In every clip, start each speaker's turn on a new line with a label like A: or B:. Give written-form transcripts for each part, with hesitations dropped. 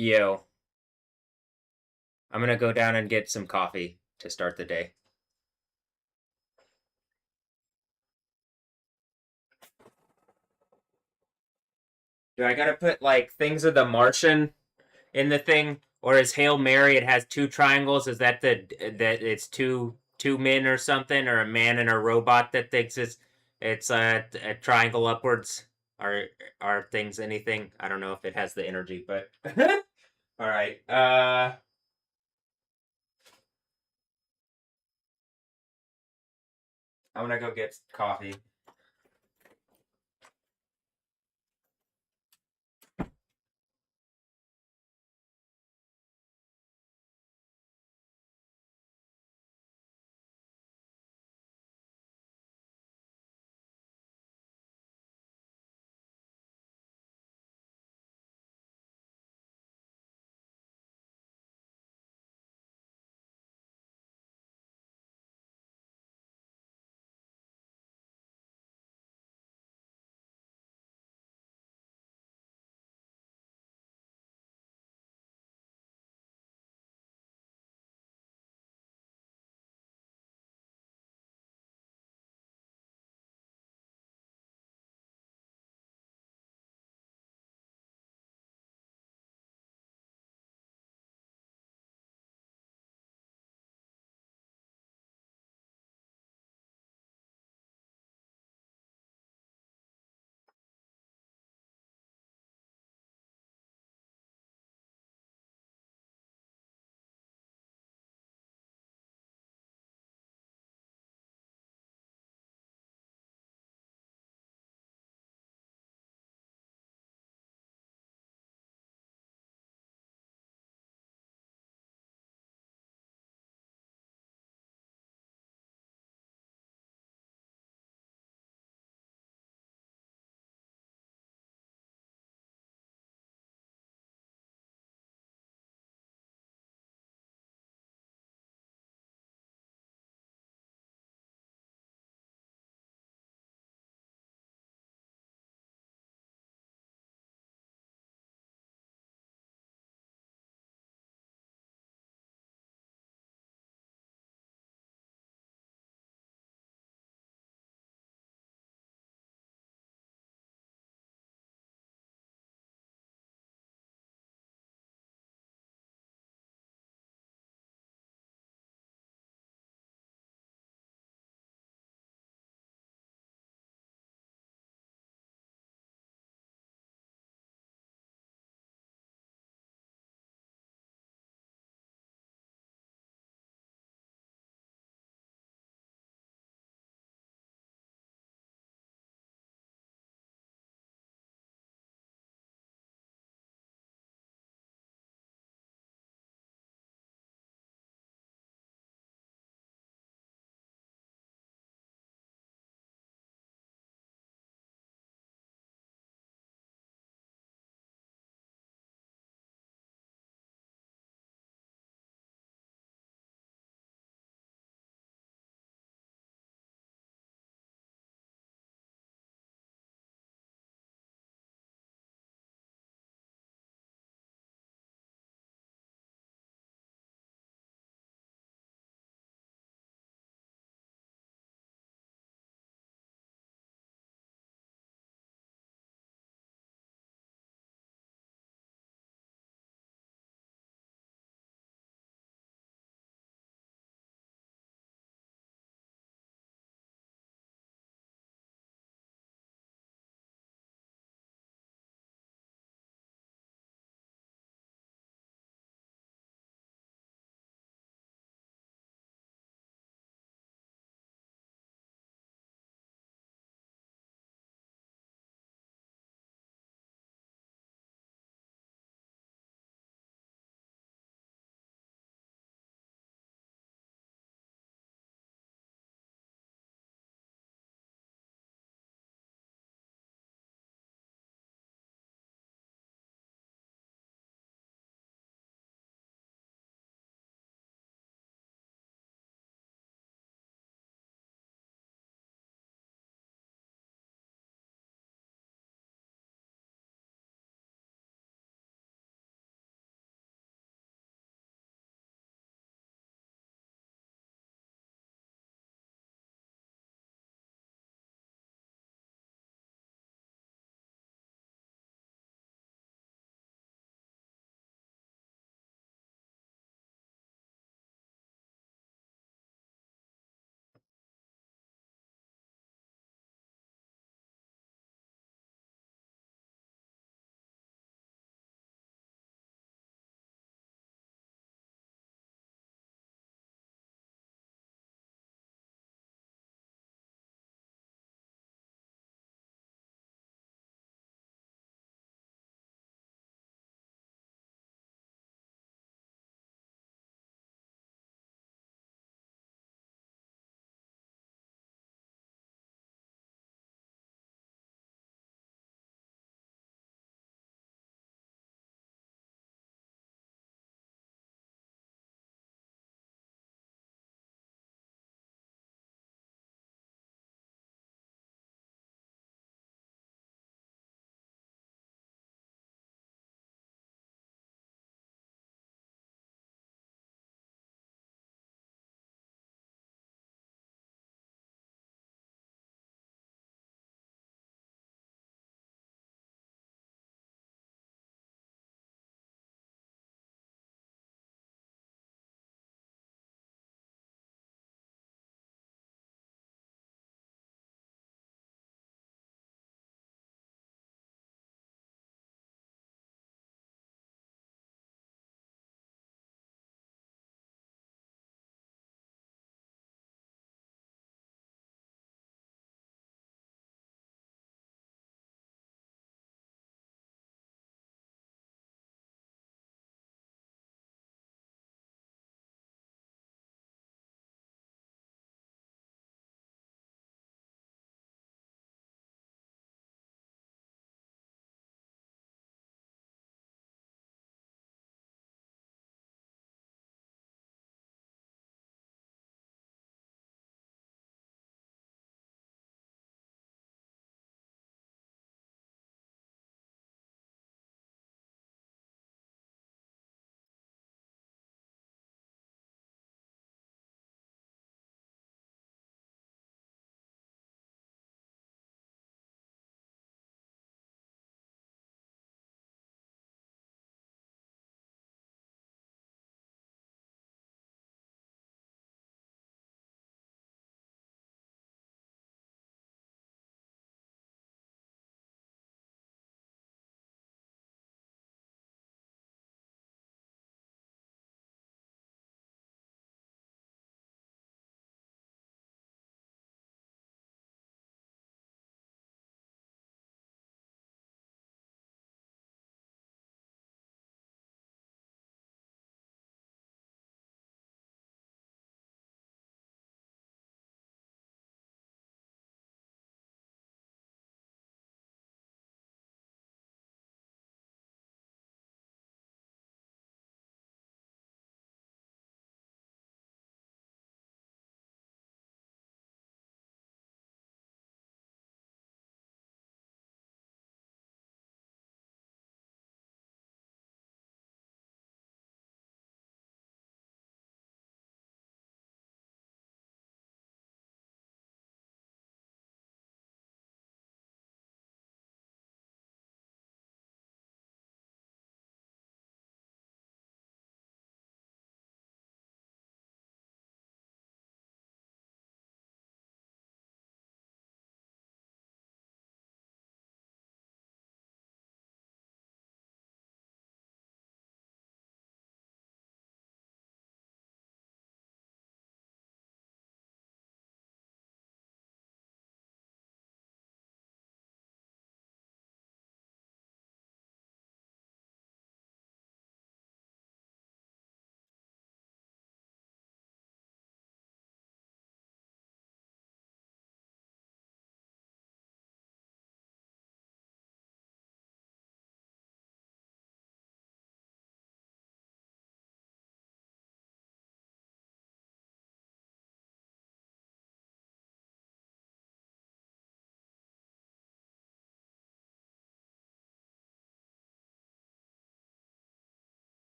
A: Yo, I'm gonna go down and get some coffee to start the day. Do I gotta put like things of the Martian in the thing, or is Hail Mary? It has two triangles. Is that that it's two men or something, or a man and a robot that thinks it's a triangle upwards? Are are things anything? I don't know if it has the energy, but all right. I'm gonna go get coffee.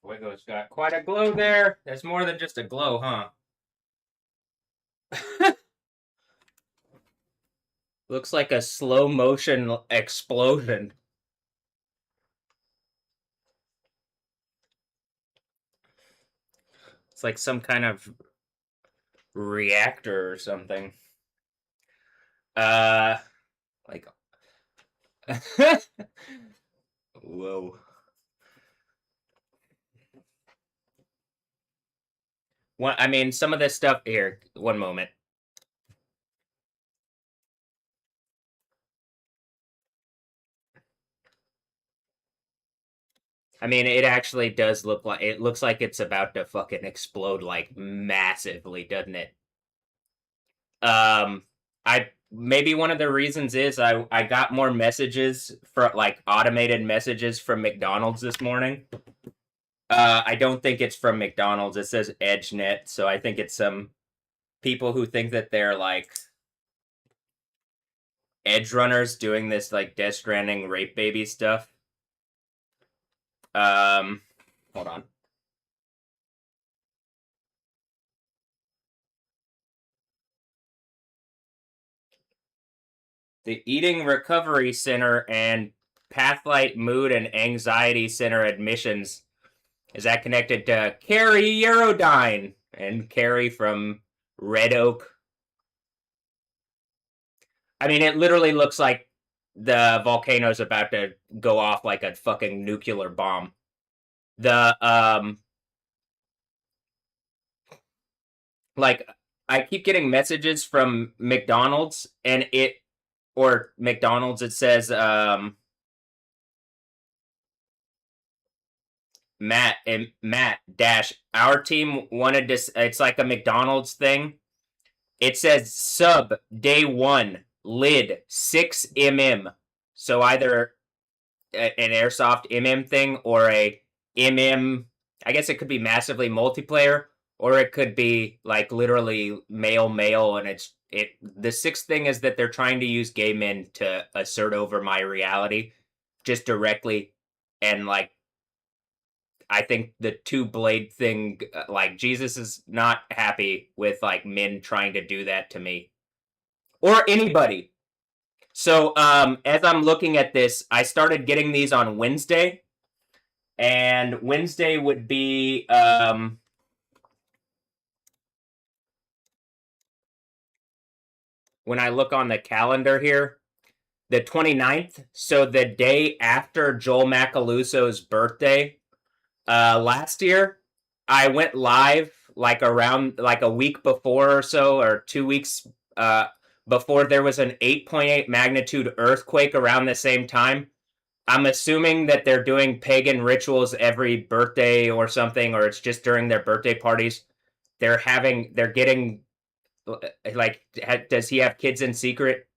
A: Wiggo's got quite a glow there. There's more than just a glow, huh? Looks like a slow motion explosion. It's like some kind of reactor or something. Uh, like, whoa. I mean, some of this stuff here. One moment. I mean, it actually does look like it looks like it's about to fucking explode like massively, doesn't it? I maybe one of the reasons is I got more messages for like automated messages from McDonald's this morning. I don't think it's from McDonald's. It says EdgeNet, so I think it's some people who think that they're like edge runners doing this like Death Stranding rape baby stuff. Um, hold on. The Eating Recovery Center and Pathlight Mood and Anxiety Center admissions. Is that connected to Carrie Eurodyne and Carrie from Red Oak? I mean, it literally looks like the volcano's about to go off like a fucking nuclear bomb. The like I keep getting messages from McDonald's and it says Matt dash our team wanted to, it's like a McDonald's thing. It says sub day 1 lid 6mm. So either an airsoft thing or a I guess it could be massively multiplayer or it could be like literally male and the sixth thing is that they're trying to use gay men to assert over my reality just directly, and like I think the two blade thing, like Jesus is not happy with like men trying to do that to me or anybody. So as I'm looking at this, I started getting these on Wednesday, and Wednesday would be when I look on the calendar here, the 29th. So the day after Joel Macaluso's birthday last year, I went live like around like a week before or so, or 2 weeks before there was an 8.8 magnitude earthquake around the same time. I'm assuming that they're doing pagan rituals every birthday or something, or it's just during their birthday parties. They're getting like, does he have kids in secret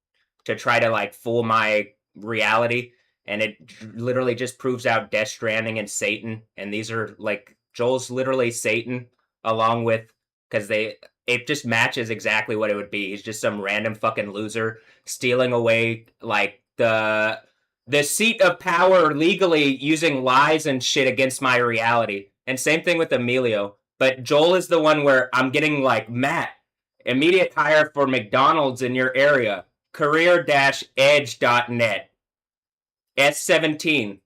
A: to try to like fool my reality? And it literally just proves out Death Stranding and Satan. And these are like, Joel's literally Satan, along with, because it just matches exactly what it would be. He's just some random fucking loser stealing away like the seat of power legally using lies and shit against my reality. And same thing with Emilio. But Joel is the one where I'm getting like, Matt, immediate hire for McDonald's in your area. Career-edge.net. S17.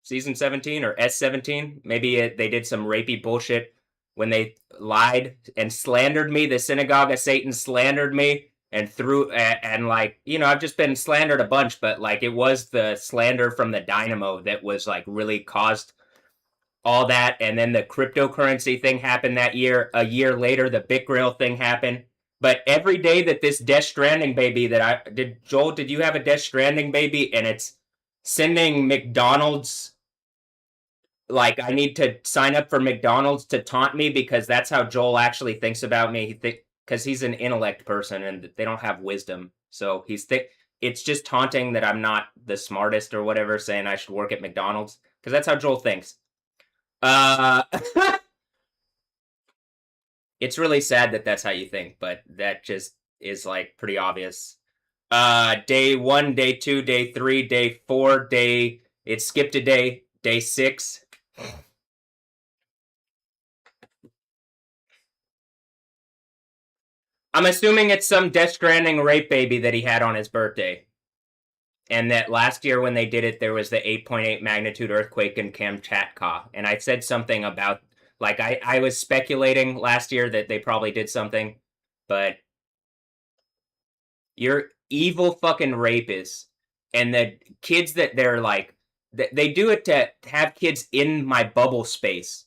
A: Season 17 or S17. Maybe they did some rapey bullshit when they lied and slandered me. The Synagogue of Satan slandered me and threw, and like, I've just been slandered a bunch, but like it was the slander from the Dynamo that was like really caused all that. And then the cryptocurrency thing happened that year. A year later, the BitGrail thing happened. But every day that this Death Stranding baby that I did, Joel, did you have a Death Stranding baby? And it's sending McDonald's, like I need to sign up for McDonald's to taunt me because that's how Joel actually thinks about me. Because he's an intellect person and they don't have wisdom, so it's just taunting that I'm not the smartest or whatever, saying I should work at McDonald's because that's how Joel thinks. It's really sad that that's how you think, but that just is like pretty obvious. Day 1, day 2, day 3, day 4, it skipped a day, day 6. I'm assuming it's some Death Stranding rape baby that he had on his birthday. And that last year when they did it, there was the 8.8 magnitude earthquake in Kamchatka. And I said something about, like, I was speculating last year that they probably did something, but you're evil fucking rapists. And the kids that they're like, they do it to have kids in my bubble space.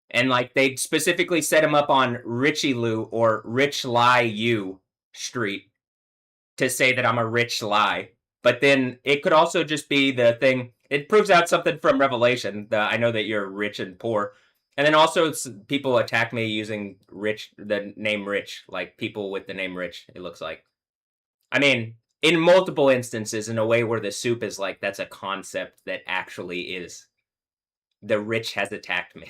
A: And like, they specifically set them up on Richie Lou or Rich Lie U Street to say that I'm a rich lie. But then it could also just be the thing. It proves out something from Revelation. I know that you're rich and poor. And then also people attack me using Rich, the name Rich, like people with the name Rich, it looks like. I mean, in multiple instances, in a way where the soup is like, that's a concept that actually is. The rich has attacked me.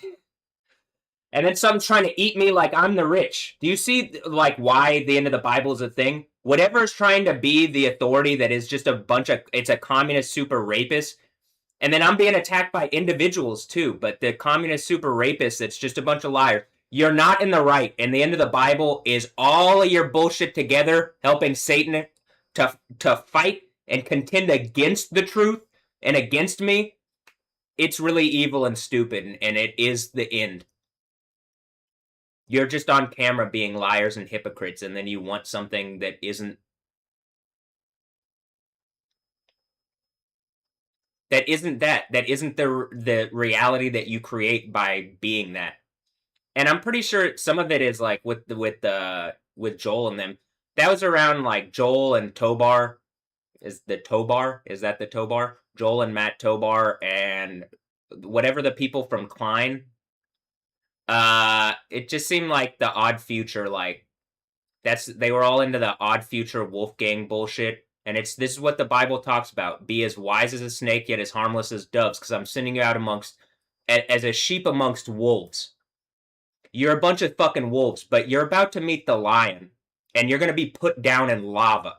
A: And then someone's trying to eat me like I'm the rich. Do you see like why the end of the Bible is a thing? Whatever is trying to be the authority that is just a bunch of, it's a communist super rapist. And then I'm being attacked by individuals too, but the communist super rapist, it's just a bunch of liars. You're not in the right. And the end of the Bible is all of your bullshit together, helping Satan to fight and contend against the truth and against me. It's really evil and stupid, and it is the end. You're just on camera being liars and hypocrites, and then you want something that isn't that isn't the reality that you create by being that. And I'm pretty sure some of it is like with Joel and them. That was around like Joel and Tobar. Is the Tobar? Is that the Tobar? Joel and Matt Tobar and whatever the people from Klein. It just seemed like the Odd Future, like they were all into the Odd Future Wolfgang bullshit. And this is what the Bible talks about. Be as wise as a snake, yet as harmless as doves, because I'm sending you out as a sheep amongst wolves. You're a bunch of fucking wolves, but you're about to meet the lion, and you're going to be put down in lava.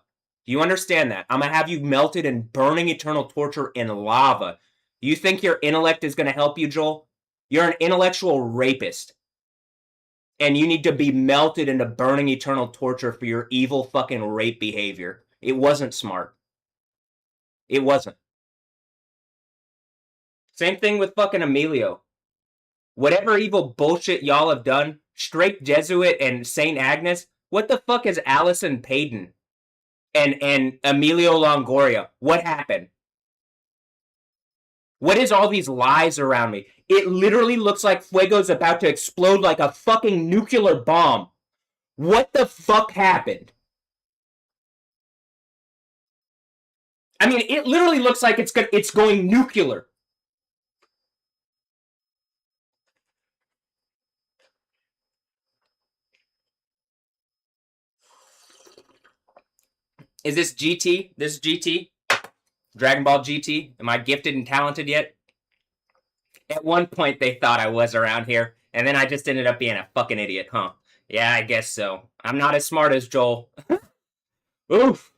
A: Do you understand that? I'm going to have you melted in burning eternal torture in lava. You think your intellect is going to help you, Joel? You're an intellectual rapist. And you need to be melted into burning eternal torture for your evil fucking rape behavior. It wasn't smart. It wasn't. Same thing with fucking Emilio. Whatever evil bullshit y'all have done, straight Jesuit and St. Agnes, what the fuck is Allison Payton and Emilio Longoria? What happened? What is all these lies around me? It literally looks like Fuego's about to explode like a fucking nuclear bomb. What the fuck happened? I mean, it literally looks like it's going nuclear. Is this GT? This GT? Dragon Ball GT? Am I gifted and talented yet? At one point, they thought I was around here, and then I just ended up being a fucking idiot, huh? Yeah, I guess so. I'm not as smart as Joel. Oof.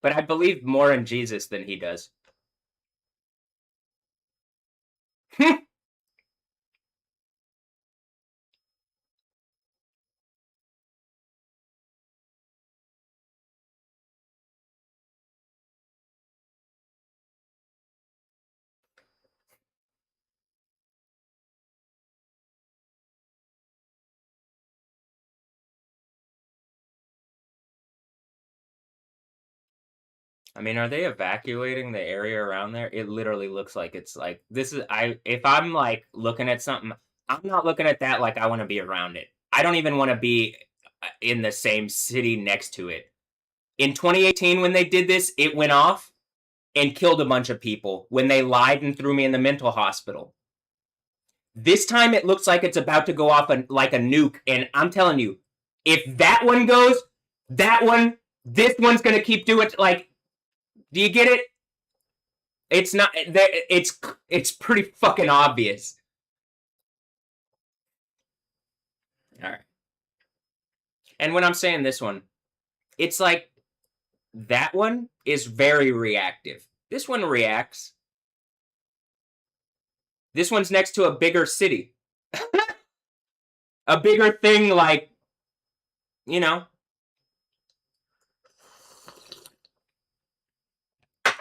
A: But I believe more in Jesus than he does. I mean, are they evacuating the area around there? It literally looks like it's like this is if I'm like looking at something, I'm not looking at that like I want to be around it. I don't even want to be in the same city next to it. In 2018 when they did this, it went off and killed a bunch of people when they lied and threw me in the mental hospital. This time it looks like it's about to go off like a nuke, and I'm telling you, if that one goes, this one's gonna keep doing it. Like, do you get it? It's not. It's pretty fucking obvious. All right. And when I'm saying this one, it's like that one is very reactive. This one reacts. This one's next to a bigger city. a bigger thing, like, you know.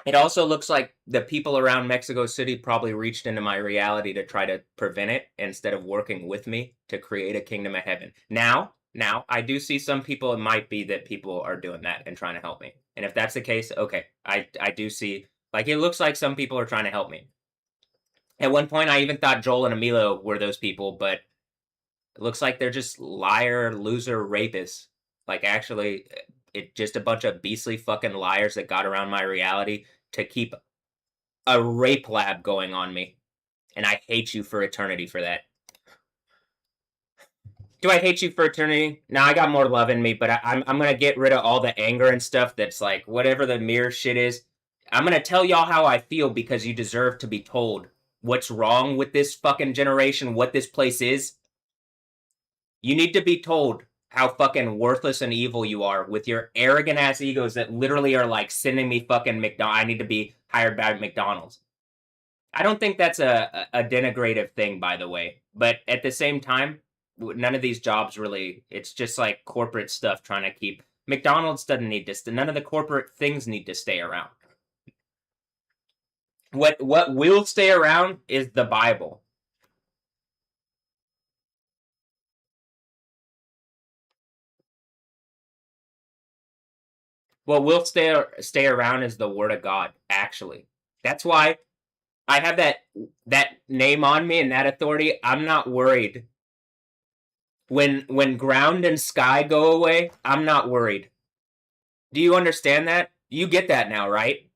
A: It also looks like the people around Mexico City probably reached into my reality to try to prevent it instead of working with me to create a kingdom of heaven. Now, I do see some people, it might be that people are doing that and trying to help me. And if that's the case, okay, I do see, like, it looks like some people are trying to help me. At one point, I even thought Joel and Emilio were those people, but it looks like they're just liar, loser, rapists. Like, actually, it just a bunch of beastly fucking liars that got around my reality to keep a rape lab going on me. And I hate you for eternity for that. Do I hate you for eternity? No, I got more love in me, but I'm gonna get rid of all the anger and stuff that's like whatever the mirror shit is. I'm gonna tell y'all how I feel because you deserve to be told what's wrong with this fucking generation, what this place is. You need to be told how fucking worthless and evil you are with your arrogant ass egos that literally are like sending me fucking McDonald's. I need to be hired by McDonald's. I don't think that's a denigrative thing, by the way. But at the same time, none of these jobs really. It's just like corporate stuff trying to keep. McDonald's doesn't need to. None of the corporate things need to stay around. What will stay around is the Bible. What will stay around is the Word of God. Actually, that's why I have that name on me and that authority. I'm not worried. When ground and sky go away, I'm not worried. Do you understand that? You get that now, right?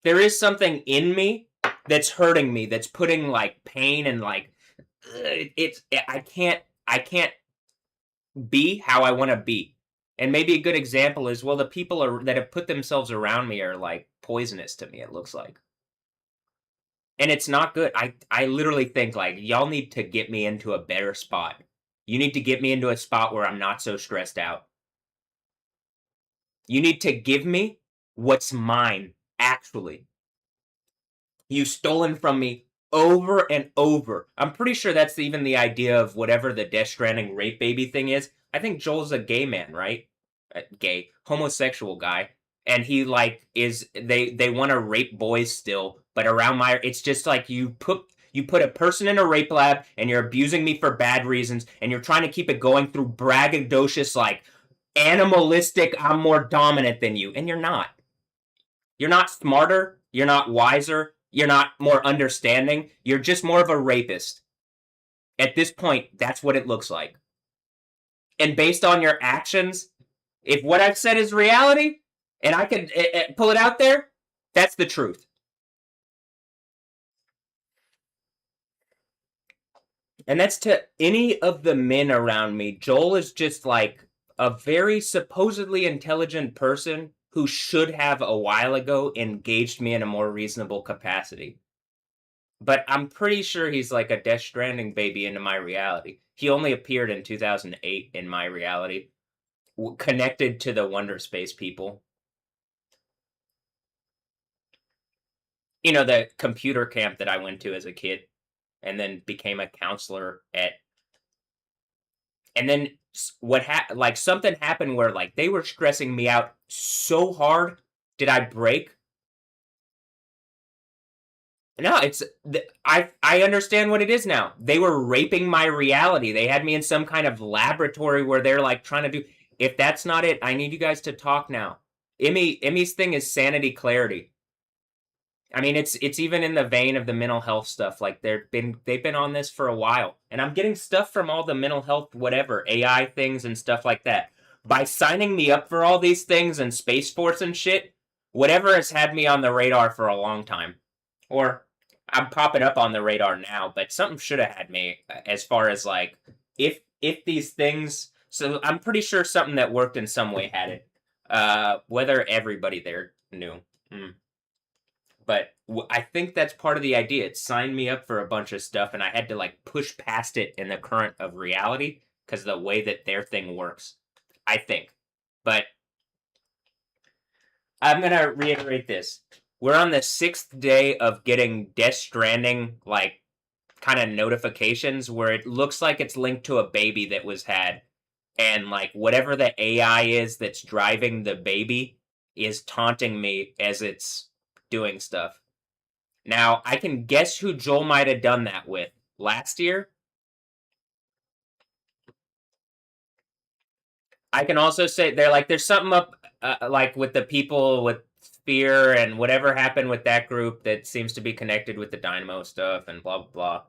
A: There is something in me that's hurting me, that's putting like pain and like it's I can't be how I want to be. And maybe a good example is well the people that have put themselves around me are like poisonous to me it looks like. And it's not good. I literally think like y'all need to get me into a better spot. You need to get me into a spot where I'm not so stressed out. You need to give me what's mine, actually. You've stolen from me over and over. I'm pretty sure that's even the idea of whatever the Death Stranding rape baby thing is. I think Joel's a gay man, right? Gay, homosexual guy. And he like is they want to rape boys still, but around my it's just like you put a person in a rape lab and you're abusing me for bad reasons and you're trying to keep it going through braggadocious like animalistic I'm more dominant than you and you're not. You're not smarter, you're not wiser, you're not more understanding, you're just more of a rapist. At this point, that's what it looks like. And based on your actions, if what I've said is reality and I can pull it out there, that's the truth. And that's to any of the men around me. Joel is just like a very supposedly intelligent person who should have a while ago engaged me in a more reasonable capacity. But I'm pretty sure he's like a Death Stranding baby into my reality. He only appeared in 2008 in my reality, connected to the Wonder Space people. You know, the computer camp that I went to as a kid and then became a counselor at. And then like something happened where like they were stressing me out so hard. Did I break? No, I understand what it is now. They were raping my reality. They had me in some kind of laboratory where they're like trying to do. If that's not it, I need you guys to talk now. Emmy's thing is sanity clarity. I mean, it's even in the vein of the mental health stuff. Like they've been on this for a while, and I'm getting stuff from all the mental health whatever AI things and stuff like that. By signing me up for all these things and Space Force and shit, whatever has had me on the radar for a long time, or I'm popping up on the radar now. But something should have had me as far as like if these things. So I'm pretty sure something that worked in some way had it. Whether everybody there knew. But I think that's part of the idea. It signed me up for a bunch of stuff, and I had to like push past it in the current of reality because of the way that their thing works. I think. But I'm gonna reiterate this. we're on the sixth day of getting Death Stranding like kind of notifications where it looks like it's linked to a baby that was had, and like whatever the AI is that's driving the baby is taunting me as it's doing stuff. Now I can guess who Joel might have done that with last year. I can also say they're like there's something up like with the people with Spear and whatever happened with that group that seems to be connected with the Dynamo stuff and blah blah blah.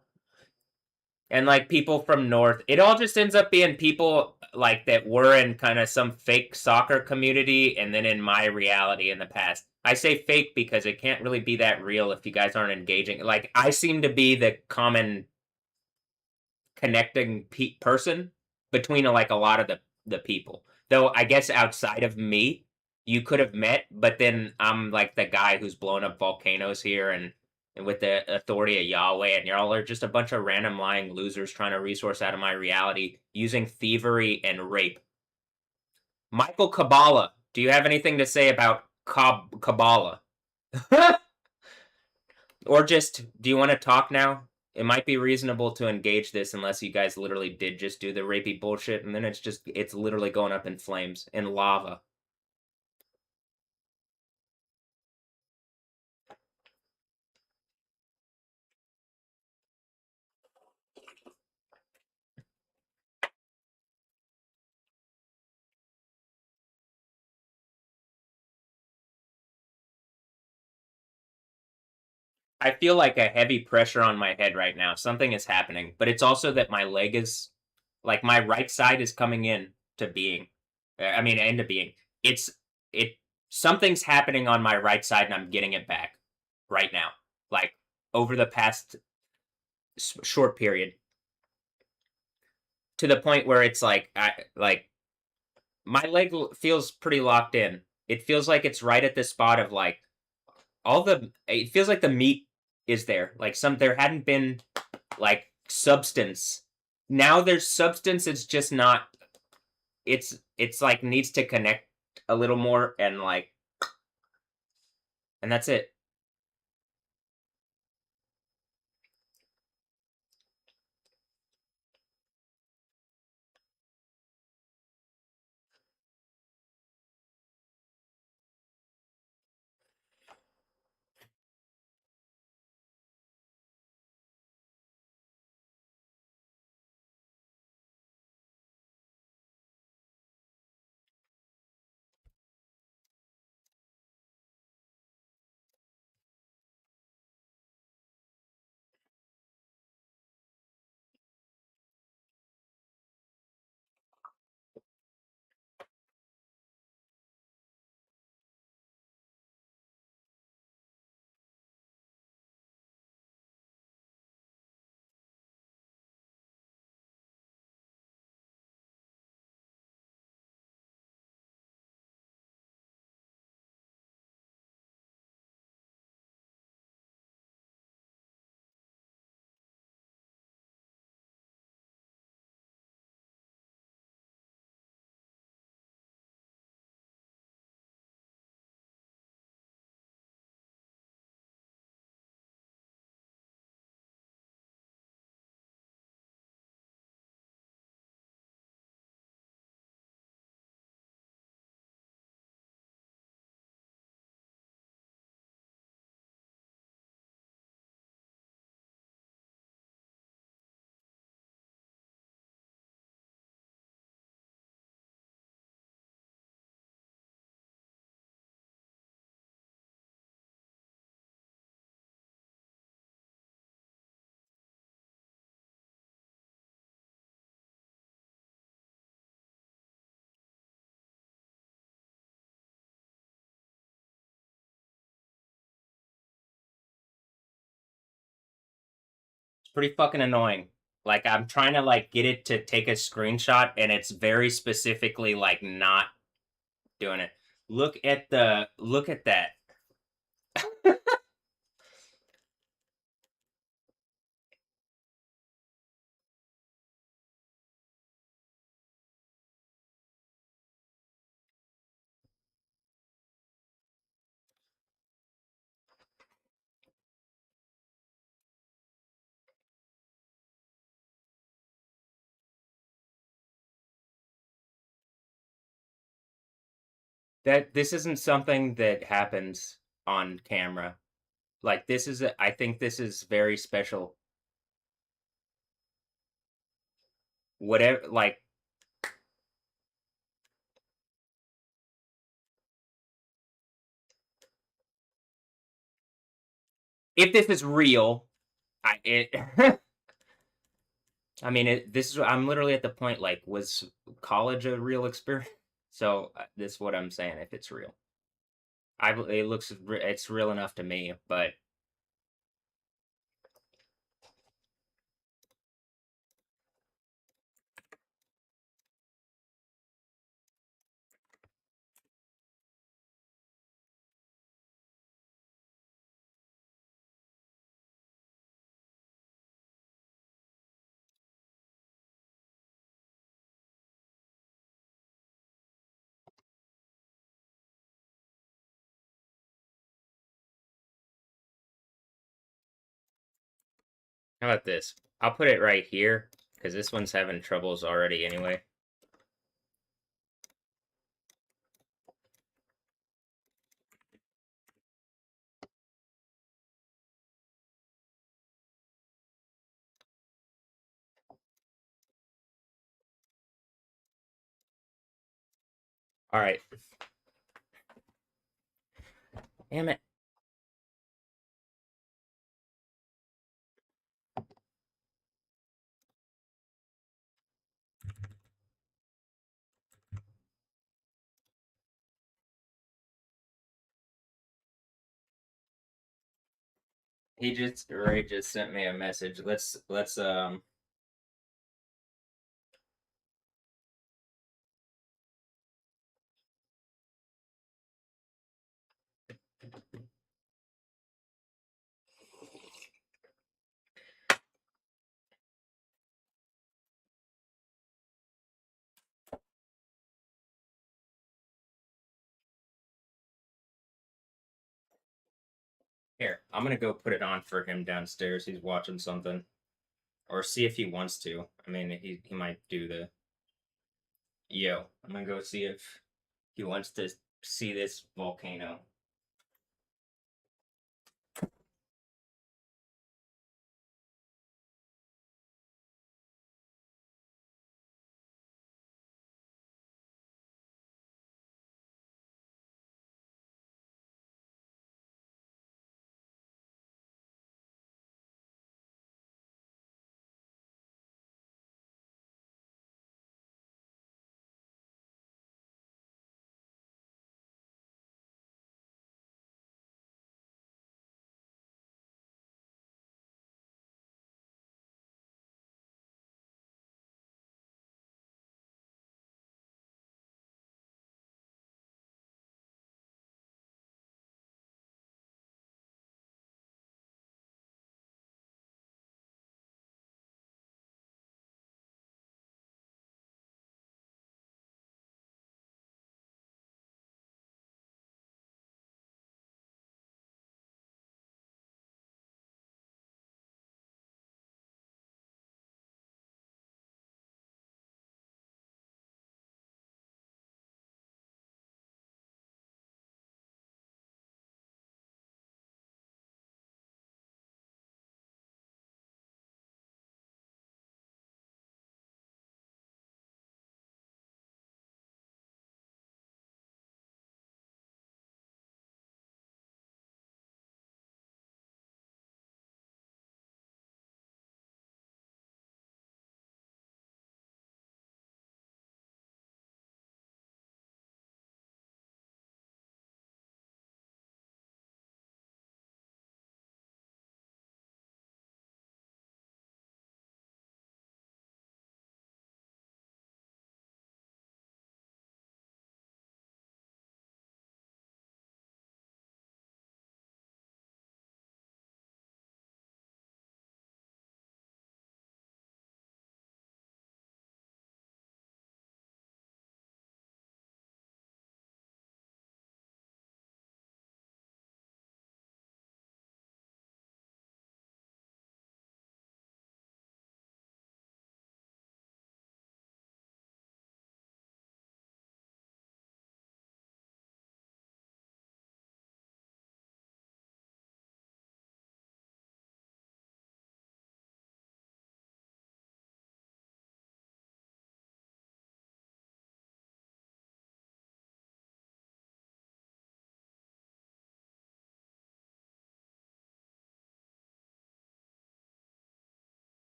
A: And like people from North, it all just ends up being people like that were in kind of some fake soccer community and then in my reality in the past. I say fake because it can't really be that real if you guys aren't engaging. Like I seem to be the common connecting person between like a lot of the people. Though I guess outside of me, you could have met, but then I'm like the guy who's blown up volcanoes here and with the authority of Yahweh, and y'all are just a bunch of random lying losers trying to resource out of my reality using thievery and rape. Michael Kabbalah, do you have anything to say about Kabbalah? Or just, do you want to talk now? It might be reasonable to engage this unless you guys literally did just do the rapey bullshit, and then it's literally going up in flames, in lava. I feel like a heavy pressure on my head right now. Something is happening, but it's also that my leg is, like, my right side is coming in to being. I mean, into being. It's, it, something's happening on my right side and I'm getting it back right now. Like, over the past short period. To the point where it's like, my leg feels pretty locked in. It feels like it's right at the spot of like it feels like the meat is there. Like there hadn't been like substance. Now there's substance, it's just not it's like needs to connect a little more and like and that's it. It's pretty fucking annoying. Like I'm trying to like get it to take a screenshot and it's very specifically like not doing it. Look at that. That this isn't something that happens on camera. Like this is I think this is very special. Whatever, like if this is real, I it I mean this is I'm literally at the point like was college a real experience? So this is what I'm saying if it's real. It looks it's real enough to me, but how about this? I'll put it right here because this one's having troubles already anyway. All right. Damn it. Ray just sent me a message. Let's here. I'm gonna go put it on for him downstairs. He's watching something. Or see if he wants to. I mean he might do the yo. I'm gonna go see if he wants to see this volcano.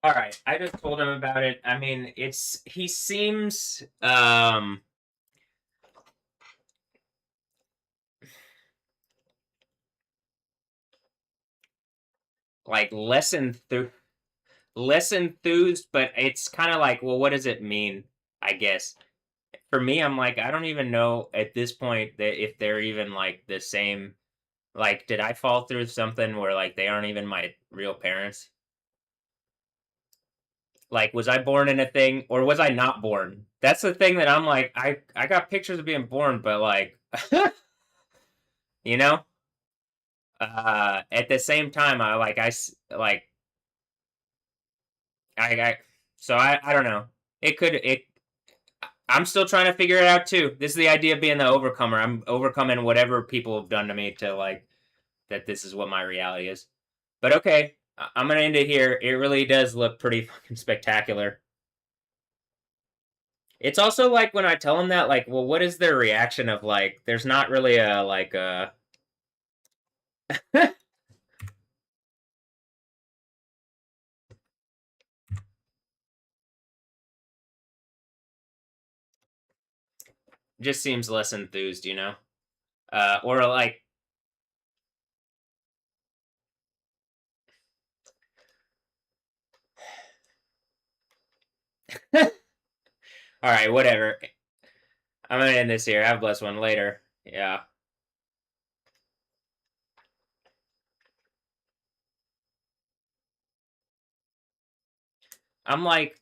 A: All right, I just told him about it. I mean, it's he seems like less enthused, but it's kind of like, well, what does it mean? I guess for me, I'm like, I don't even know at this point that if they're even like the same. Like, did I fall through something where like they aren't even my real parents? Like, was I born in a thing or was I not born? That's the thing that I'm like, I got pictures of being born, but like, you know, at the same time, like I so I don't know. It could it. I'm still trying to figure it out too. This is the idea of being the overcomer. I'm overcoming whatever people have done to me to like that. This is what my reality is. But okay, I'm gonna end it here. It really does look pretty fucking spectacular. It's also like when I tell them that, like, well, what is their reaction of like? There's not really a like a. Just seems less enthused, you know. Or like, all right, whatever. I'm gonna end this here. Have a blessed one later. Yeah. I'm like,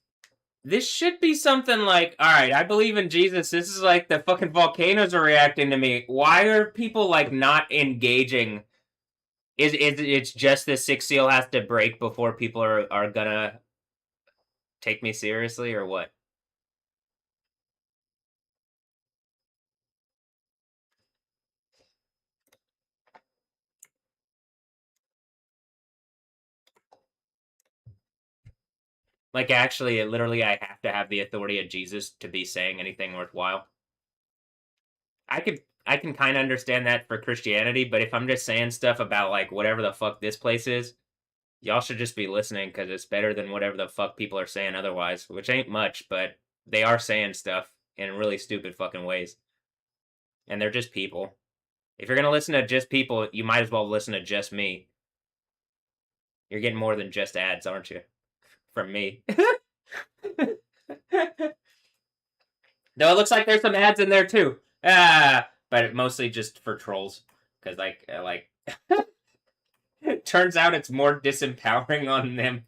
A: this should be something like, all right, I believe in Jesus. This is like the fucking volcanoes are reacting to me. Why are people like not engaging? Is it's just the sixth seal has to break before people are gonna take me seriously or what? Like actually, literally, I have to have the authority of Jesus to be saying anything worthwhile. I can kind of understand that for Christianity, but if I'm just saying stuff about like whatever the fuck this place is, y'all should just be listening because it's better than whatever the fuck people are saying otherwise, which ain't much, but they are saying stuff in really stupid fucking ways. And they're just people. If you're gonna listen to just people, you might as well listen to just me. You're getting more than just ads, aren't you? From me. Though it looks like there's some ads in there too. But mostly just for trolls. Because like it turns out it's more disempowering on them.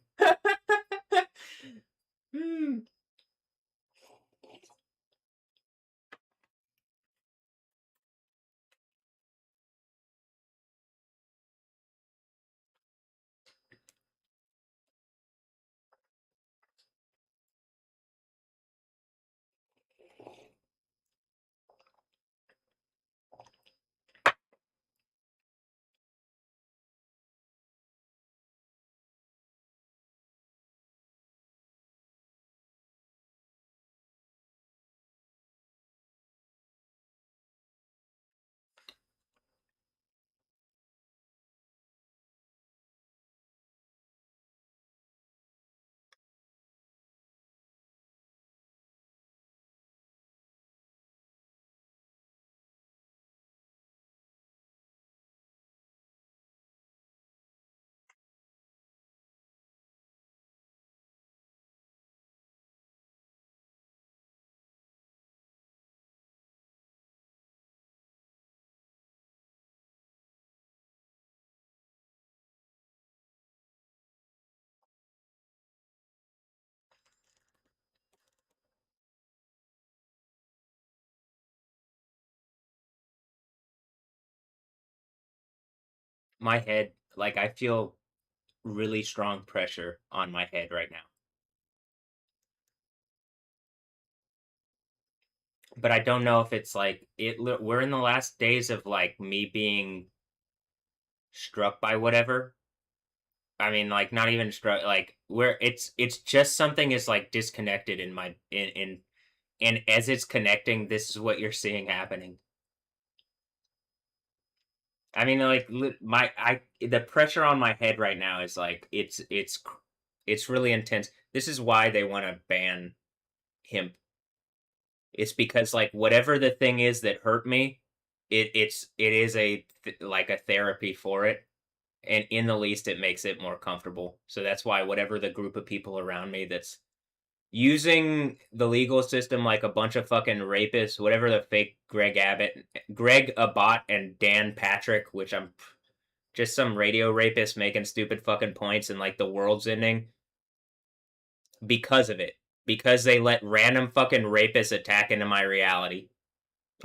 A: My head, like I feel really strong pressure on my head right now. But I don't know if it's like it. We're in the last days of like me being struck by whatever. I mean, like not even struck. Like where it's just something is like disconnected in my in and as it's connecting, this is what you're seeing happening. I mean, like my I the pressure on my head right now is like it's It's really intense. This is why they want to ban hemp. It's because like whatever the thing is that hurt me, it is like a therapy for it, and in the least it makes it more comfortable. So that's why whatever the group of people around me that's using the legal system like a bunch of fucking rapists, whatever the fake Greg Abbott, and Dan Patrick, which I'm just some radio rapist making stupid fucking points and like the world's ending because of it. Because they let random fucking rapists attack into my reality.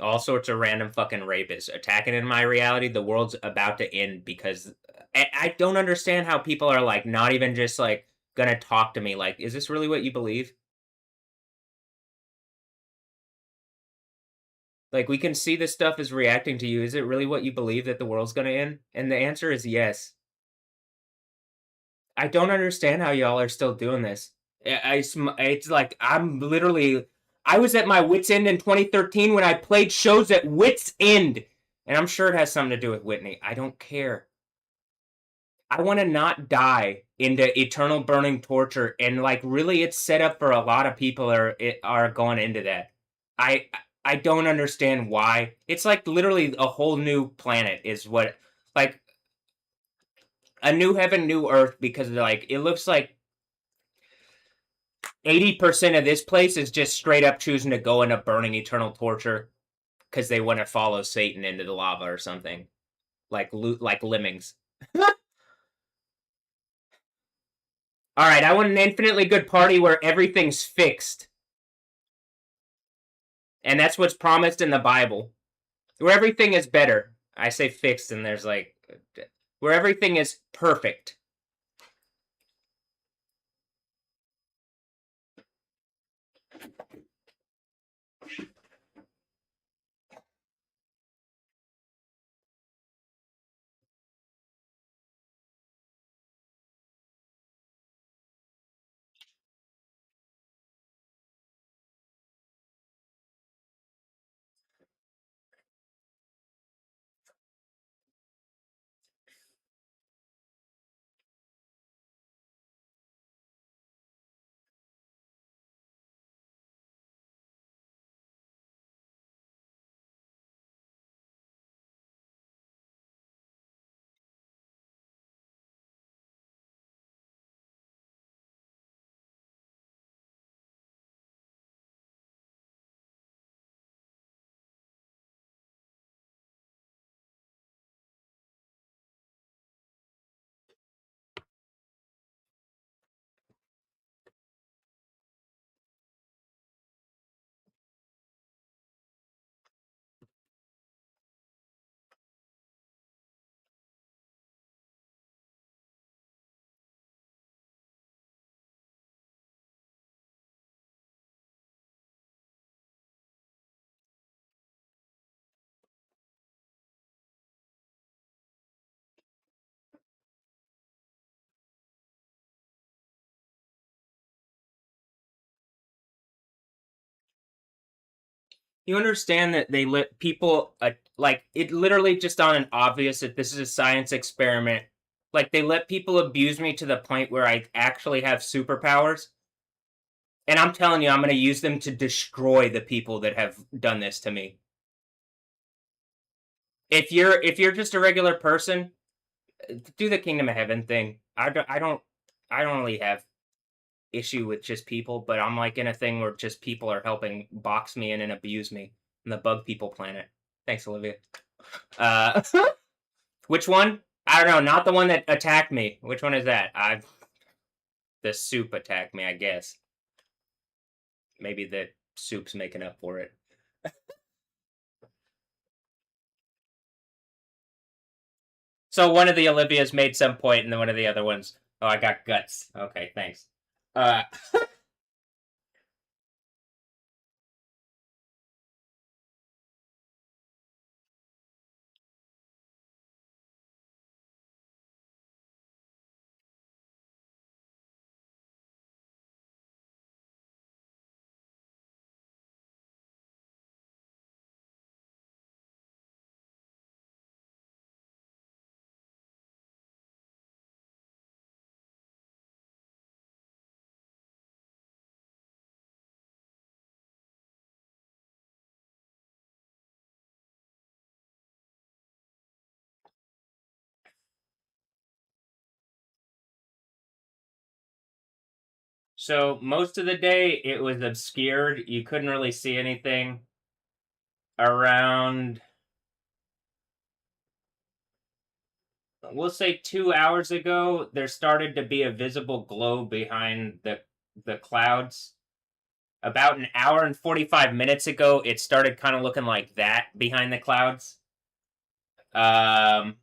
A: All sorts of random fucking rapists attacking into my reality. The world's about to end because I don't understand how people are like not even just like gonna talk to me. Like, is this really what you believe? Like, we can see this stuff is reacting to you. Is it really what you believe that the world's gonna end? And the answer is yes. I don't understand how y'all are still doing this. It's like I'm literally. I was at my wits end in 2013 when I played shows at wits end, and I'm sure it has something to do with Whitney. I don't care. I want to not die into eternal burning torture, and like really, it's set up for a lot of people are going into that. I I don't understand why. It's like literally a whole new planet is what like a new heaven, new earth because like it looks like 80% of this place is just straight up choosing to go into burning eternal torture because they want to follow Satan into the lava or something, like lemmings. All right, I want an infinitely good party where everything's fixed, and that's what's promised in the Bible, where everything is better. I say fixed, and there's like where everything is perfect. You understand that they let people like it literally just on an obvious that this is a science experiment. Like they let people abuse me to the point where I actually have superpowers. And I'm telling you, I'm going to use them to destroy the people that have done this to me. If you're just a regular person, do the kingdom of heaven thing. I don't really have issue with just people, but I'm like in a thing where just people are helping box me in and abuse me in the bug people planet. Thanks, Olivia. Uh, which one? I don't know. Not the one that attacked me. Which one is that? The soup attacked me. I guess maybe the soup's making up for it. So one of the Olivias made some point, and then one of the other ones. Oh, I got guts. Okay, thanks. Uh, So most of the day it was obscured. You couldn't really see anything. Around, we'll say 2 hours ago, there started to be a visible glow behind the clouds. About an hour and 45 minutes ago, it started kind of looking like that behind the clouds. Um,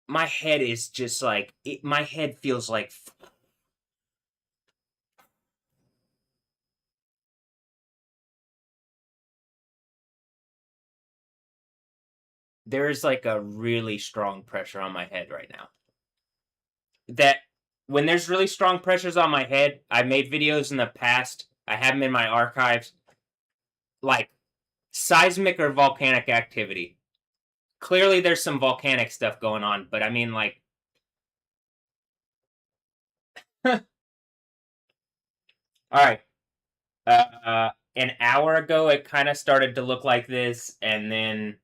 A: my head is just like my head feels like there's like a really strong pressure on my head right now. That when there's really strong pressures on my head, I made videos in the past. I have them in my archives. Like seismic or volcanic activity. Clearly, there's some volcanic stuff going on, but I mean, like, all right. An hour ago, it kind of started to look like this, and then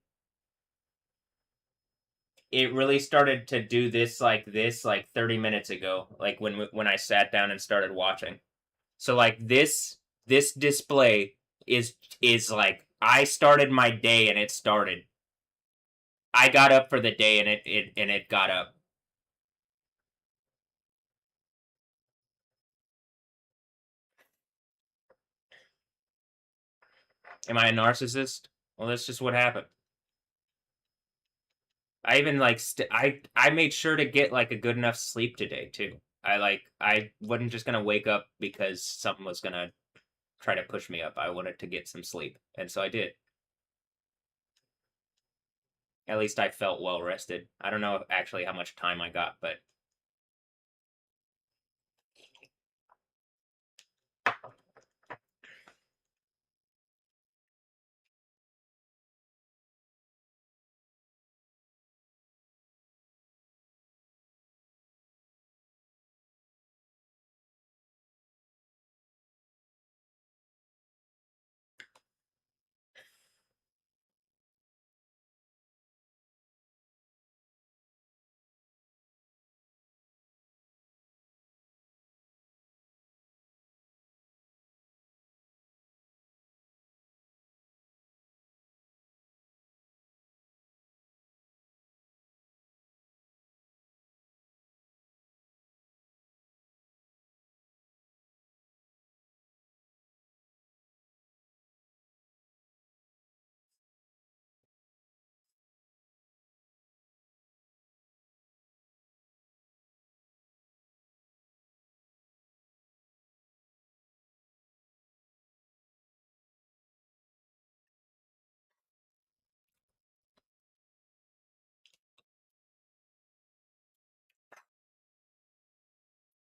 A: it really started to do this like 30 minutes ago, like when I sat down and started watching. So like this display is like I started my day and it started. I got up for the day and it got up. Am I a narcissist? Well, that's just what happened. I even like I made sure to get like a good enough sleep today too. I wasn't just gonna wake up because something was gonna try to push me up. I wanted to get some sleep, and so I did. At least I felt well rested. I don't know actually how much time I got, but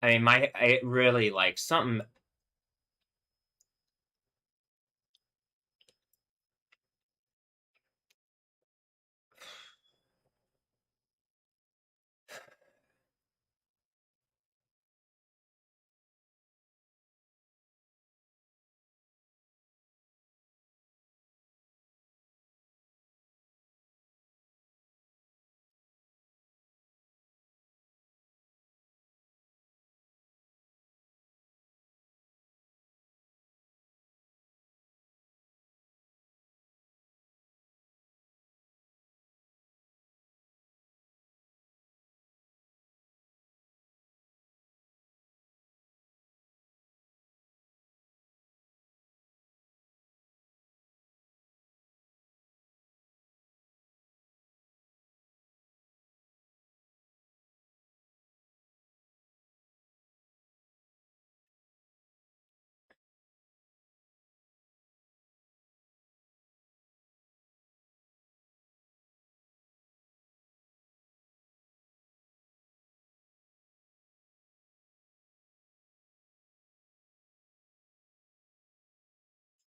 A: I mean, my it really like something.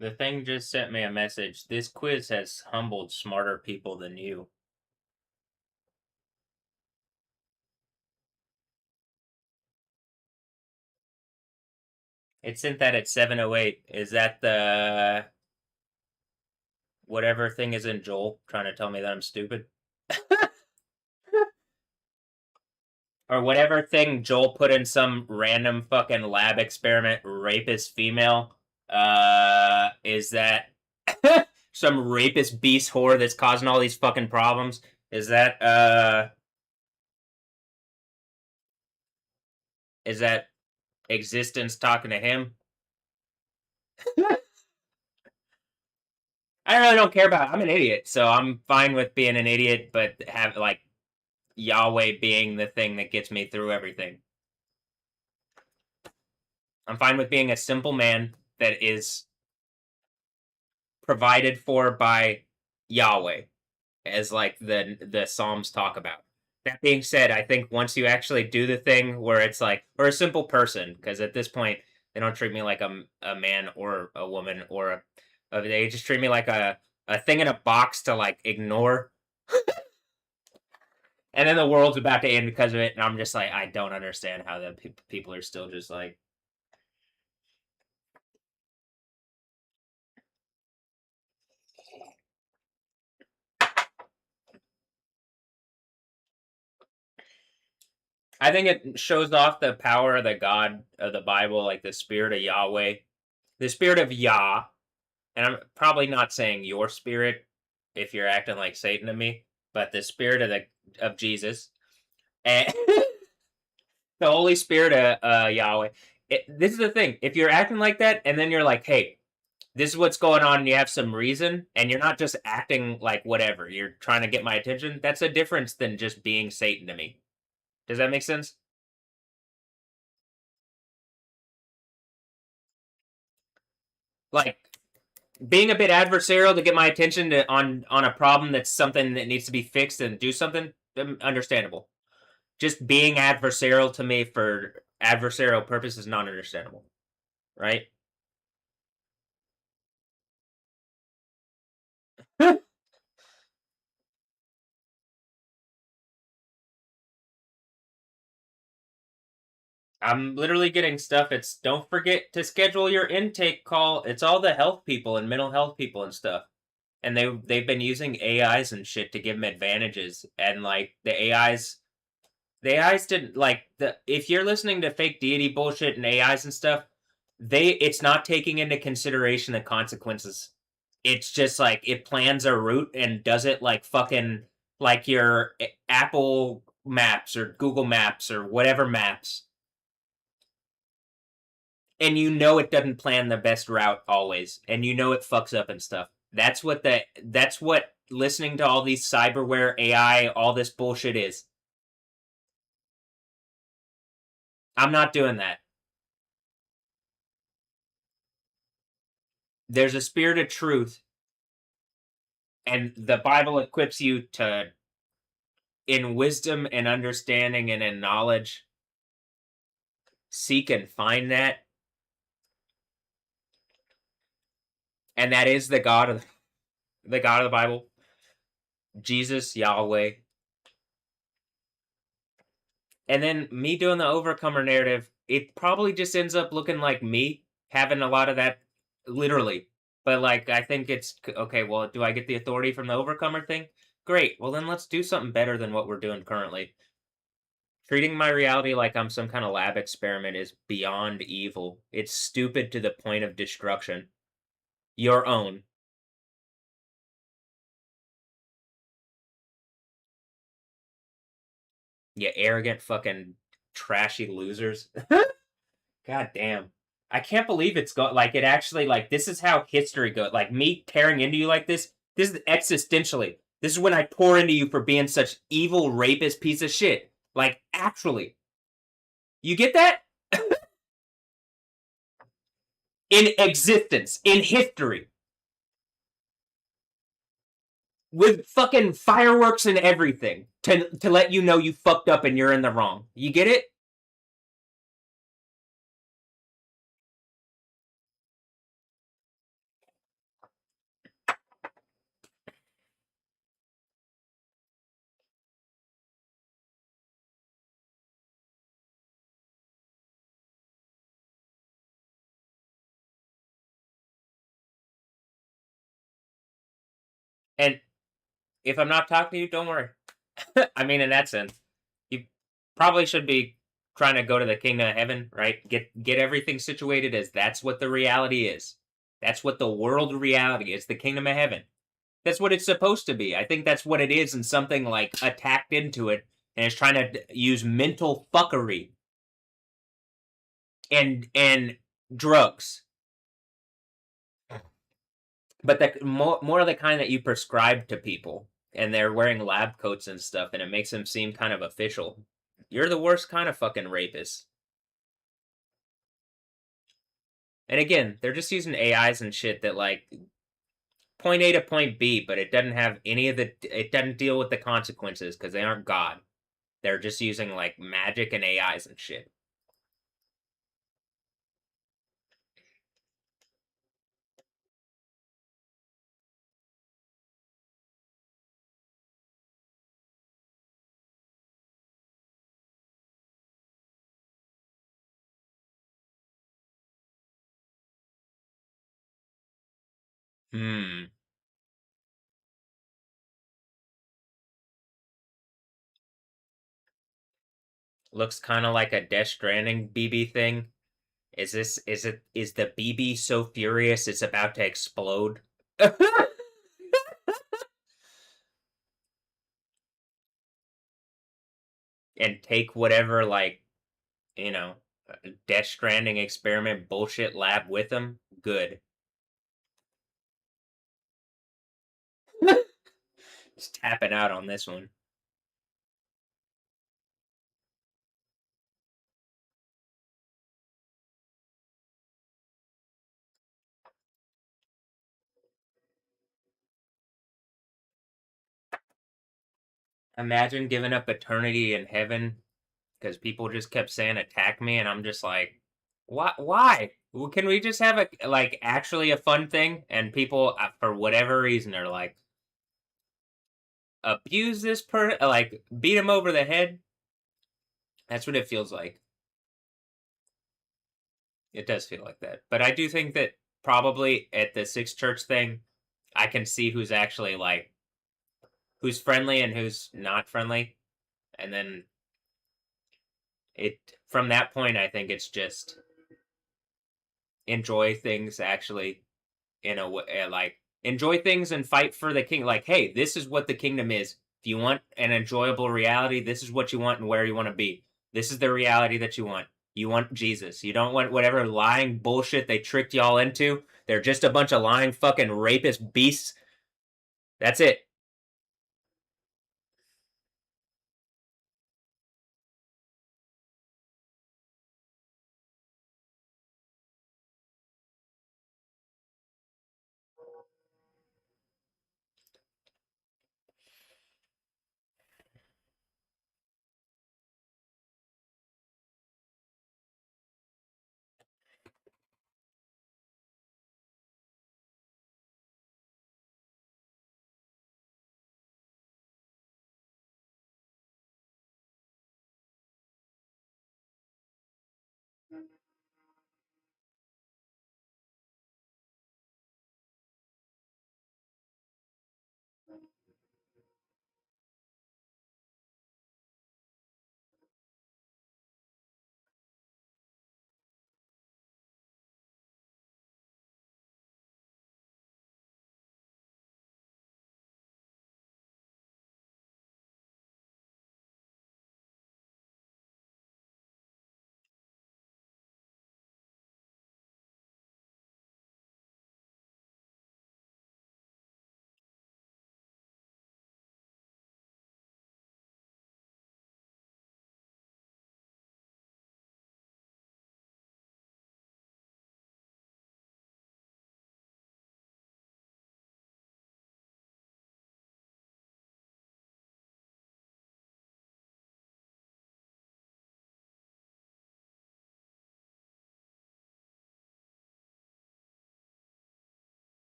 A: The thing just sent me a message. This quiz has humbled smarter people than you. It sent that at 7:08. Is that the whatever thing is in Joel trying to tell me that I'm stupid? Or whatever thing Joel put in some random fucking lab experiment rapist female. Is that some rapist beast whore that's causing all these fucking problems? Is that existence talking to him? I really don't care about it. I'm an idiot, so I'm fine with being an idiot, but have like Yahweh being the thing that gets me through everything. I'm fine with being a simple man that is provided for by Yahweh, as like the Psalms talk about. That being said, I think once you actually do the thing where it's like, or a simple person, because at this point they don't treat me like a man or a woman or they just treat me like a thing in a box to like ignore, and then the world's about to end because of it, and I'm just like, I don't understand how the people are still just like. I think it shows off the power of the God of the Bible, like the spirit of Yahweh, the spirit of Yah. And I'm probably not saying your spirit if you're acting like Satan to me, but the spirit of Jesus and the Holy Spirit of Yahweh. This is the thing: if you're acting like that, and then you're like, "Hey, this is what's going on," and you have some reason, and you're not just acting like whatever, you're trying to get my attention. That's a difference than just being Satan to me. Does that make sense? Like being a bit adversarial to get my attention on a problem that's something that needs to be fixed and do something. Understandable. Just being adversarial to me for adversarial purposes is not understandable, right? I'm literally getting stuff. It's don't forget to schedule your intake call. It's all the health people and mental health people and stuff. And they've been using AIs and shit to give them advantages. And like the AIs didn't like the if you're listening to fake deity bullshit and AIs and stuff, it's not taking into consideration the consequences. It's just like it plans a route and does it like fucking like your Apple Maps or Google Maps or whatever maps. And you know it doesn't plan the best route always. And you know it fucks up and stuff. That's what listening to all these cyberware AI, all this bullshit is. I'm not doing that. There's a spirit of truth, and the Bible equips you to, in wisdom and understanding and in knowledge, seek and find that. And that is the God of the Bible, Jesus, Yahweh. And then me doing the overcomer narrative, it probably just ends up looking like me having a lot of that, literally. But like, I think it's okay. Well, do I get the authority from the overcomer thing? Great. Well, then let's do something better than what we're doing currently. Treating my reality like I'm some kind of lab experiment is beyond evil. It's stupid to the point of destruction. Your own. You arrogant fucking trashy losers. God damn. I can't believe it's got like it actually like this is how history goes. Like me tearing into you like this. This is existentially. This is when I pour into you for being such evil rapist piece of shit. Like actually. You get that? In existence, in history. With fucking fireworks and everything to let you know you fucked up and you're in the wrong. You get it? And if I'm not talking to you, don't worry. I mean, in that sense, you probably should be trying to go to the kingdom of heaven, right? Get everything situated as that's what the reality is. That's what the world reality is, the kingdom of heaven. That's what it's supposed to be. I think that's what it is, and something like attacked into it and is trying to use mental fuckery and drugs, but the more of the kind that you prescribe to people, and they're wearing lab coats and stuff, and it makes them seem kind of official. You're the worst kind of fucking rapist. And again, they're just using AIs and shit that like point A to point B, but it doesn't have any of the. It doesn't deal with the consequences because they aren't God. They're just using like magic and AIs and shit. Hmm. Looks kind of like a Death Stranding BB thing. Is the BB so furious it's about to explode? And take whatever like, you know, Death Stranding experiment bullshit lab with them? Good. Just tapping out on this one. Imagine giving up eternity in heaven because people just kept saying attack me, and I'm just like, why? Why? Well, can we just have a like actually a fun thing? And people, for whatever reason, are like, abuse this like beat him over the head. That's what it feels like. It does feel like that. But I do think that probably at the Six Church thing, I can see who's actually like who's friendly and who's not friendly, and then it from that point, I think it's just enjoy things actually in a way, like enjoy things and fight for the king. Like, hey, this is what the kingdom is. If you want an enjoyable reality, this is what you want and where you want to be. This is the reality that you want. You want Jesus. You don't want whatever lying bullshit they tricked y'all into. They're just a bunch of lying fucking rapist beasts. That's it.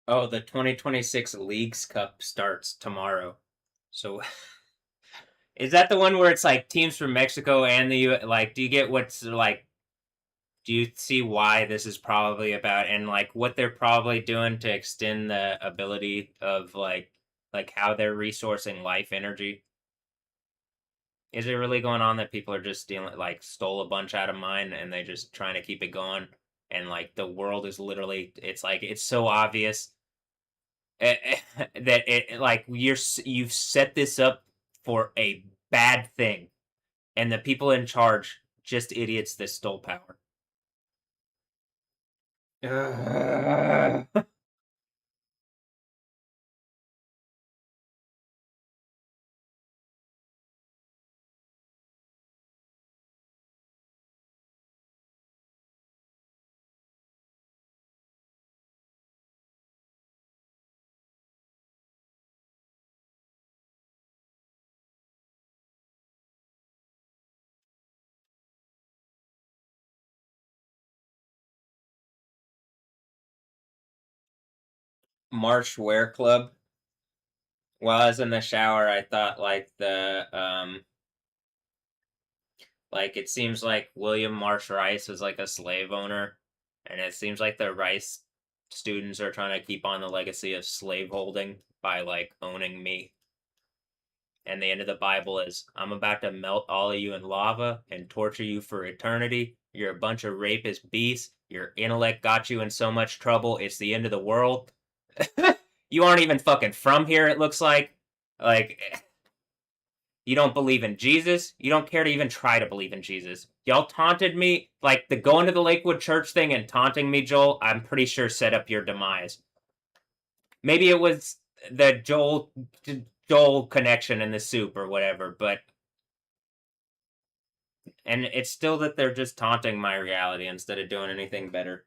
A: Oh, the 2026 Leagues Cup starts tomorrow. So Is that the one where it's like teams from Mexico and the like? Do you get what's like? Do you see why this is probably about, and like what they're probably doing to extend the ability of like how they're resourcing life energy? Is it really going on that people are just stealing, like, stole a bunch out of mine and they just trying to keep it going? And like the world is literally, it's like it's so obvious that it like you've set this up for a bad thing, and the people in charge just idiots that stole power. Ugh. March Wear Club. While I was in the shower, I thought like like it seems like William Marsh Rice was like a slave owner, and it seems like the Rice students are trying to keep on the legacy of slaveholding by like owning me. And the end of the Bible is, I'm about to melt all of you in lava and torture you for eternity. You're a bunch of rapist beasts. Your intellect got you in so much trouble. It's the end of the world. You aren't even fucking from here, it looks like. Like, you don't believe in Jesus. You don't care to even try to believe in Jesus. Y'all taunted me. Like, the going to the Lakewood Church thing and taunting me, Joel, I'm pretty sure set up your demise. Maybe it was the Joel connection in the soup or whatever, but and it's still that they're just taunting my reality instead of doing anything better.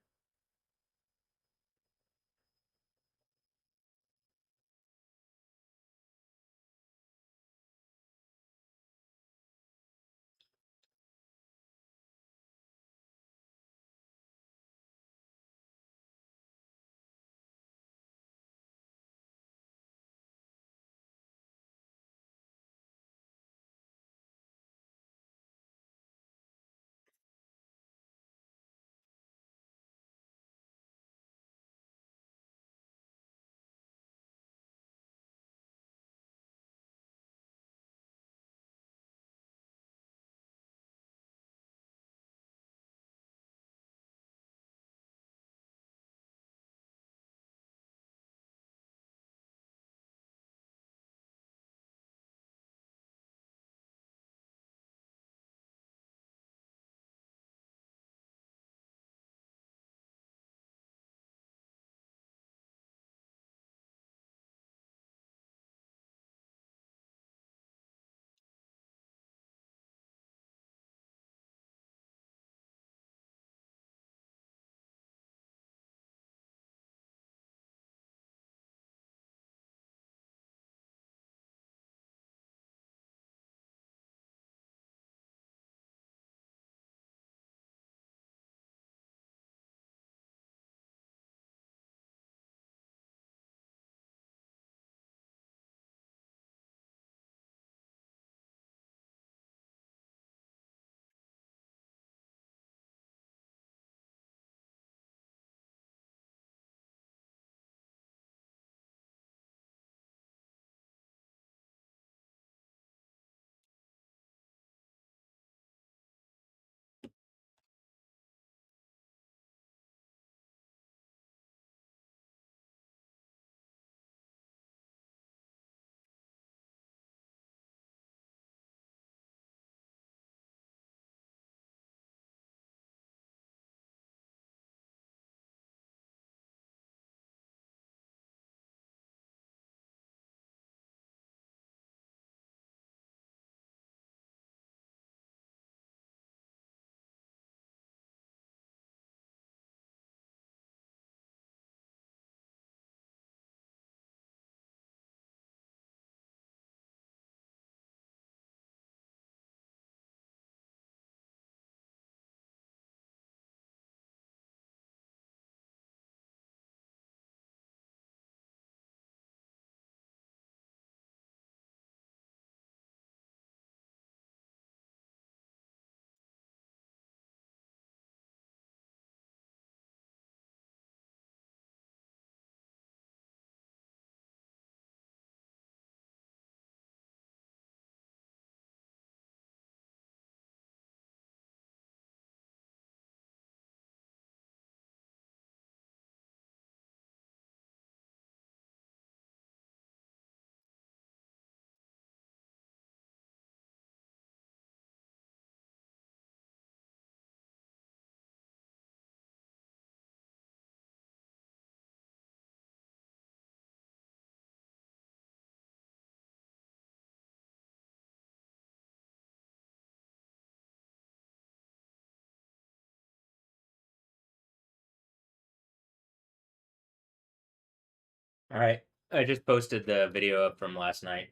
A: All right. I just posted the video up from last night.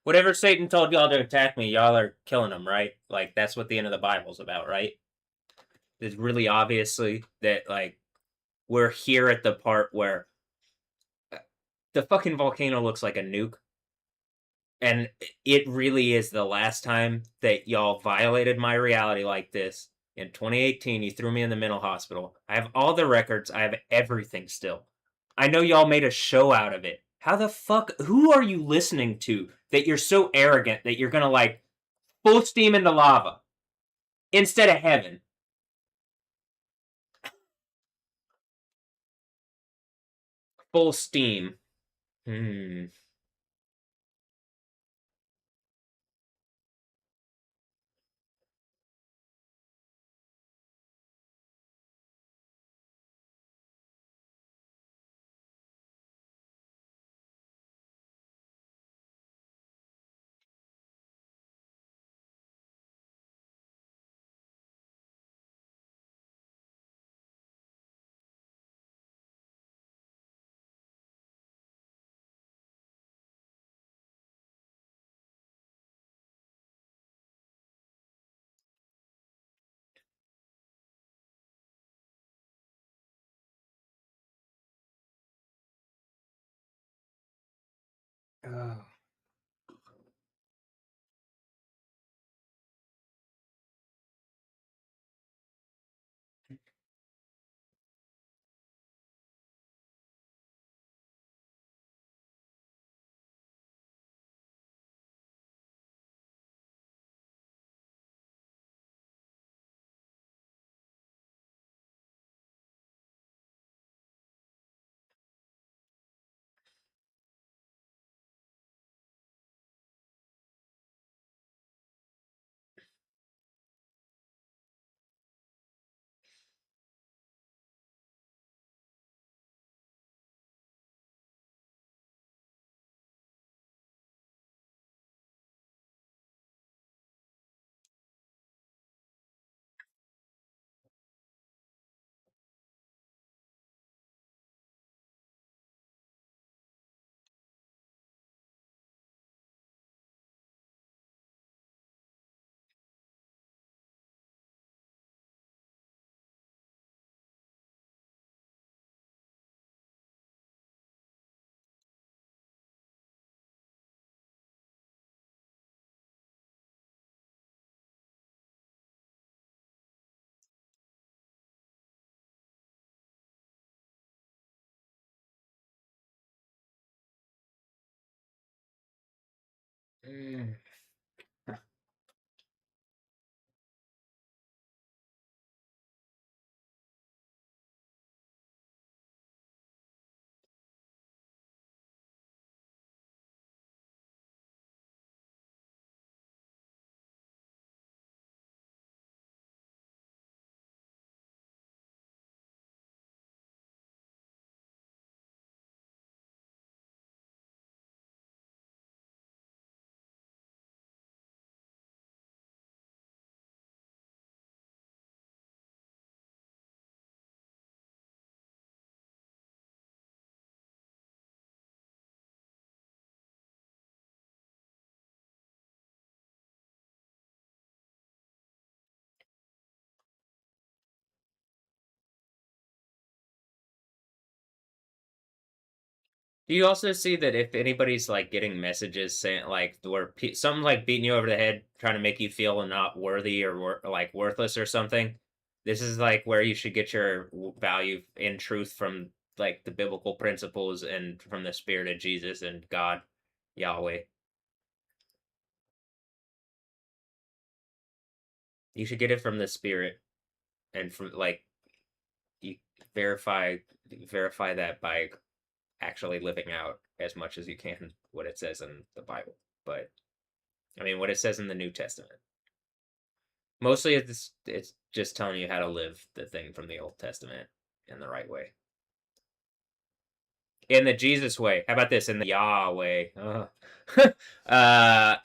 A: Whatever Satan told y'all to attack me, y'all are killing him, right? Like that's what the end of the Bible's about, right? It's really obviously that like we're here at the part where the fucking volcano looks like a nuke, and it really is the last time that y'all violated my reality like this. In 2018, you threw me in the mental hospital. I have all the records. I have everything still. I know y'all made a show out of it. How the fuck? Who are you listening to that you're so arrogant that you're gonna like full steam into lava instead of heaven? Full steam. Hmm. Oh. Mm. Do you also see that if anybody's like getting messages saying like where something like beating you over the head, trying to make you feel not worthy or like worthless or something, this is like where you should get your value in truth from like the biblical principles and from the spirit of Jesus and God, Yahweh. You should get it from the spirit and from like you verify verify that by actually living out as much as you can what it says in the Bible. But I mean, what it says in the New Testament. Mostly, it's just telling you how to live the thing from the Old Testament in the right way. in the Jesus way. How about this? In the Yahweh. uh,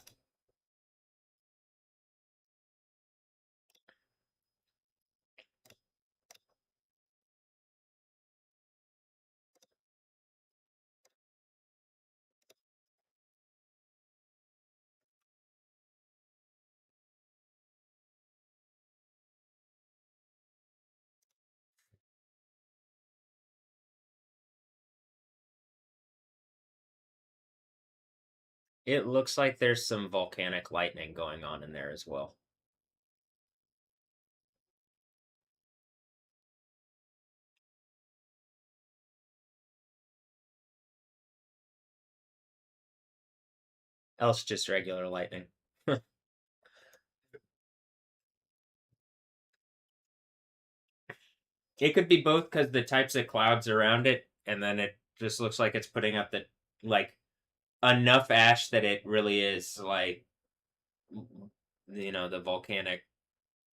A: it looks like there's some volcanic lightning going on in there as well. Else just regular lightning. It could be both because the types of clouds around it, and then it just looks like it's putting up the like enough ash that it really is like the volcanic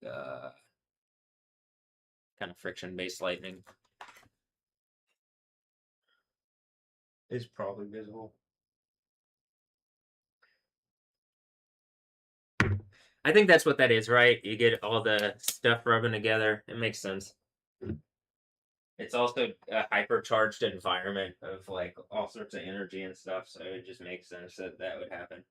A: uh, kind of friction based lightning is probably visible. I think that's what that is, right? You get all the stuff rubbing together. It makes sense. It's also a hypercharged environment of like all sorts of energy and stuff, so it just makes sense that that would happen.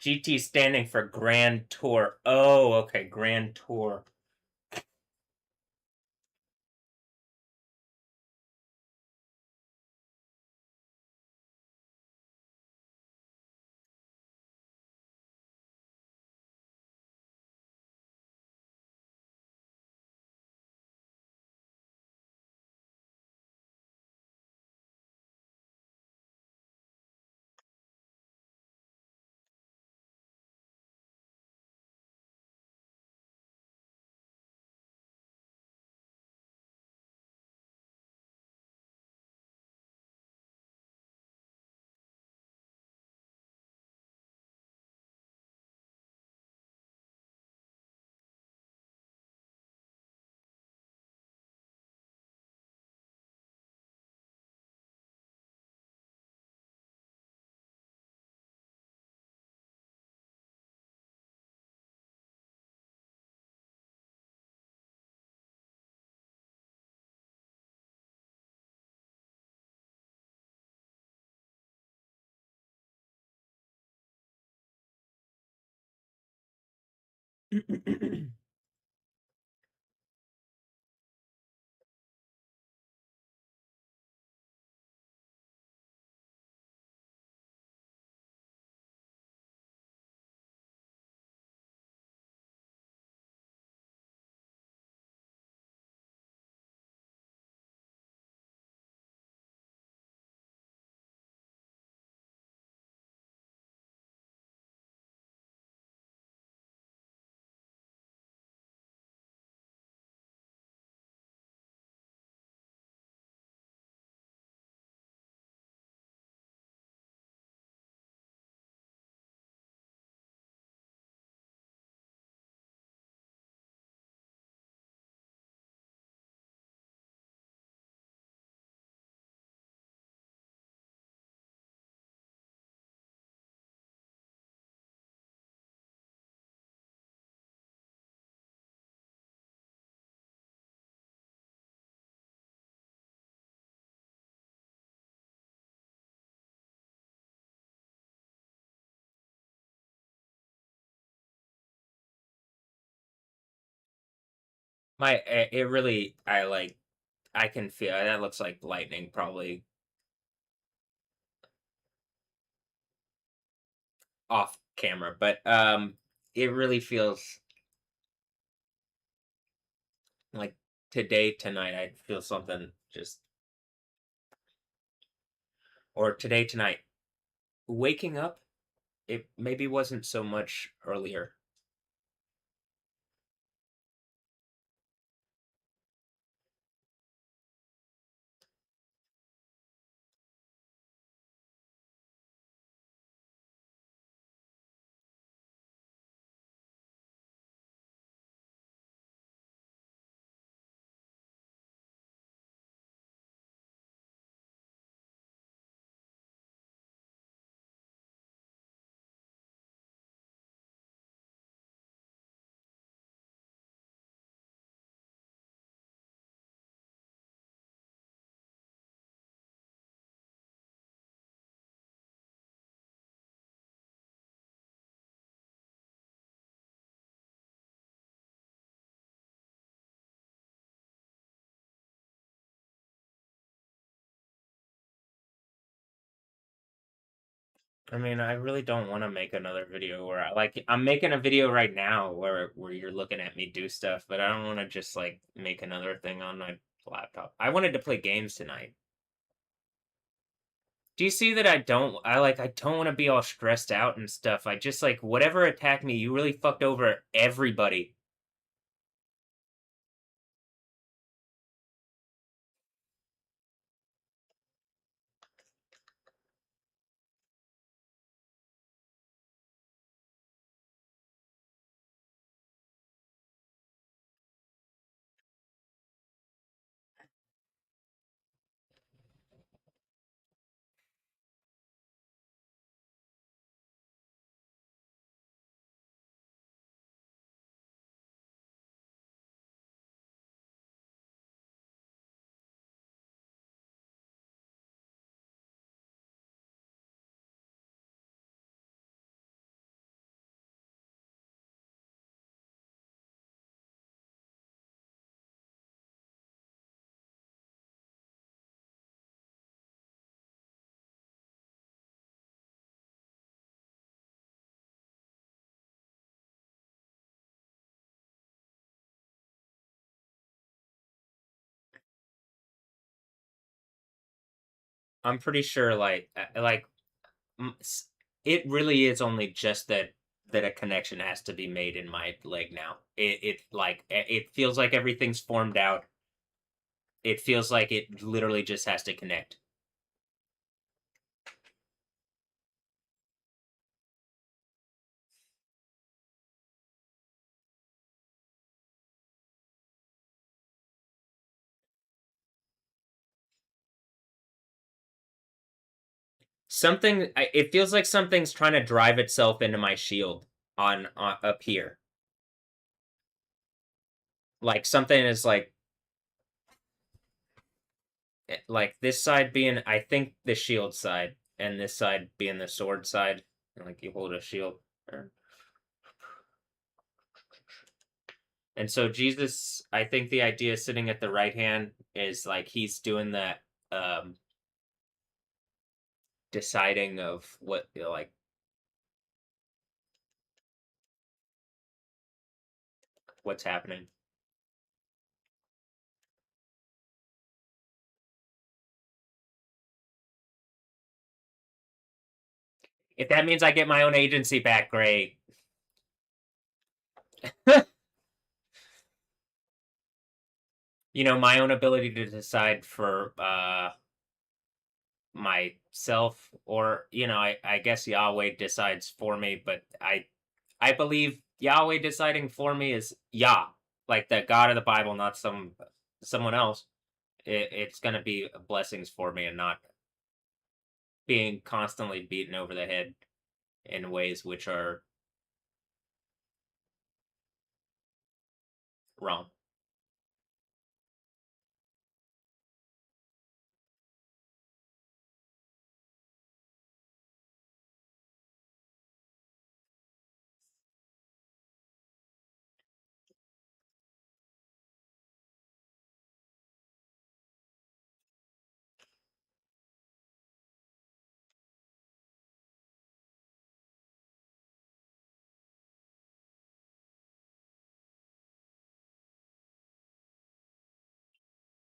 A: GT standing for Grand Tour. Oh, okay, Grand Tour. it really, I like, I can feel that looks like lightning probably off camera, but it really feels like today, tonight, I feel something just, or today, tonight, waking up, it maybe wasn't so much earlier. I mean, I really don't want to make another video where I'm making a video right now where you're looking at me do stuff, but I don't want to just like make another thing on my laptop. I wanted to play games tonight. Do you see that I don't want to be all stressed out and stuff. I just like whatever attacked me, you really fucked over everybody. I'm pretty sure it really is only just that a connection has to be made in my leg now. It feels like everything's formed out. It feels like it literally just has to connect. It feels like something's trying to drive itself into my shield on up here. Like something is like this side being I think the shield side and this side being the sword side. Like you hold a shield. And so Jesus, I think the idea sitting at the right hand is like he's doing that deciding of what like what's happening. If that means I get my own agency back, great. My own ability to decide for myself, or I guess Yahweh decides for me, but I believe Yahweh deciding for me is Yah, like the God of the Bible, not someone else. It's gonna be blessings for me and not being constantly beaten over the head in ways which are wrong.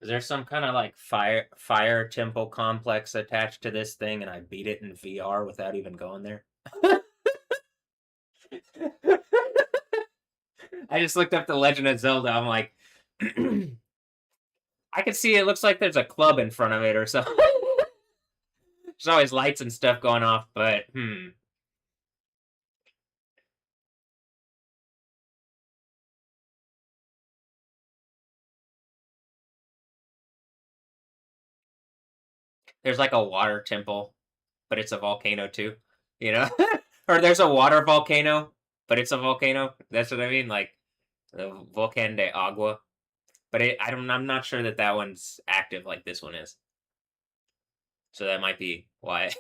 A: Is there some kind of like fire temple complex attached to this thing, and I beat it in VR without even going there? I just looked up the Legend of Zelda. I'm like, I can see it looks like there's a club in front of it or something. There's always lights and stuff going off, but there's like a water temple, but it's a volcano too, you know? Or there's a water volcano, but it's a volcano. That's what I mean, like the Volcan de Agua. But I'm not sure that that one's active like this one is. So that might be why.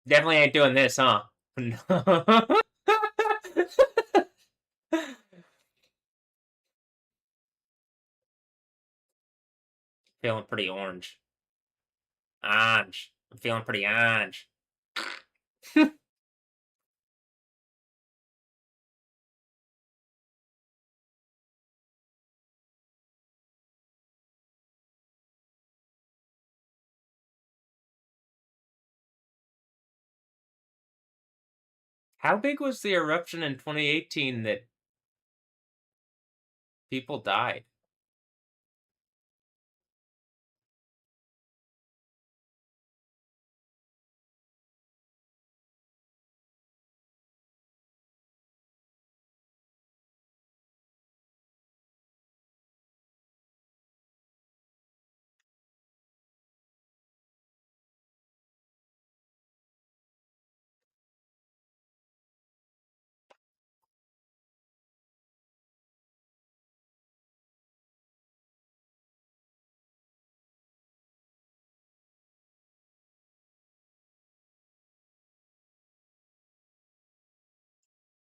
A: Definitely ain't doing this, huh? Feeling pretty orange. Orange. I'm feeling pretty orange. How big was the eruption in 2018 that people died?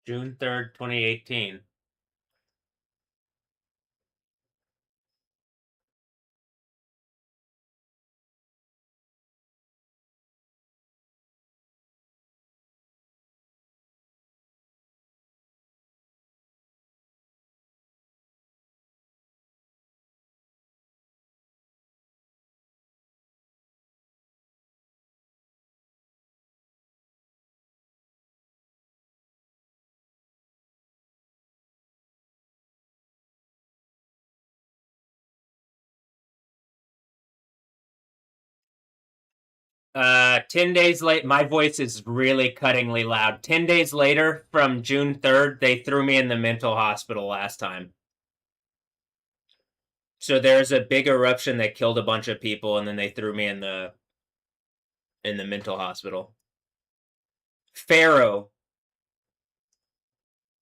A: June 3rd, 2018. Uh, 10 days late. My voice is really cuttingly loud. 10 days later, from June 3rd, they threw me in the mental hospital last time. So there's a big eruption that killed a bunch of people, and then they threw me in the mental hospital. Pharaoh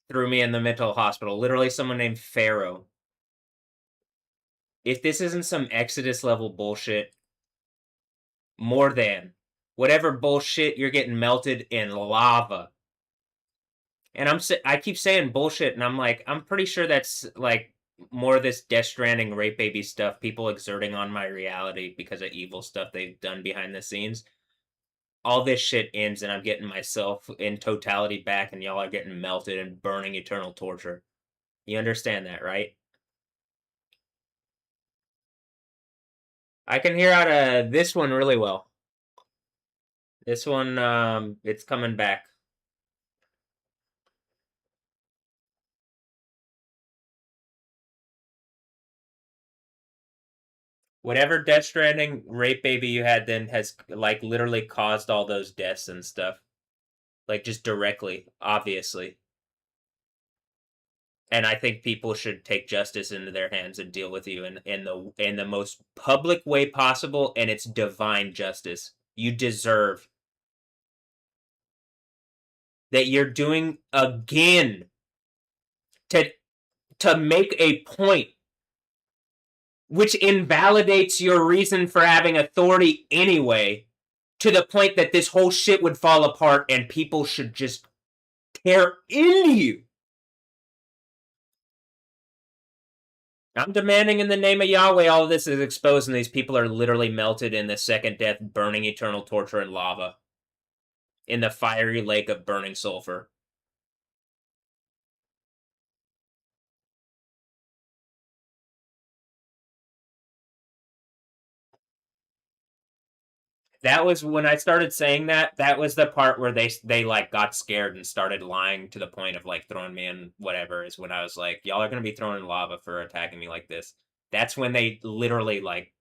A: threw me in the mental hospital. Literally, someone named Pharaoh. If this isn't some Exodus level bullshit, more than whatever bullshit, you're getting melted in lava. And I keep saying bullshit, and I'm like, I'm pretty sure that's like more of this Death Stranding rape baby stuff, people exerting on my reality because of evil stuff they've done behind the scenes. All this shit ends, and I'm getting myself in totality back, and y'all are getting melted and burning eternal torture. You understand that, right? I can hear out of this one really well. This one, it's coming back. Whatever Death Stranding rape baby you had then has like literally caused all those deaths and stuff. Like just directly, obviously. And I think people should take justice into their hands and deal with you in the most public way possible, and it's divine justice. You deserve that you're doing again to make a point which invalidates your reason for having authority anyway, to the point that this whole shit would fall apart and people should just tear into you. I'm demanding in the name of Yahweh all of this is exposed, and these people are literally melted in the second death, burning eternal torture and lava in the fiery lake of burning sulfur. That was when I started saying that. That was the part where they like got scared and started lying to the point of like throwing me in whatever. Is when I was like, y'all are gonna be thrown in lava for attacking me like this. That's when they literally like.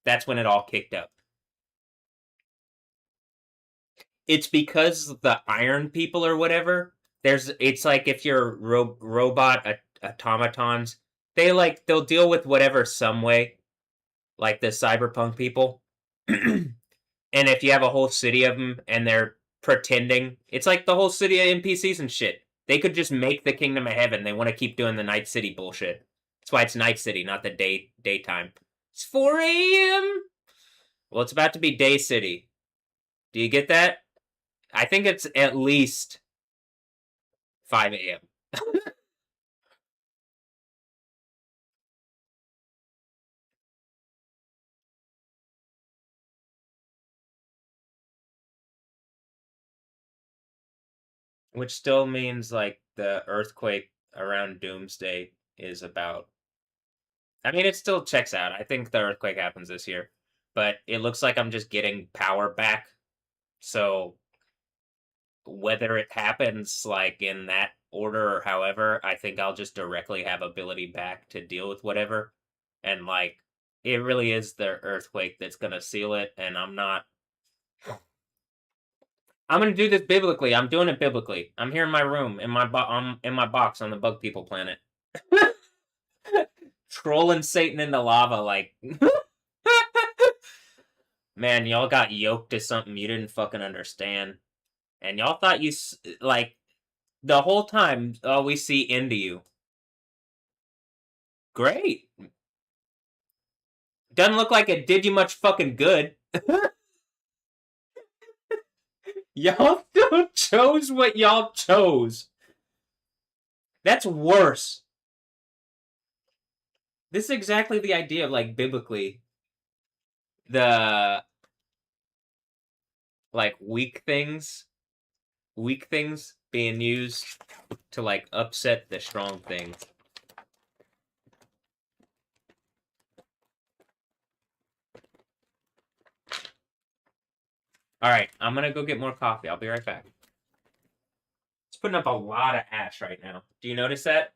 A: That's when it all kicked up. It's because the iron people or whatever. It's like if you're robot automatons, they'll deal with whatever some way, like the cyberpunk people. And if you have a whole city of them and they're pretending, it's like the whole city of NPCs and shit. They could just make the kingdom of heaven. They want to keep doing the night city bullshit. That's why it's night city, not the daytime. It's 4 a.m. Well, it's about to be day city. Do you get that? I think it's at least 5 a.m. Which still means like the earthquake around Doomsday is about. I mean, it still checks out. I think the earthquake happens this year, but it looks like I'm just getting power back. So whether it happens like in that order or however, I think I'll just directly have ability back to deal with whatever. And like, it really is the earthquake that's gonna seal it, and I'm gonna do this biblically. I'm doing it biblically. I'm here in my room, I'm in my box on the bug people planet, trolling Satan in the lava. Like, man, y'all got yoked to something you didn't fucking understand, and y'all thought like the whole time. Oh, we see into you. Great. Doesn't look like it did you much fucking good. Y'all still chose what y'all chose. That's worse. This is exactly the idea of like biblically the like weak things being used to like upset the strong things. All right, I'm gonna go get more coffee. I'll be right back. It's putting up a lot of ash right now. Do you notice that?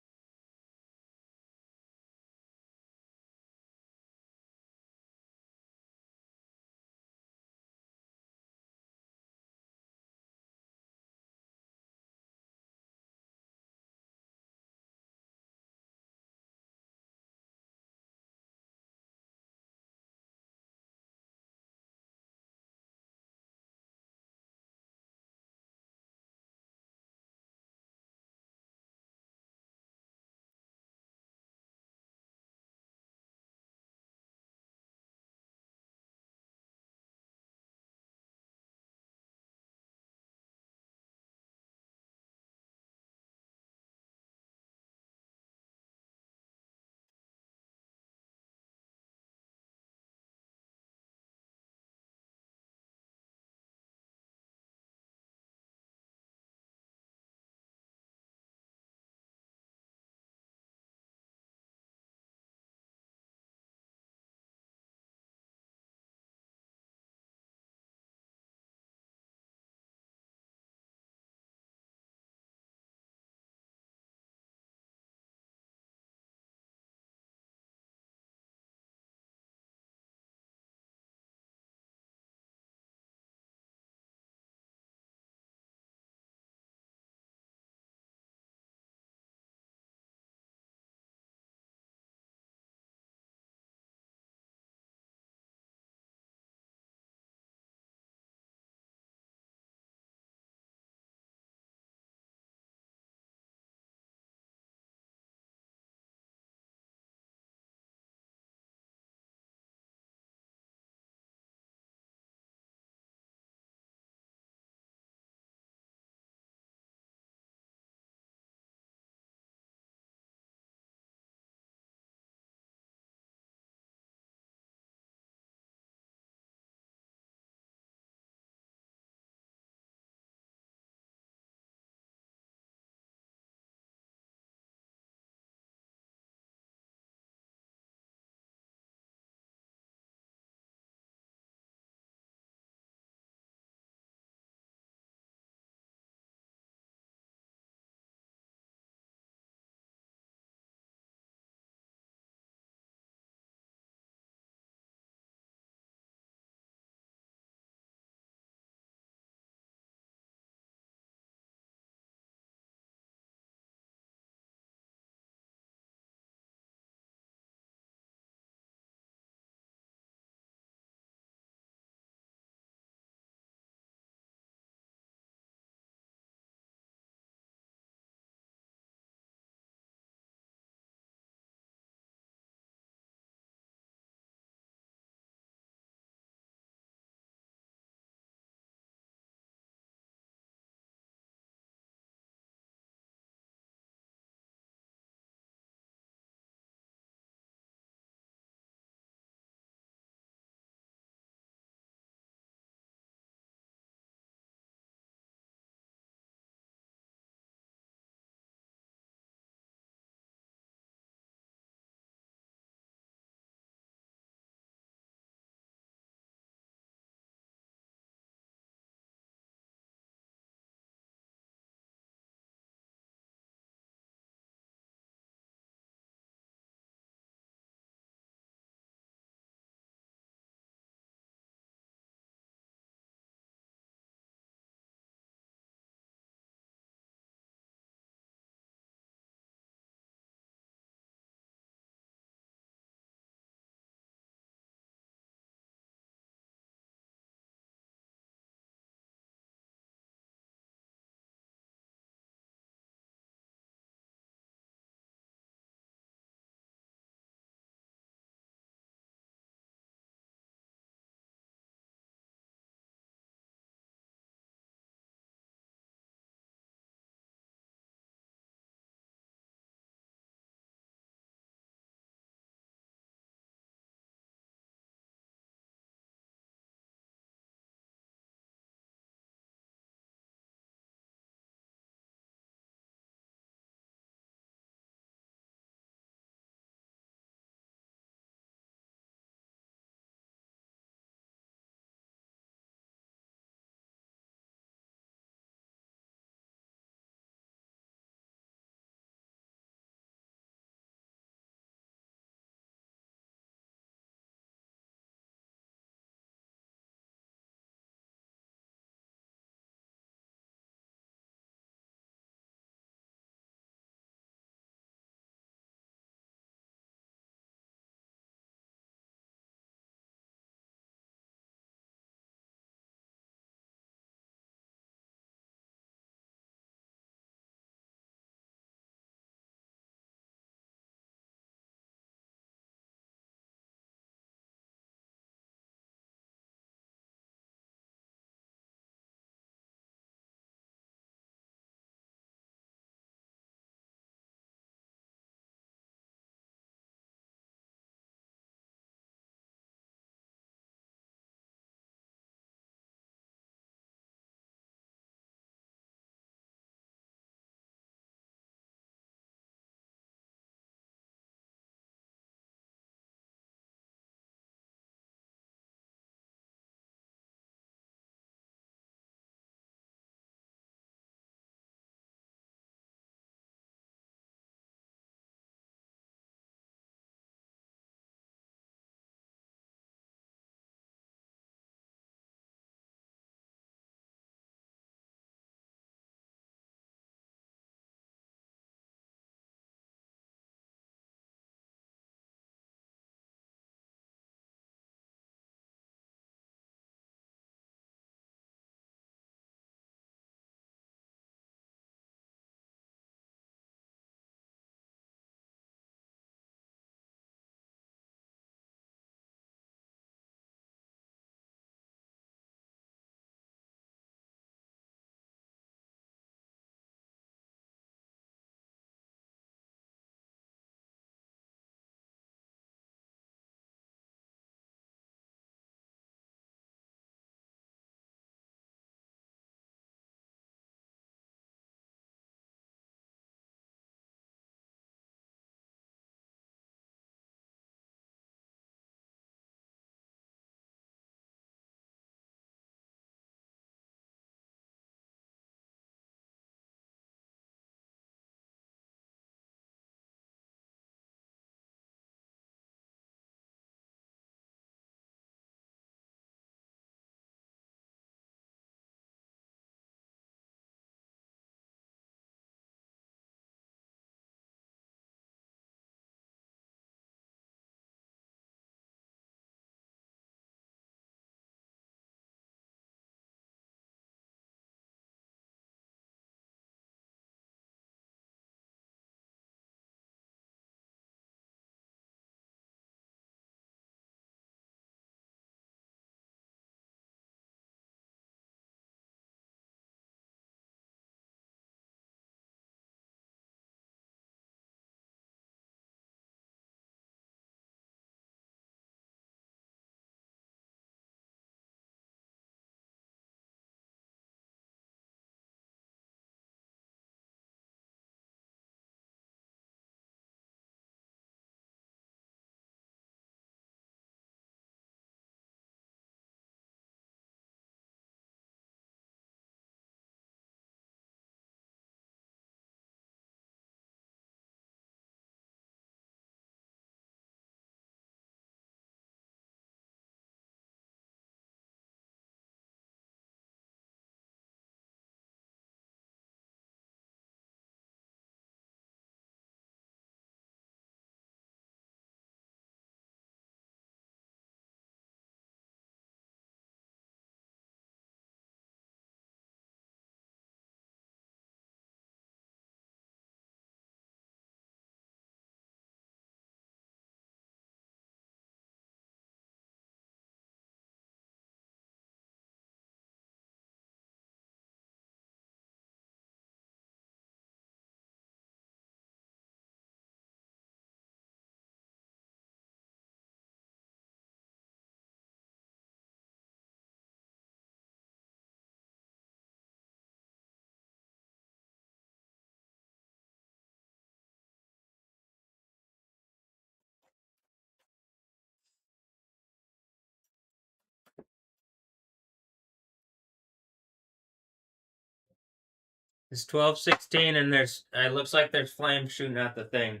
A: It's 12:16, and there's it looks like there's flames shooting out the thing.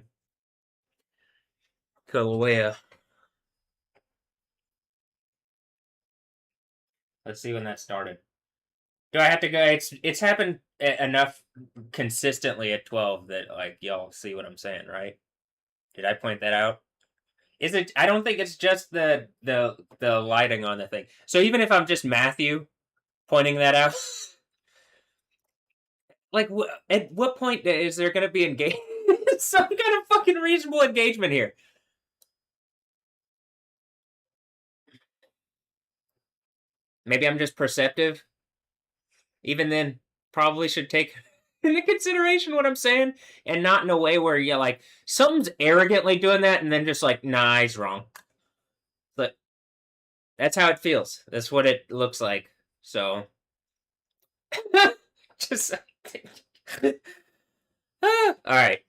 A: Kaluuya. Let's see when that started. Do I have to go? It's happened enough consistently at 12 that like y'all see what I'm saying, right? Did I point that out? Is it? I don't think it's just the lighting on the thing. So even if I'm just Matthew pointing that out, like at what point is there going to be engagement? Some kind of fucking reasonable engagement here. Maybe I'm just perceptive. Even then, probably should take into consideration what I'm saying and not in a way where you're like something's arrogantly doing that and then just like nah, he's wrong. But that's how it feels. That's what it looks like. So just all right.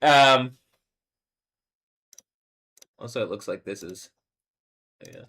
A: Also, it looks like this is yeah.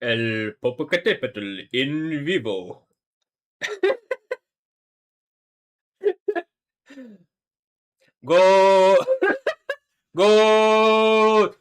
A: El Popocatépetl in vivo. Go! Go!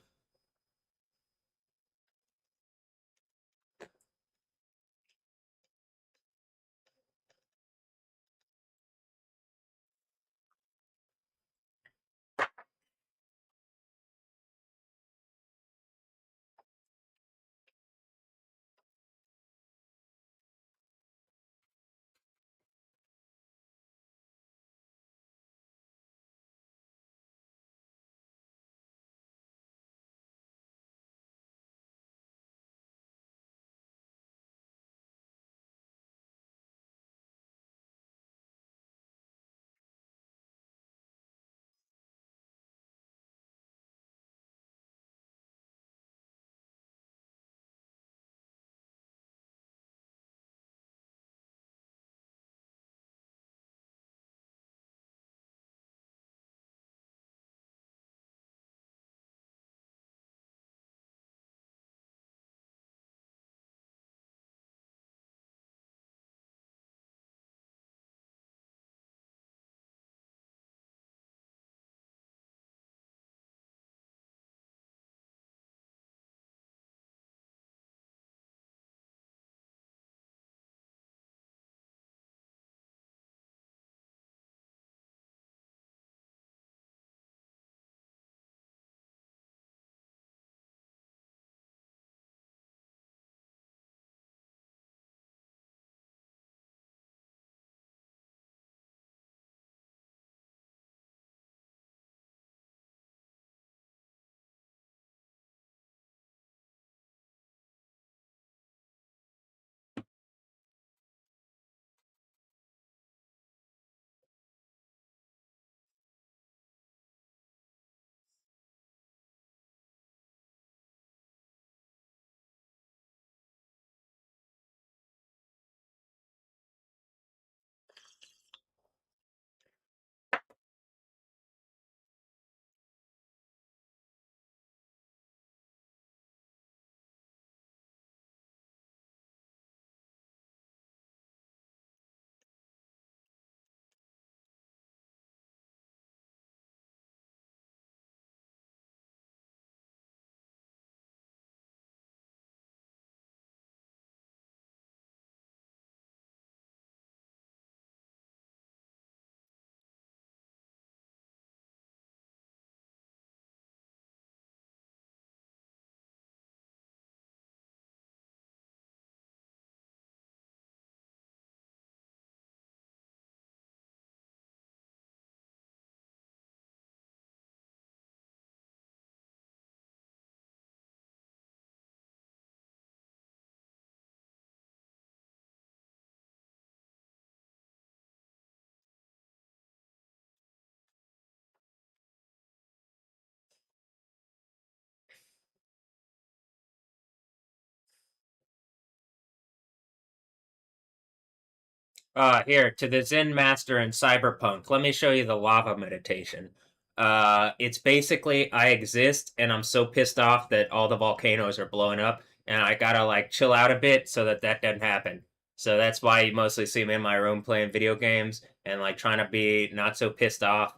A: Here, to the Zen master in Cyberpunk, let me show you the lava meditation. It's basically I exist and I'm so pissed off that all the volcanoes are blowing up, and I gotta like chill out a bit so that that doesn't happen. So that's why you mostly see me in my room playing video games and like trying to be not so pissed off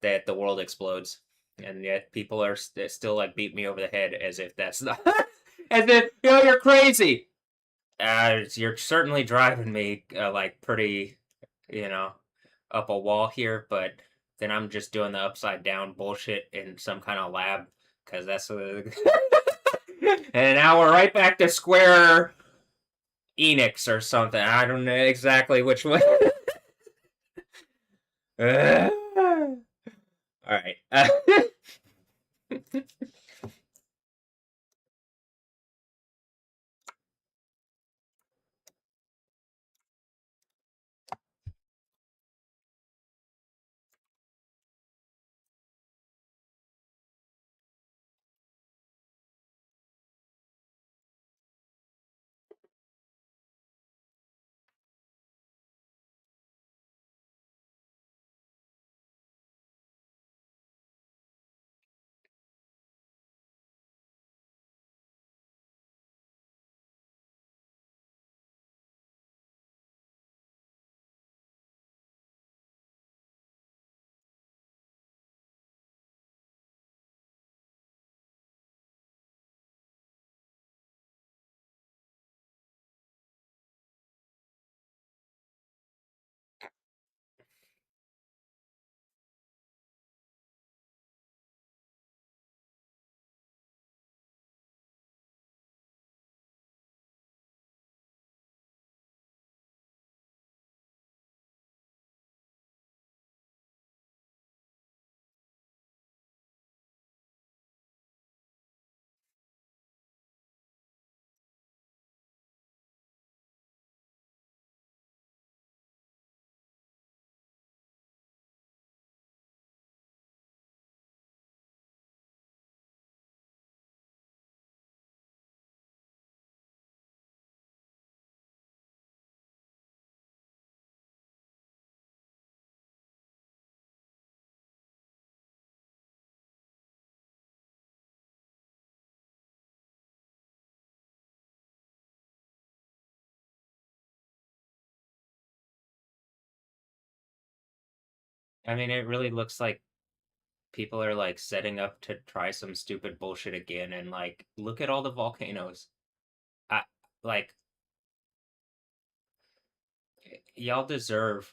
A: that the world explodes. And yet people are still like beat me over the head as if that's not, as if, you're crazy. You're certainly driving me like pretty, you know, up a wall here, but then I'm just doing the upside down bullshit in some kind of lab because that's and now we're right back to square Enix or something. I don't know exactly which one. All right. I mean, it really looks like people are like setting up to try some stupid bullshit again, and like, look at all the volcanoes. I like y'all deserve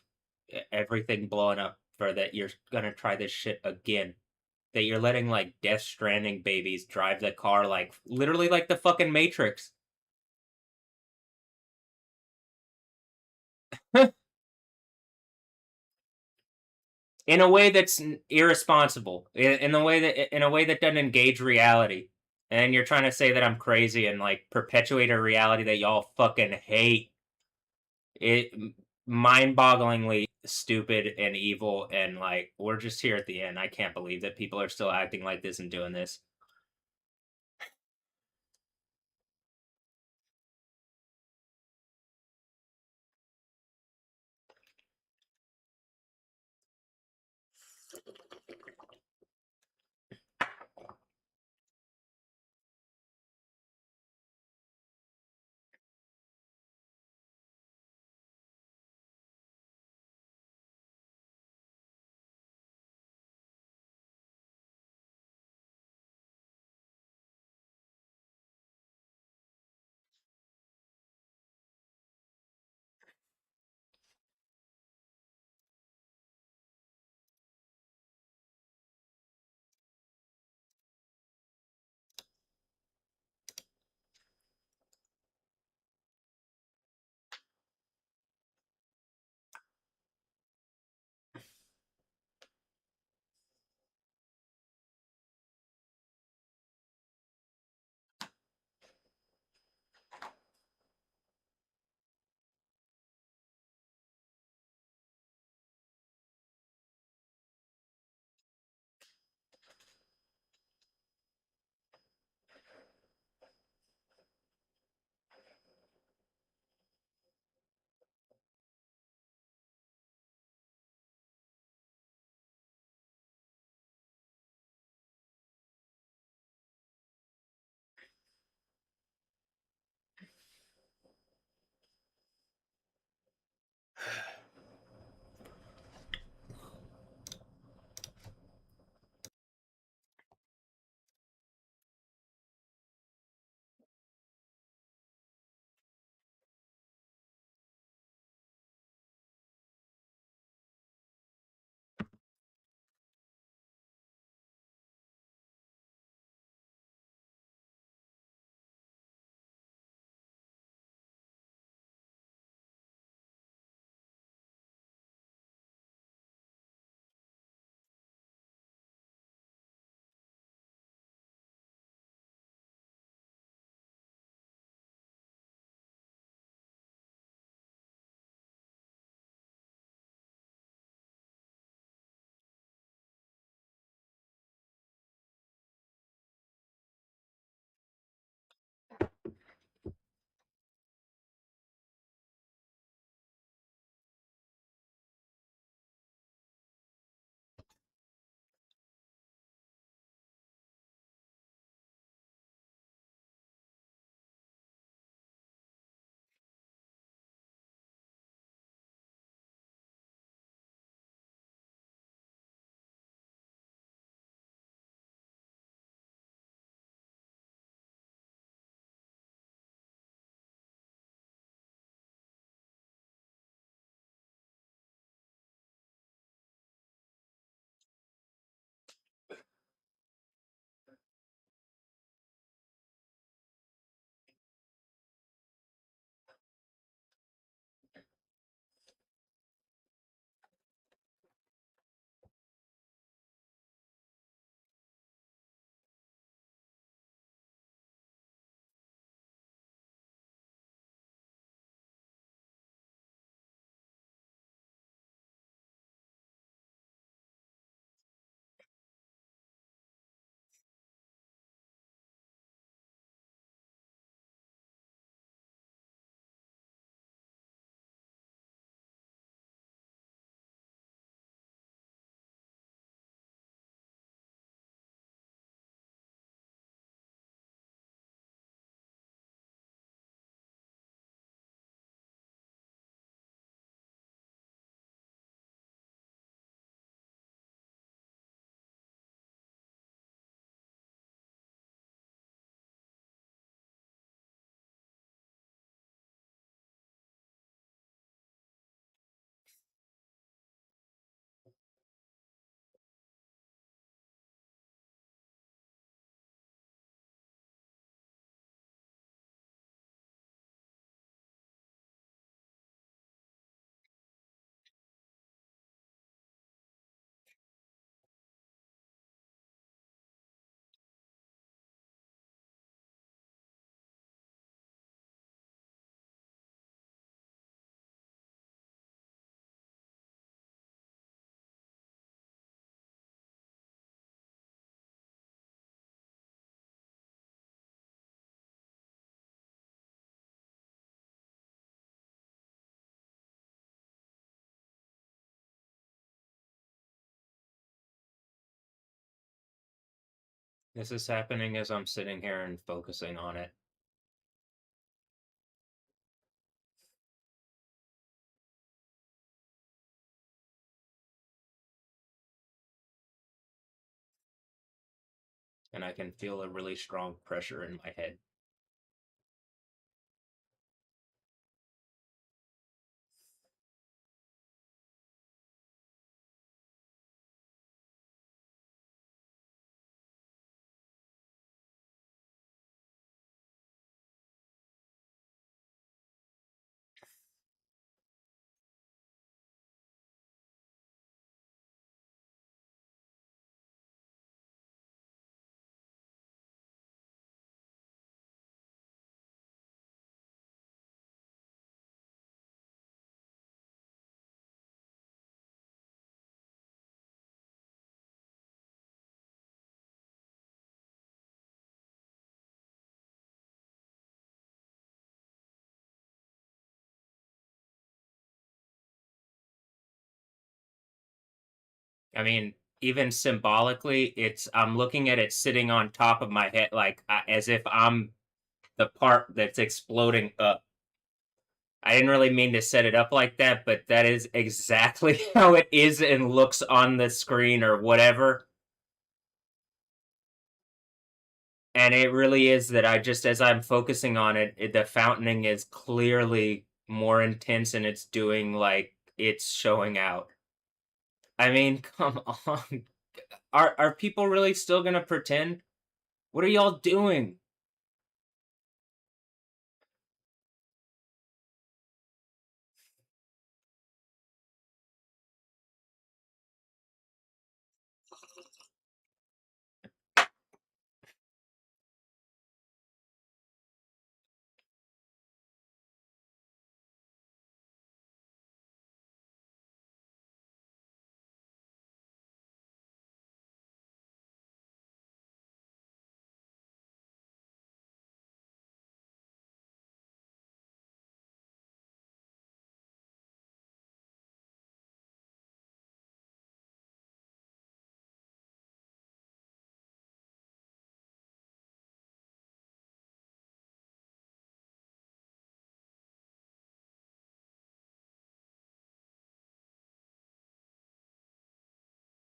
A: everything blowing up for that. You're gonna try this shit again. That you're letting like Death Stranding babies drive the car like literally like the fucking Matrix. In a way that's irresponsible, in a way that doesn't engage reality. And you're trying to say that I'm crazy and like perpetuate a reality that y'all fucking hate. It mind-bogglingly stupid and evil, and like we're just here at the end. I can't believe that people are still acting like this and doing this. This is happening as I'm sitting here and focusing on it. And I can feel a really strong pressure in my head. I mean, even symbolically, it's I'm looking at it sitting on top of my head, like as if I'm the part that's exploding up. I didn't really mean to set it up like that, but that is exactly how it is and looks on the screen or whatever. And it really is that I just, as I'm focusing on it, the fountaining is clearly more intense and it's doing like it's showing out. I mean, come on. Are people really still gonna pretend? What are y'all doing?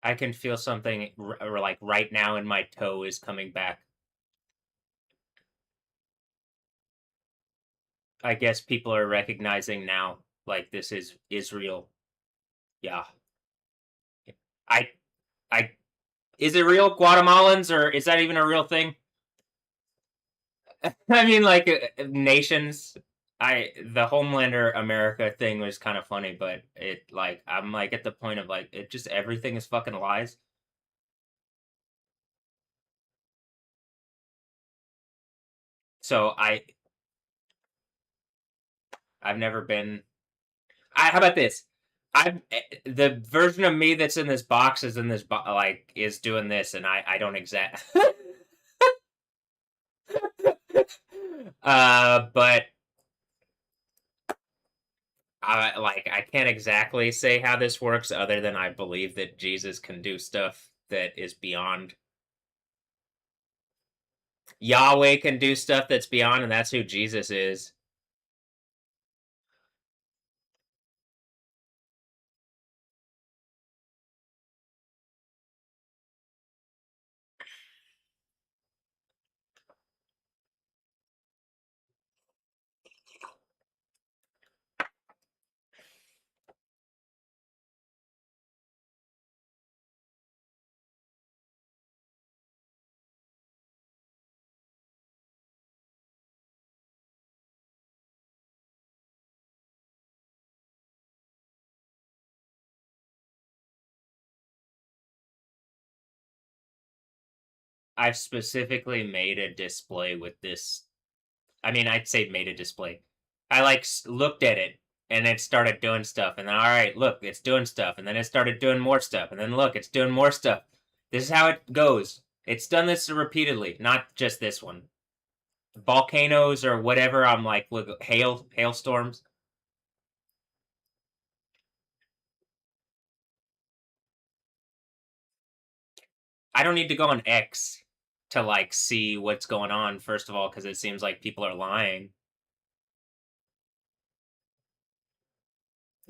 A: I can feel something like right now in my toe is coming back. I guess people are recognizing now, like this is Israel. Yeah. I, I, is it real Guatemalans or is that even a real thing? I mean, like nations. The Homelander America thing was kind of funny, but it like I'm like at the point of like it just everything is fucking lies. So I've never been. How about this? I the version of me that's in this box is in this like is doing this, and I don't exact. But I can't exactly say how this works, other than I believe that Jesus can do stuff that is beyond. Yahweh can do stuff that's beyond, and that's who Jesus is. I've specifically made a display with this. I mean, I'd say made a display. I like looked at it and it started doing stuff, and then all right, look, it's doing stuff, and then it started doing more stuff, and then look, it's doing more stuff. This is how it goes. It's done this repeatedly, not just this one. Volcanoes or whatever. I'm like, look, hailstorms. I don't need to go on X to like see what's going on, first of all, because it seems like people are lying.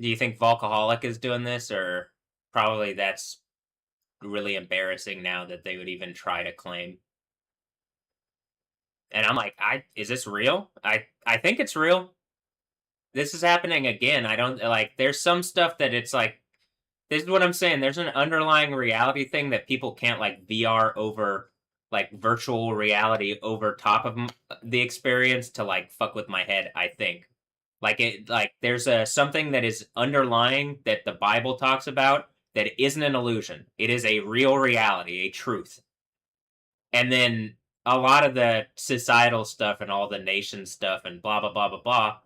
A: Do you think Volcaholic is doing this, or probably that's really embarrassing now that they would even try to claim? And I'm like, I is this real? I think it's real. This is happening again. I don't like. There's some stuff that it's like. This is what I'm saying. There's an underlying reality thing that people can't like VR over, like virtual reality over top of the experience to like fuck with my head. I think like there's a something that is underlying that the Bible talks about that isn't an illusion. It is a real reality, a truth. And then a lot of the societal stuff and all the nation stuff and blah blah blah blah blah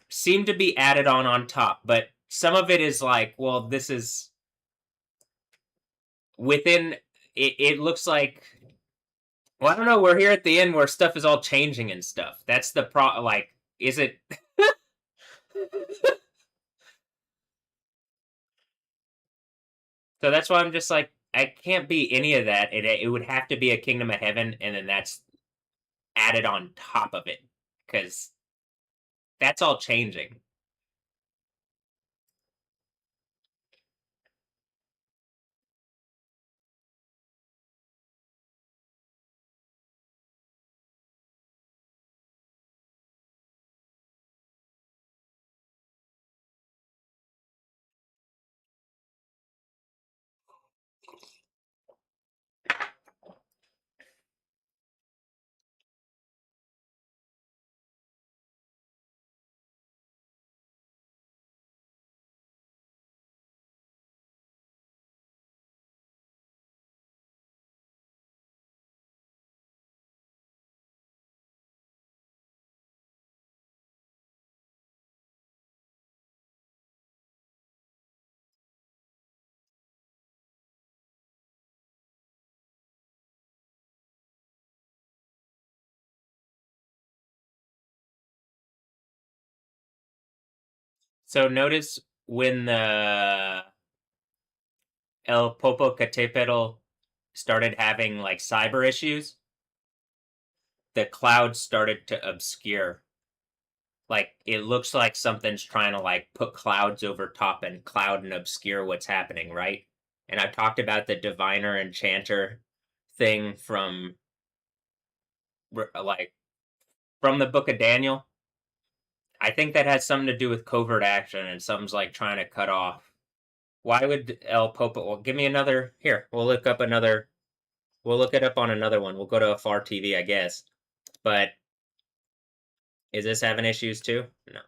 A: seem to be added on top, but some of it is like, well, this is within it looks like, well, I don't know, we're here at the end where stuff is all changing and stuff. That's the pro like, is it so that's why I'm just like, I can't be any of that. It would have to be a kingdom of heaven, and then that's added on top of it, because that's all changing. So notice when the El Popocatépetl started having like cyber issues, the clouds started to obscure. Like it looks like something's trying to like put clouds over top and cloud and obscure what's happening, right? And I talked about the diviner enchanter thing from like from the book of Daniel. I think that has something to do with covert action and something's like trying to cut off. Why would El Popo? Well, give me another. Here, we'll look up another. We'll look it up on another one. We'll go to a far TV, I guess. But is this having issues too? No.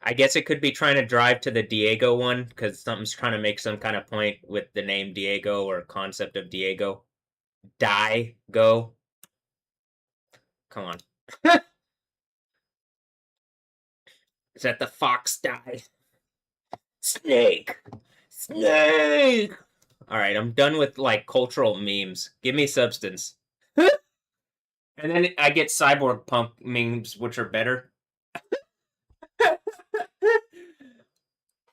A: I guess it could be trying to drive to the Diego one because something's trying to make some kind of point with the name Diego or concept of Diego. Die, go. Come on. Is that the fox die? Snake! Snake! Alright, I'm done with like cultural memes. Give me substance. And then I get cyborg punk memes, which are better.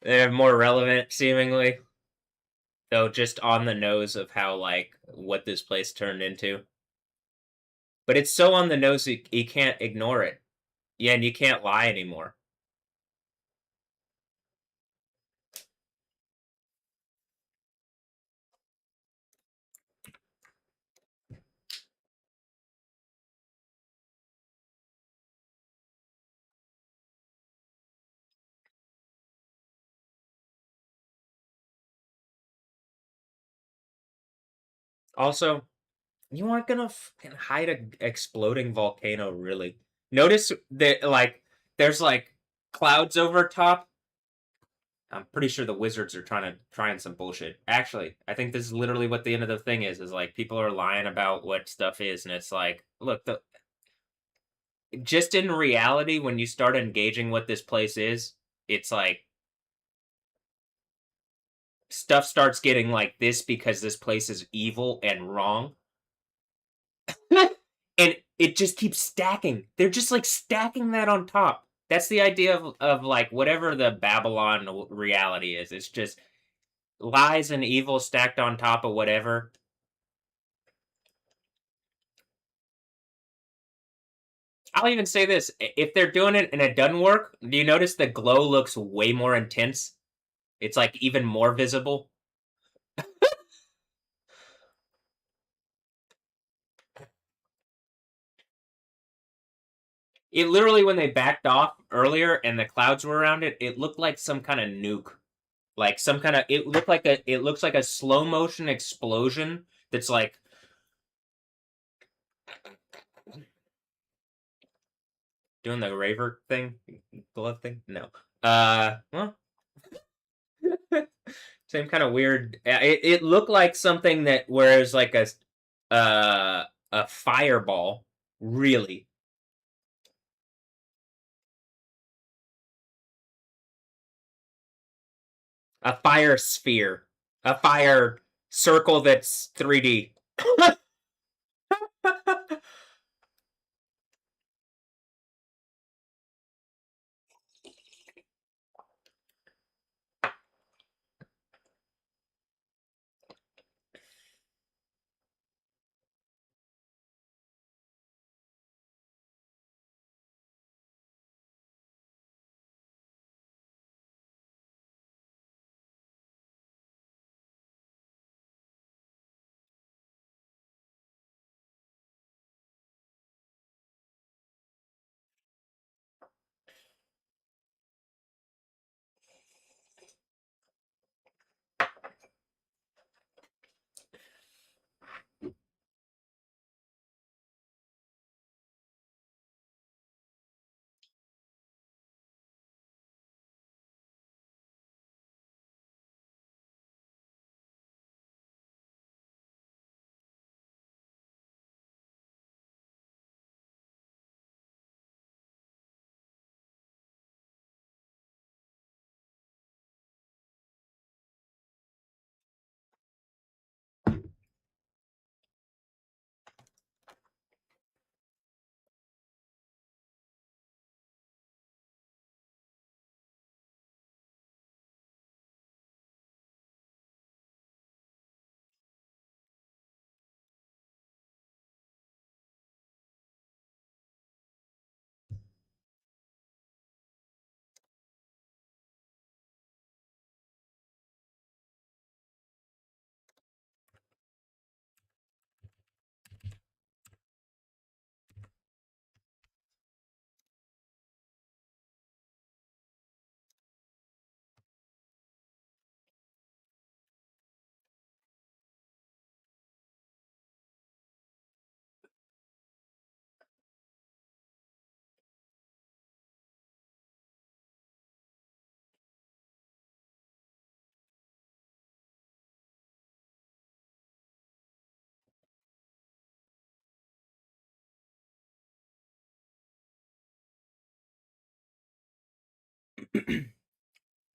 A: They're more relevant, seemingly. Though just on the nose of how, like, what this place turned into. But it's so on the nose you can't ignore it. Yeah, and you can't lie anymore. Also, you aren't gonna fucking hide a exploding volcano, really. Notice that, like, there's like clouds over top. I'm pretty sure the wizards are trying some bullshit. Actually, I think this is literally what the end of the thing is like people are lying about what stuff is, and it's like, look, the just in reality, when you start engaging what this place is, it's like stuff starts getting like this because this place is evil and wrong. And it just keeps stacking. They're just like stacking that on top. That's the idea of like whatever the Babylon reality is. It's just lies and evil stacked on top of whatever. I'll even say this: if they're doing it and it doesn't work, do you notice the glow looks way more intense? It's like even more visible. It literally, when they backed off earlier and the clouds were around it, it looked like some kind of nuke, like some kind of. It looks like a slow motion explosion that's like doing the raver thing, glove thing. No, well, same kind of weird. It looked like something that whereas like a fireball, really a fire sphere, a fire circle that's 3D.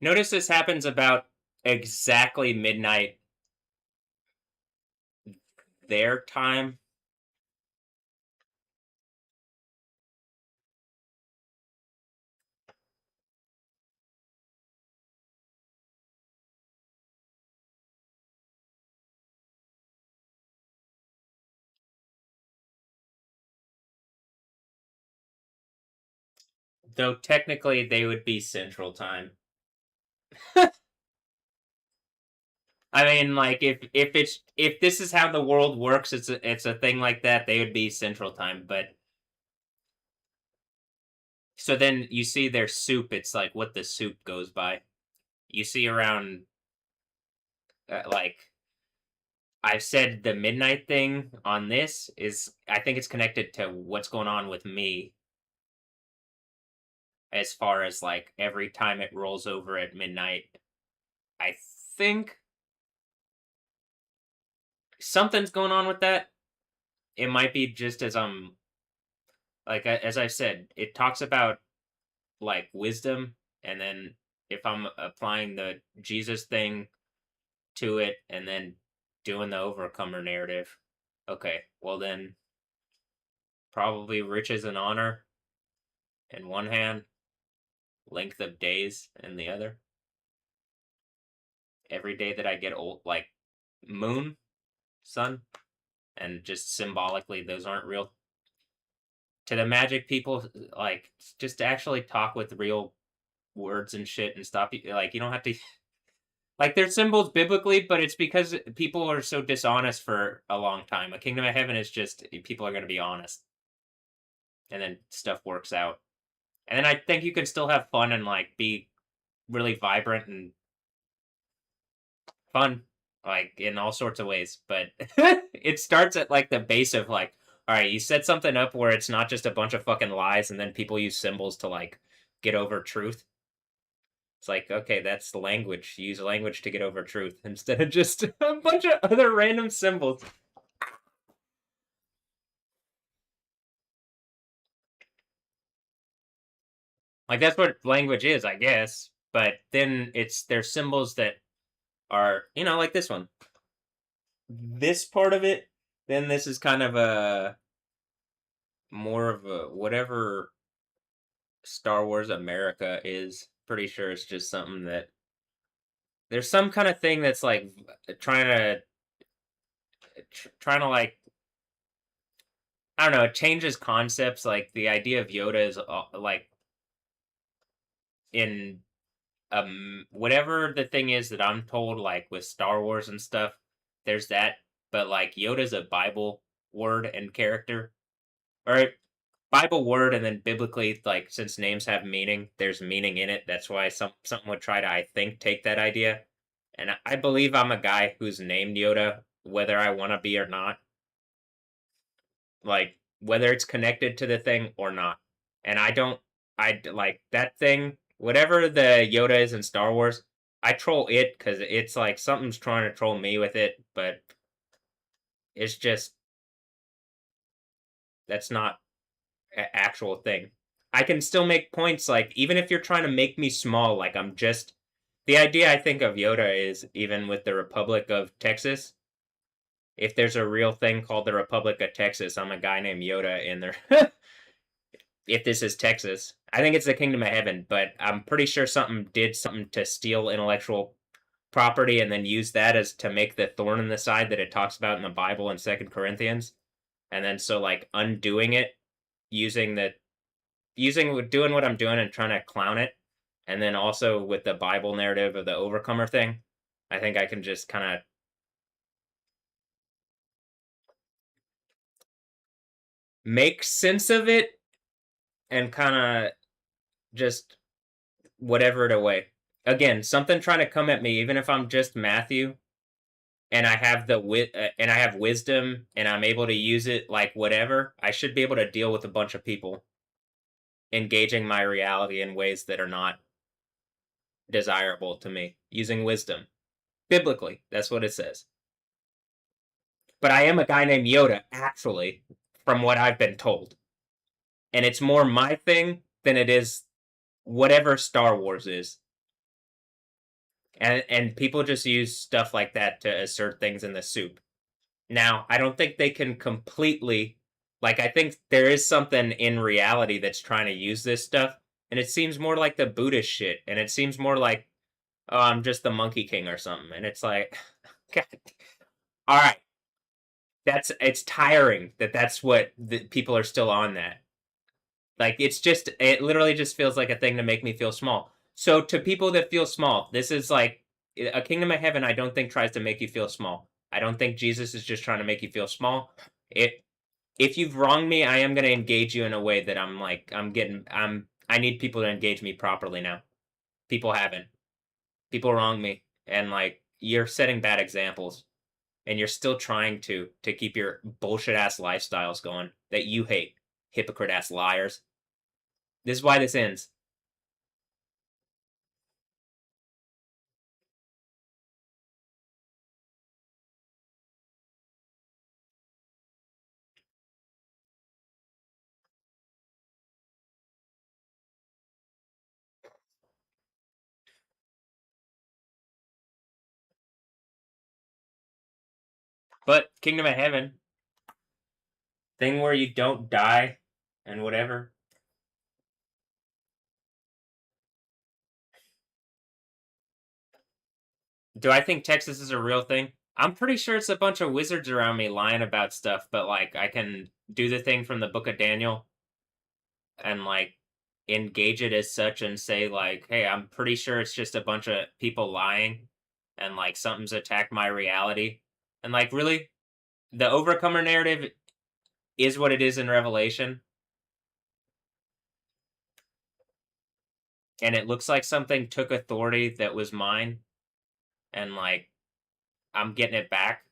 A: Notice this happens about exactly midnight their time. Though technically they would be Central Time. I mean, like if this is how the world works, it's a thing like that. They would be Central Time, but so then you see their soup. It's like what the soup goes by. You see around like I've said the midnight thing on this is I think it's connected to what's going on with me as far as like every time it rolls over at midnight. I think something's going on with that. It might be just as like as I said, it talks about like wisdom, and then if I'm applying the Jesus thing to it, and then doing the overcomer narrative, okay, well then probably riches and honor in one hand, length of days in the other. every day that I get old, like moon, sun, and just symbolically, those aren't real. To the magic people, like, just to actually talk with real words and shit and stop, like, you don't have to. Like, they're symbols biblically, but it's because people are so dishonest for a long time. A kingdom of heaven is just people are going to be honest, and then stuff works out. And then I think you can still have fun and like be really vibrant and fun, like in all sorts of ways. But it starts at like the base of like, all right, you set something up where it's not just a bunch of fucking lies, and then people use symbols to like get over truth. It's like, okay, that's the language. Use language to get over truth instead of just a bunch of other random symbols. Like that's what language is, I guess. But then it's there's symbols that are, like this one. This part of it, then this is kind of a more of a whatever Star Wars America is. Pretty sure it's just something that there's some kind of thing that's like trying to trying to like I don't know, it changes concepts. Like the idea of Yoda is like in whatever the thing is that I'm told, like with Star Wars and stuff, there's that. But like Yoda's a Bible word and character, or Bible word, and then biblically, like since names have meaning, there's meaning in it. That's why something would try to, I think, take that idea. And I believe I'm a guy who's named Yoda, whether I want to be or not. Like whether it's connected to the thing or not. And I don't, I like that thing, whatever the Yoda is in Star Wars. I troll it because it's like something's trying to troll me with it, but it's just that's not an actual thing. I can still make points, like even if you're trying to make me small, like I'm just the idea I think of Yoda is even with the Republic of Texas. If there's a real thing called the Republic of Texas, I'm a guy named Yoda in there. If this is Texas, I think it's the Kingdom of Heaven, but I'm pretty sure something did something to steal intellectual property and then use that as to make the thorn in the side that it talks about in the Bible in Second Corinthians. And then so like undoing it using the using doing what I'm doing and trying to clown it, and then also with the Bible narrative of the overcomer thing, I think I can just kind of make sense of it and kind of just whatever it away. Again, something trying to come at me, even if I'm just Matthew, and I have and I have wisdom, and I'm able to use it like whatever. I should be able to deal with a bunch of people engaging my reality in ways that are not desirable to me using wisdom. Biblically, that's what it says. But I am a guy named Yoda, actually, from what I've been told. And it's more my thing than it is whatever Star Wars is. And people just use stuff like that to assert things in the soup. Now, I don't think they can completely like I think there is something in reality that's trying to use this stuff, and it seems more like the Buddhist shit, and it seems more like, oh, I'm just the Monkey King or something. And it's like, God, all right, it's tiring that that's what the people are still on that. Like it literally just feels like a thing to make me feel small. So to people that feel small, this is like a kingdom of heaven. I don't think tries to make you feel small. I don't think Jesus is just trying to make you feel small. It if you've wronged me, I am going to engage you in a way that I'm like I need people to engage me properly now. People haven't. People wrong me, and like you're setting bad examples, and you're still trying to keep your bullshit ass lifestyles going that you hate, hypocrite ass liars. This is why this ends. But Kingdom of Heaven, thing where you don't die and whatever. Do I think Texas is a real thing? I'm pretty sure it's a bunch of wizards around me lying about stuff, but like I can do the thing from the Book of Daniel and like engage it as such and say like, "Hey, I'm pretty sure it's just a bunch of people lying and like something's attacked my reality." And like really, the overcomer narrative is what it is in Revelation, and it looks like something took authority that was mine and like I'm getting it back.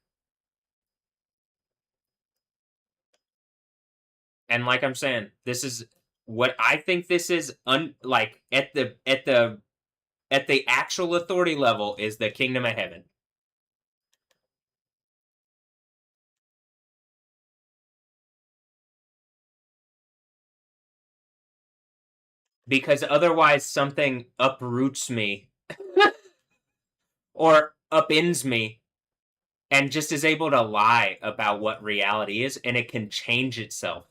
A: And like I'm saying, this is what I think this is like at the actual authority level is the kingdom of heaven. Because otherwise something uproots me or upends me and just is able to lie about what reality is and it can change itself.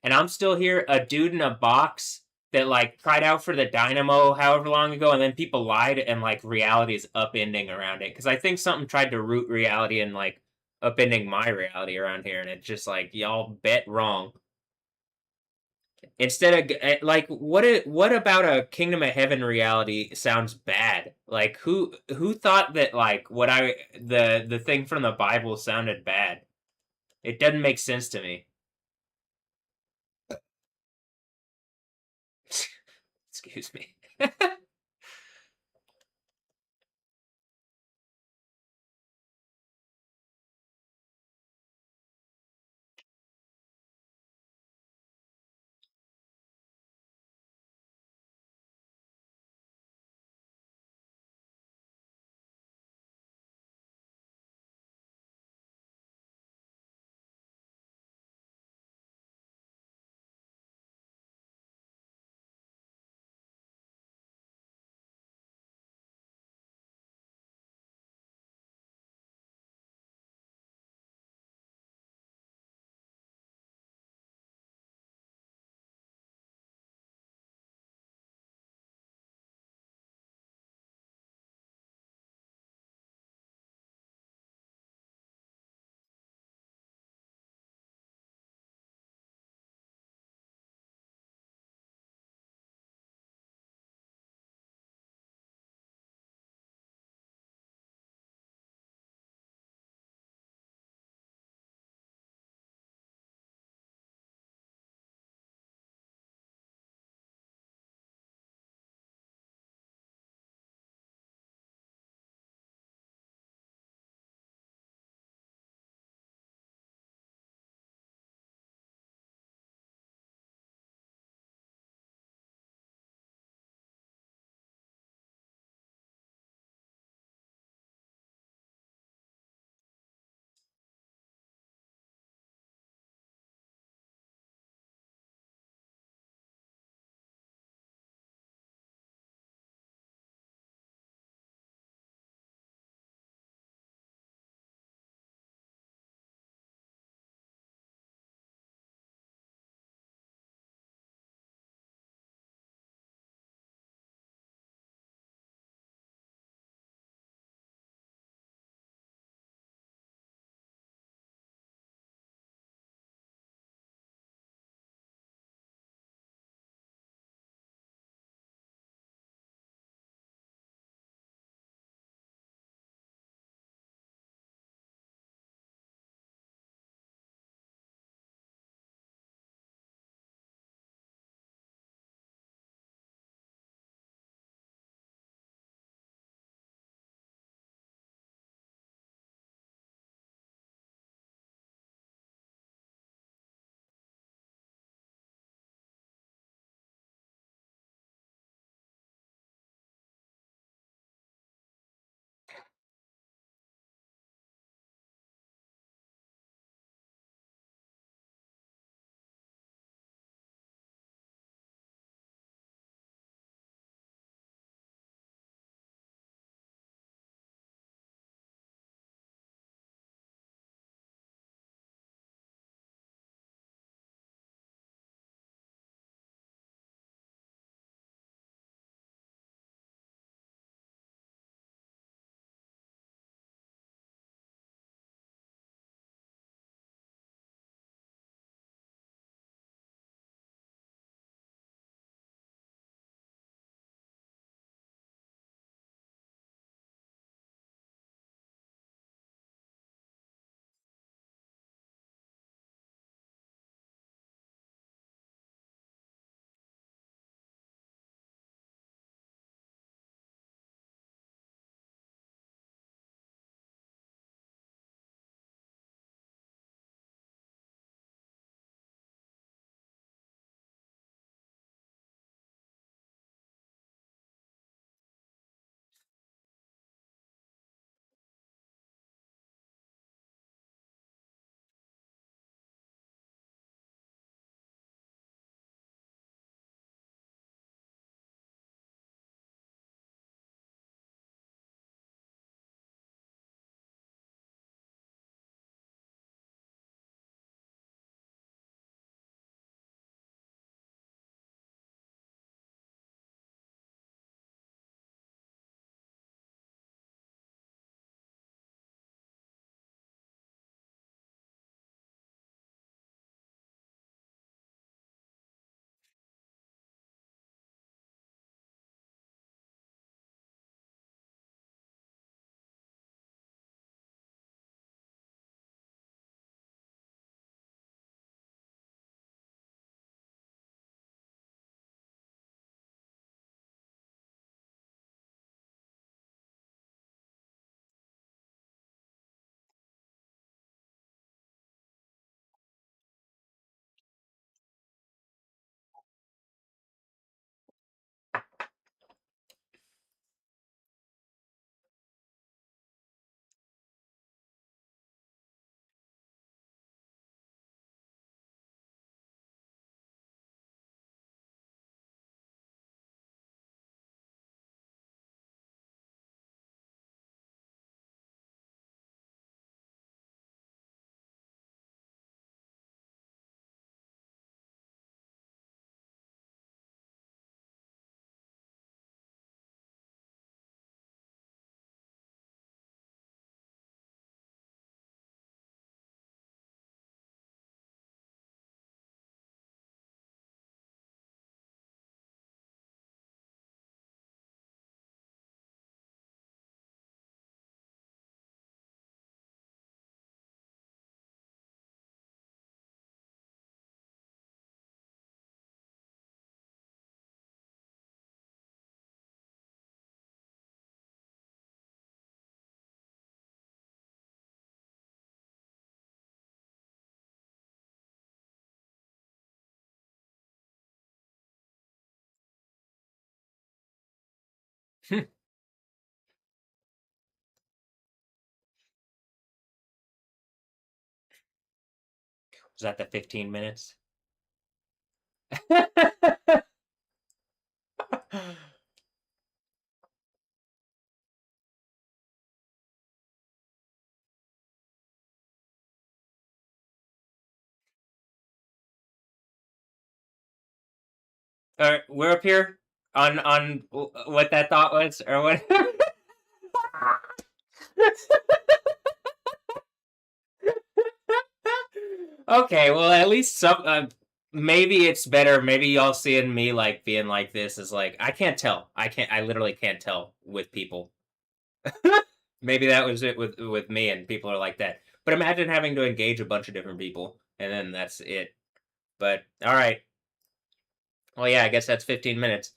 A: And I'm still here, a dude in a box that like tried out for the Dynamo however long ago, and then people lied, and like reality is upending around it. Because I think something tried to root reality and like upending my reality around here, and it's just like y'all bet wrong. Instead of like, what about a Kingdom of Heaven reality sounds bad? Like who thought that like what I the thing from the Bible sounded bad? It doesn't make sense to me. Excuse me. Was that the 15 minutes? All right, we're up here on what that thought was, or what? Okay, well, at least some. Maybe it's better. Maybe y'all seeing me like being like this is like I can't tell. I can't. I literally can't tell with people. Maybe that was it with me, and people are like that. But imagine having to engage a bunch of different people, and then that's it. But all right. Well, yeah, I guess that's 15 minutes.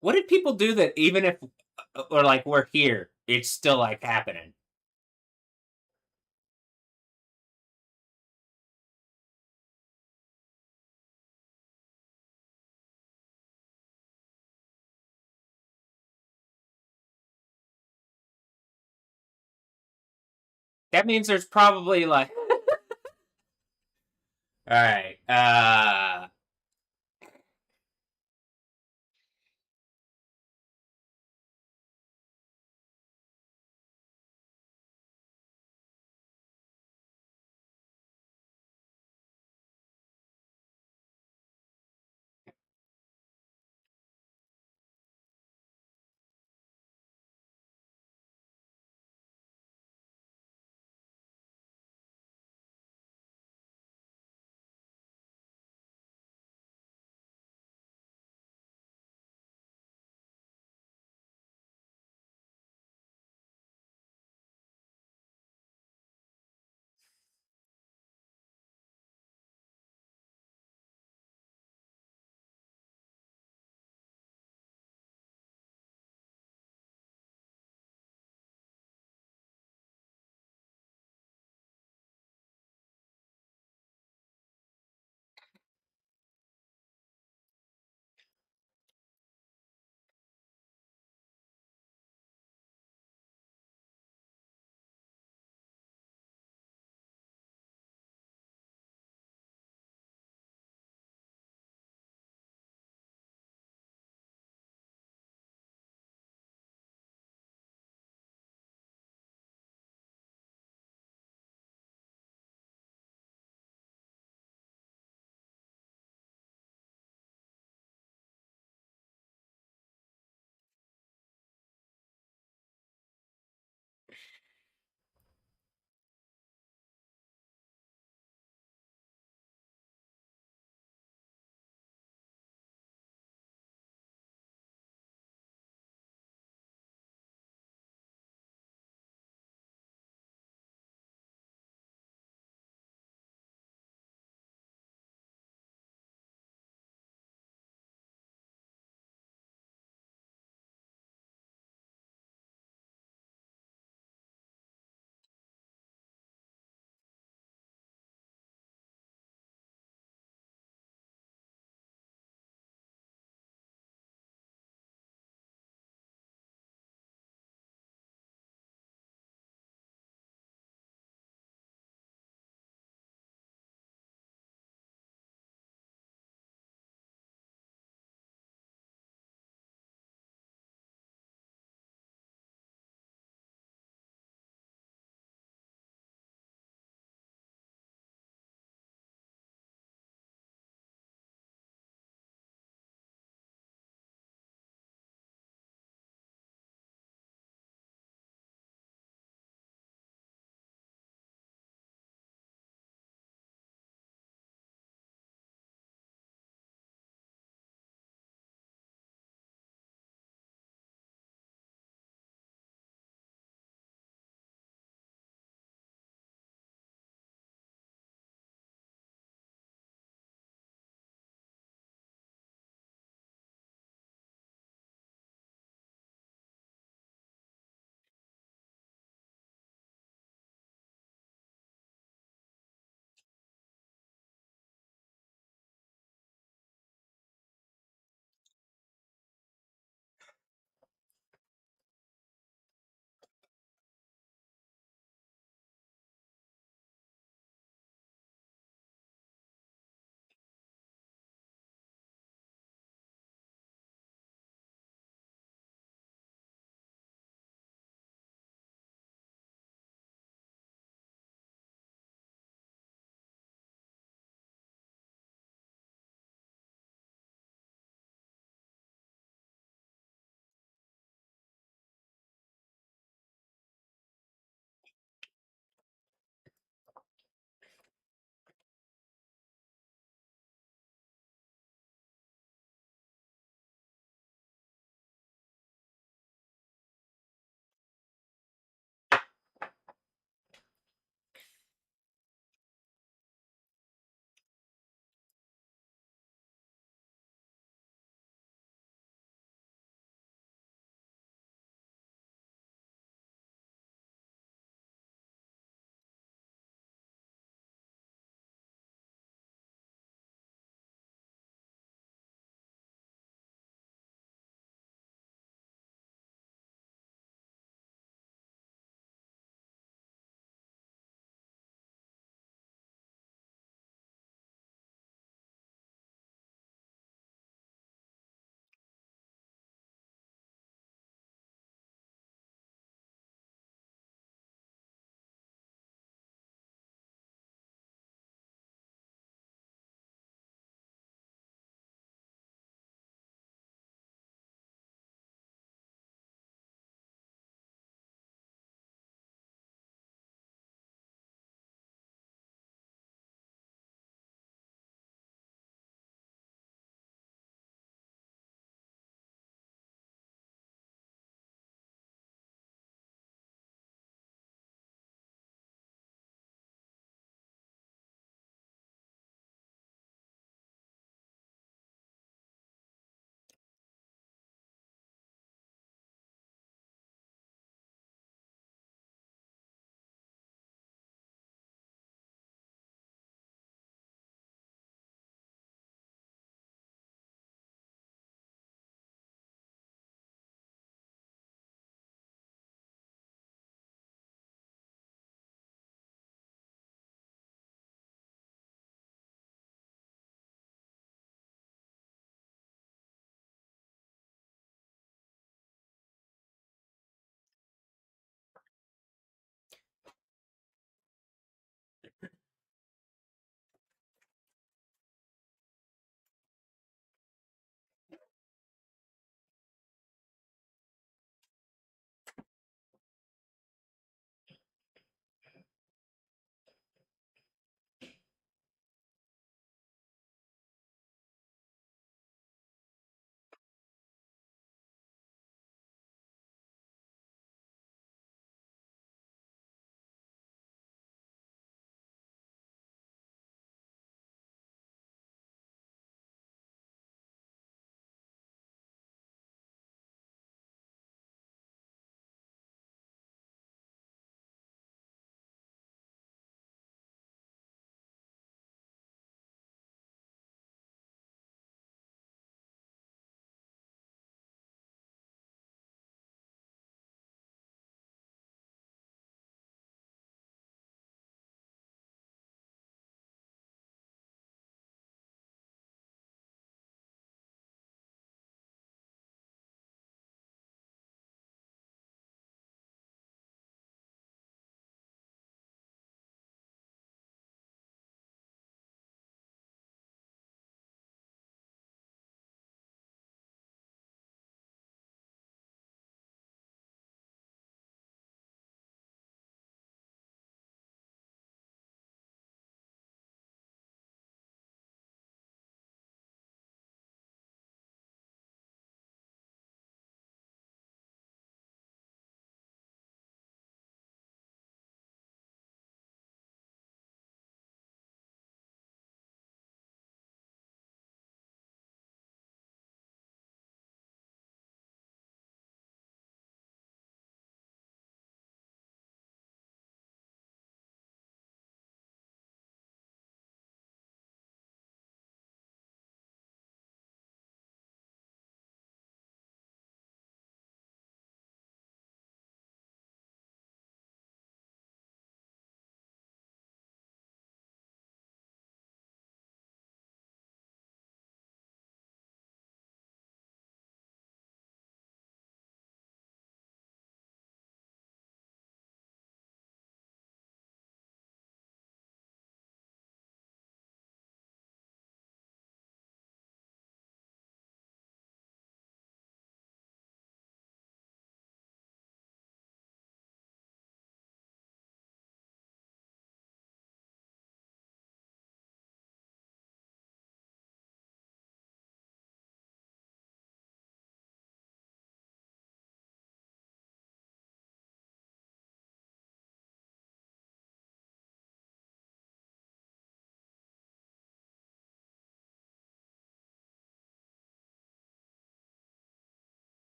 A: What did people do that even if, or like we're here, it's still like happening? That means there's probably like, all right,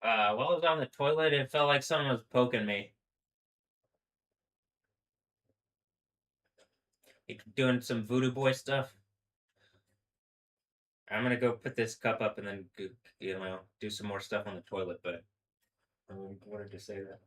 A: While I was on the toilet, it felt like someone was poking me. Doing some voodoo boy stuff. I'm gonna go put this cup up and then do some more stuff on the toilet. But I wanted to say that.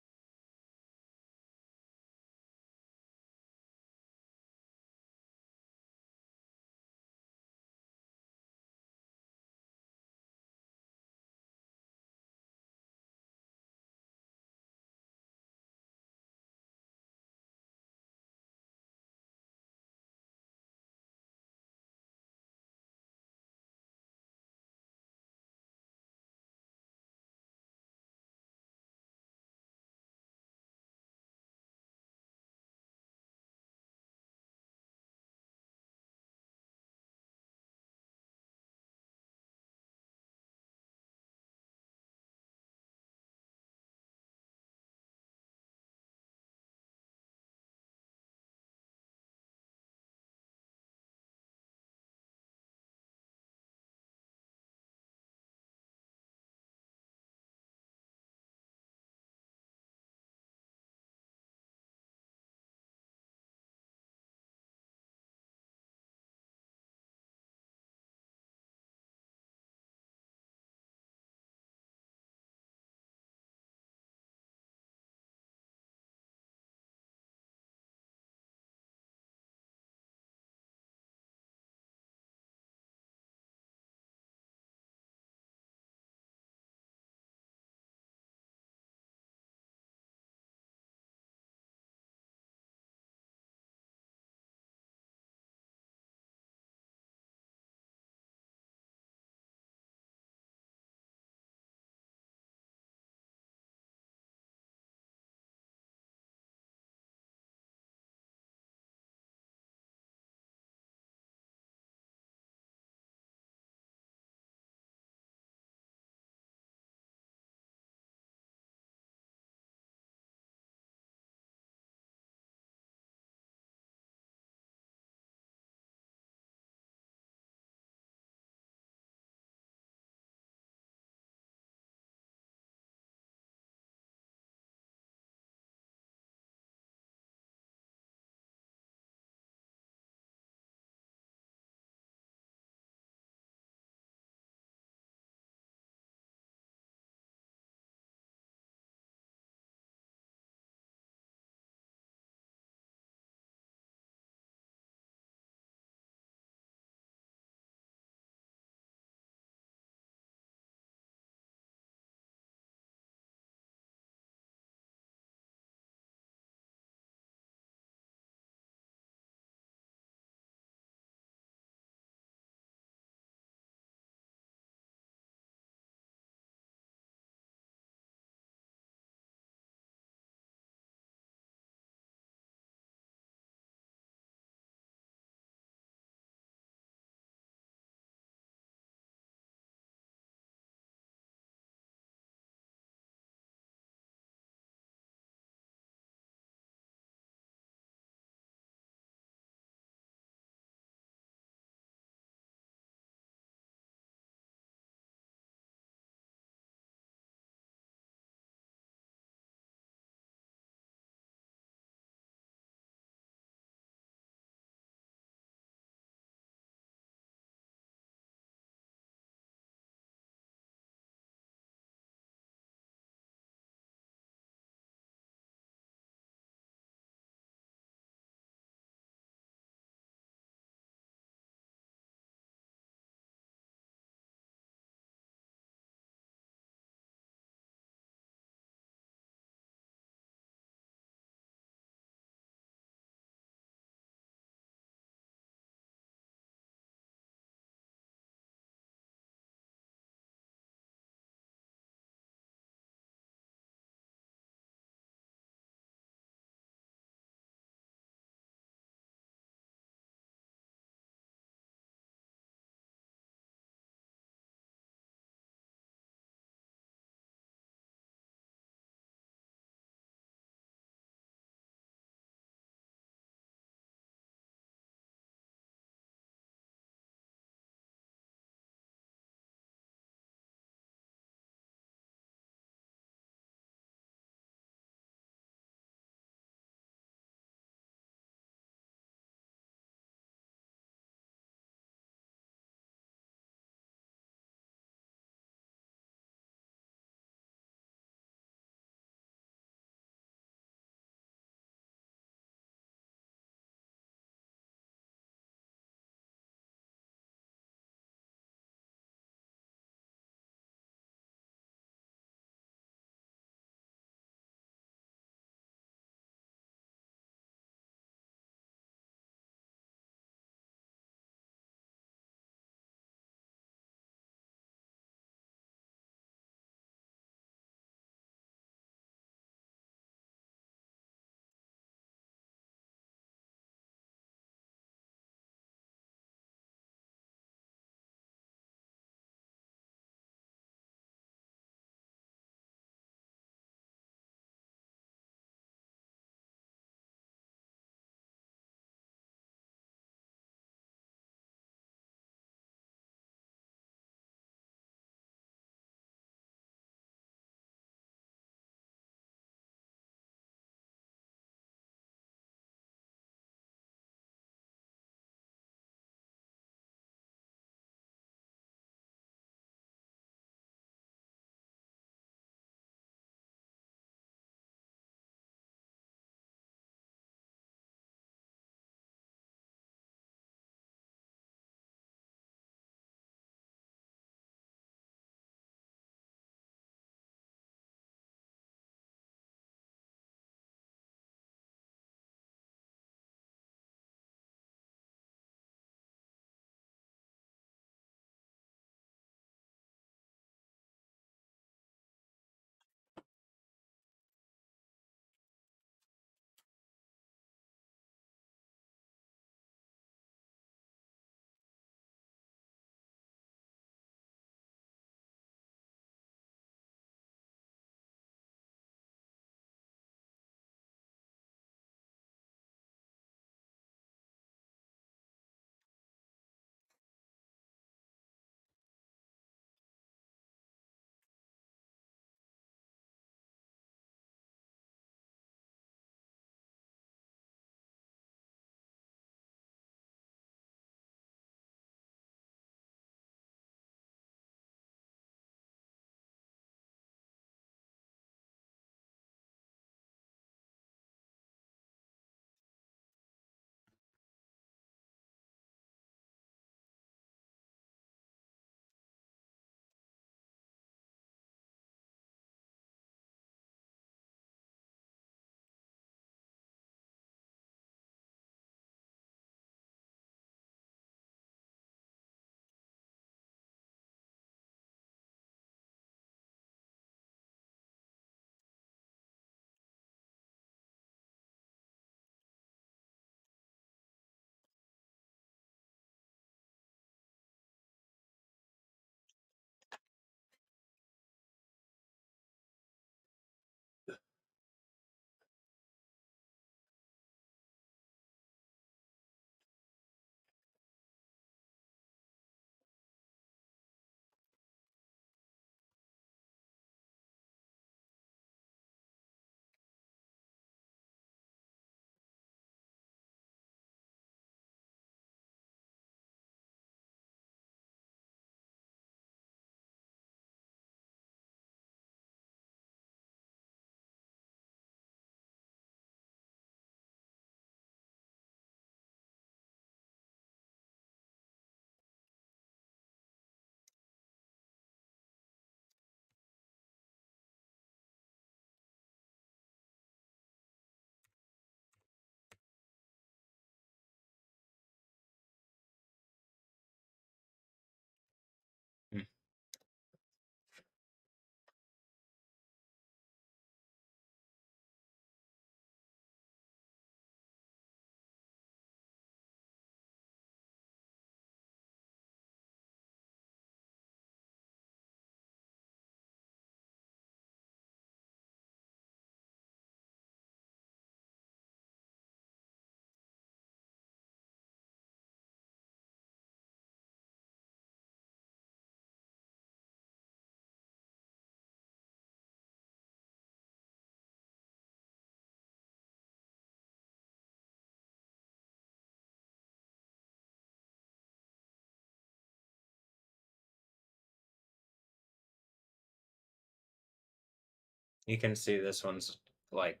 A: You can see this one's like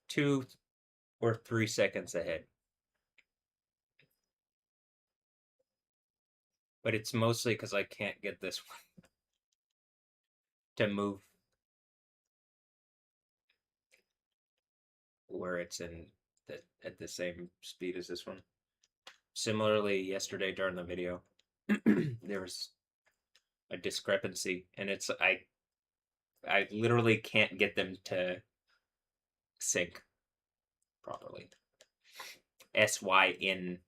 A: 2 or 3 seconds ahead. But it's mostly because I can't get this one to move where it's at the same speed as this one. Similarly, yesterday during the video, there was a discrepancy, and it's I literally can't get them to sync properly. SYNC.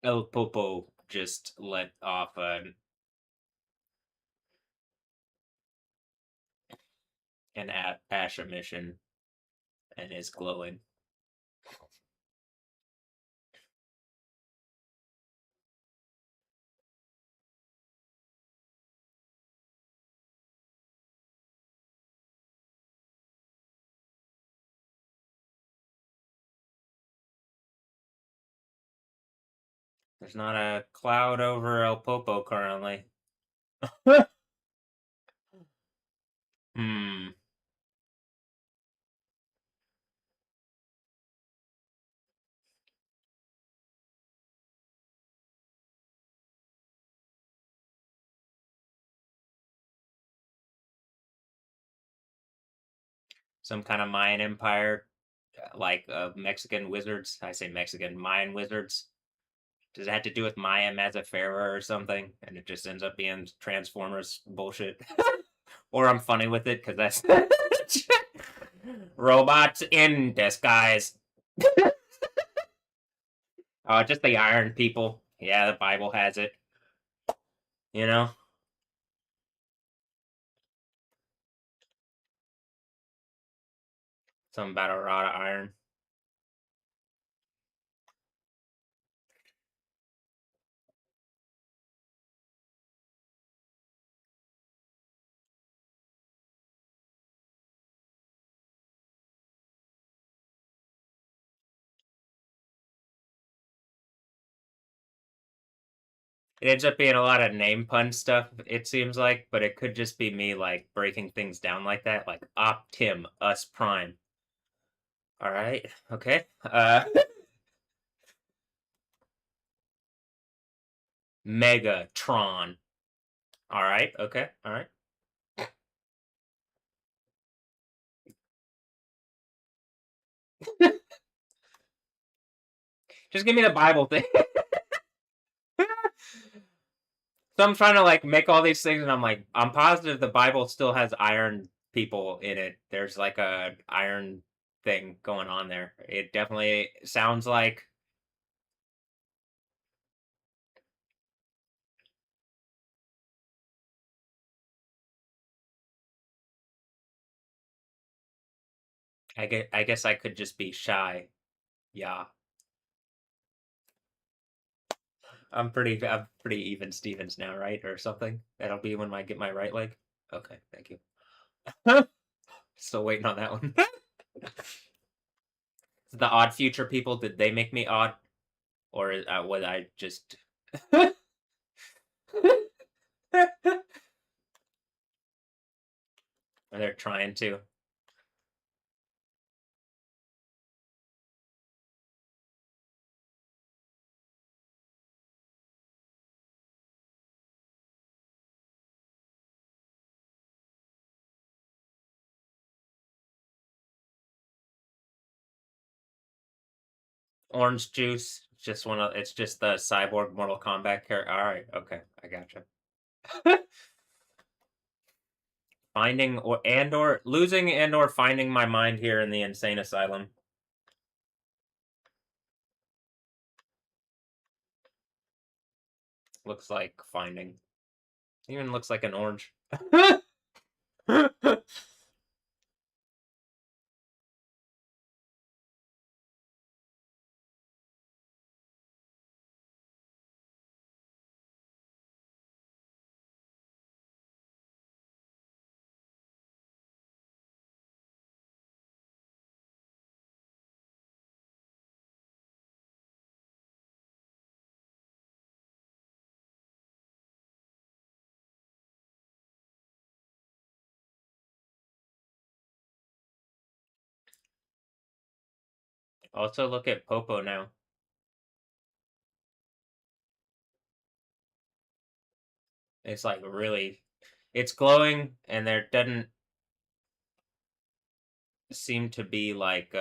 A: El Popo just let off an ash emission and is glowing. There's not a cloud over El Popo currently. Hmm. Some kind of Mayan empire, like Mexican wizards. I say Mexican Mayan wizards. Does it have to do with Maya Mazafera or something? And it just ends up being Transformers bullshit. Or I'm funny with it because that's robots in disguise. Oh, just the Iron People. Yeah, the Bible has it. You know, something about a rod of iron. It ends up being a lot of name pun stuff, it seems like, but it could just be me like breaking things down like that, like Optim, Us Prime. All right, okay. Megatron. All right, okay, all right. Just give me the Bible thing. So I'm trying to like make all these things, and I'm like, I'm positive the Bible still has iron people in it. There's like a iron thing going on there. It definitely sounds like I guess I could just be shy. Yeah. I'm pretty even Stevens now, right? Or something. That'll be when I get my right leg. Okay, thank you. Still waiting on that one. The odd future people, did they make me odd? Or was I just they're trying to. Orange juice, just one of it's just the cyborg Mortal Kombat character. Alright, okay, I gotcha. Finding or losing and or finding my mind here in the insane asylum. Looks like finding. Even looks like an orange. Also look at Popo now. It's like really it's glowing and there doesn't seem to be like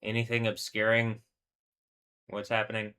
A: anything obscuring what's happening.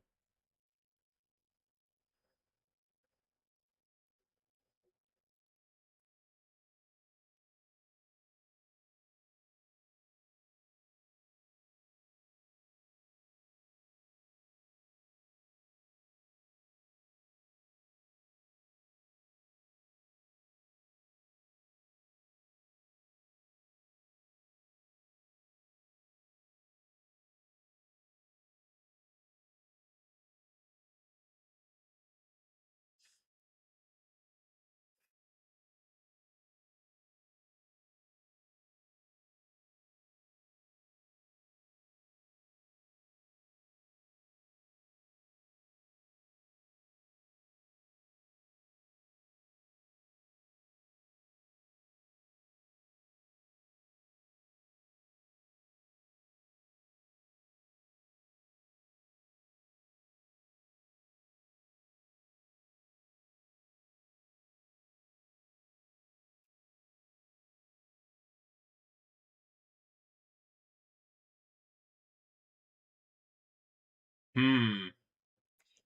A: Hmm.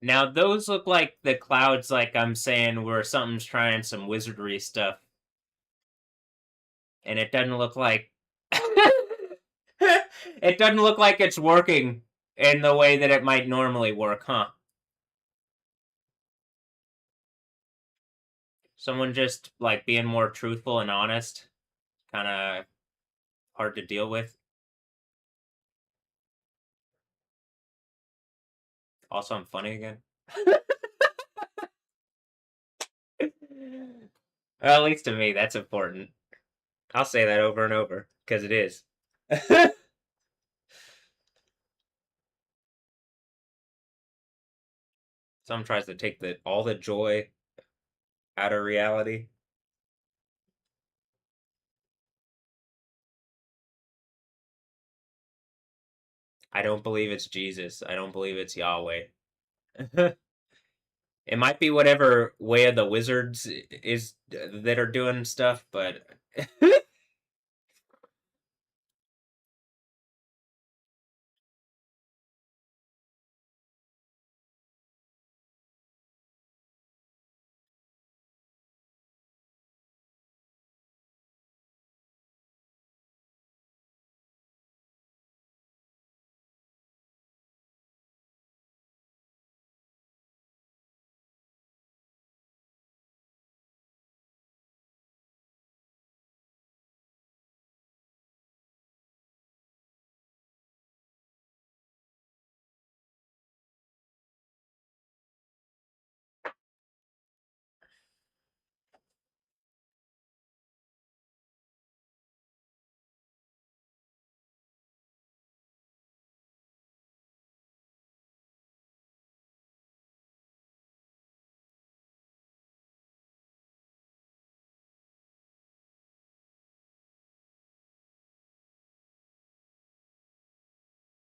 A: Now those look like the clouds, like I'm saying, where something's trying some wizardry stuff, and it doesn't look like it doesn't look like it's working in the way that it might normally work, huh? Someone just like being more truthful and honest, kind of hard to deal with. Also, I'm funny again. Well, at least to me, that's important. I'll say that over and over because it is. Some tries to take the all the joy out of reality. I don't believe it's Jesus. I don't believe it's Yahweh. It might be whatever way of the wizards is that are doing stuff, but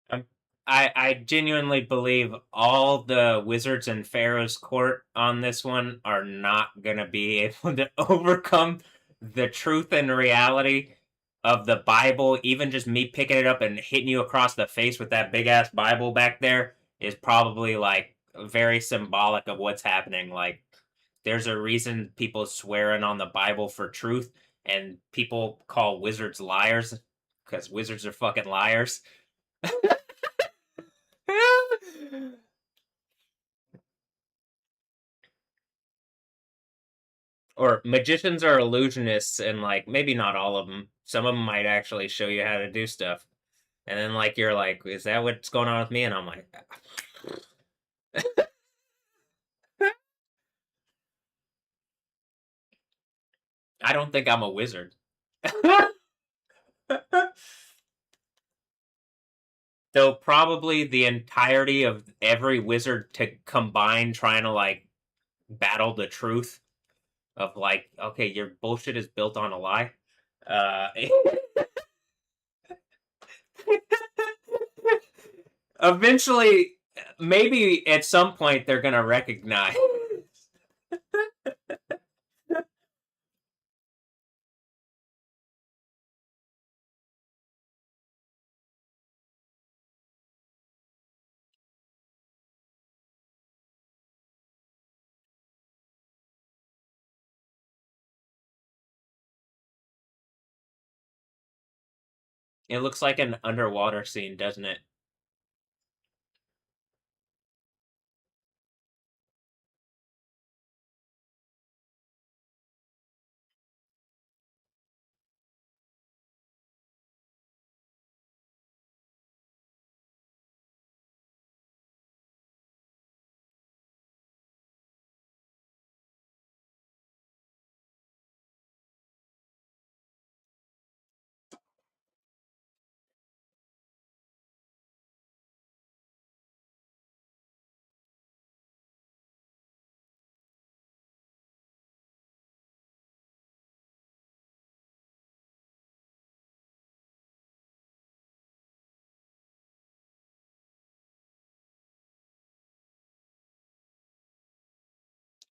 A: I'm, I genuinely believe all the wizards in Pharaoh's court on this one are not gonna be able to overcome the truth and reality of the Bible. Even just me picking it up and hitting you across the face with that big ass Bible back there is probably like very symbolic of what's happening. Like, there's a reason people swearing on the Bible for truth, and people call wizards liars because wizards are fucking liars. Or magicians are illusionists, and like maybe not all of them. Some of them might actually show you how to do stuff, and then like you're like, "Is that what's going on with me?" And I'm like, "I don't think I'm a wizard." Though probably the entirety of every wizard to combine trying to like battle the truth of like, okay, your bullshit is built on a lie. Uh, eventually, maybe at some point they're gonna recognize. It looks like an underwater scene, doesn't it?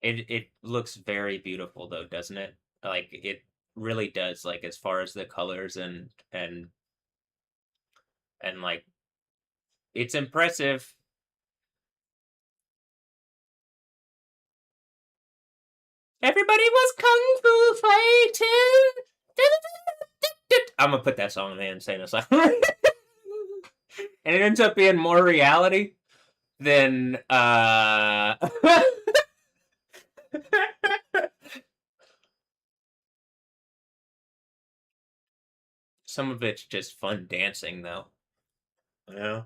A: It looks very beautiful though, doesn't it? Like it really does. Like as far as the colors and like it's impressive. Everybody was kung fu fighting. I'm gonna put that song in the insane asylum. And it ends up being more reality than some of it's just fun dancing though. You know?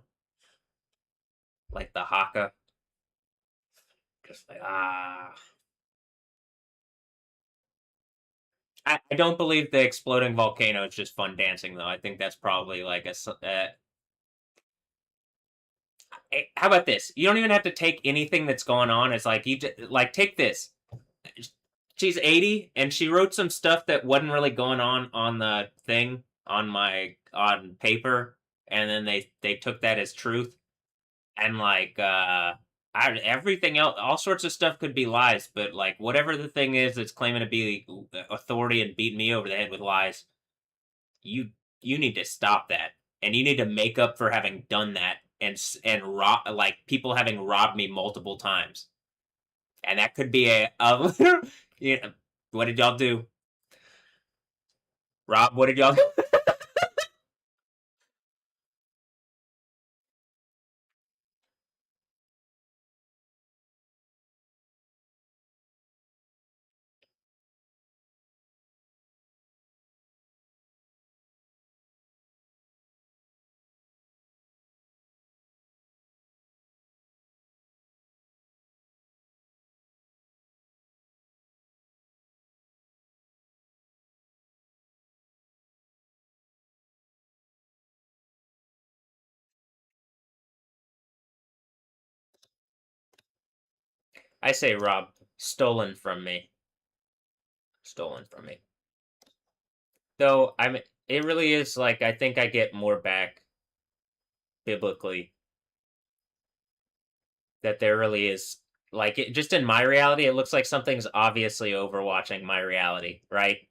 A: Like the haka. Just like I don't believe the exploding volcano is just fun dancing though. I think that's probably like hey, how about this? You don't even have to take anything that's going on. It's like you just, like take this. She's 80 and she wrote some stuff that wasn't really going on the thing on paper, and then they took that as truth, and like everything else, all sorts of stuff could be lies, but like whatever the thing is that's claiming to be authority and beating me over the head with lies, you you need to stop that, and you need to make up for having done that and like people having robbed me multiple times, and that could be a you know, what did y'all do, Rob? What did y'all do? I say, Rob, stolen from me, stolen from me. Though it really is like I think I get more back biblically, that there really is like just in my reality, it looks like something's obviously overwatching my reality, right?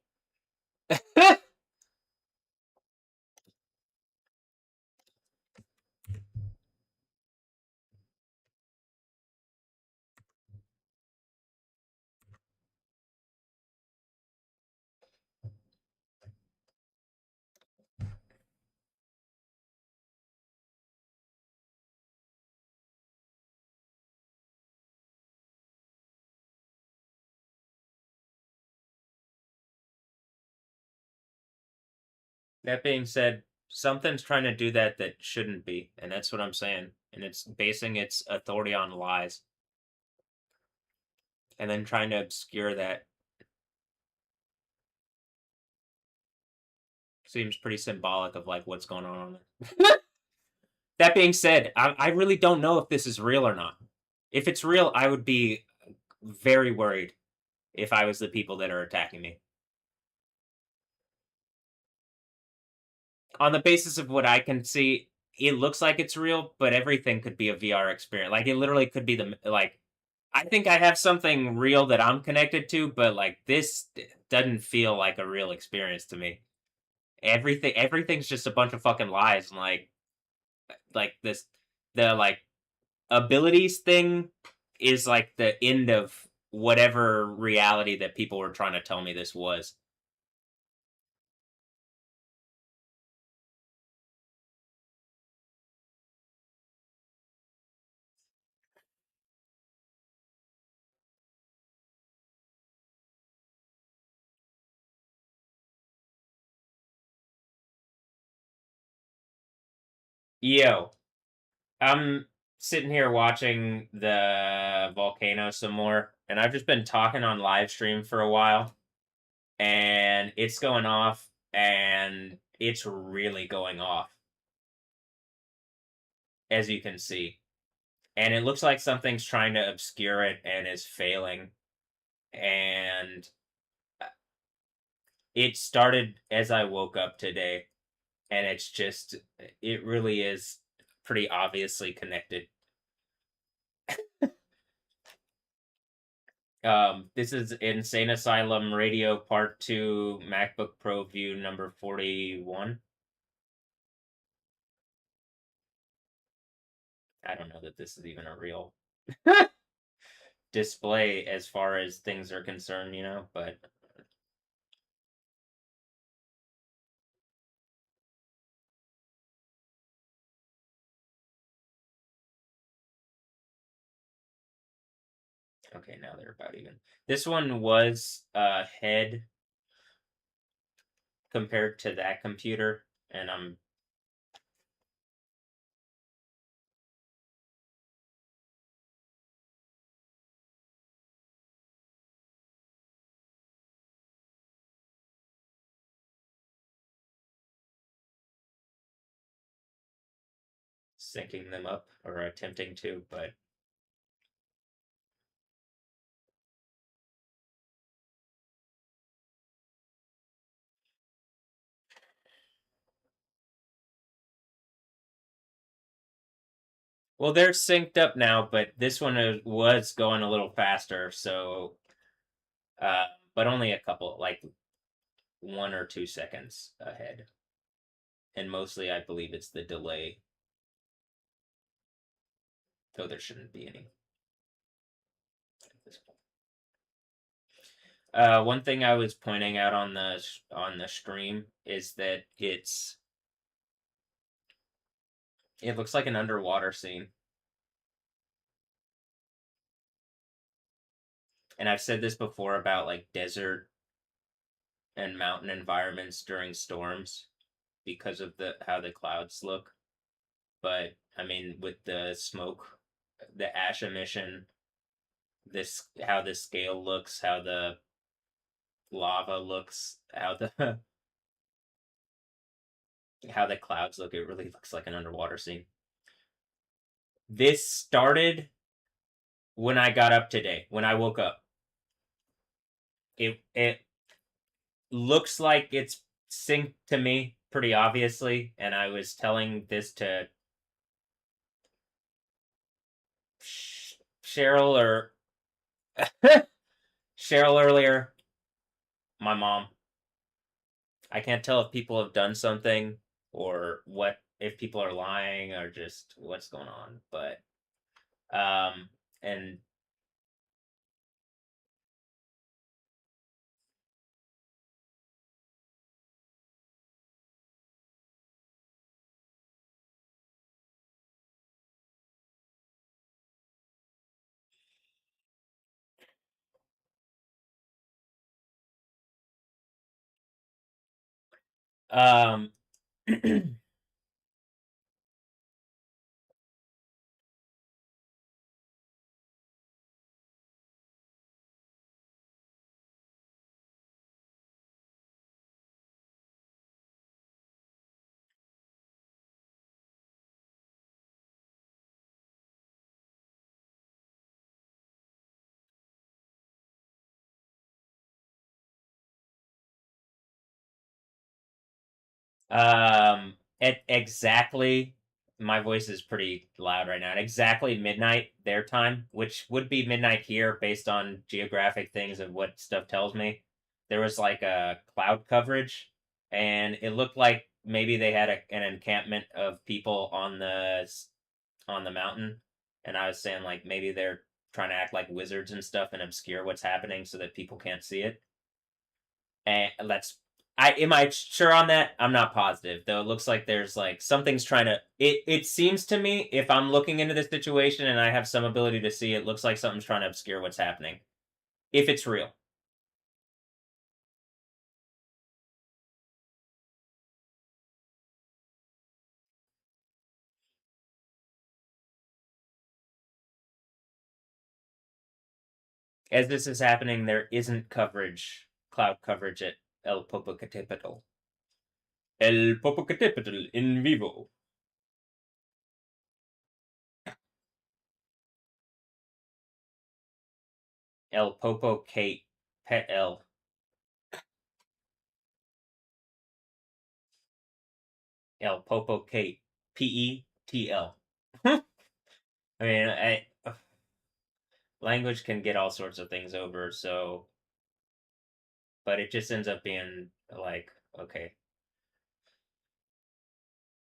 A: That being said, something's trying to do that shouldn't be, and that's what I'm saying. And it's basing its authority on lies, and then trying to obscure that. Seems pretty symbolic of like what's going on. That being said, I really don't know if this is real or not. If it's real, I would be very worried if I was the people that are attacking me. On the basis of what I can see, it looks like it's real, but everything could be a VR experience. Like it literally could be the like. I think I have something real that I'm connected to, but like this doesn't feel like a real experience to me. Everything's just a bunch of fucking lies, and like this the like abilities thing is like the end of whatever reality that people were trying to tell me this was. Yo, I'm sitting here watching the volcano some more, and I've just been talking on live stream for a while, and it's going off, and it's really going off, as you can see. And it looks like something's trying to obscure it and is failing. And it started as I woke up today, and it really is pretty obviously connected. This is Insane Asylum Radio Part 2, MacBook Pro View number 41. I don't know that this is even a real. display as far as things are concerned, you know, but okay, now they're about even. This one was head compared to that computer, and I'm syncing them up or attempting to, but well, they're synced up now, but this one was going a little faster, so uh, but only a couple, like 1 or 2 seconds ahead, and mostly I believe it's the delay, though there shouldn't be any at this point. One thing I was pointing out on the stream is that it looks like an underwater scene, and I've said this before about like desert and mountain environments during storms because of the how the clouds look. But I mean, with the smoke, the ash emission, this how the scale looks, how the lava looks, how the how the clouds look, it really looks like an underwater scene. This started when I got up today, when I woke up. It looks like it's synced to me pretty obviously, and I was telling this to Cheryl or Cheryl earlier, my mom. I can't tell if people have done something or what if people are lying or just what's going on. But and um at exactly my voice is pretty loud right now. At exactly midnight their time, which would be midnight here based on geographic things of what stuff tells me. There was like a cloud coverage, and it looked like maybe they had an encampment of people on the mountain, and I was saying like maybe they're trying to act like wizards and stuff and obscure what's happening so that people can't see it. And let's I am I sure on that? I'm not positive. Though it looks like there's like something's trying to it seems to me if I'm looking into this situation and I have some ability to see it looks like something's trying to obscure what's happening. If it's real. As this is happening, there isn't cloud coverage at El Popocatépetl. El Popocatépetl in vivo. El Popocate Pet El. El Popocate. Petl. I mean, language can get all sorts of things over, so but it just ends up being like, okay.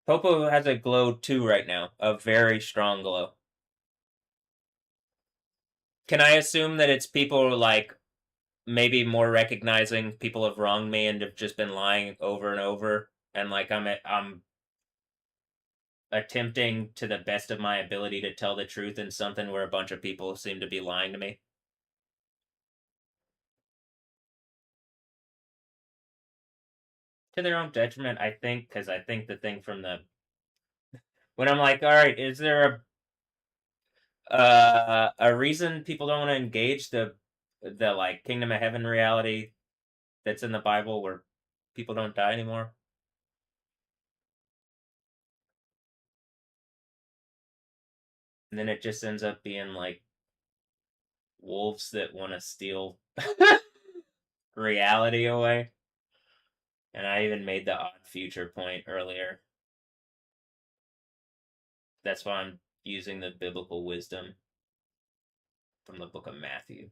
A: Popo has a glow too right now, a very strong glow. can I assume that it's people like maybe more recognizing people have wronged me and have just been lying over and over, and like I'm attempting to the best of my ability to tell the truth in something where a bunch of people seem to be lying to me to their own detriment. I think because I think the thing from the when I'm like, all right, is there a reason people don't want to engage the like kingdom of heaven reality that's in the Bible where people don't die anymore? And then it just ends up being like wolves that want to steal reality away. And I even made the odd future point earlier. That's why I'm using the biblical wisdom from the book of Matthew.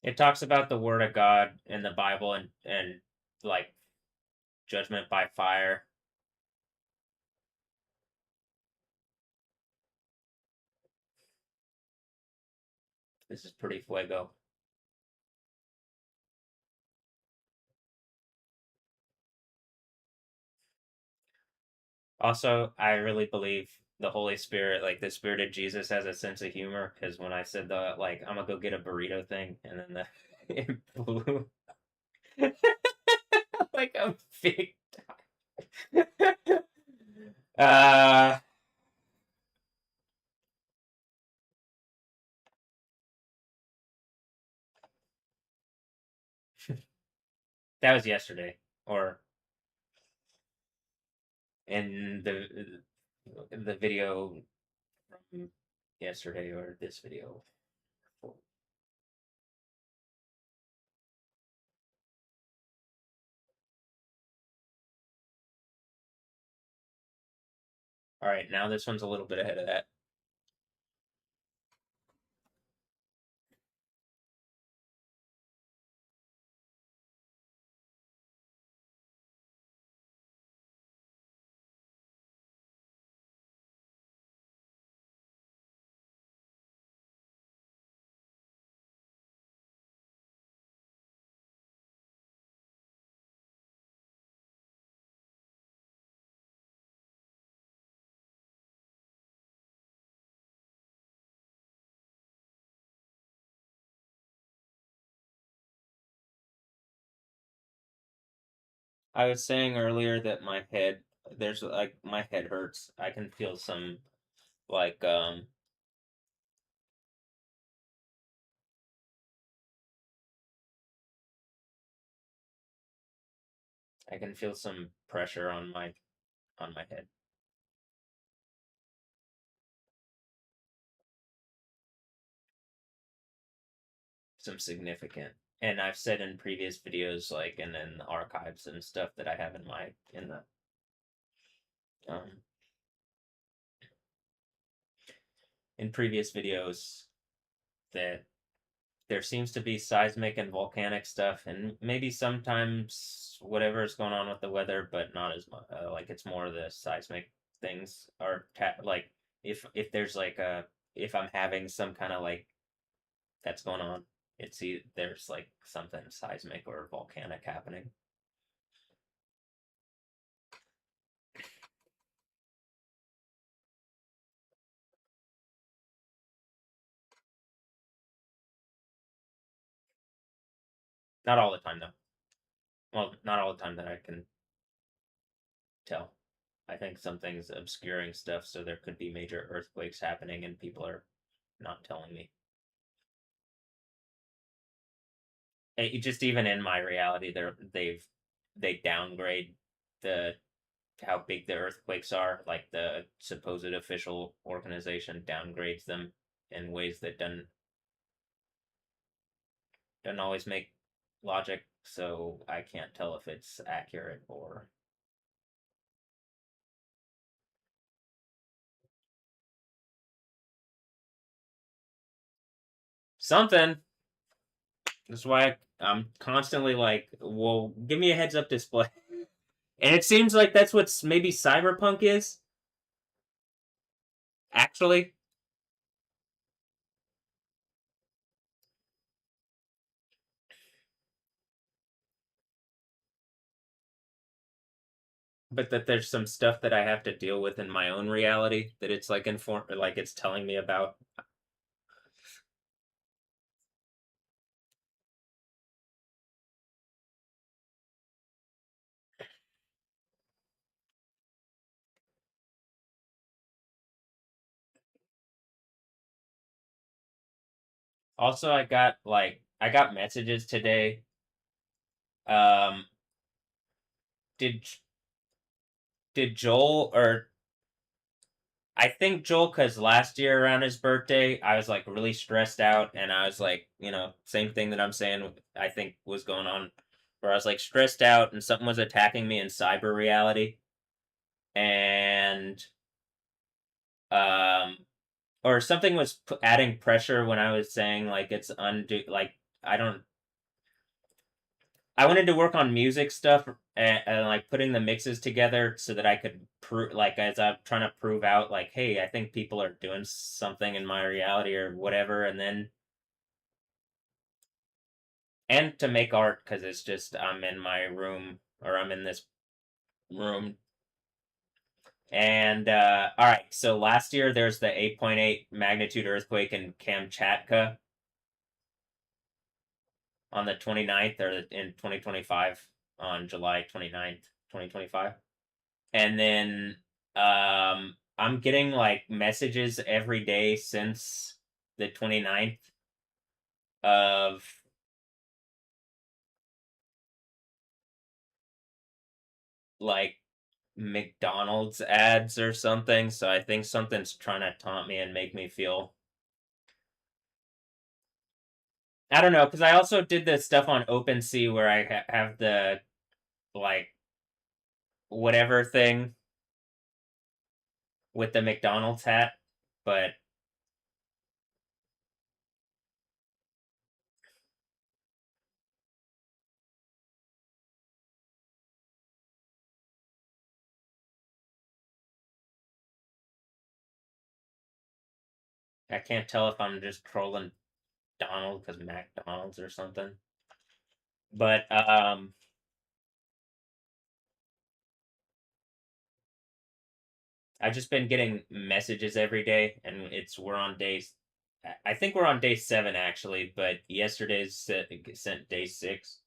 A: It talks about the word of God in the Bible and like judgment by fire. This is pretty fuego. Also, I really believe the Holy Spirit, like the Spirit of Jesus, has a sense of humor. Because when I said the like, I'm gonna go get a burrito thing, and then the it blew like a big. uh, that was yesterday, or in the video from yesterday, or this video. All right, now this one's a little bit ahead of that. I was saying earlier that my head, there's like my head hurts. I can feel some like I can feel some pressure on my head. Some significant. And I've said in previous videos, like and in the archives and stuff that I have in the um in previous videos that there seems to be seismic and volcanic stuff, and maybe sometimes whatever is going on with the weather, but not as much. Like it's more the seismic things are like if there's like a if I'm having some kind of like that's going on, there's like something seismic or volcanic happening. Not all the time though. Well, not all the time that I can tell. I think something's obscuring stuff, so there could be major earthquakes happening, and people are not telling me. Just even in my reality, they downgrade the how big the earthquakes are. Like the supposed official organization downgrades them in ways that doesn't always make logic. So I can't tell if it's accurate or something. That's why I'm constantly like, well, give me a heads up display. And it seems like that's what maybe cyberpunk is, actually. But that there's some stuff that I have to deal with in my own reality that it's like like it's telling me about. Also, I got messages today. Um, did did Joel or I think Joel, because last year around his birthday, I was like really stressed out, and I was like, same thing that I'm saying. I think was going on, where I was like stressed out, and something was attacking me in cyber reality, and um, or something was adding pressure when I was saying like it's undo like I don't I wanted to work on music stuff and like putting the mixes together so that I could prove, like, as I'm trying to prove out, like, hey, I think people are doing something in my reality or whatever, and then and to make art because it's just I'm in my room or I'm in this room. And all right, so last year there's the 8.8 magnitude earthquake in Kamchatka on the 29th or in 2025 on July 29th, 2025. And then I'm getting like messages every day since the 29th of like McDonald's ads or something. So I think something's trying to taunt me and make me feel I don't know because I also did this stuff on OpenSea where I have the like whatever thing with the McDonald's hat, but I can't tell if I'm just trolling Donald because McDonald's or something. But I've just been getting messages every day, and we're on days. I think we're on day 7 actually, but yesterday's sent day 6,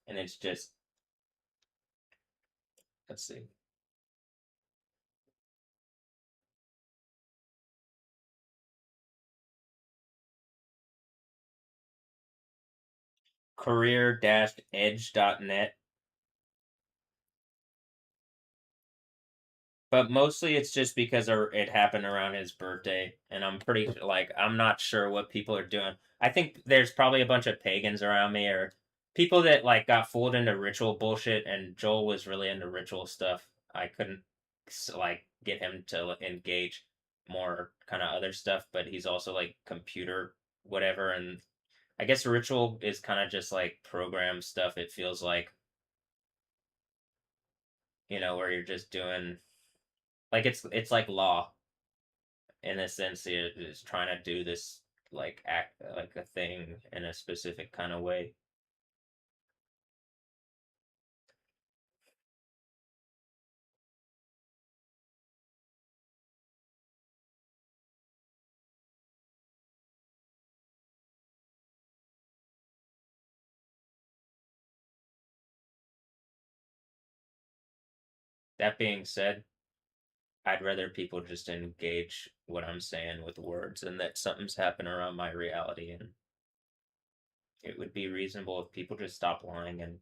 A: and it's just let's see, career-edge.net. But mostly it's just because it happened around his birthday, and I'm pretty like I'm not sure what people are doing. I think there's probably a bunch of pagans around me or people that like got fooled into ritual bullshit. And Joel was really into ritual stuff. I couldn't like get him to engage more kind of other stuff, but he's also like computer whatever, and I guess ritual is kind of just like program stuff. It feels like, where you're just doing like it's like law in a sense. It is trying to do this like act like a thing in a specific kind of way. That being said, I'd rather people just engage what I'm saying with words and that something's happened around my reality, and it would be reasonable if people just stop lying and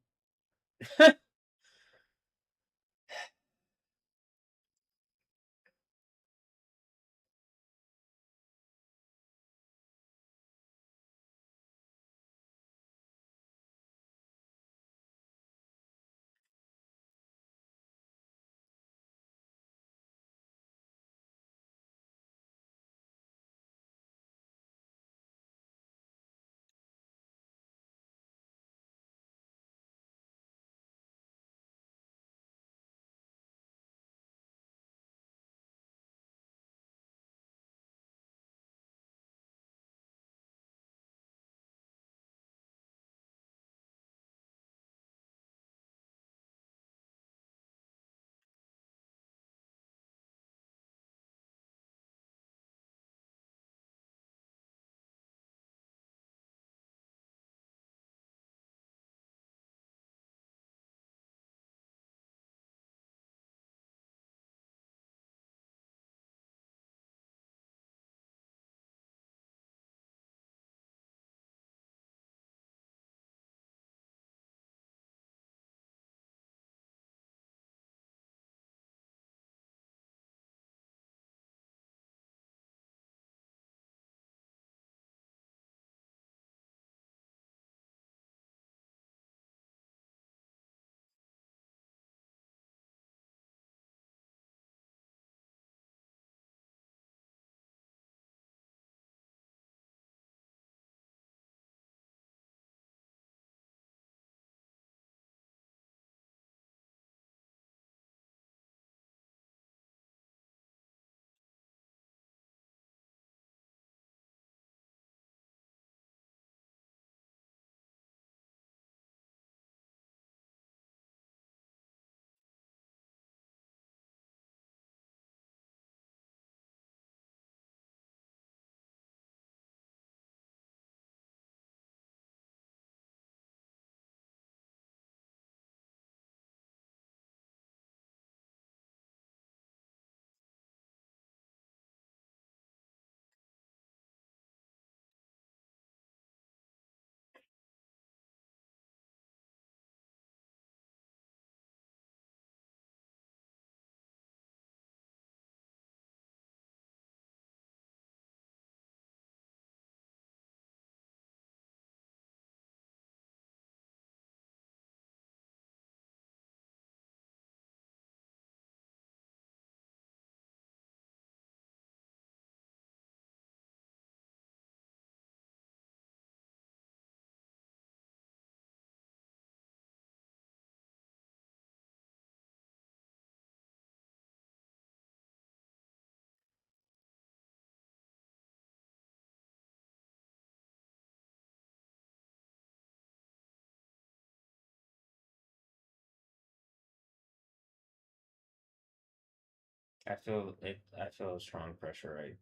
A: I feel it. I feel a strong pressure, right?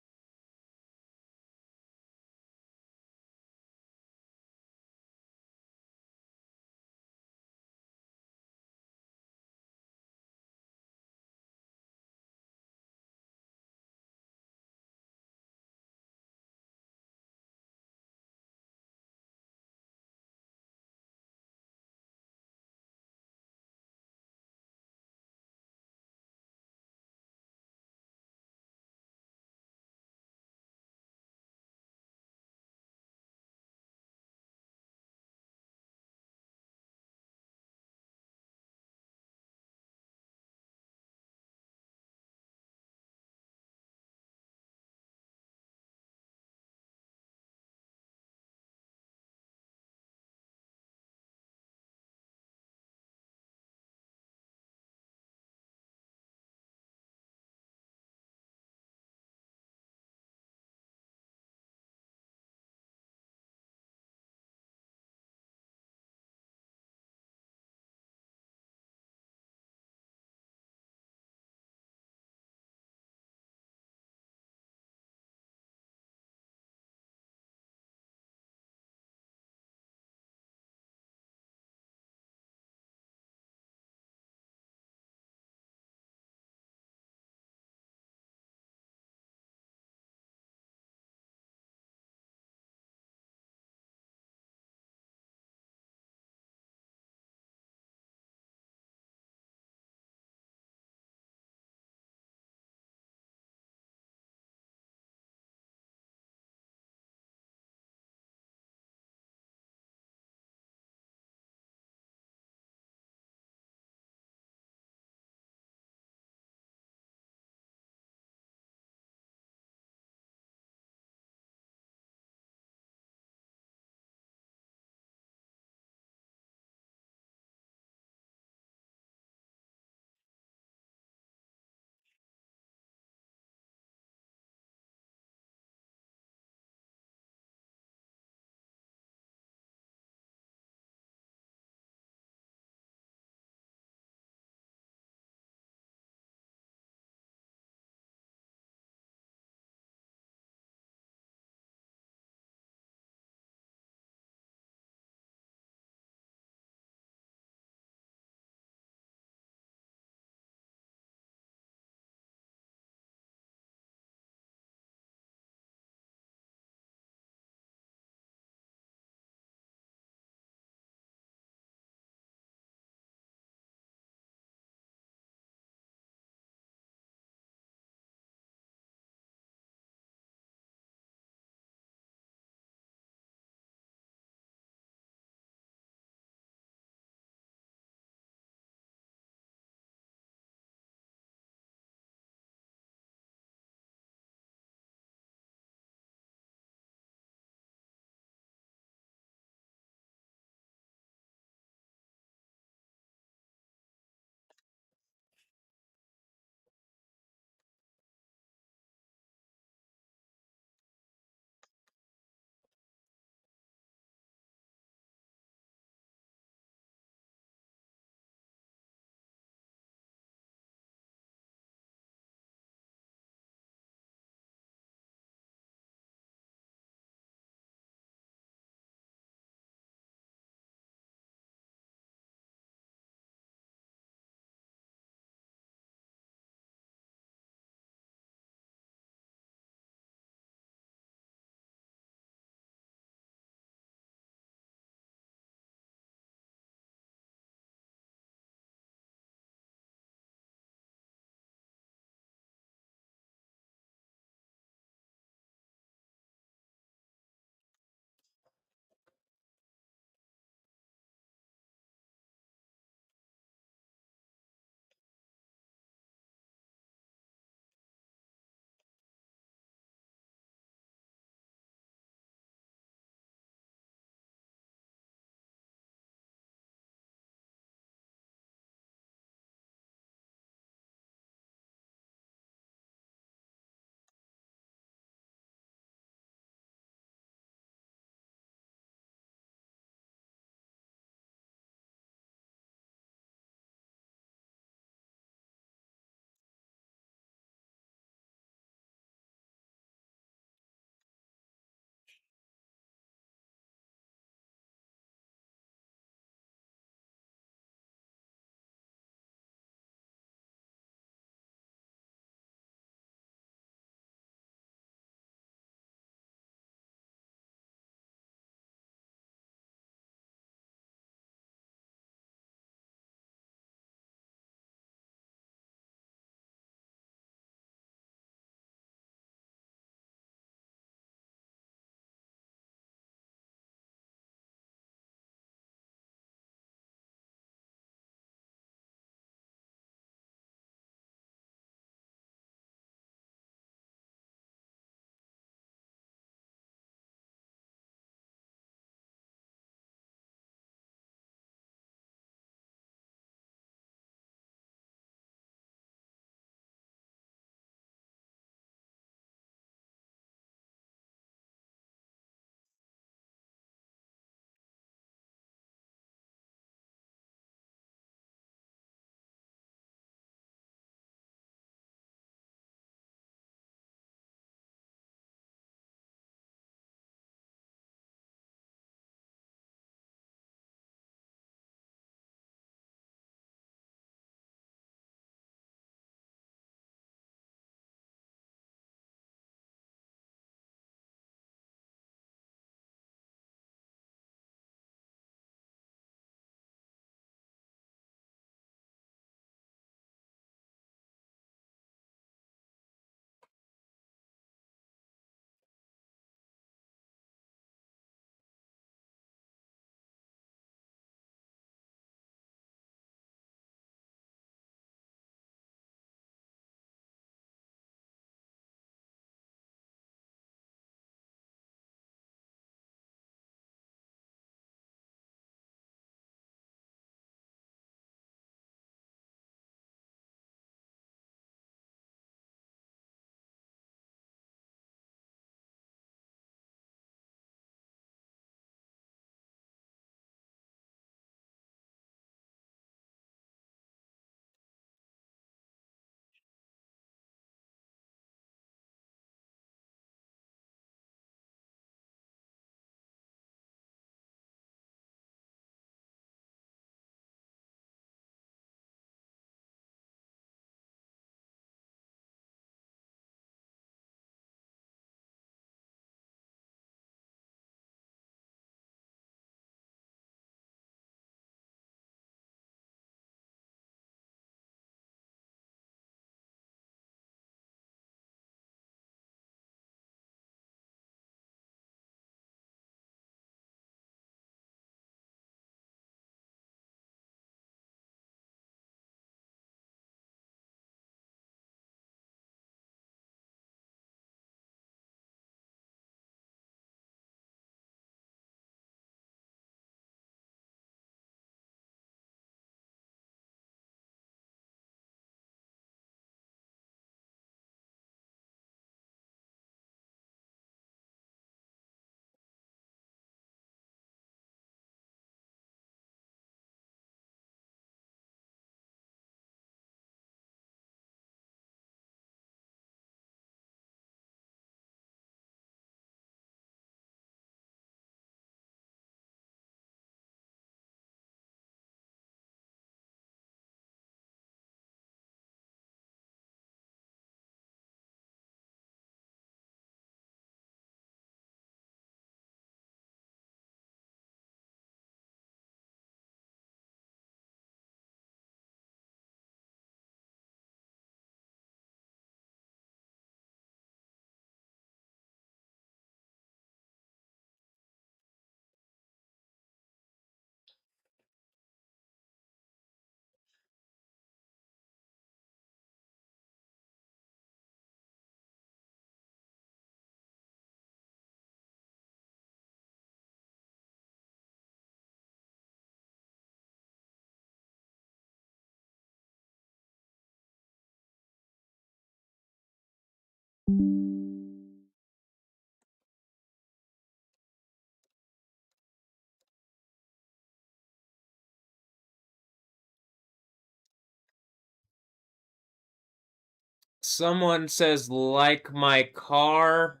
A: Someone says, like my car.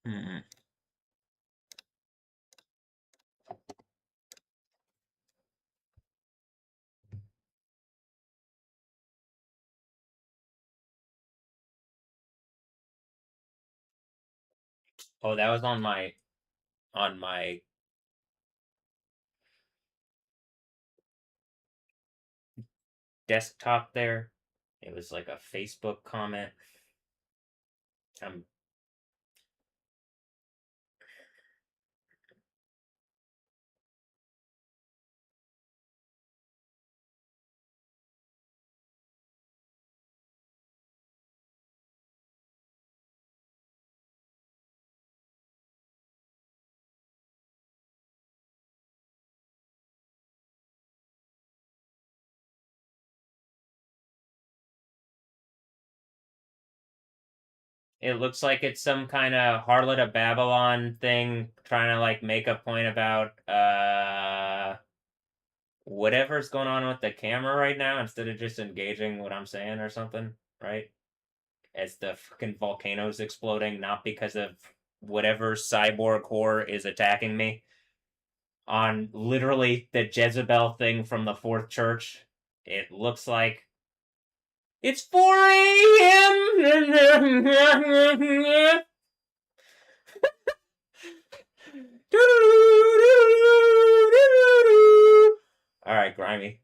A: Hmm. Oh, that was on my desktop there. It was like a Facebook comment. Um, it looks like it's some kind of Harlot of Babylon thing trying to like make a point about whatever's going on with the camera right now instead of just engaging what I'm saying or something, right? As the fucking volcano's exploding, not because of whatever cyborg whore is attacking me. On literally the Jezebel thing from the fourth church, it looks like it's 4 a.m. All right, grimy.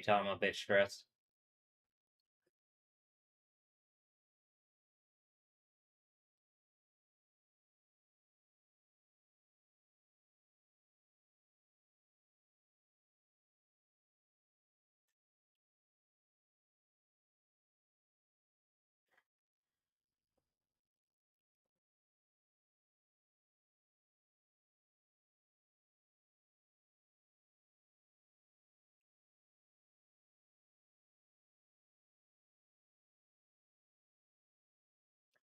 A: Anytime I'm a bit stressed.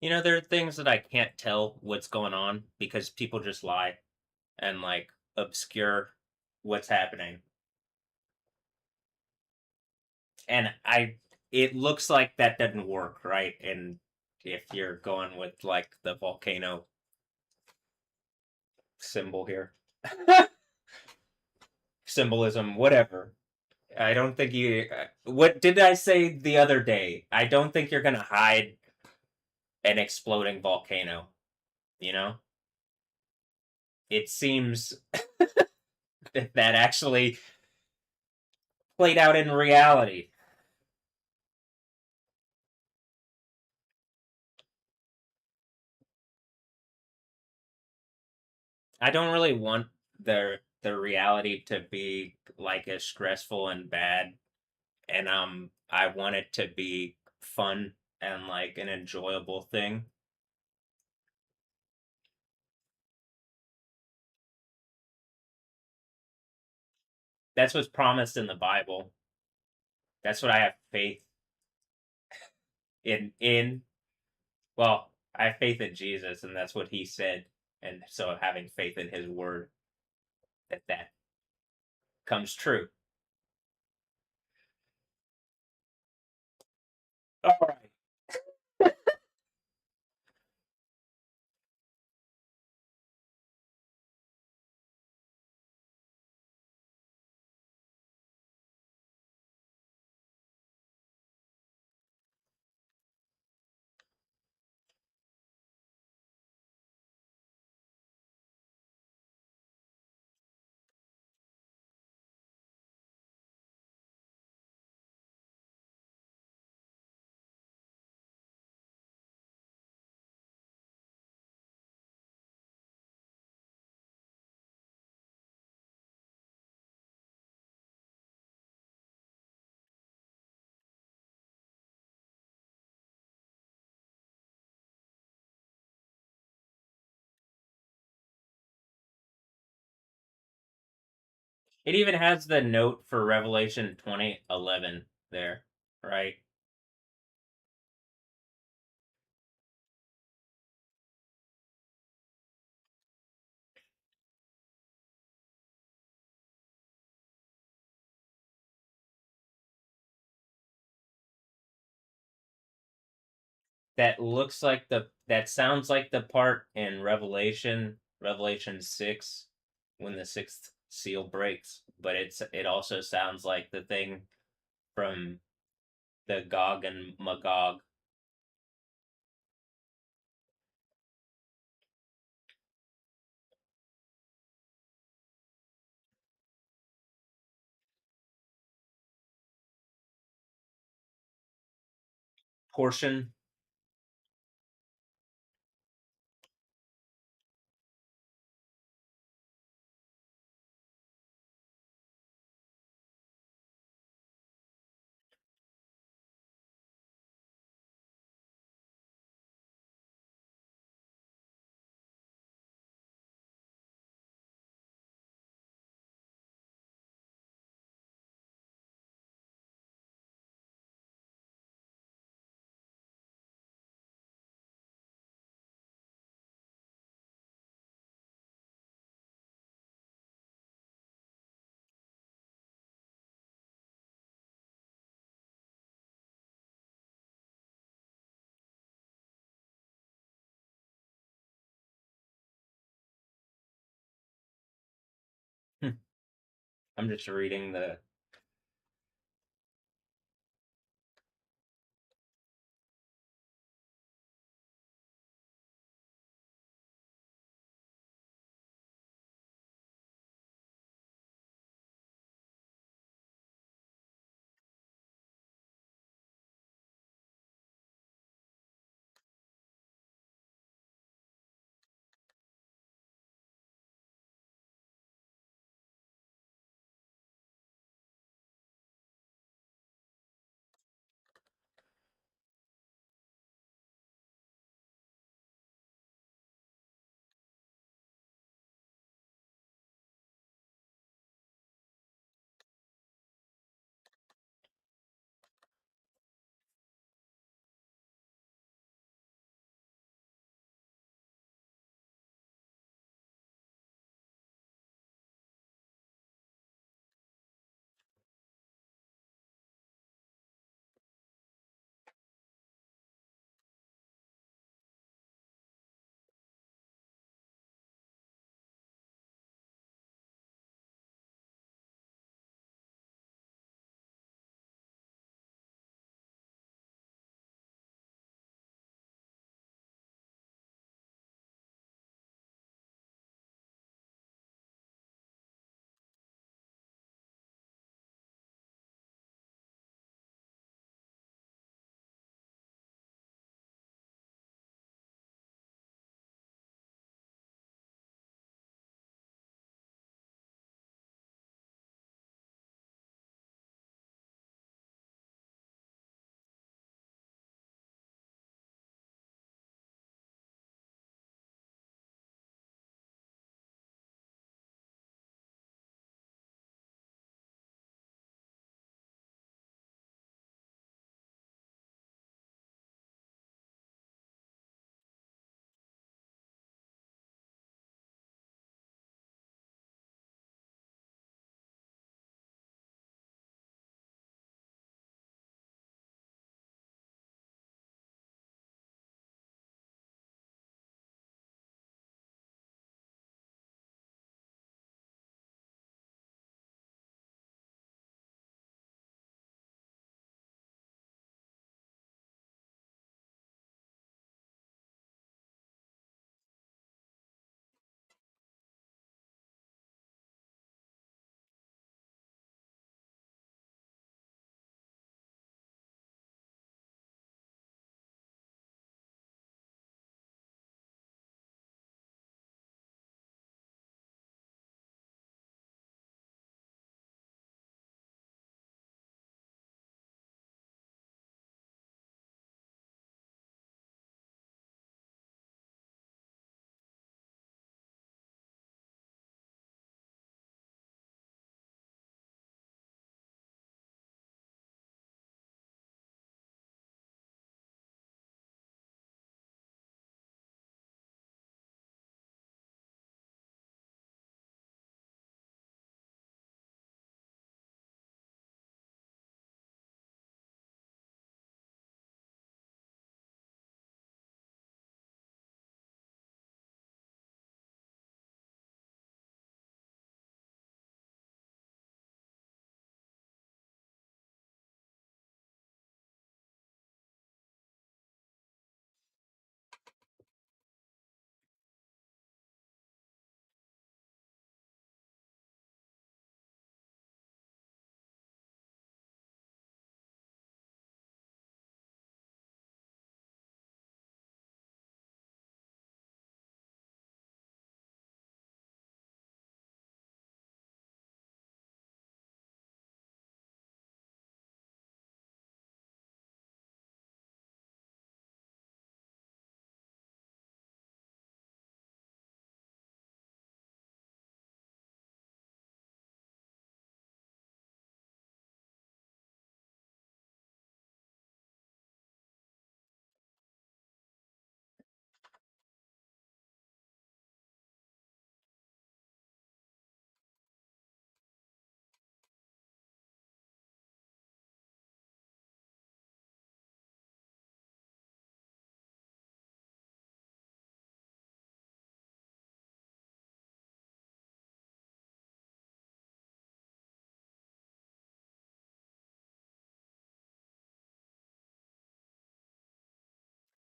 A: You know, there are things that I can't tell what's going on because people just lie and like obscure what's happening. And it looks like that doesn't work, right? And if you're going with like the volcano symbol here, symbolism, whatever. I don't think you. What did I say the other day? I don't think you're gonna hide an exploding volcano. You know, it seems that actually played out in reality. I don't really want the reality to be like as stressful and bad, and I want it to be fun and like an enjoyable thing. That's what's promised in the Bible. That's what I have faith in. Well, I have faith in Jesus, and that's what He said, and so having faith in His word that comes true. All right. It even has the note for Revelation 20:11 there, right? That sounds like the part in Revelation 6 when the sixth seal breaks, but it also sounds like the thing from the Gog and Magog portion. I'm just reading the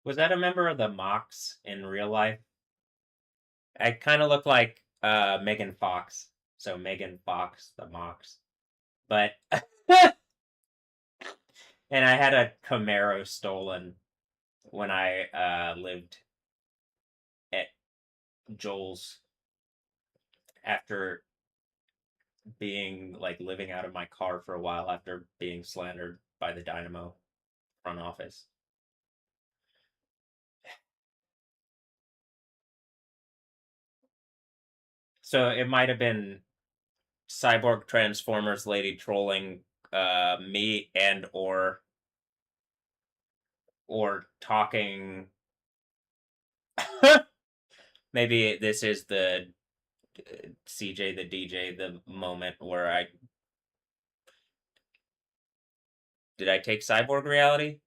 A: Was that a member of the Mox in real life? I kind of look like Megan Fox. So Megan Fox, the Mox. But and I had a Camaro stolen when I lived at Joel's after being like living out of my car for a while after being slandered by the Dynamo front office. So it might have been Cyborg Transformers lady trolling me and or talking. Maybe this is the CJ the DJ the moment where I did I take cyborg reality?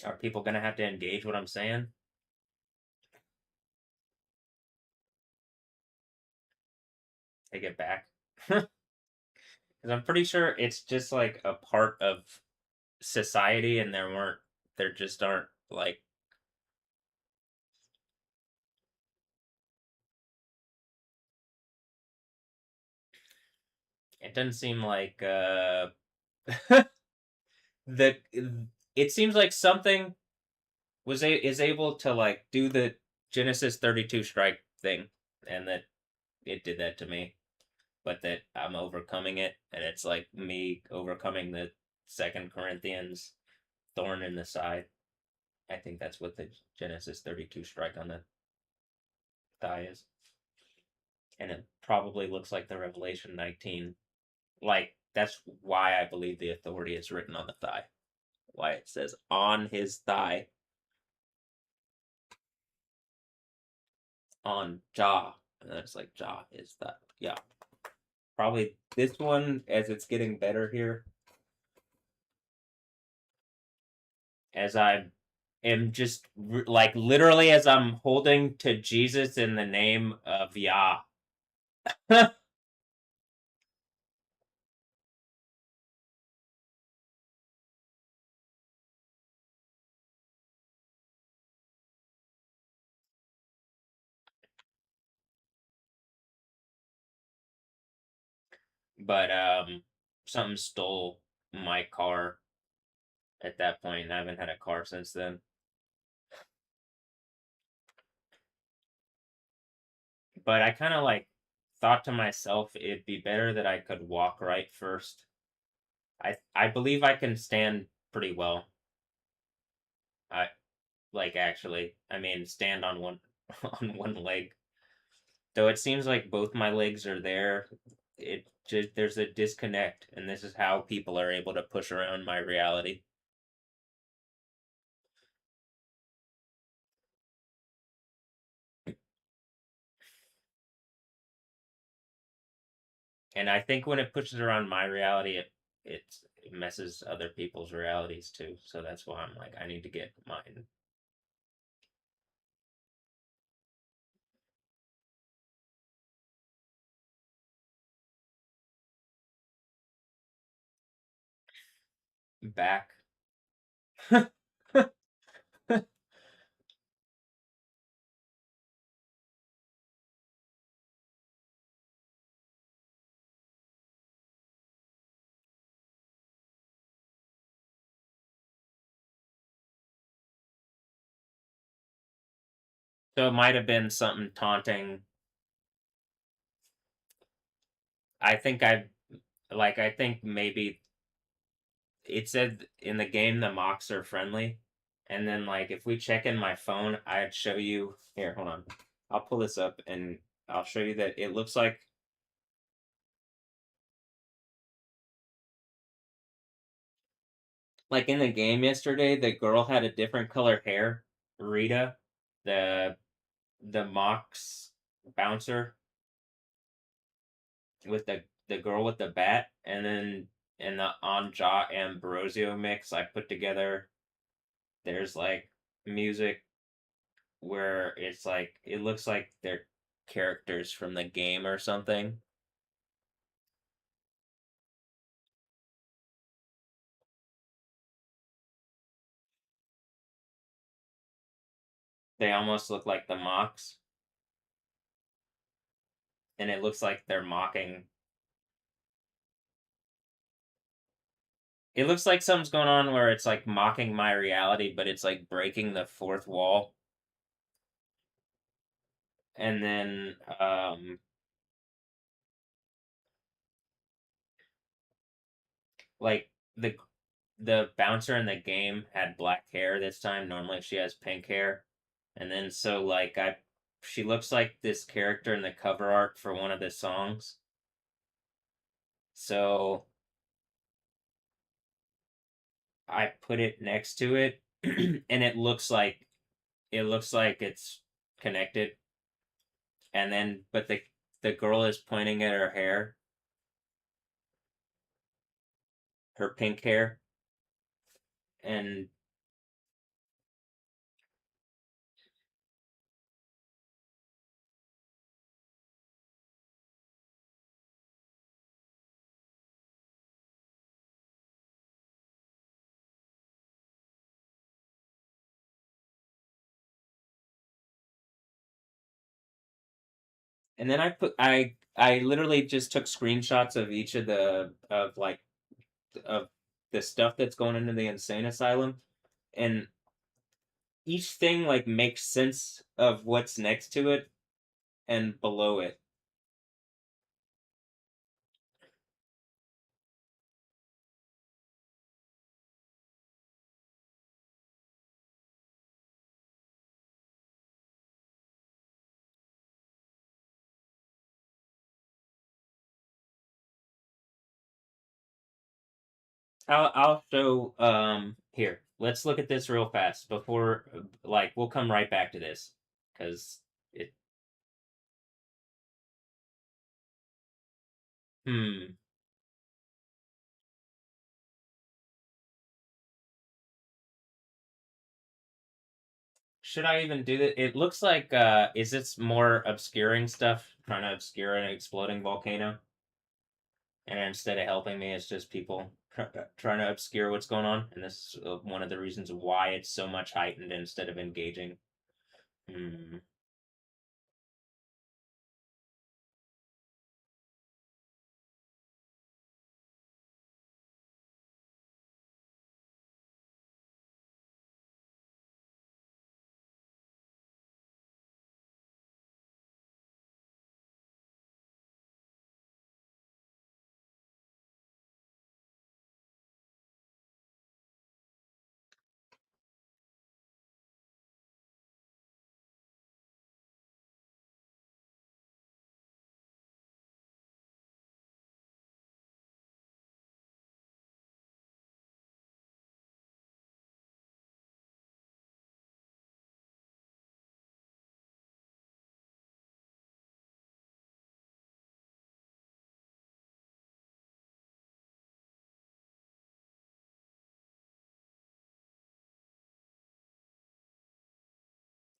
A: Are people gonna have to engage what I'm saying? Take it back. Because I'm pretty sure it's just like a part of society, and there just aren't like it doesn't seem like the it seems like something is able to like do the Genesis 32 strike thing, and that it did that to me, but that I'm overcoming it, and it's like me overcoming the Second Corinthians thorn in the side. I think that's what the Genesis 32 strike on the thigh is, and it probably looks like the Revelation 19. Like that's why I believe the authority is written on the thigh. Why it says on his thigh, on jaw, and that's like jaw is that. Yeah, probably this one as it's getting better here, as I am just like literally as I'm holding to Jesus in the name of Yah. But something stole my car at that point, and I haven't had a car since then. But I kind of like thought to myself it'd be better that I could walk right first. I believe I can stand pretty well. I like actually. I mean, stand on one on one leg. Though it seems like both my legs are there. It just there's a disconnect, and this is how people are able to push around my reality. And I think when it pushes around my reality, it messes other people's realities too. So that's why I'm like, I need to get mine back. So it might have been something taunting. I think I think maybe it said in the game the mocks are friendly. And then like if we check in my phone, I'd show you here, hold on. I'll pull this up and I'll show you that it looks like in the game yesterday, the girl had a different color hair. Rita, the the Mox bouncer with the girl with the bat, and then in the Anja Ambrosio mix I put together, there's like music where it's like it looks like they're characters from the game or something. They almost look like the mocks, and it looks like they're mocking. It looks like something's going on where it's like mocking my reality, but it's like breaking the fourth wall. And then like the bouncer in the game had black hair this time. Normally she has pink hair. And then so like I she looks like this character in the cover art for one of the songs. So I put it next to it and it looks like it's connected. And then but the girl is pointing at her hair, her pink hair, and then I literally just took screenshots of each of of the stuff that's going into the insane asylum, and each thing like makes sense of what's next to it and below it. I'll show here. Let's look at this real fast before like we'll come right back to this because it hmm should I even do that? It looks like is this more obscuring stuff, trying to obscure an exploding volcano, and instead of helping me, it's just people trying to obscure what's going on, and this is one of the reasons why it's so much heightened instead of engaging. Hmm.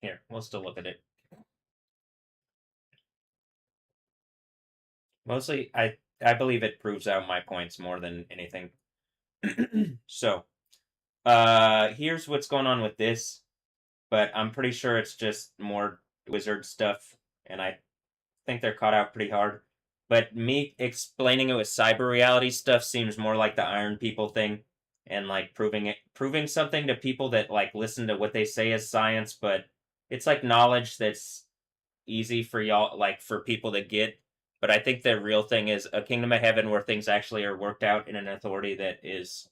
A: Here, we'll still look at it. Mostly, I believe it proves out my points more than anything. So, here's what's going on with this, but I'm pretty sure it's just more wizard stuff, and I think they're caught out pretty hard. But me explaining it with cyber reality stuff seems more like the Iron People thing, and like proving something to people that like listen to what they say as science, but it's like knowledge that's easy for y'all, like for people to get. But I think the real thing is a kingdom of heaven where things actually are worked out in an authority that is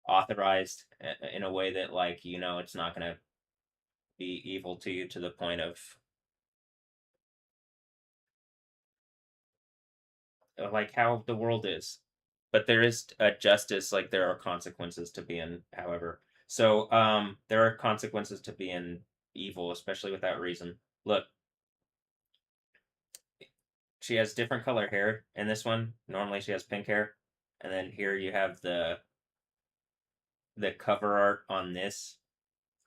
A: authorized in a way that, like, it's not going to be evil to you to the point of like how the world is. But there is a justice, like there are consequences to being, however. So there are consequences to being evil, especially without reason. Look, she has different color hair in this one. Normally she has pink hair. And then here you have the cover art on this.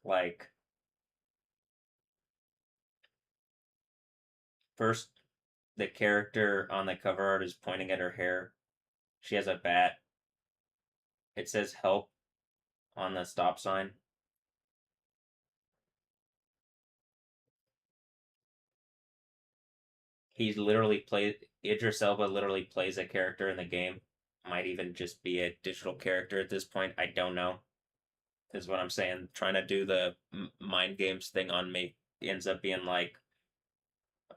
A: Like First, the character on the cover art is pointing at her hair. She has a bat. It says help on the stop sign. He's literally played Idris Elba literally plays a character in the game. Might even just be a digital character at this point. I don't know. Is what I'm saying. Trying to do the mind games thing on me ends up being like,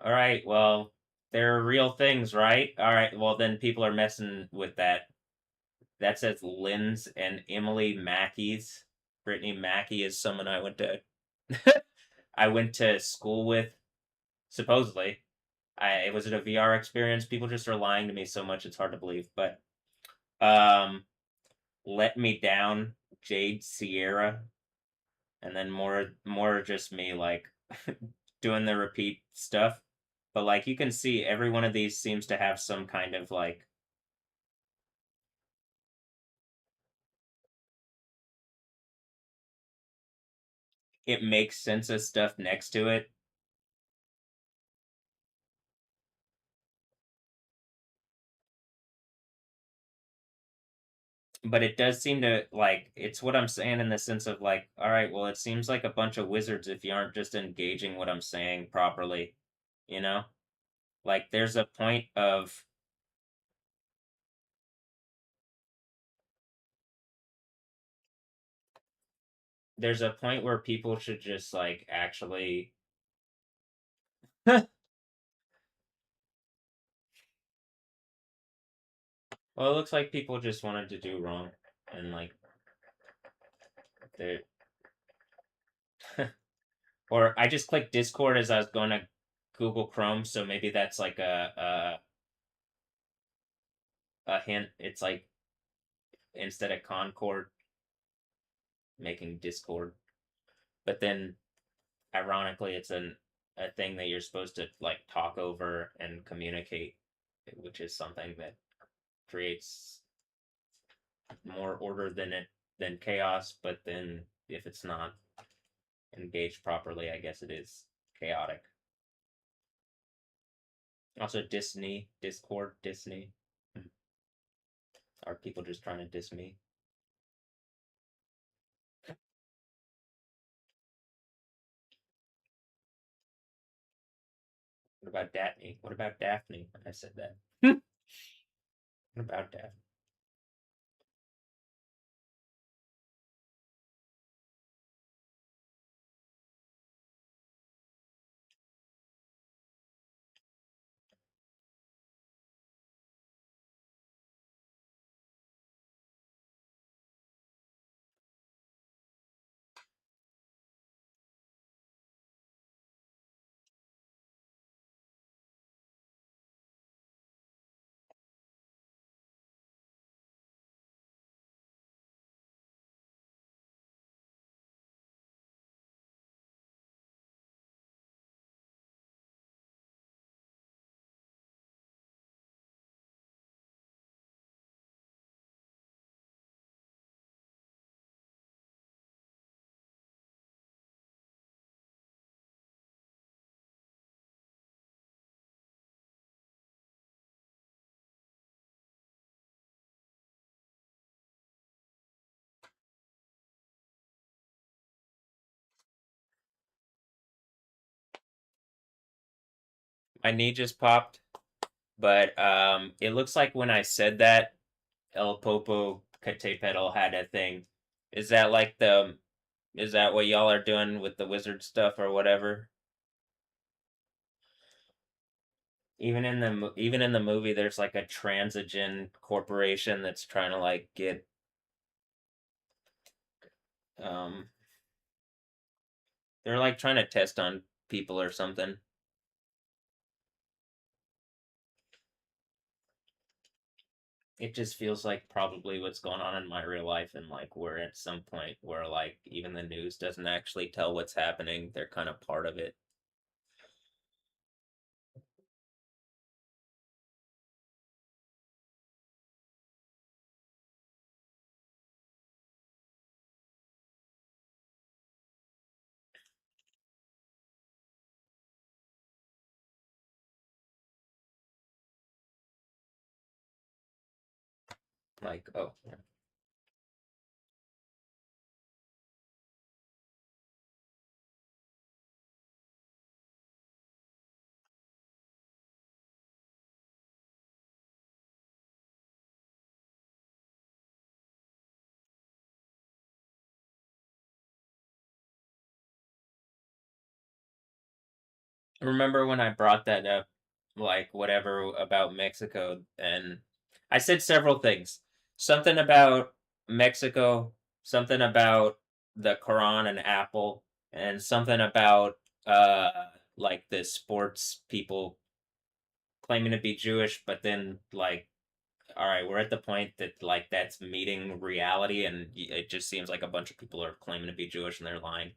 A: all right, well, they're real things, right? All right, well then people are messing with that. That says Lynn's and Emily Mackey's. Brittany Mackey is someone I went to I went to school with, supposedly. Was it a VR experience? People just are lying to me so much it's hard to believe. But um Let Me Down, Jade Sierra, and then more just me like doing the repeat stuff. But like you can see every one of these seems to have some kind of like it makes sense of stuff next to it. But it does seem to like it's what I'm saying in the sense of like, all right, well, it seems like a bunch of wizards if you aren't just engaging what I'm saying properly, you know? Like there's a point where people should just like actually well, it looks like people just wanted to do wrong and like they or I just clicked Discord as I was going to Google Chrome, so maybe that's like a hint. It's like instead of Concord making Discord. But then ironically it's a thing that you're supposed to like talk over and communicate, which is something that creates more order than chaos, but then if it's not engaged properly, I guess it is chaotic. Also Disney, Discord, Disney. Are people just trying to diss me? What about Daphne? What about Daphne? I said that. What about Daphne? My knee just popped, but it looks like when I said that, El Popo Catepetl had a thing. Is that like the? Is that what y'all are doing with the wizard stuff or whatever? Even in the movie, there's like a transigen corporation that's trying to like get um. They're like trying to test on people or something. It just feels like probably what's going on in my real life, and like we're at some point where like even the news doesn't actually tell what's happening. They're kind of part of it. Like, oh, yeah. Remember when I brought that up, like whatever about Mexico, and I said several things. Something about Mexico, something about the Quran and Apple, and something about uh like the sports people claiming to be Jewish, but then like, all right, we're at the point that like that's meeting reality, and it just seems like a bunch of people are claiming to be Jewish and they're lying.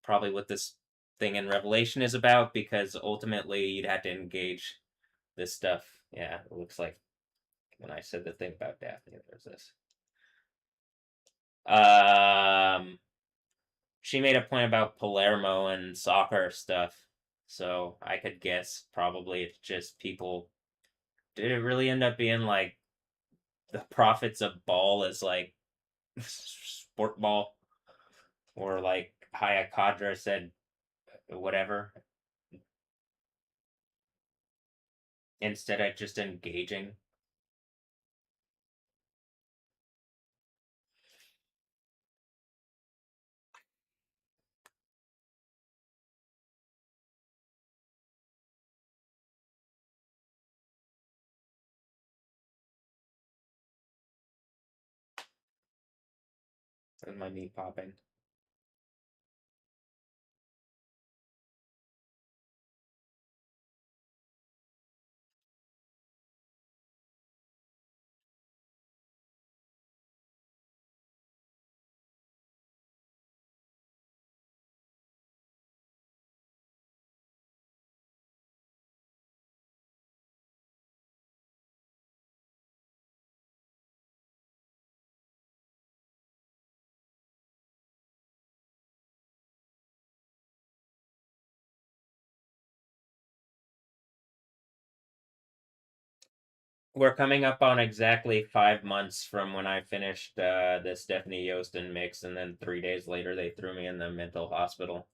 A: Probably what this thing in Revelation is about, because ultimately you'd have to engage this stuff. Yeah, it looks like when I said the thing about Daphne, there's this. Um, she made a point about Palermo and soccer stuff, so I could guess probably it's just people. Did it really end up being like the prophets of ball is like sport ball, or like Hayakadra said whatever instead of just engaging? That's my knee popping. We're coming up on exactly 5 months from when I finished the Stephanie Yostin mix, and then 3 days later they threw me in the mental hospital.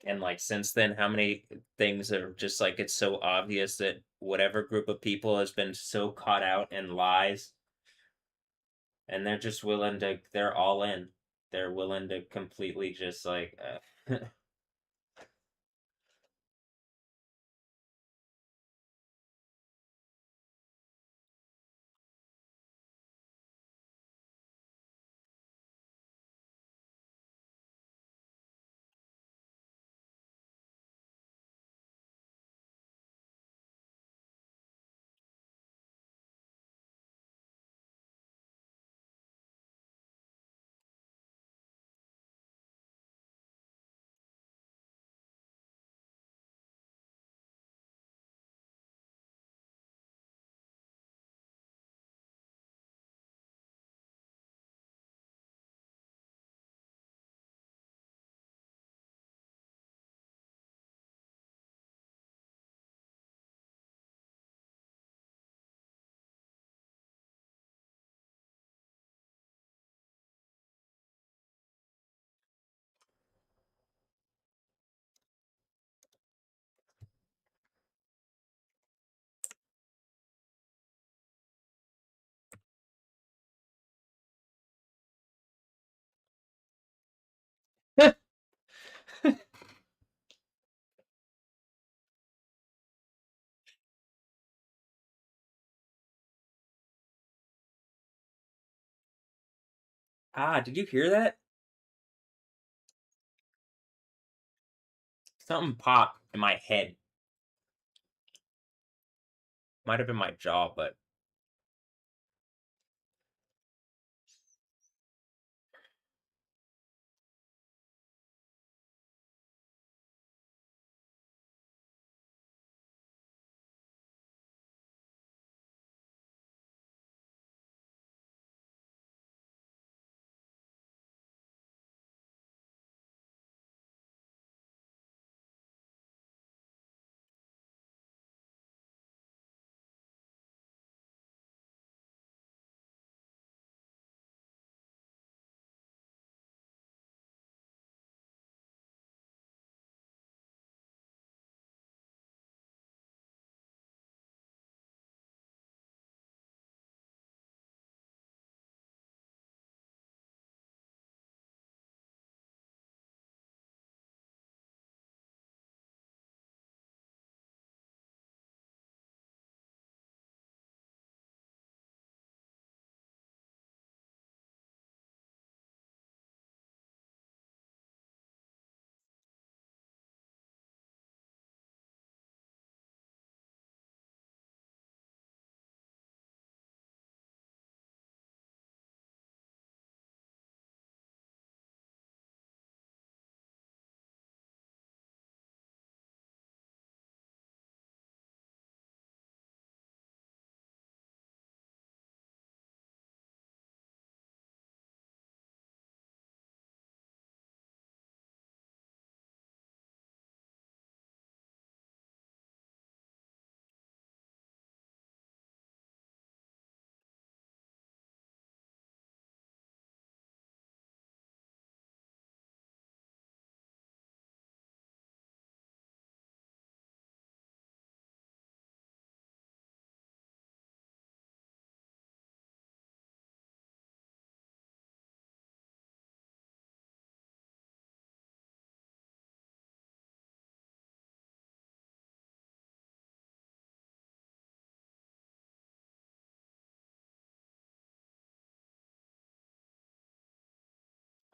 A: And like since then, how many things are just like it's so obvious that whatever group of people has been so caught out in lies, and they're just willing to, they're all in. They're willing to completely just like, ah, did you hear that? Something popped in my head. Might have been my jaw, but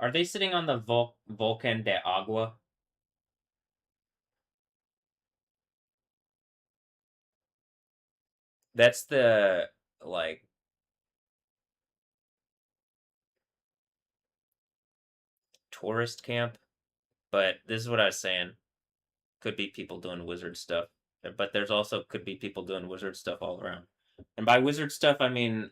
A: Are they sitting on the Volcan de Agua? That's the like tourist camp. But this is what I was saying. Could be people doing wizard stuff, but there's also could be people doing wizard stuff all around. And by wizard stuff, I mean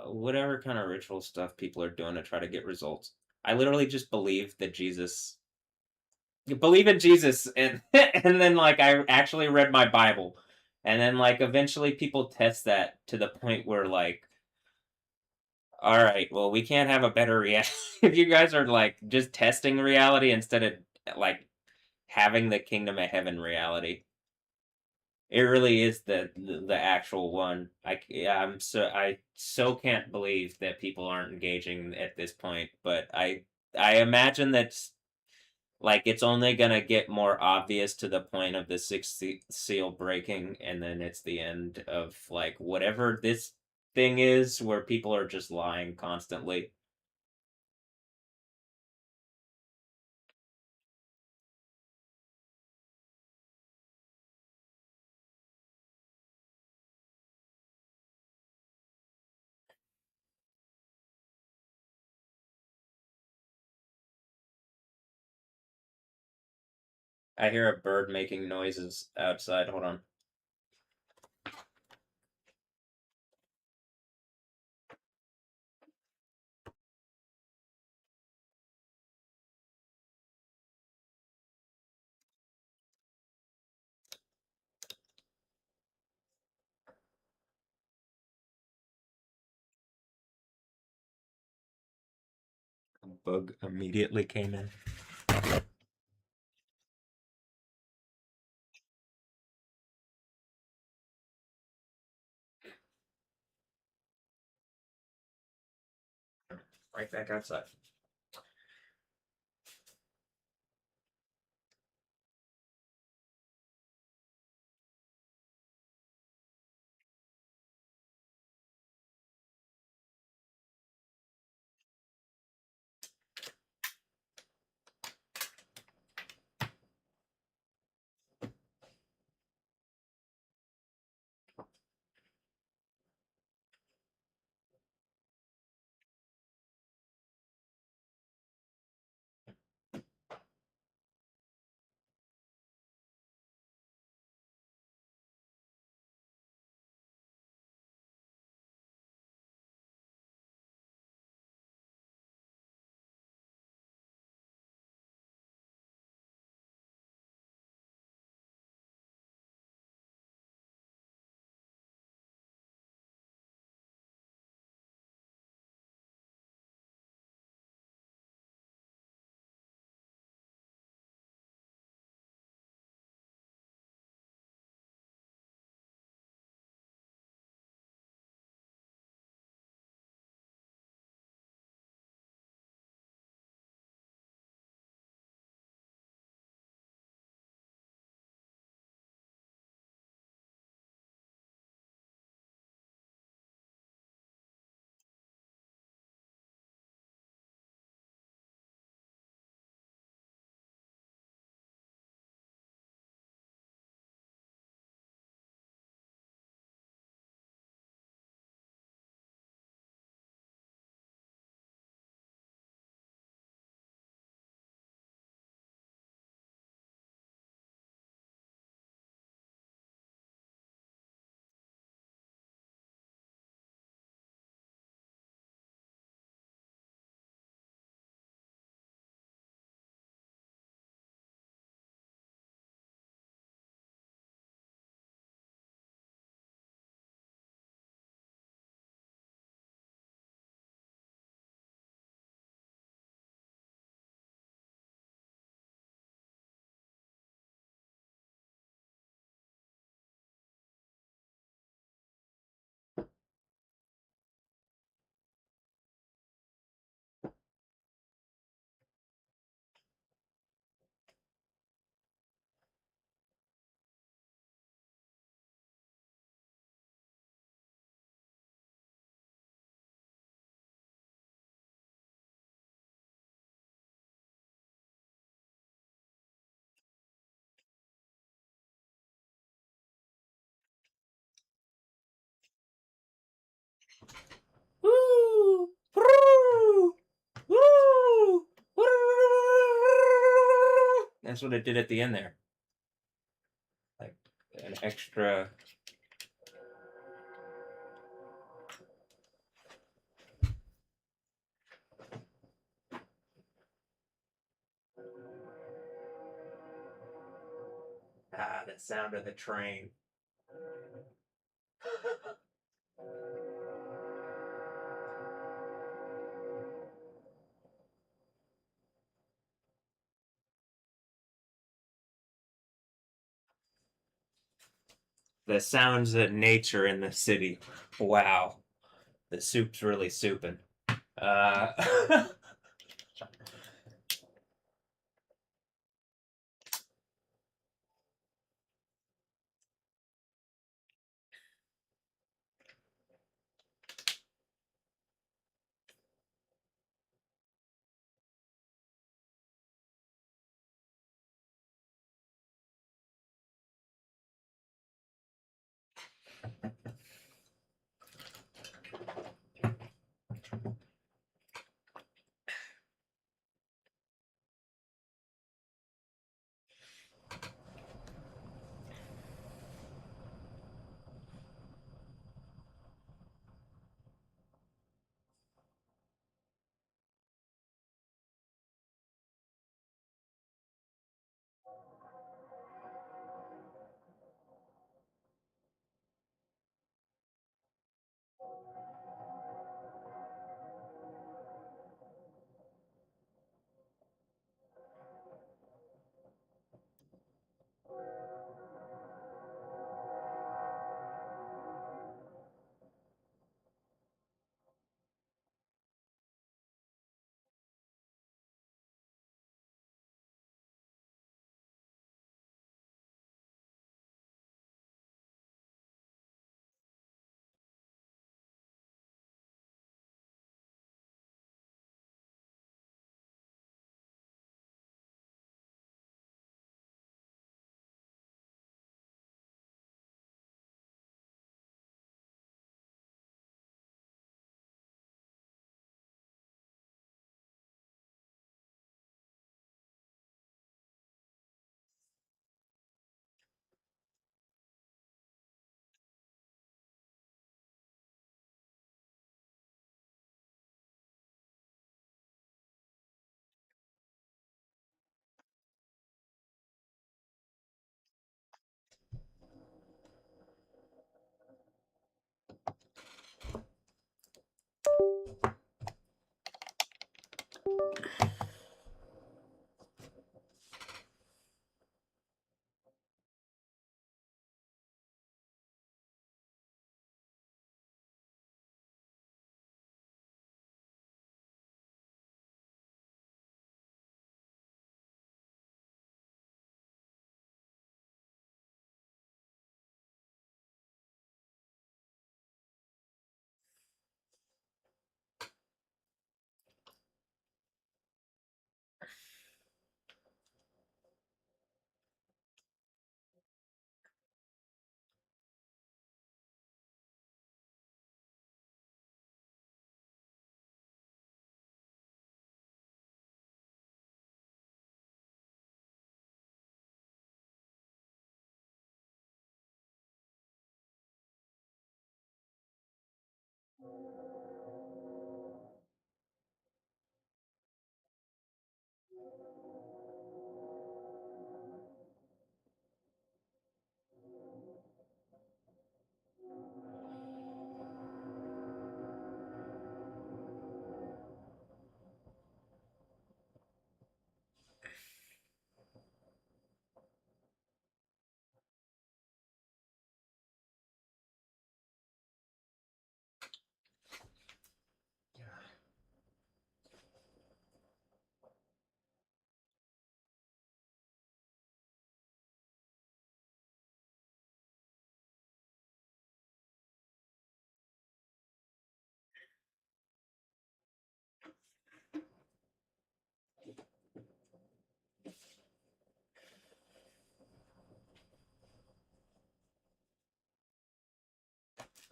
A: whatever kind of ritual stuff people are doing to try to get results. I literally just believe that Jesus, believe in Jesus, and and then like I actually read my Bible, and then like eventually people test that to the point where like, all right, well we can't have a better reality if you guys are like just testing reality instead of like having the kingdom of heaven reality. It really is the actual one. Yeah, I so can't believe that people aren't engaging at this point, but I imagine that like it's only gonna get more obvious to the point of the sixth seal breaking, and then it's the end of like whatever this thing is where people are just lying constantly. I hear a bird making noises outside. Hold on. A bug immediately came in. Right back outside. Woo! Woo! Woo! Woo! That's what it did at the end there. Like an extra. Ah, the sound of the train. The sounds of nature in the city. Wow. The soup's really souping. Uh,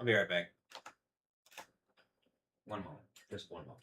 A: I'll be right back. One moment. Just one moment.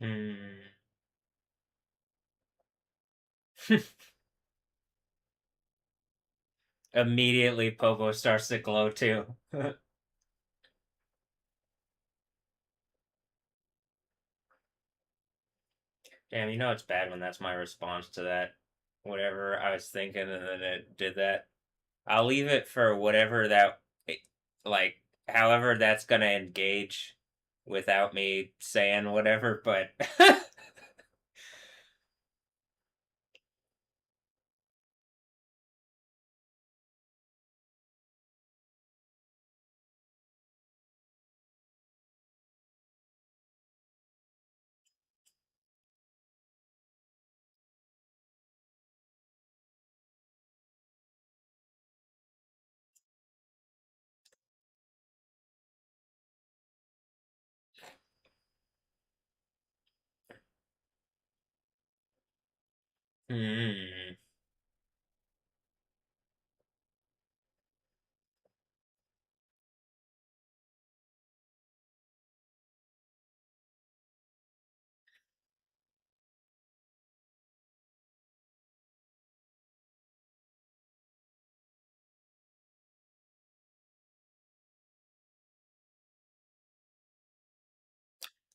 A: Hmm. Immediately, Popo starts to glow too. Damn, you know it's bad when that's my response to that. Whatever I was thinking, and then it did that. I'll leave it for whatever that, like, however that's gonna engage without me saying whatever, but hmm,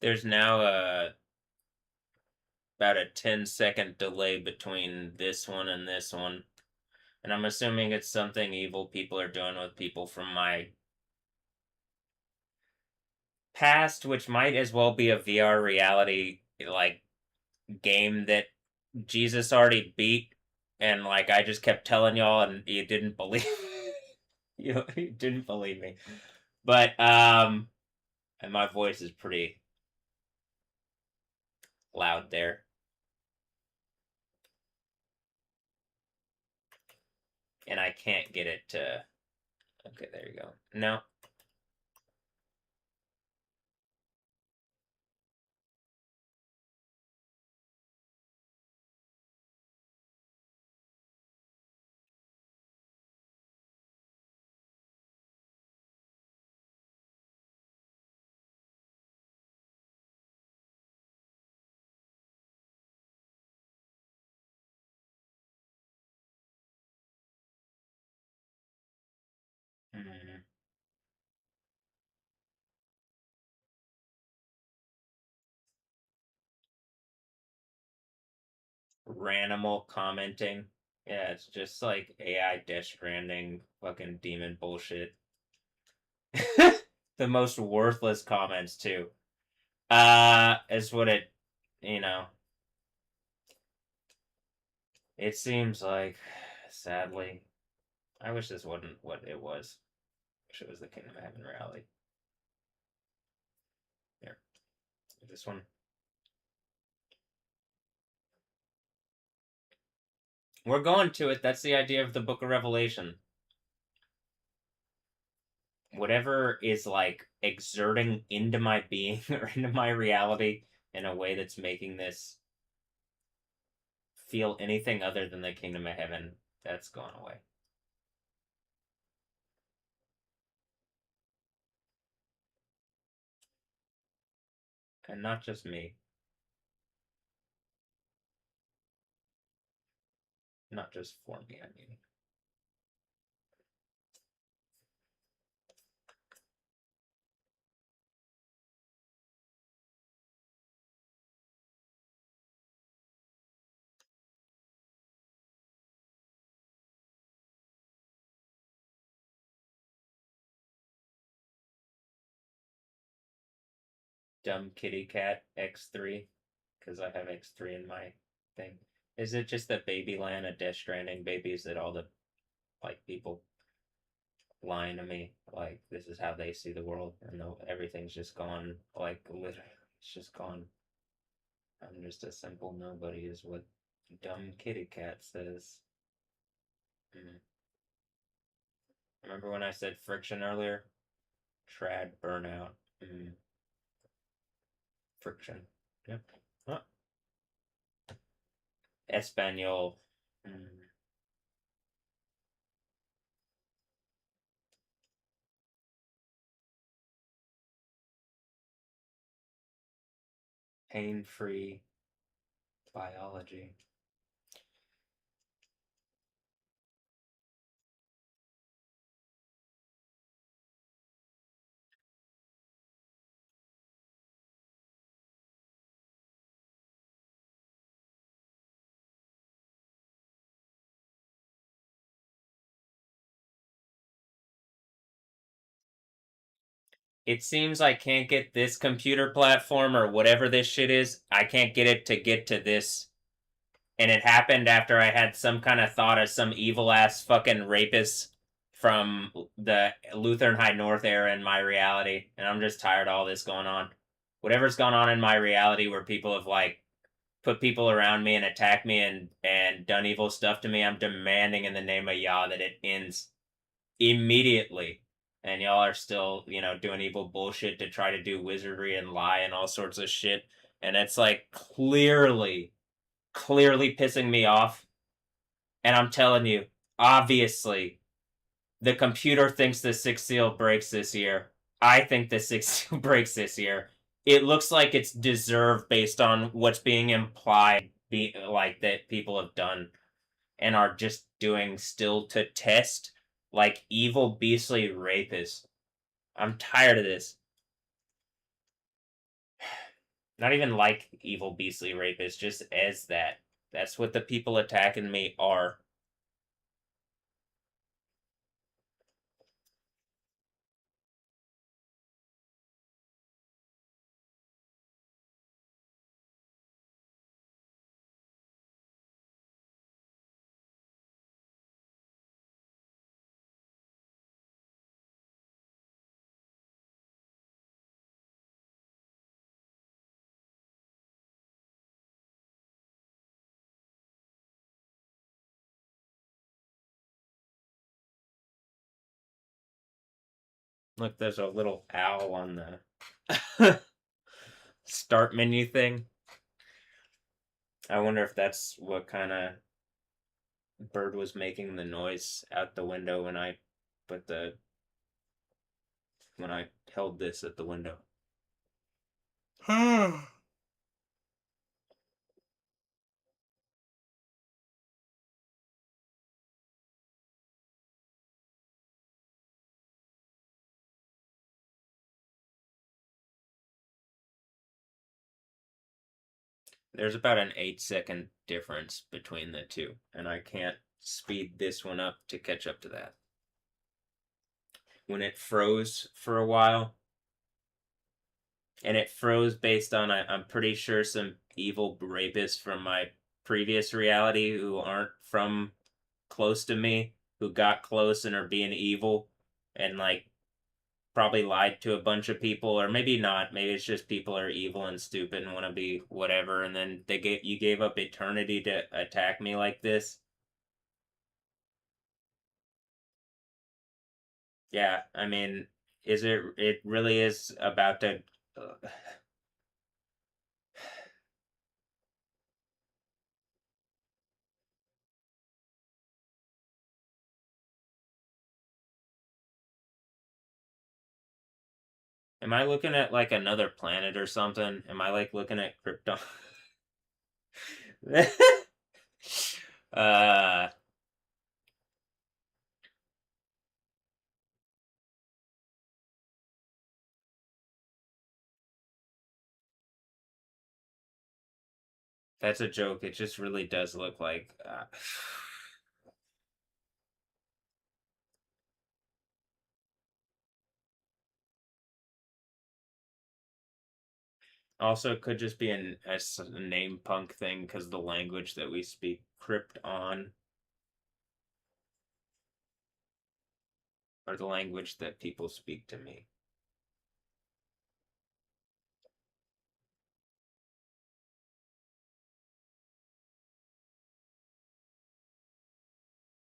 A: there's now about a 10-second delay between this one and this one. And I'm assuming it's something evil people are doing with people from my past, which might as well be a VR reality like game that Jesus already beat, and like I just kept telling y'all and you didn't believe you didn't believe me. But and my voice is pretty loud there. And I can't get it to okay, there you go. No. Mm, Ranimal commenting. Yeah, it's just like AI Death Stranding fucking demon bullshit. The most worthless comments too. Is what it, you know, it seems like, sadly. I wish this wasn't what it was. I wish it was the Kingdom of Heaven rally. Here, this one. We're going to it. That's the idea of the Book of Revelation. Whatever is like exerting into my being or into my reality in a way that's making this feel anything other than the Kingdom of Heaven, that's gone away. And not just me. Not just for me, I mean. Dumb Kitty Cat X3, because I have X3 in my thing. Is it just the Babyland of Death Stranding babies that all the like people lying to me like this is how they see the world and everything's just gone like literally it's just gone. I'm just a simple nobody is what dumb kitty cat says. Mm. Remember when I said friction earlier? Trad burnout. Mm. Friction. Yep. Huh. Espanol. Mm. Pain-free biology. It seems I can't get this computer platform or whatever this shit is. I can't get it to get to this. And it happened after I had some kind of thought of some evil ass fucking rapist from the Lutheran High North era in my reality. And I'm just tired of all this going on. Whatever's gone on in my reality where people have like put people around me and attacked me and done evil stuff to me, I'm demanding in the name of Yah that it ends immediately. And y'all are still, doing evil bullshit to try to do wizardry and lie and all sorts of shit. And it's like clearly pissing me off. And I'm telling you, obviously, the computer thinks the sixth seal breaks this year. I think the sixth seal breaks this year. It looks like it's deserved based on what's being implied, like that people have done and are just doing still to test like evil, beastly rapists. I'm tired of this. Not even like evil, beastly rapists, just as that. That's what the people attacking me are. Look, there's a little owl on the start menu thing. I wonder if that's what kind of bird was making the noise out the window when I put the when I held this at the window. There's about an 8-second difference between the two, and I can't speed this one up to catch up to that. When it froze for a while, and it froze based on, I'm pretty sure, some evil rapists from my previous reality who aren't from close to me, who got close and are being evil, and like probably lied to a bunch of people, or maybe not. Maybe it's just people are evil and stupid and want to be whatever, and then you gave up eternity to attack me like this. Yeah, I mean, is it? It really is about to. Am I looking at like another planet or something? Am I like looking at Krypton? uh, that's a joke. It just really does look like. Also, it could just be a name punk thing because the language that we speak, Krypton, or the language that people speak to me.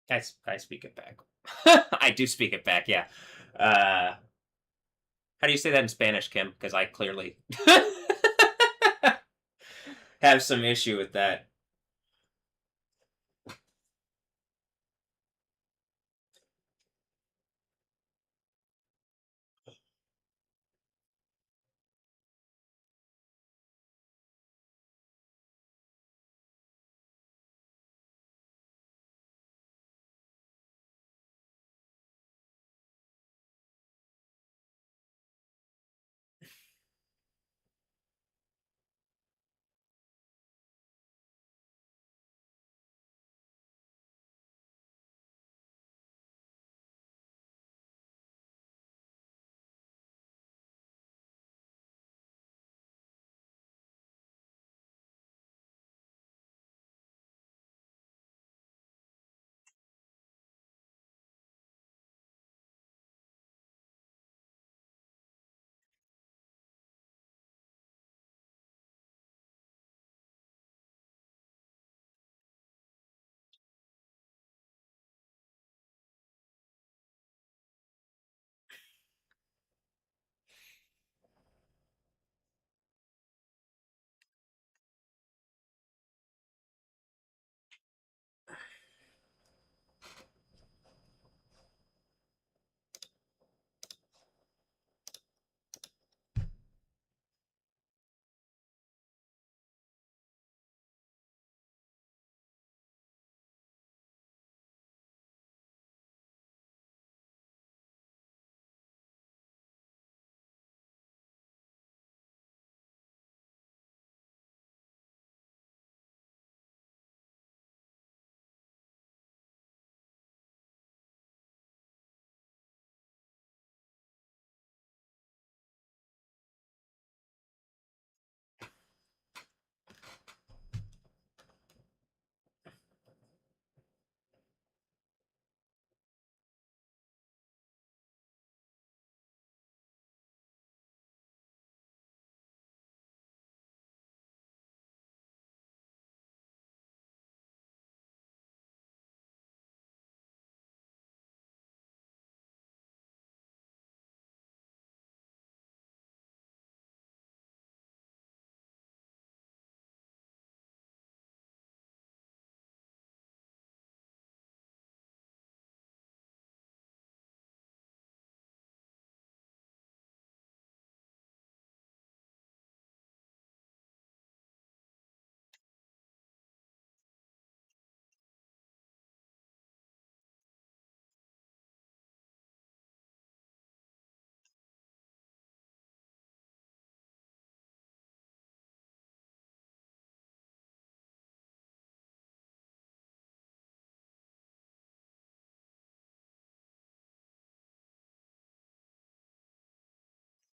A: I speak it back. I do speak it back. Yeah. How do you say that in Spanish, Kim? Because I clearly have some issue with that.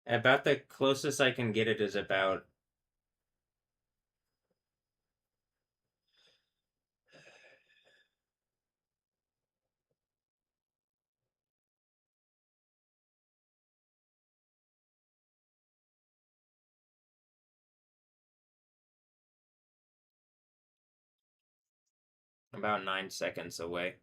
A: About the closest I can get it is about 9 seconds away.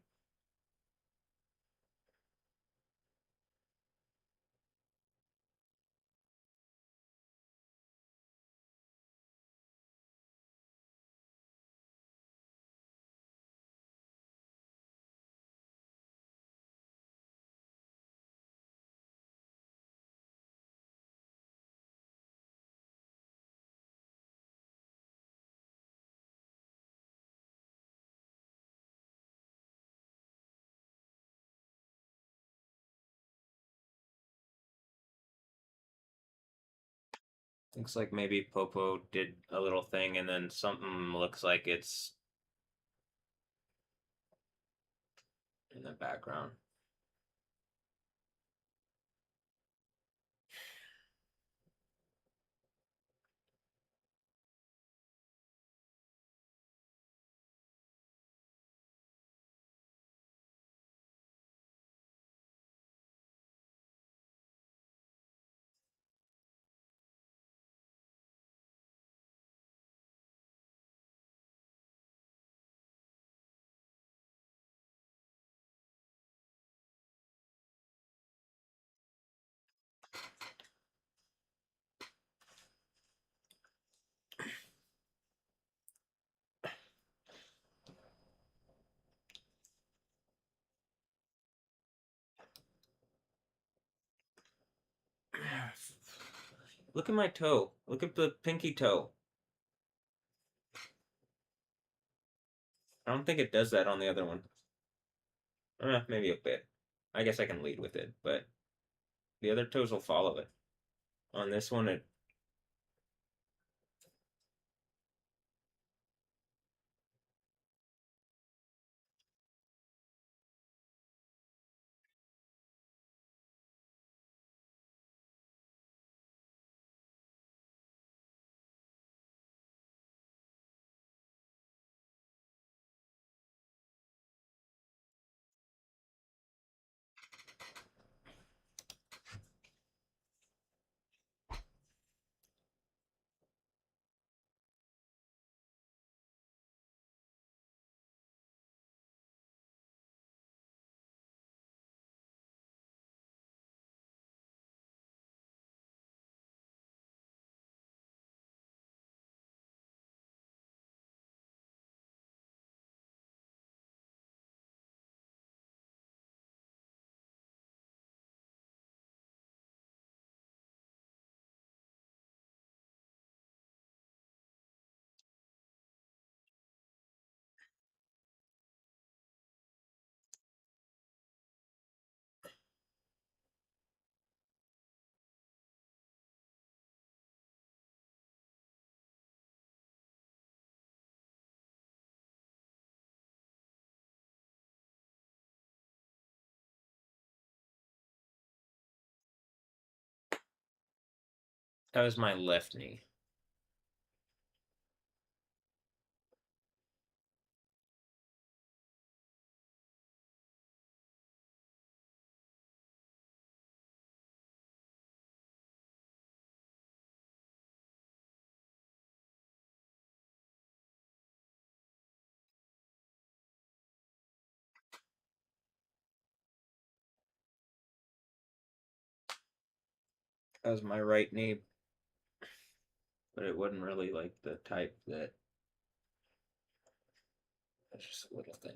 A: Looks like maybe Popo did a little thing and then something looks like it's in the background. Look at my toe. Look at the pinky toe. I don't think it does that on the other one. Maybe a bit. I guess I can lead with it, but the other toes will follow it. On this one, it that was my left knee. That was my right knee, but it wasn't really like the type that. It's just a little thing.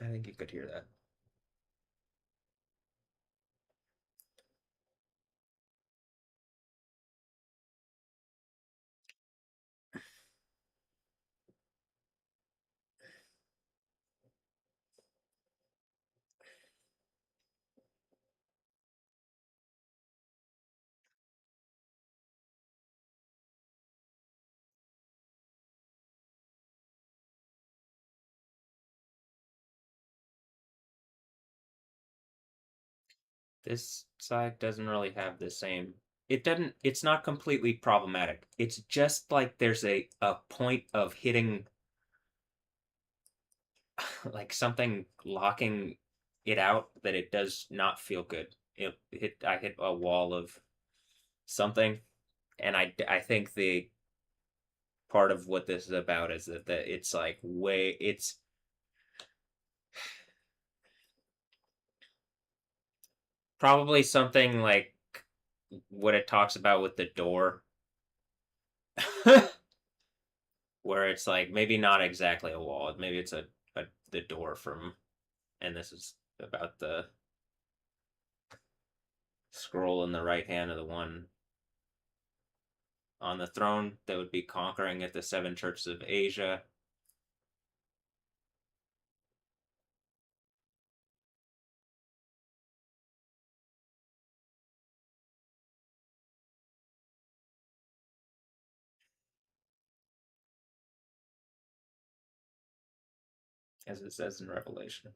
A: I think you could hear that. This side doesn't really have the same. It doesn't. It's not completely problematic. It's just like there's a point of hitting like something locking it out that it does not feel good. I hit a wall of something, and I think the part of what this is about is that it's like way it's probably something like what it talks about with the door, where it's like maybe not exactly a wall, maybe it's a the door from, and this is about the scroll in the right hand of the one on the throne that would be conquering at the seven churches of Asia. As it says in Revelation.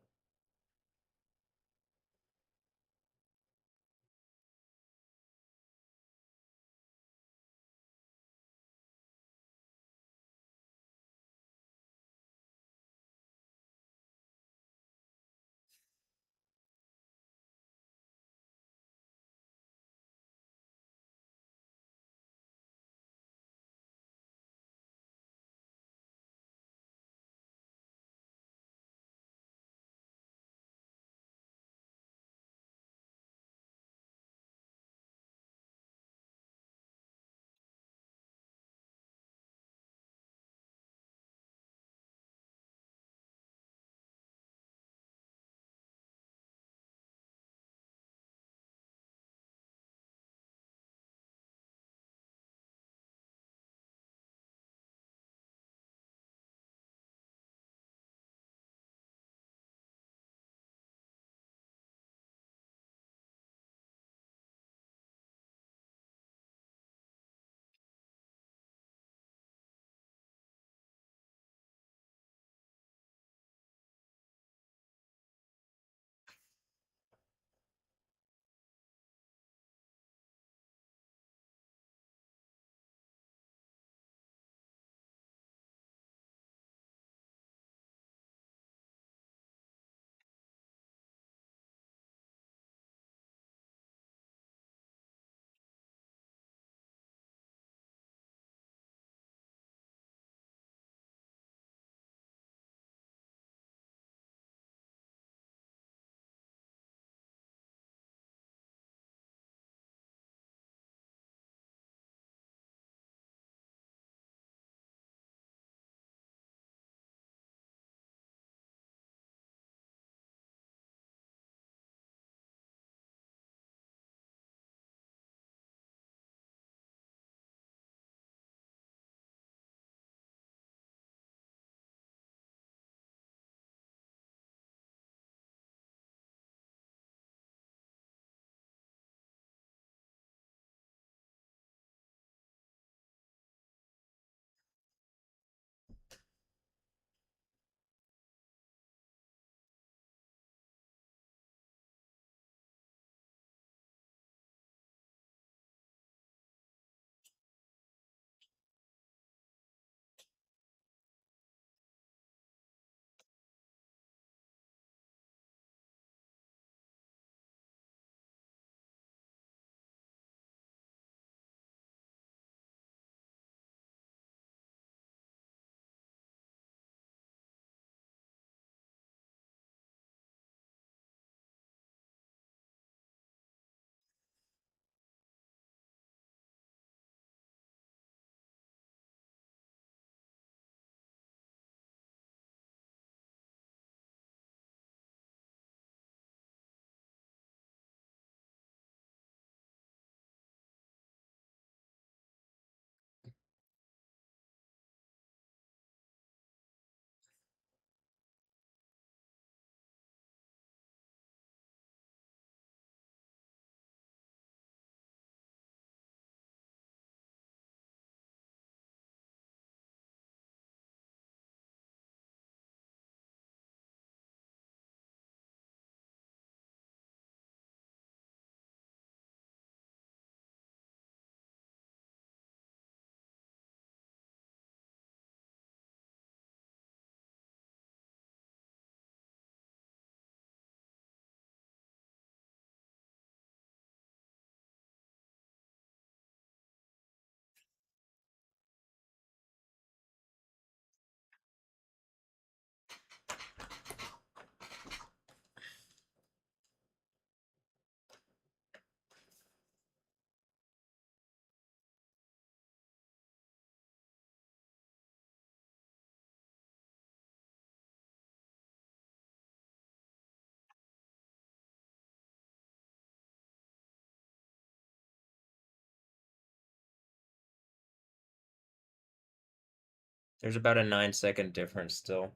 A: There's about a 9-second difference still.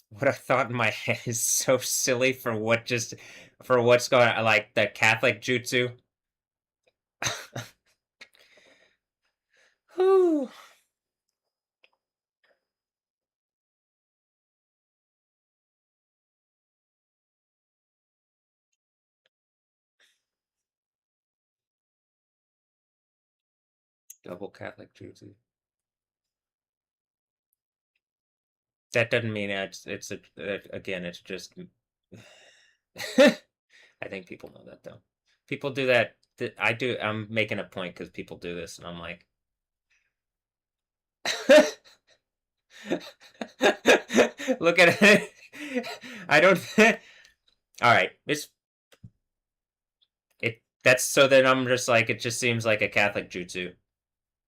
A: What I thought in my head is so silly for what's going on, like the Catholic jutsu. Whew. Double Catholic jutsu. That doesn't mean again. It's just. I think people know that though. People do that. I do. I'm making a point because people do this, and I'm like, look at it. I don't. All right, it. That's so then I'm just like it just seems like a Catholic jutsu,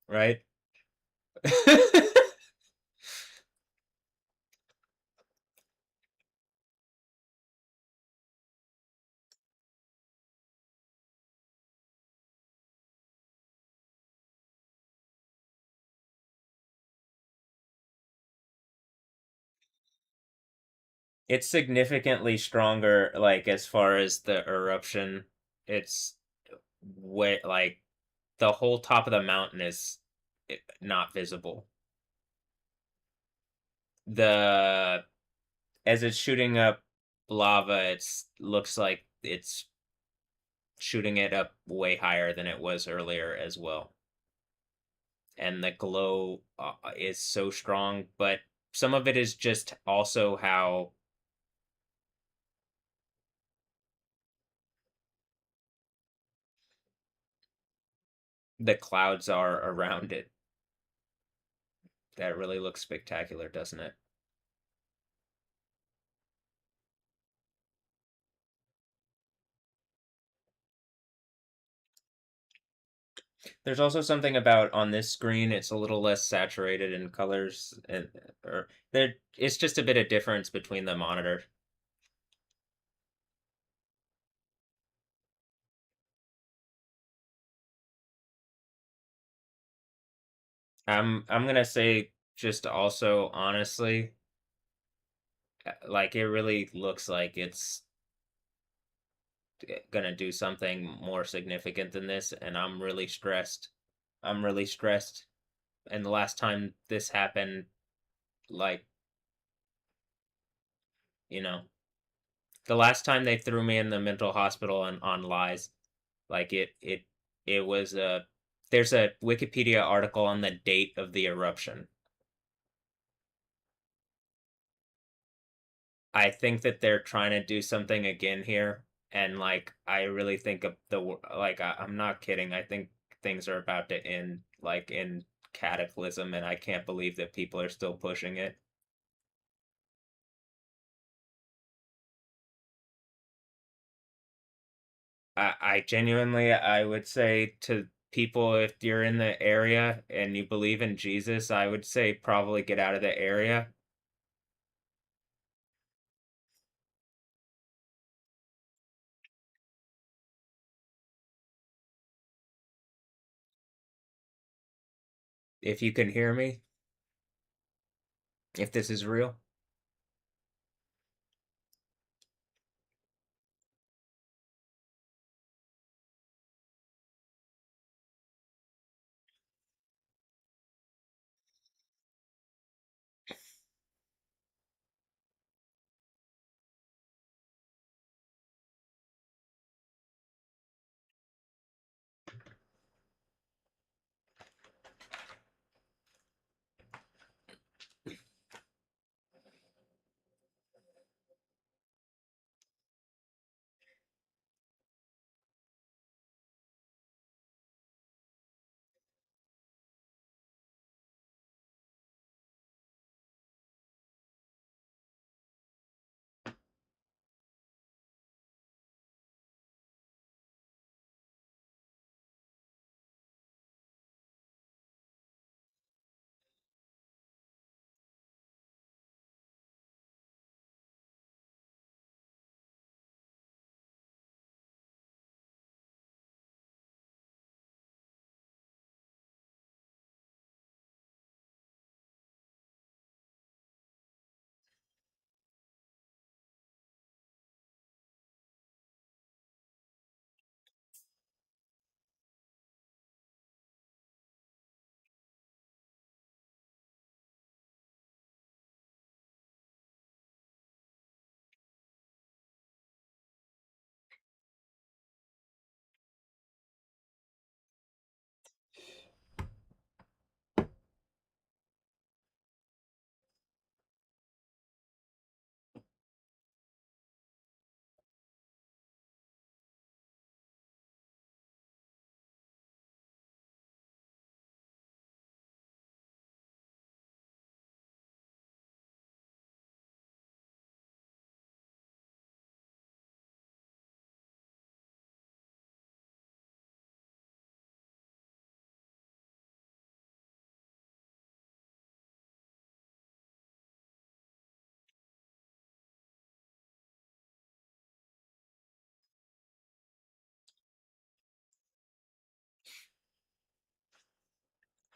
A: right? It's significantly stronger, like as far as the eruption. It's way like the whole top of the mountain is not visible. The As it's shooting up lava, it's looks like it's shooting it up way higher than it was earlier as well. And the glow is so strong, but some of it is just also how the clouds are around it. That really looks spectacular, doesn't it? There's also something about on this screen, it's a little less saturated in colors, and or there, it's just a bit of difference between the monitor. I'm gonna say just also honestly, like it really looks like it's gonna do something more significant than this, and I'm really stressed. I'm really stressed. And the last time this happened, like, you know, the last time they threw me in the mental hospital on lies, like it was a there's a Wikipedia article on the date of the eruption. I think that they're trying to do something again here, and like I really think of I'm not kidding. I think things are about to end like in cataclysm, and I can't believe that people are still pushing it. I genuinely I would say to people, if you're in the area and you believe in Jesus, I would say probably get out of the area. If you can hear me, if this is real.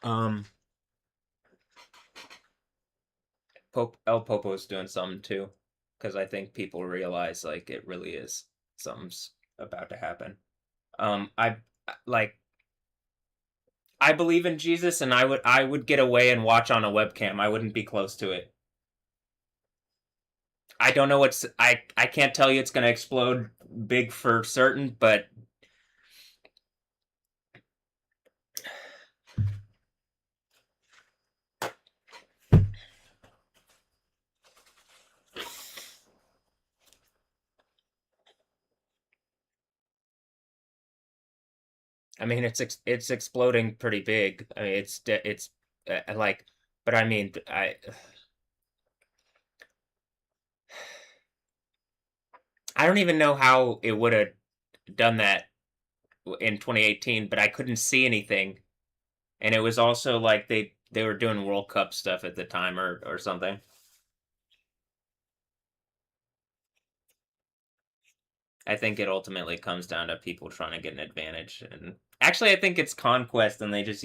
A: Um, El Popo's doing something too, because I think people realize like it really is something's about to happen. I like I believe in Jesus, and I would get away and watch on a webcam. I wouldn't be close to it. I don't know what's I can't tell you it's going to explode big for certain, but I mean it's exploding pretty big. I mean it's like, but I mean I don't even know how it would have done that in 2018, but I couldn't see anything, and it was also like they were doing World Cup stuff at the time or something. I think it ultimately comes down to people trying to get an advantage, and actually, I think it's conquest, and they just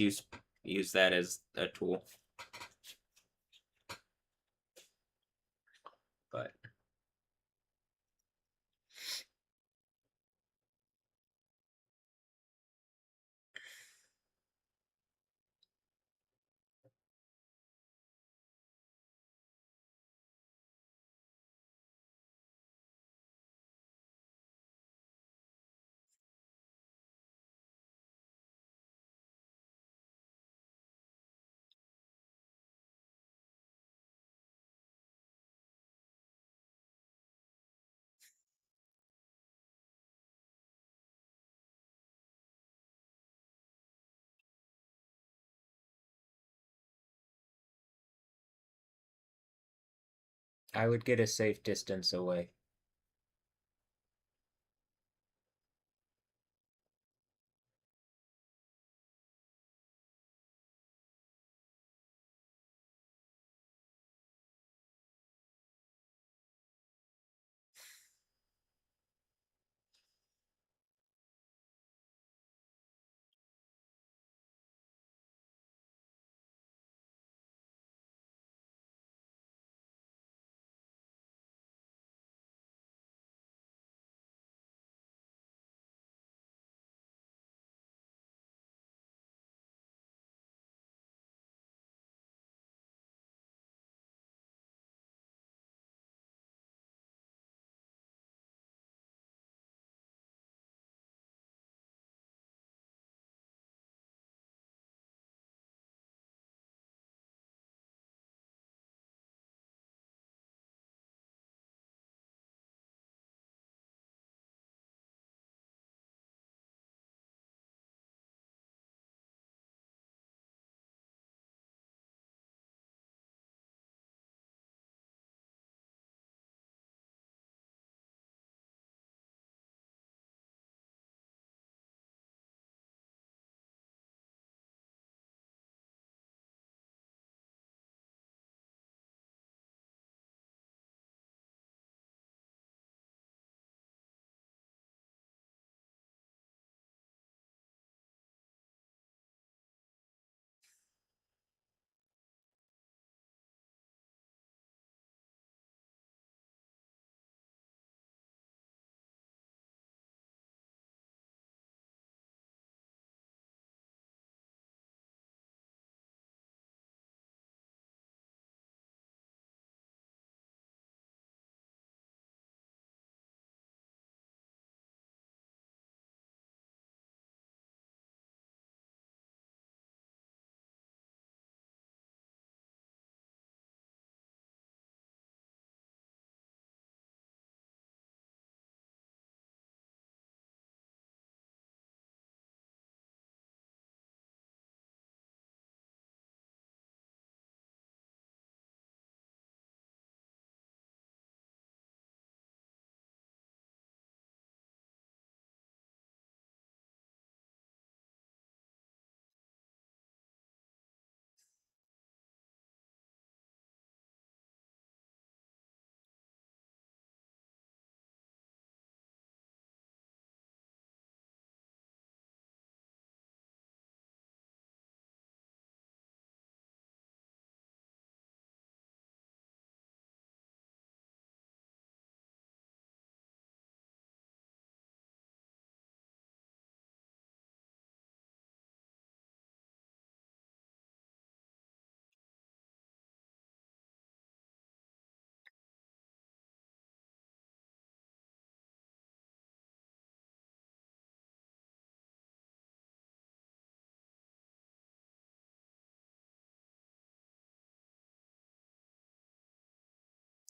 A: use that as a tool. But I would get a safe distance away.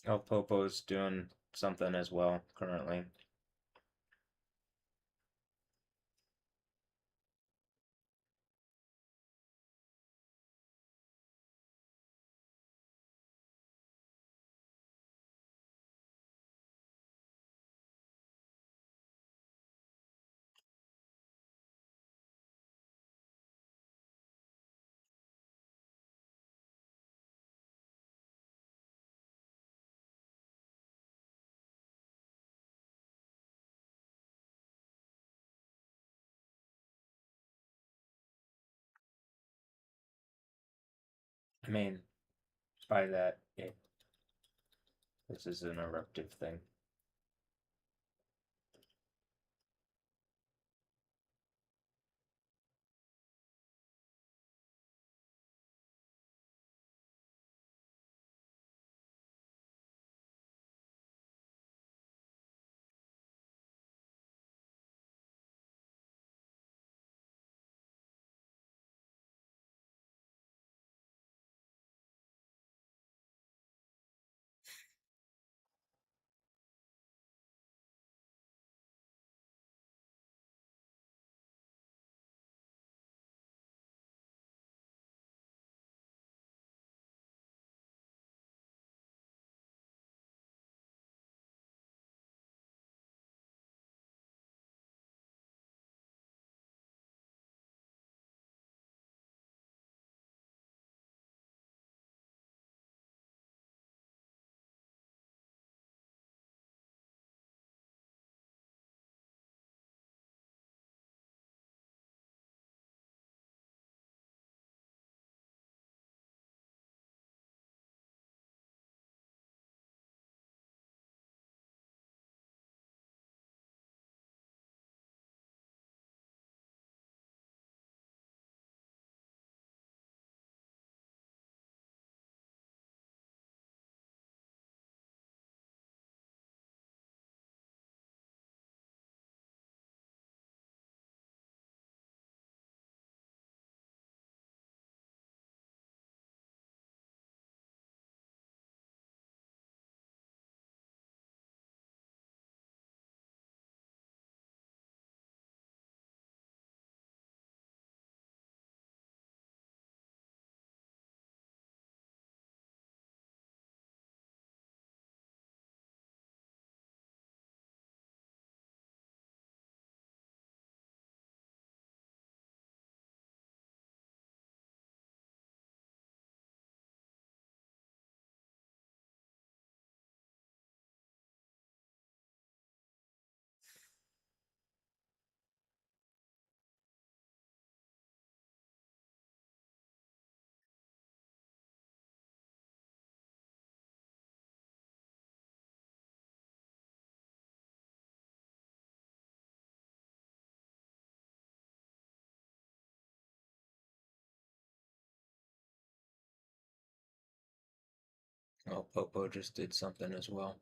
A: Oh, Popo's doing something as well currently. I mean, by that, this is an eruptive thing. Oh, Popo just did something as well.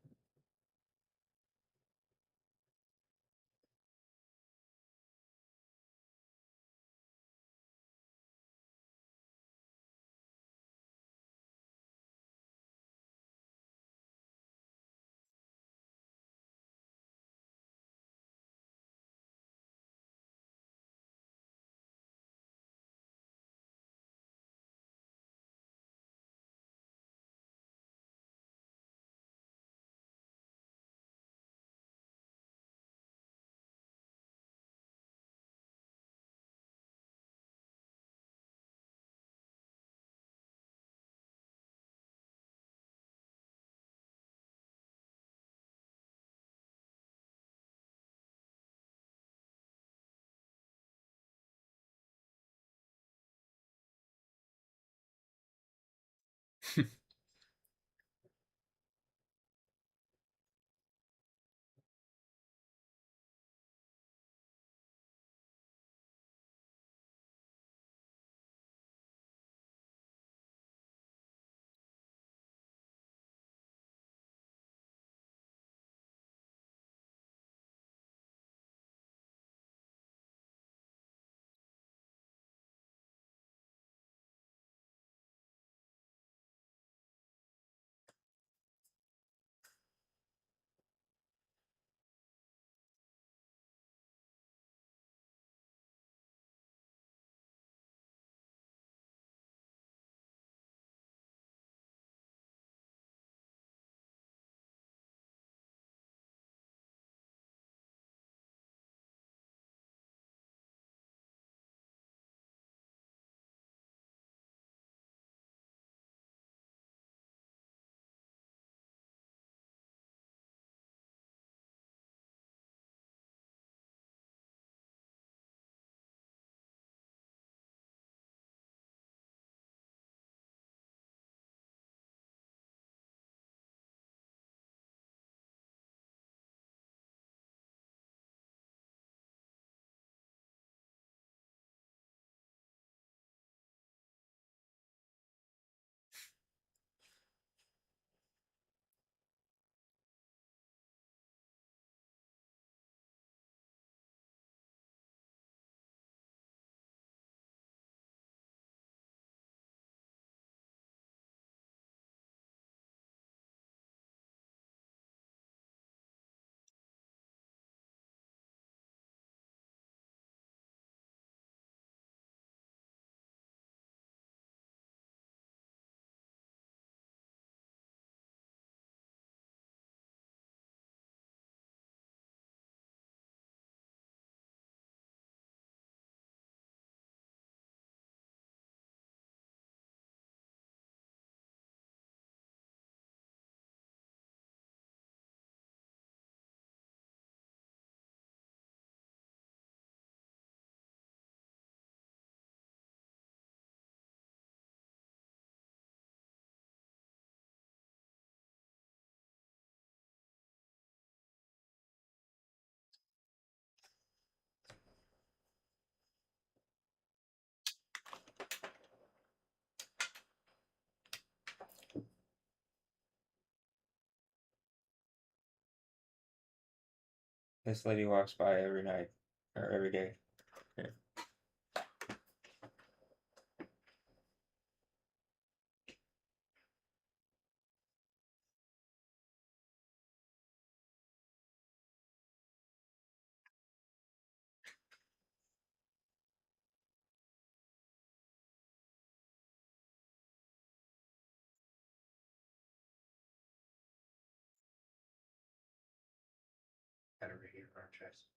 A: This lady walks by every night or every day. Yeah. Gotta read your franchise.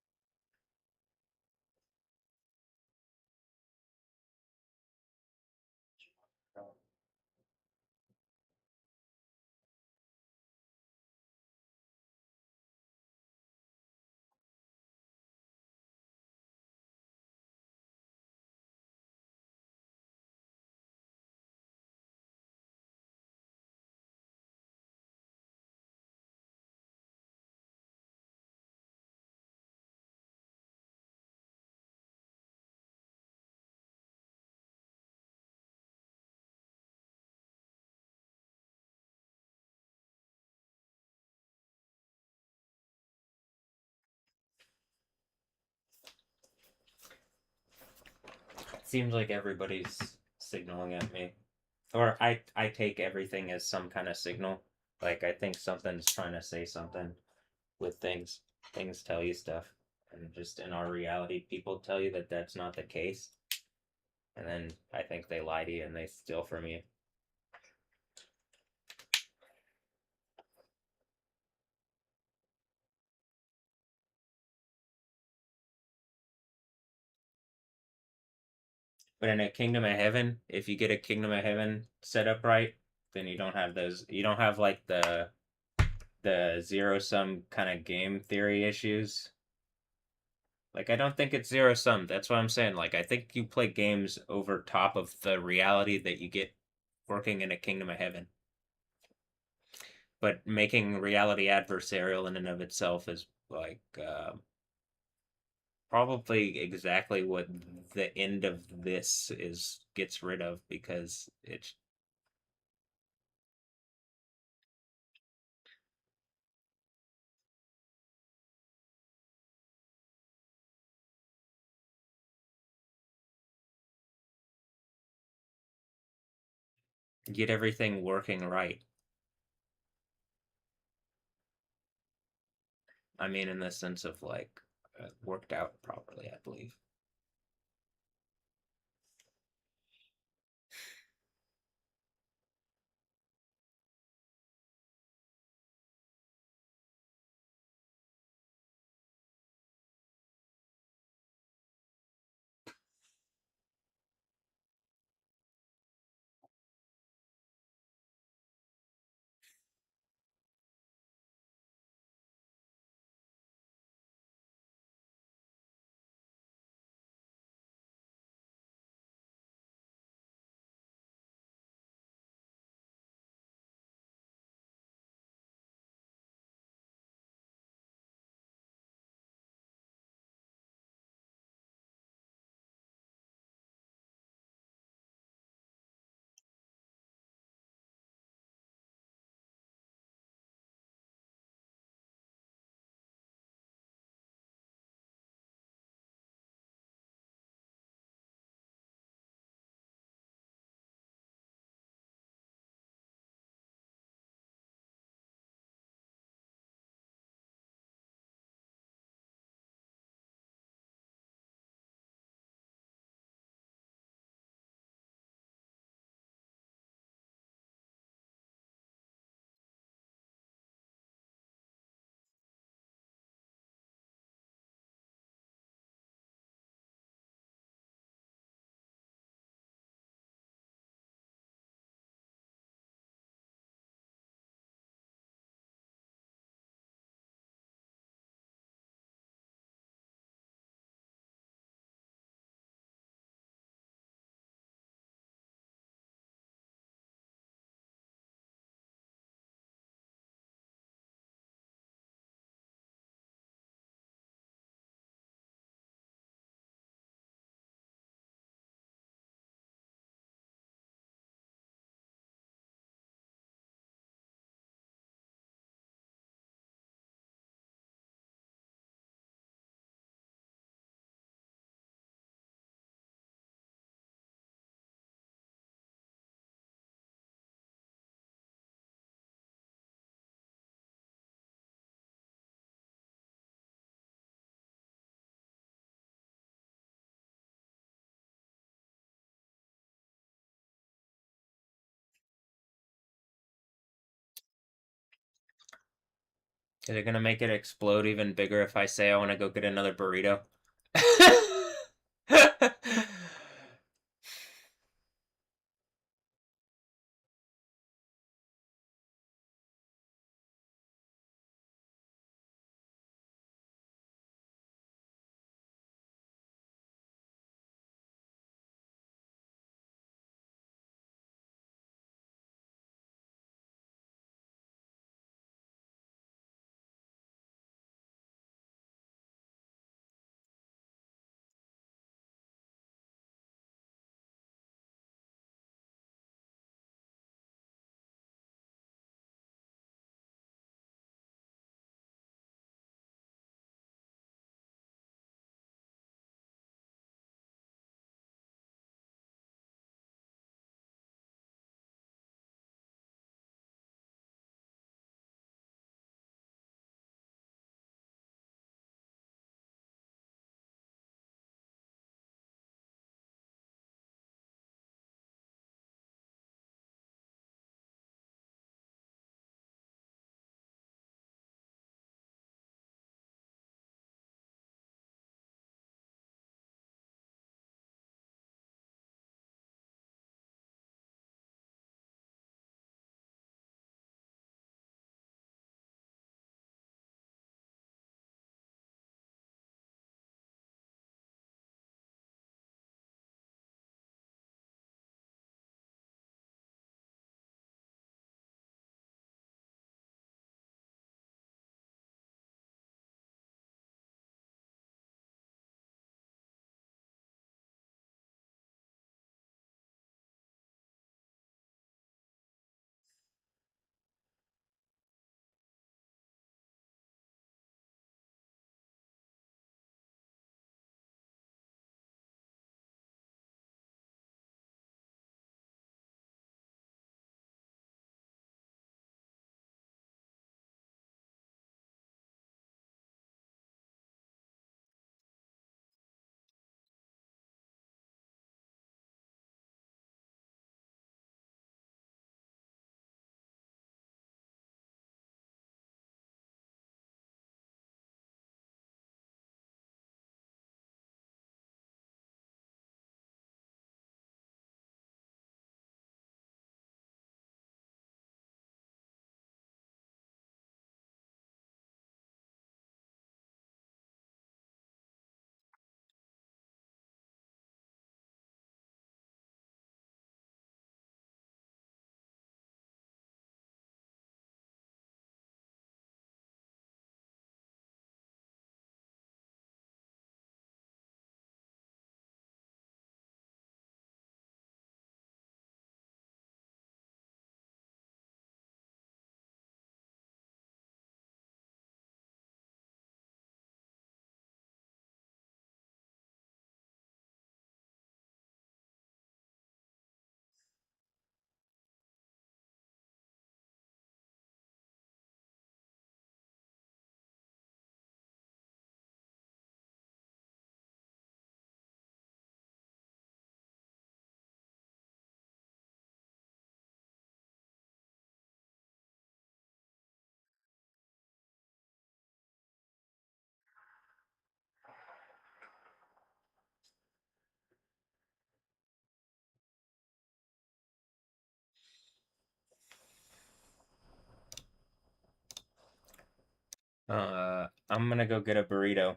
A: It seems like everybody's signaling at me. Or I take everything as some kind of signal. Like I think something's trying to say something with things. Things tell you stuff. And just in our reality, people tell you that that's not the case. And then I think they lie to you and they steal from you. But in a kingdom of heaven, if you get a kingdom of heaven set up right, then you don't have those. You don't have like the zero sum kind of game theory issues. Like I don't think it's zero sum. That's what I'm saying. Like I think you play games over top of the reality that you get working in a kingdom of heaven. But making reality adversarial in and of itself is like probably exactly what the end of this is gets rid of because it's get everything working right. I mean, in the sense of like worked out properly, I believe. Is it gonna make it explode even bigger if I say I want to go get another burrito? I'm gonna go get a burrito.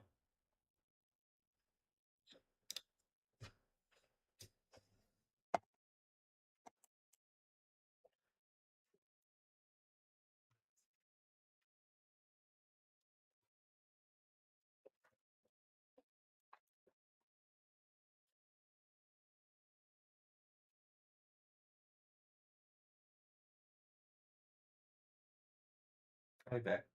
A: I'll be back.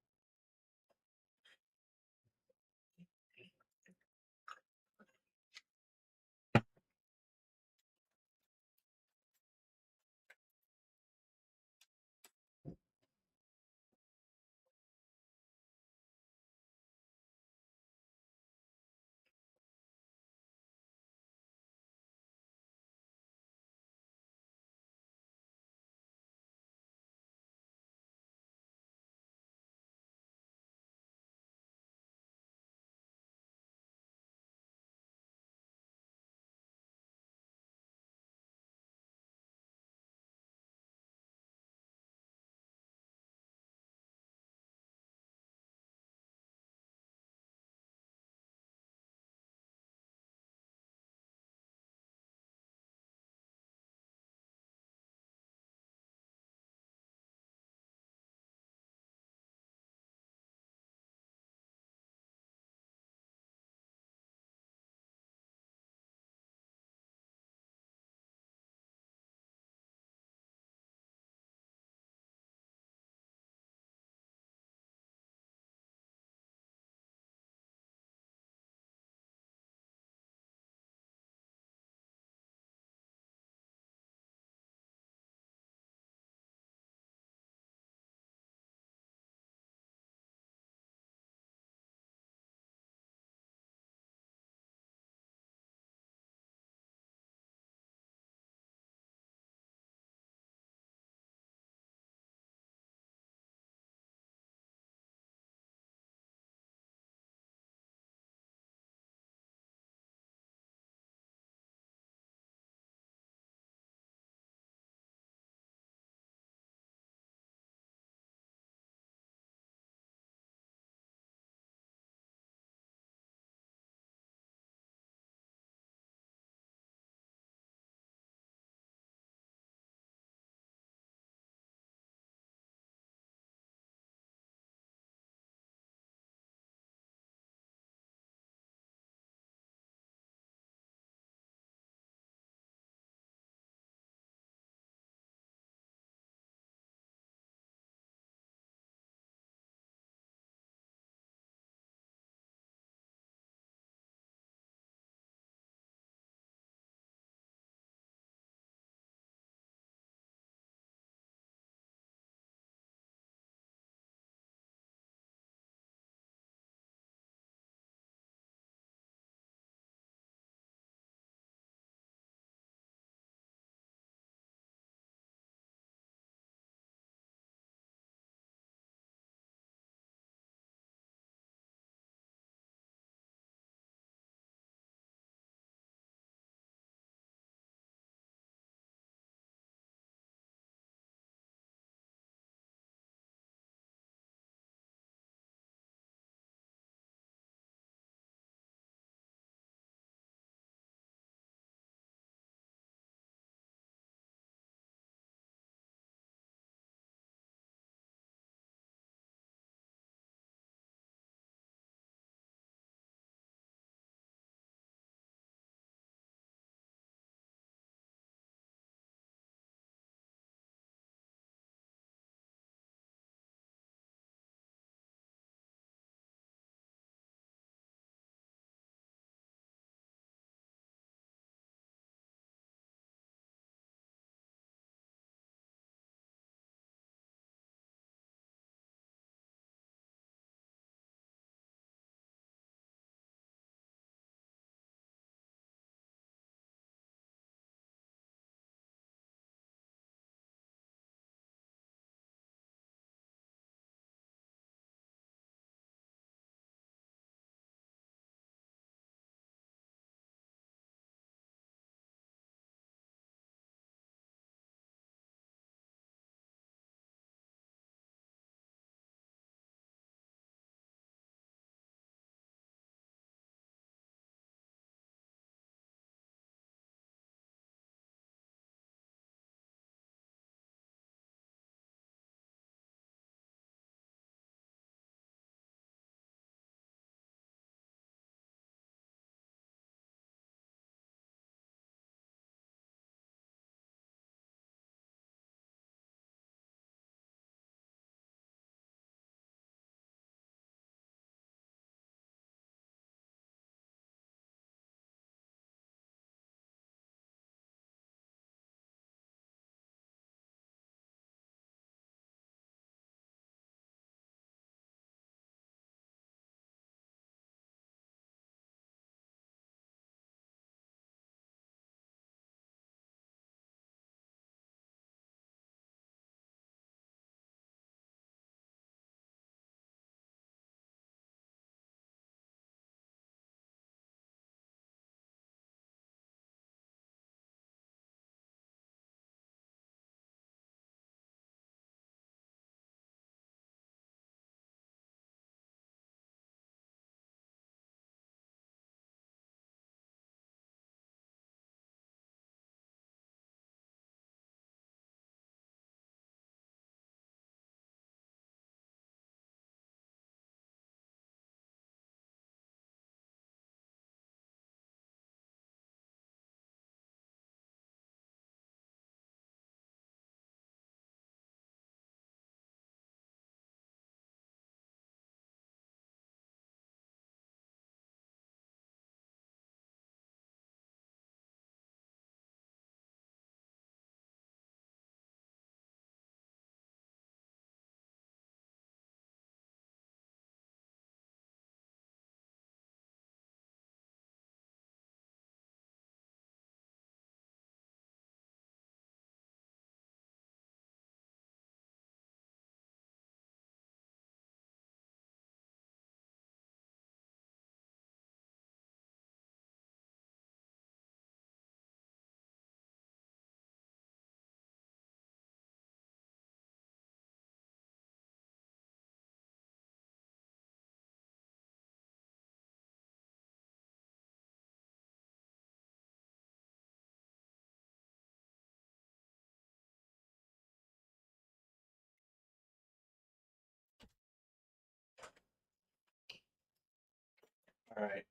A: All right.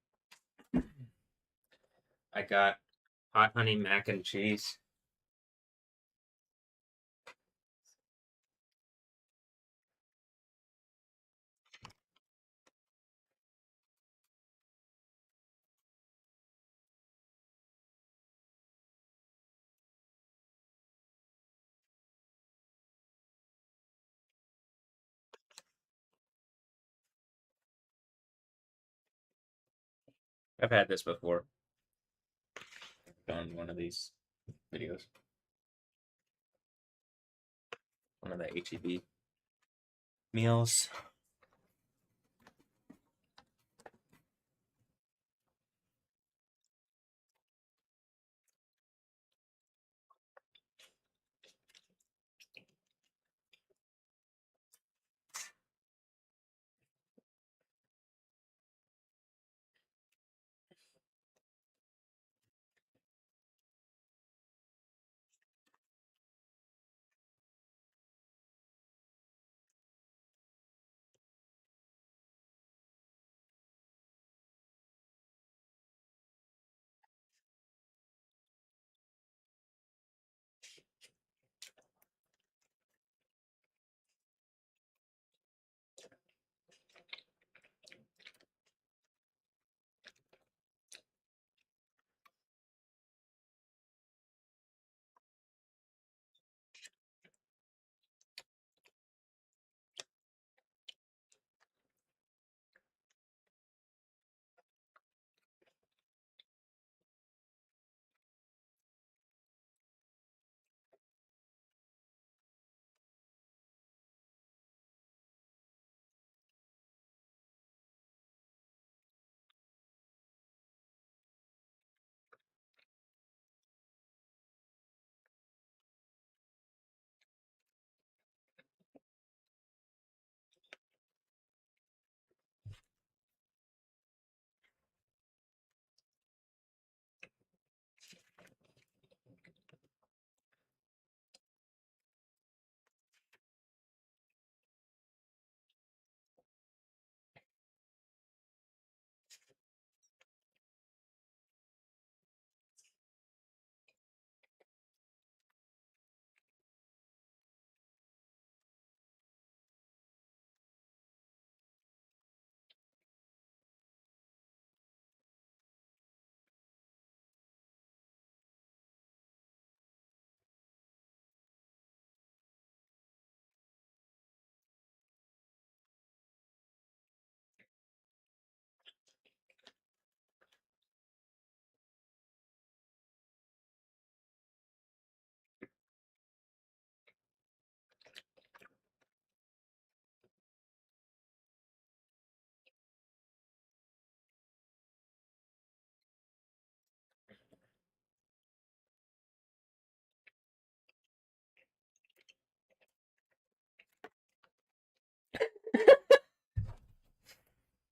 A: I got hot honey mac and cheese. I've had this before on one of these videos. One of the HEB meals.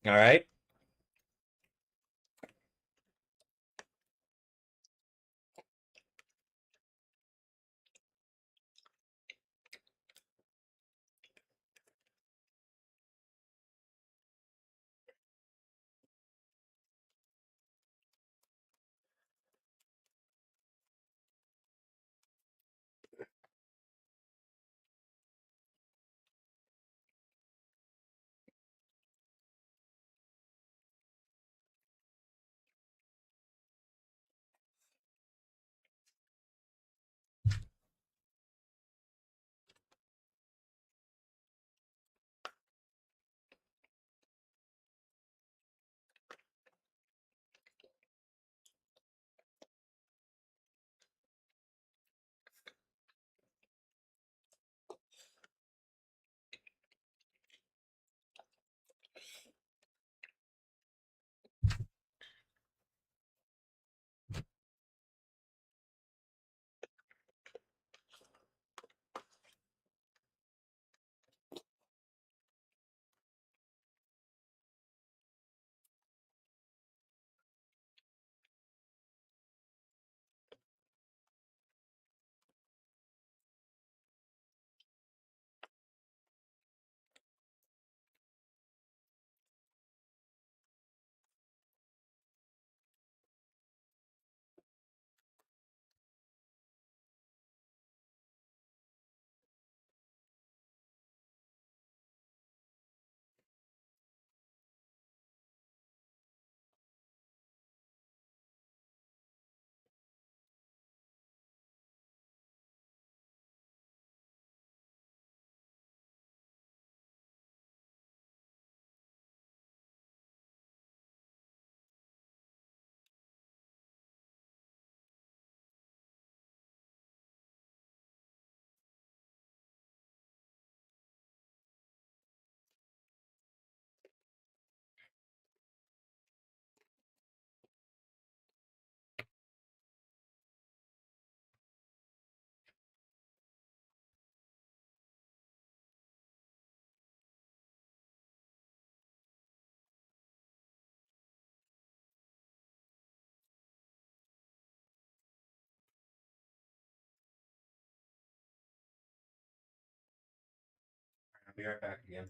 A: All right. I'll be right back again.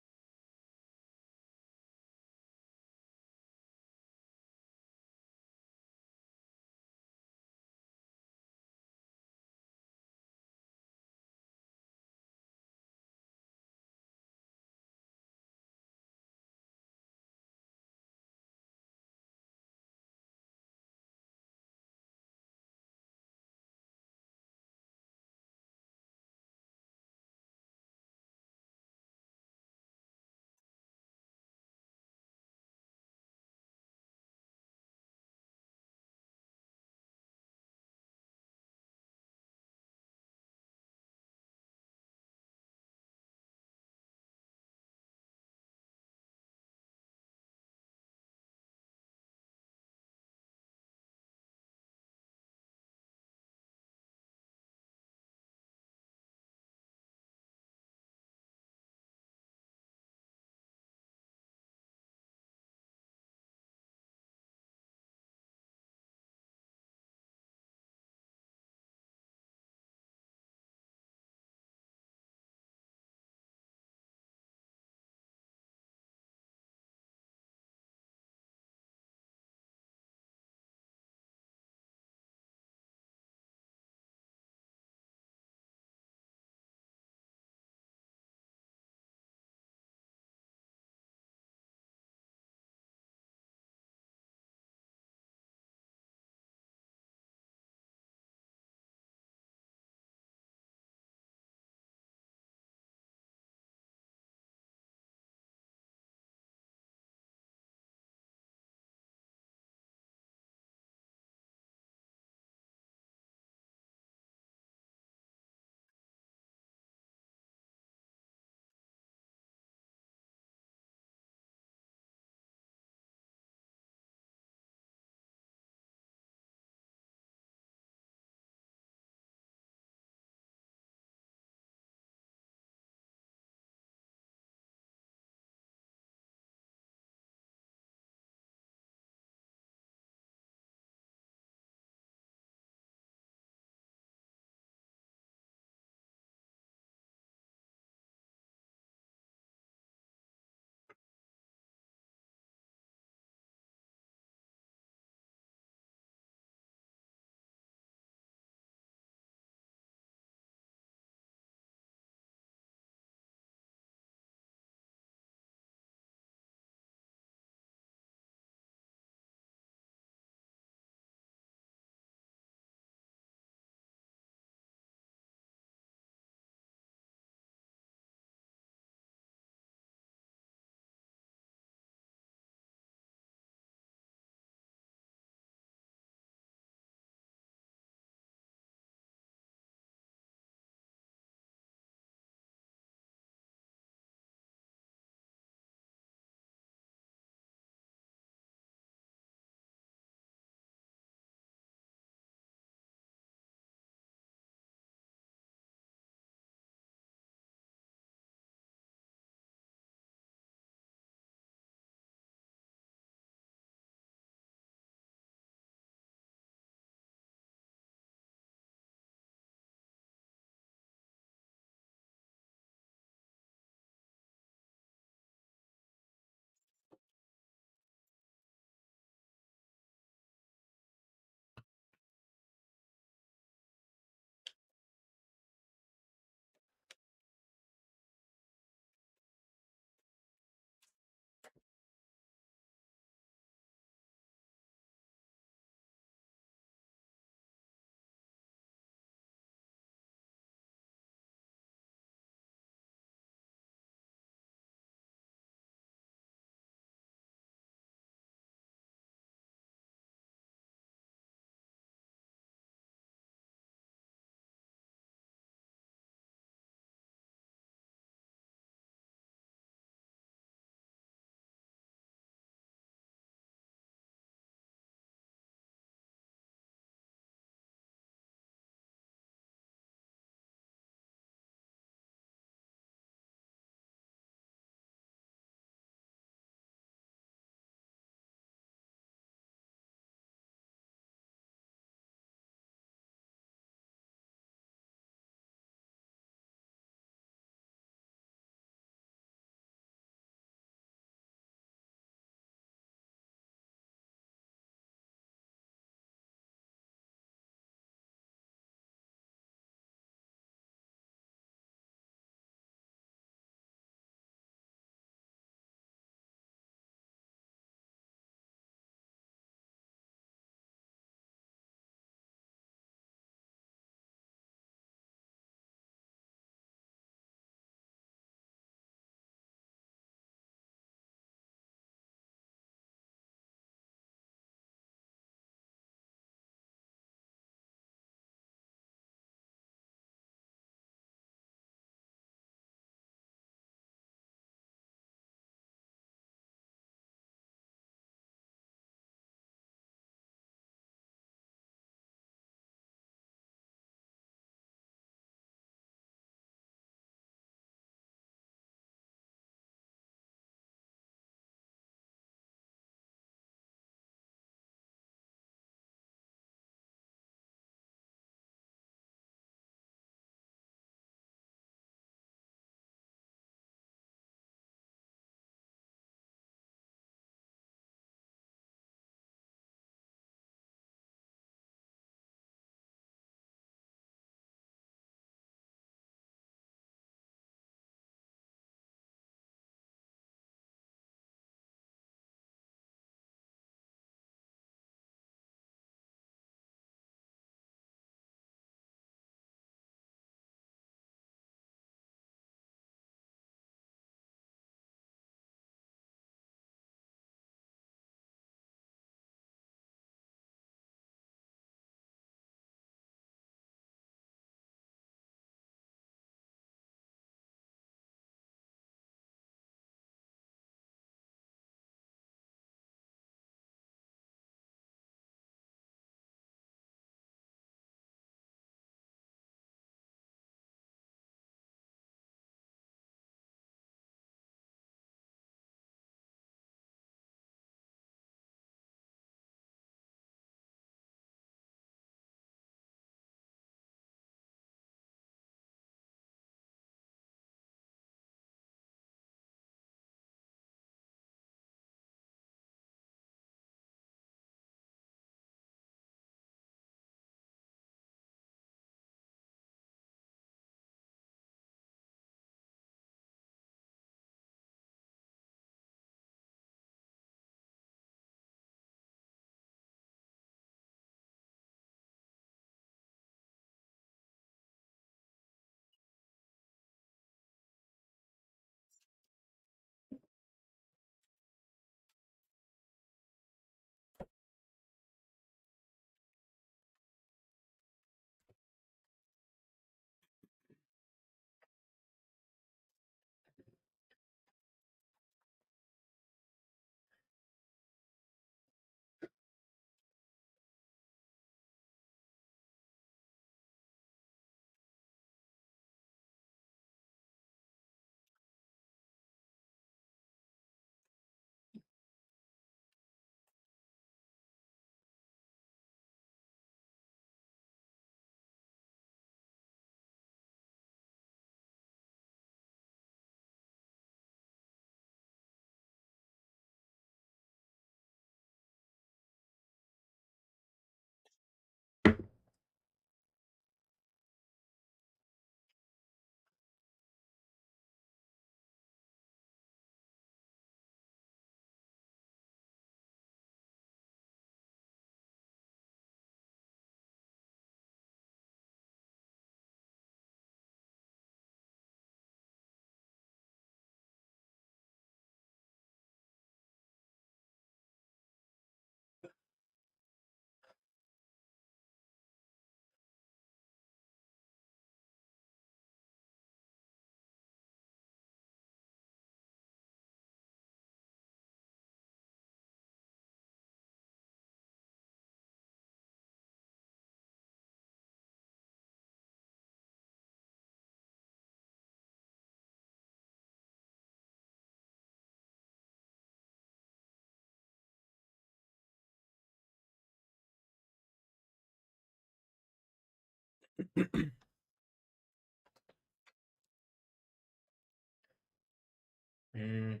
A: Mm,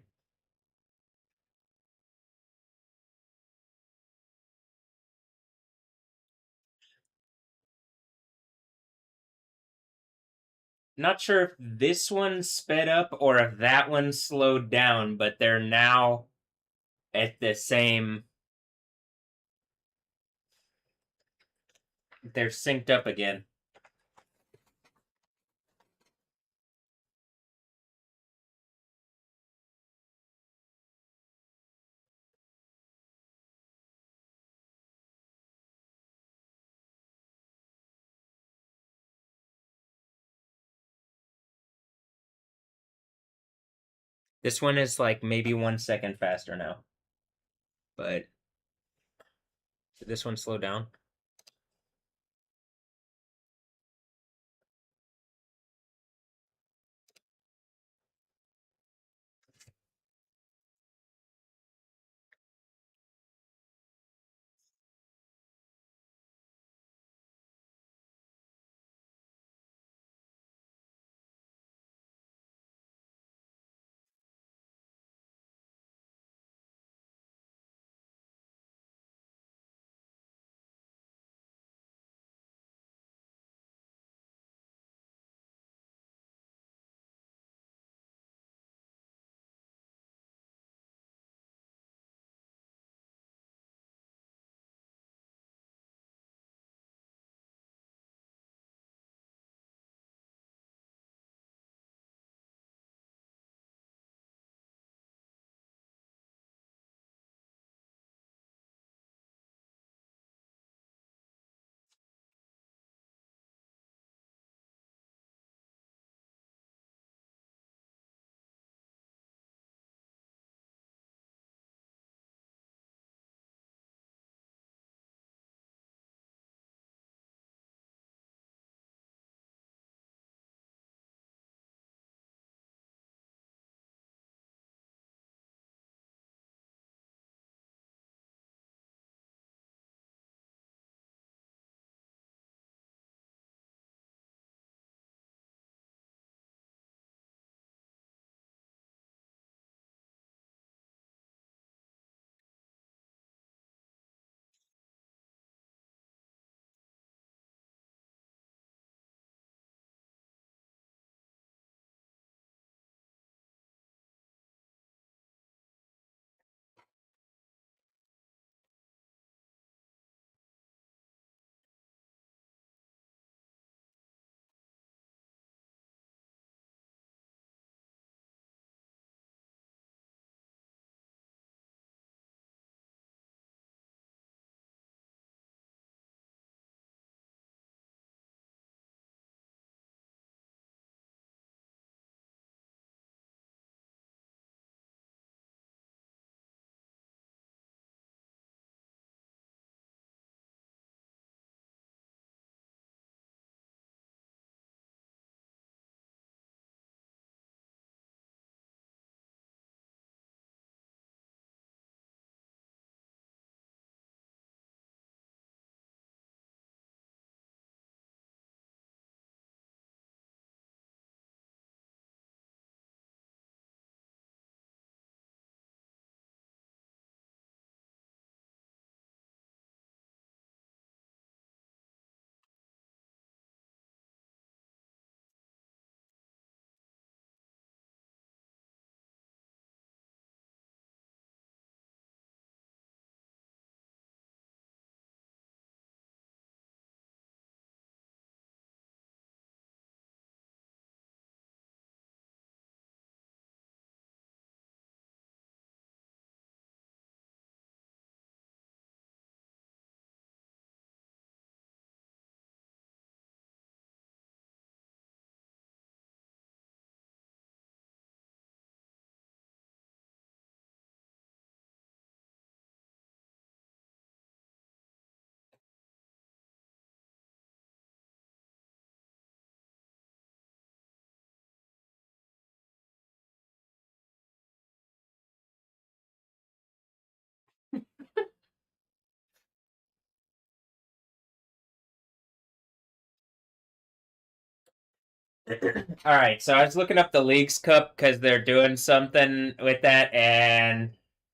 A: not sure if this one sped up or if that one slowed down, but they're now at the same. They're synced up again. This one is like maybe 1 second faster now, but did this one slow down? All right, so I was looking up the Leagues Cup because they're doing something with that, and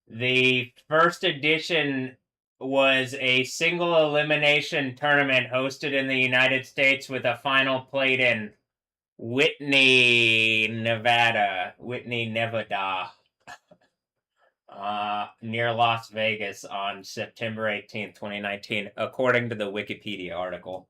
A: the first edition was a single elimination tournament hosted in the United States with a final played in Whitney, Nevada, near Las Vegas on September 18th, 2019, according to the Wikipedia article.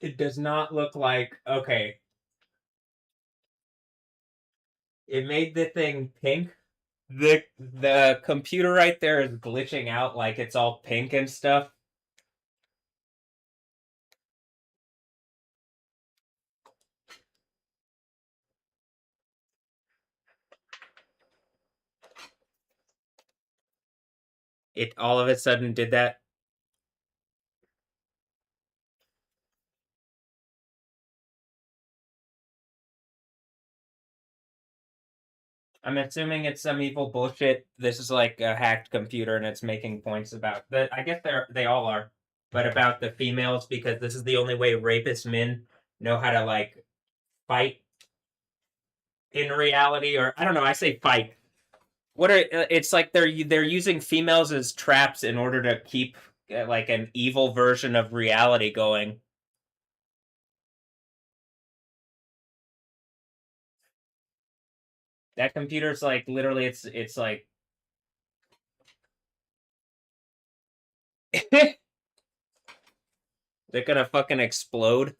A: It does not look like okay. It made the thing pink. The computer right there is glitching out like it's all pink and stuff. It all of a sudden did that. I'm assuming it's some evil bullshit. This is like a hacked computer and it's making points about that. I guess they all are, but about the females because this is the only way rapist men know how to like fight in reality, or I don't know. I say fight. What are it's like they're using females as traps in order to keep like an evil version of reality going. That computer's like literally it's like they're gonna fucking explode.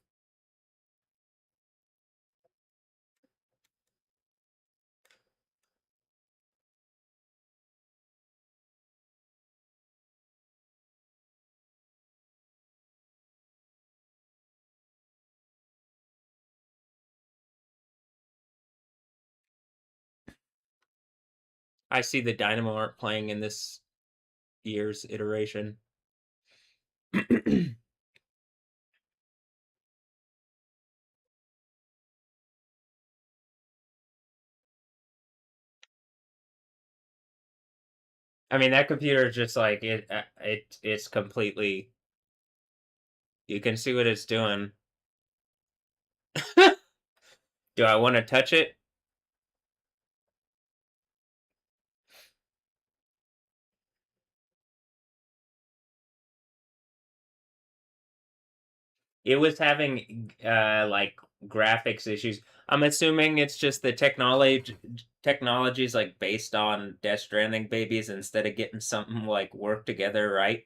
A: I see the Dynamo art playing in this year's iteration. I mean, that computer is just like it's completely. You can see what it's doing. Do I want to touch it? It was having like graphics issues. I'm assuming it's just the technology is like based on Death Stranding babies instead of getting something like work together, right?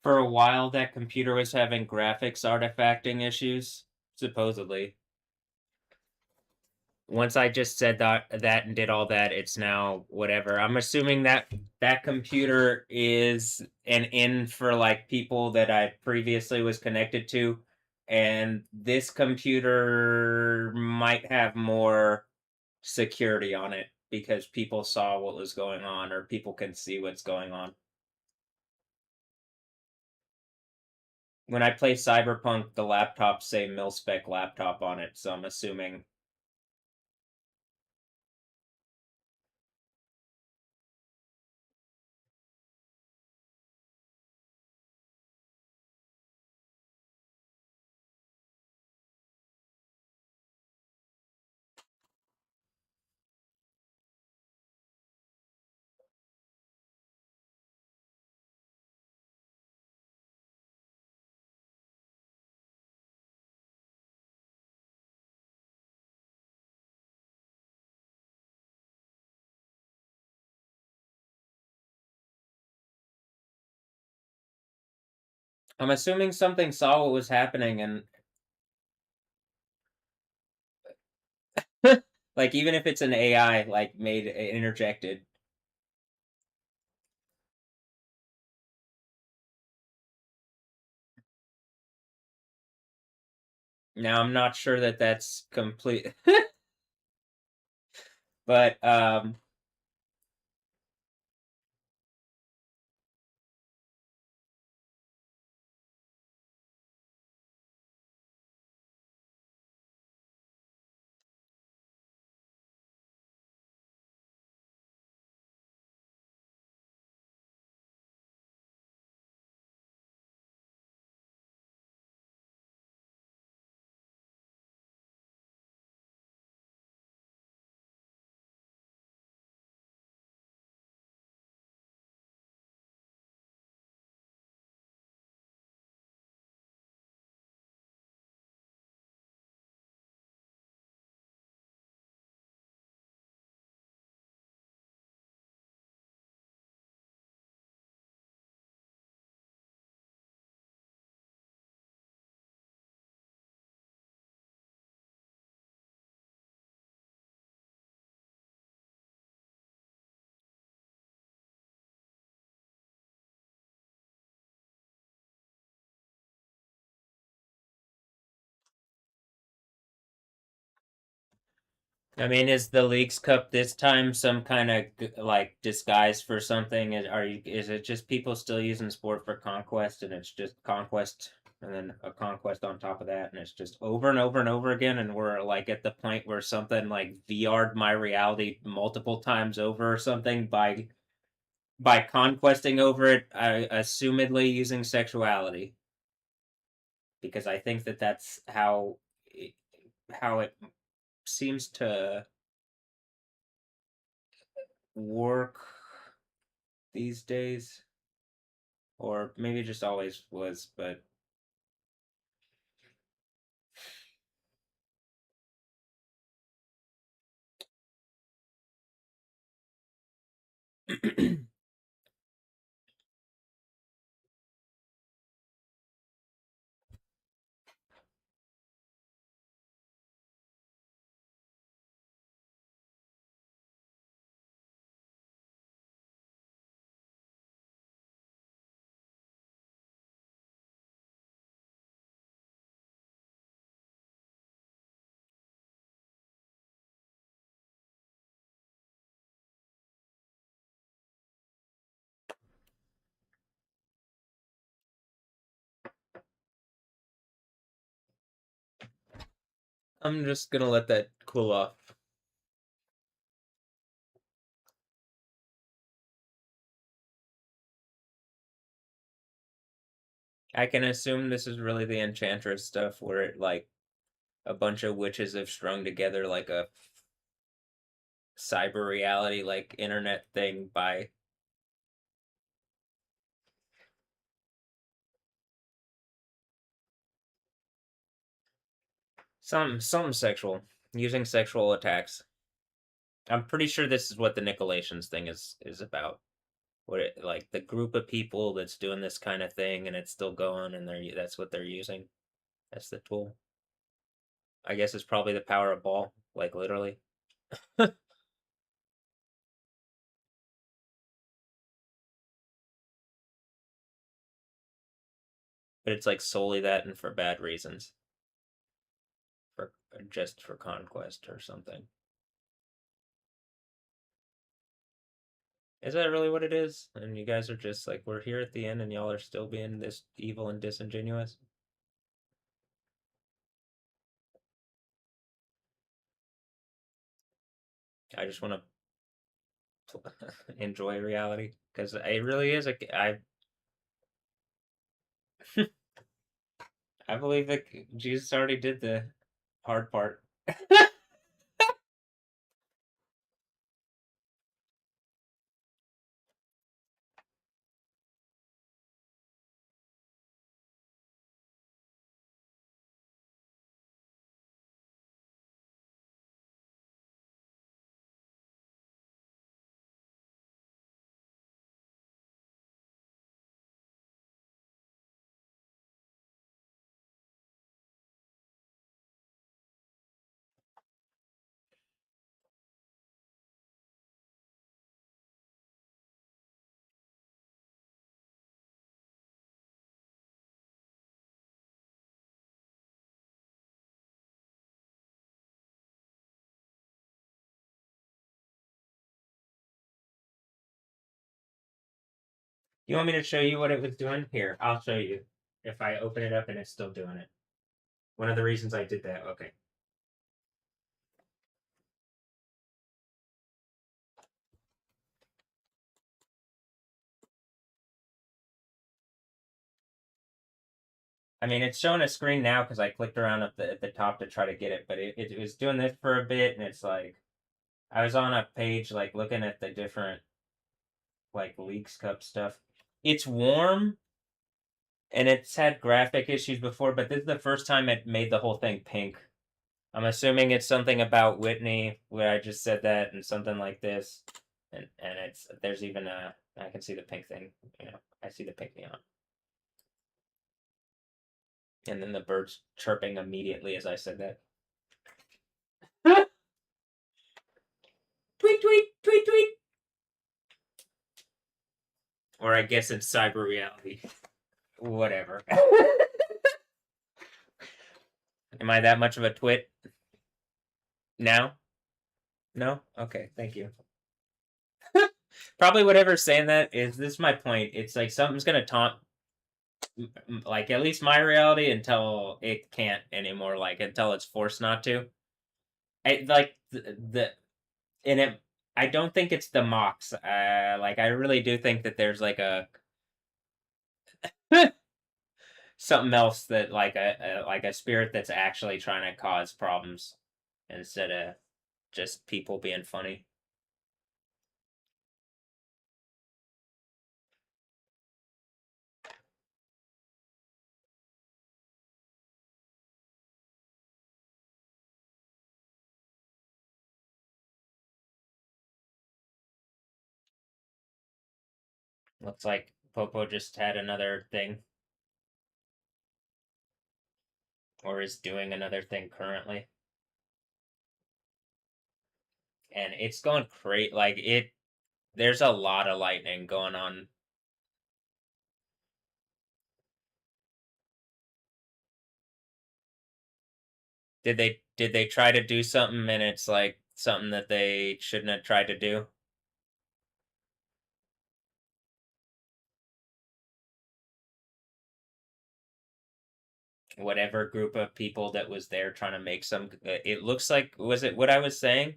A: For a while, that computer was having graphics artifacting issues, supposedly. Once I just said that and did all that, it's now whatever. I'm assuming that that computer is an in for like people that I previously was connected to, and this computer might have more security on it because people saw what was going on or people can see what's going on. When I play Cyberpunk, the laptops say mil-spec laptop on it, so I'm assuming. I'm assuming something saw what was happening and like even if it's an AI like made interjected. Now I'm not sure that that's complete, but I mean, is the Leagues Cup this time some kind of like disguise for something? Is it just people still using sport for conquest, and it's just conquest, and then a conquest on top of that, and it's just over and over and over again, and we're like at the point where something like VR'd my reality multiple times over or something by conquesting over it, I assumedly using sexuality, because I think that that's how it seems to work these days, or maybe it just always was. But I'm just gonna let that cool off. I can assume this is really the Enchantress stuff, where it like a bunch of witches have strung together like a cyber reality, like internet thing by some sexual, using sexual attacks. I'm pretty sure this is what the Nicolations thing is about. what it, like the group of people that's doing this kind of thing and it's still going and that's what they're using. That's the tool. I guess it's probably the power of ball, like literally. But it's like solely that and for bad reasons. For just for conquest or something. Is that really what it is? And you guys are just like, we're here at the end and y'all are still being this evil and disingenuous? I just want to enjoy reality because it really is I believe that Jesus already did the hard part. You want me to show you what it was doing? Here, I'll show you. If I open it up and it's still doing it. One of the reasons I did that. Okay. I mean, it's showing a screen now because I clicked around at the top to try to get it, but it was doing this for a bit, and it's like I was on a page like looking at the different like Leagues Cup stuff. It's warm, and it's had graphic issues before, but this is the first time it made the whole thing pink. I'm assuming it's something about Whitney where I just said that, and something like this, and it's there's even a I can see the pink thing. You know, I see the pink neon, and then the birds chirping immediately as I said that. Tweet, tweet, tweet, tweet. Or I guess it's cyber reality. Whatever. Am I that much of a twit now? No? Okay, thank you. Probably whatever's saying that is this is my point. It's like something's gonna taunt like at least my reality until it can't anymore, like until it's forced not to. I like the and it I don't think it's the mocks. Like I really do think that there's like a something else that like a spirit that's actually trying to cause problems instead of just people being funny. Looks like Popo just had another thing or is doing another thing currently. And it's going crazy. Like there's a lot of lightning going on. Did they try to do something and it's like something that they shouldn't have tried to do? Whatever group of people that was there trying to make some. It looks like was it what I was saying?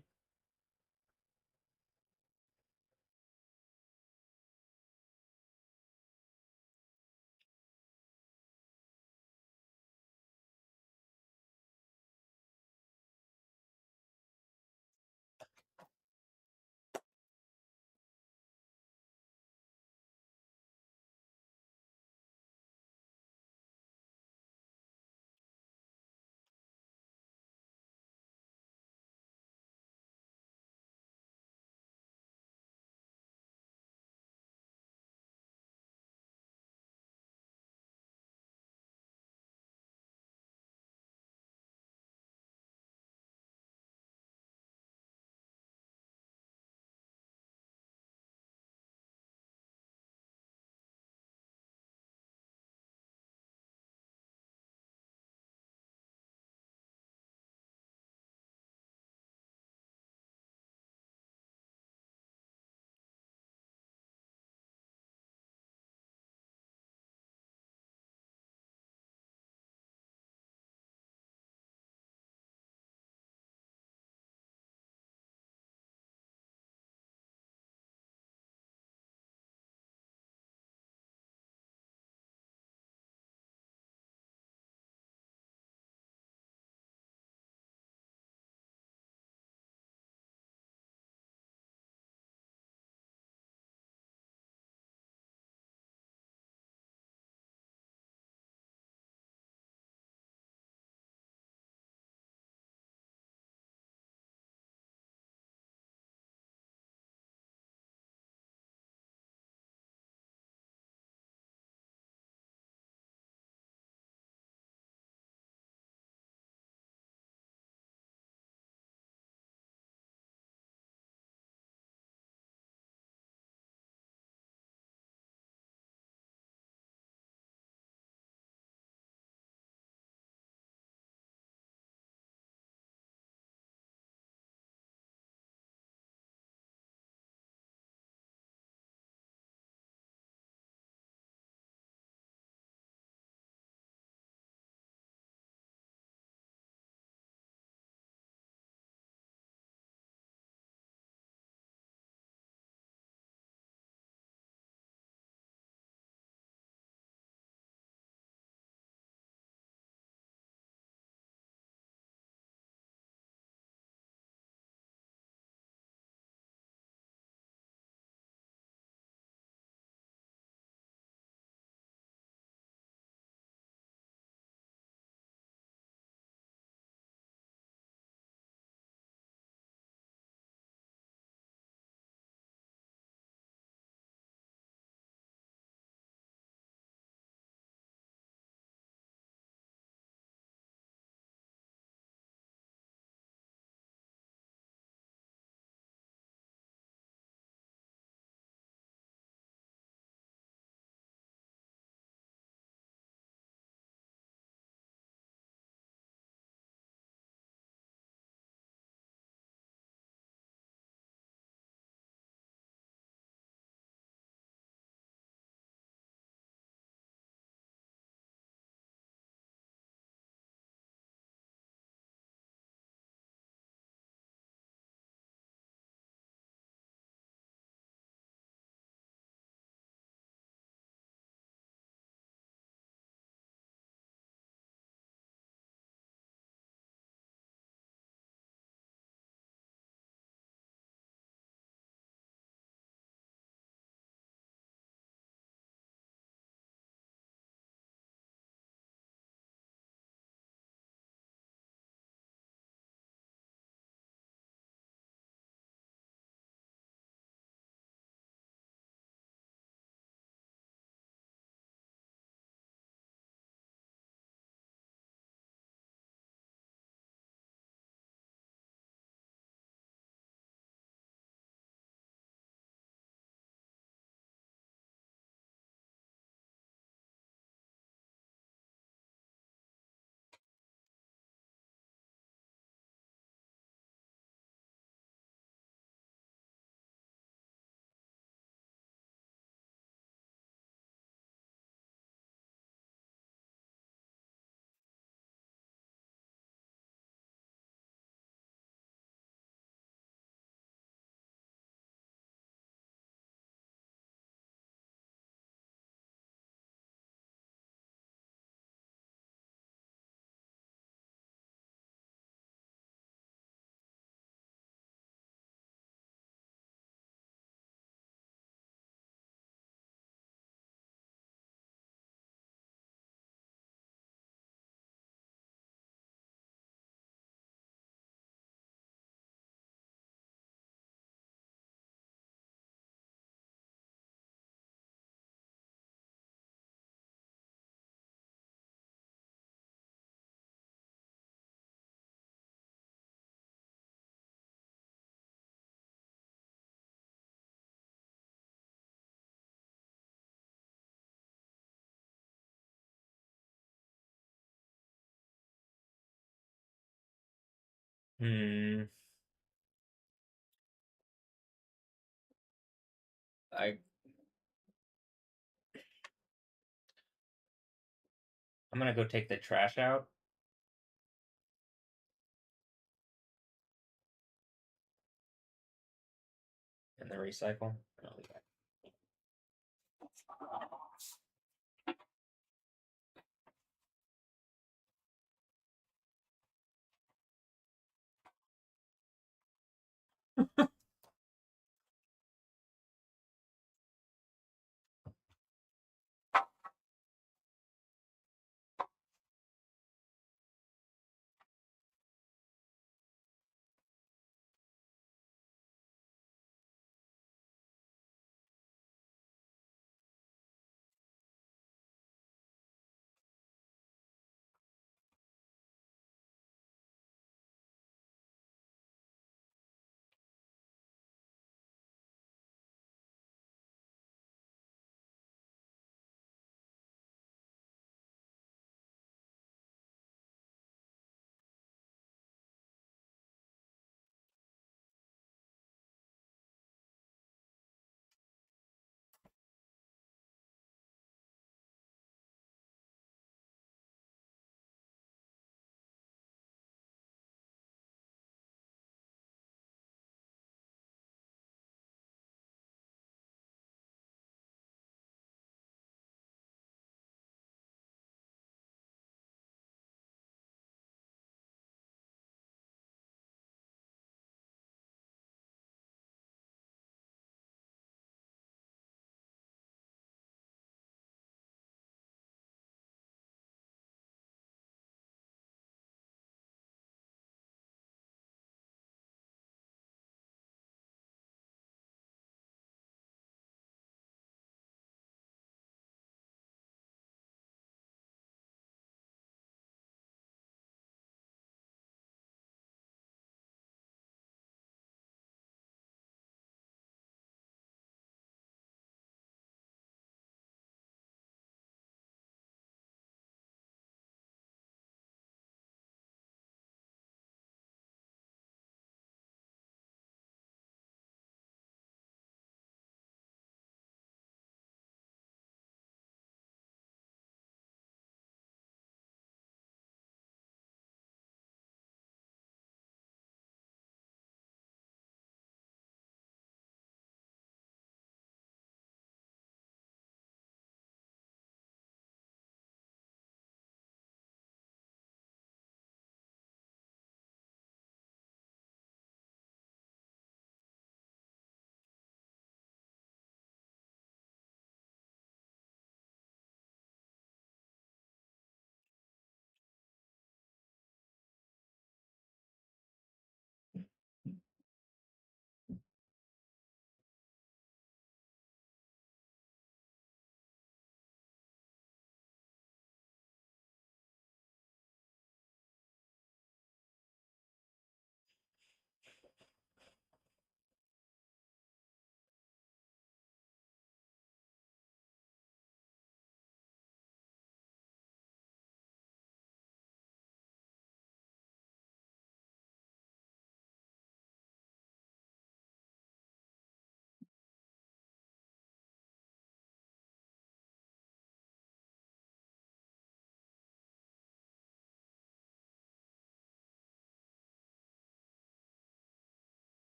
A: Hmm. I I'm gonna go take the trash out and the recycle. I'll be back.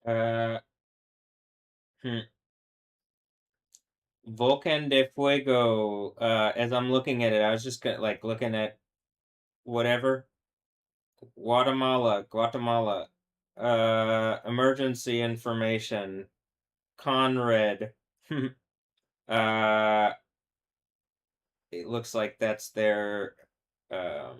A: Uh, hmm. Volcan de Fuego. As I'm looking at it, I was just like looking at whatever. Guatemala. Emergency information. Conrad. uh, it looks like that's their um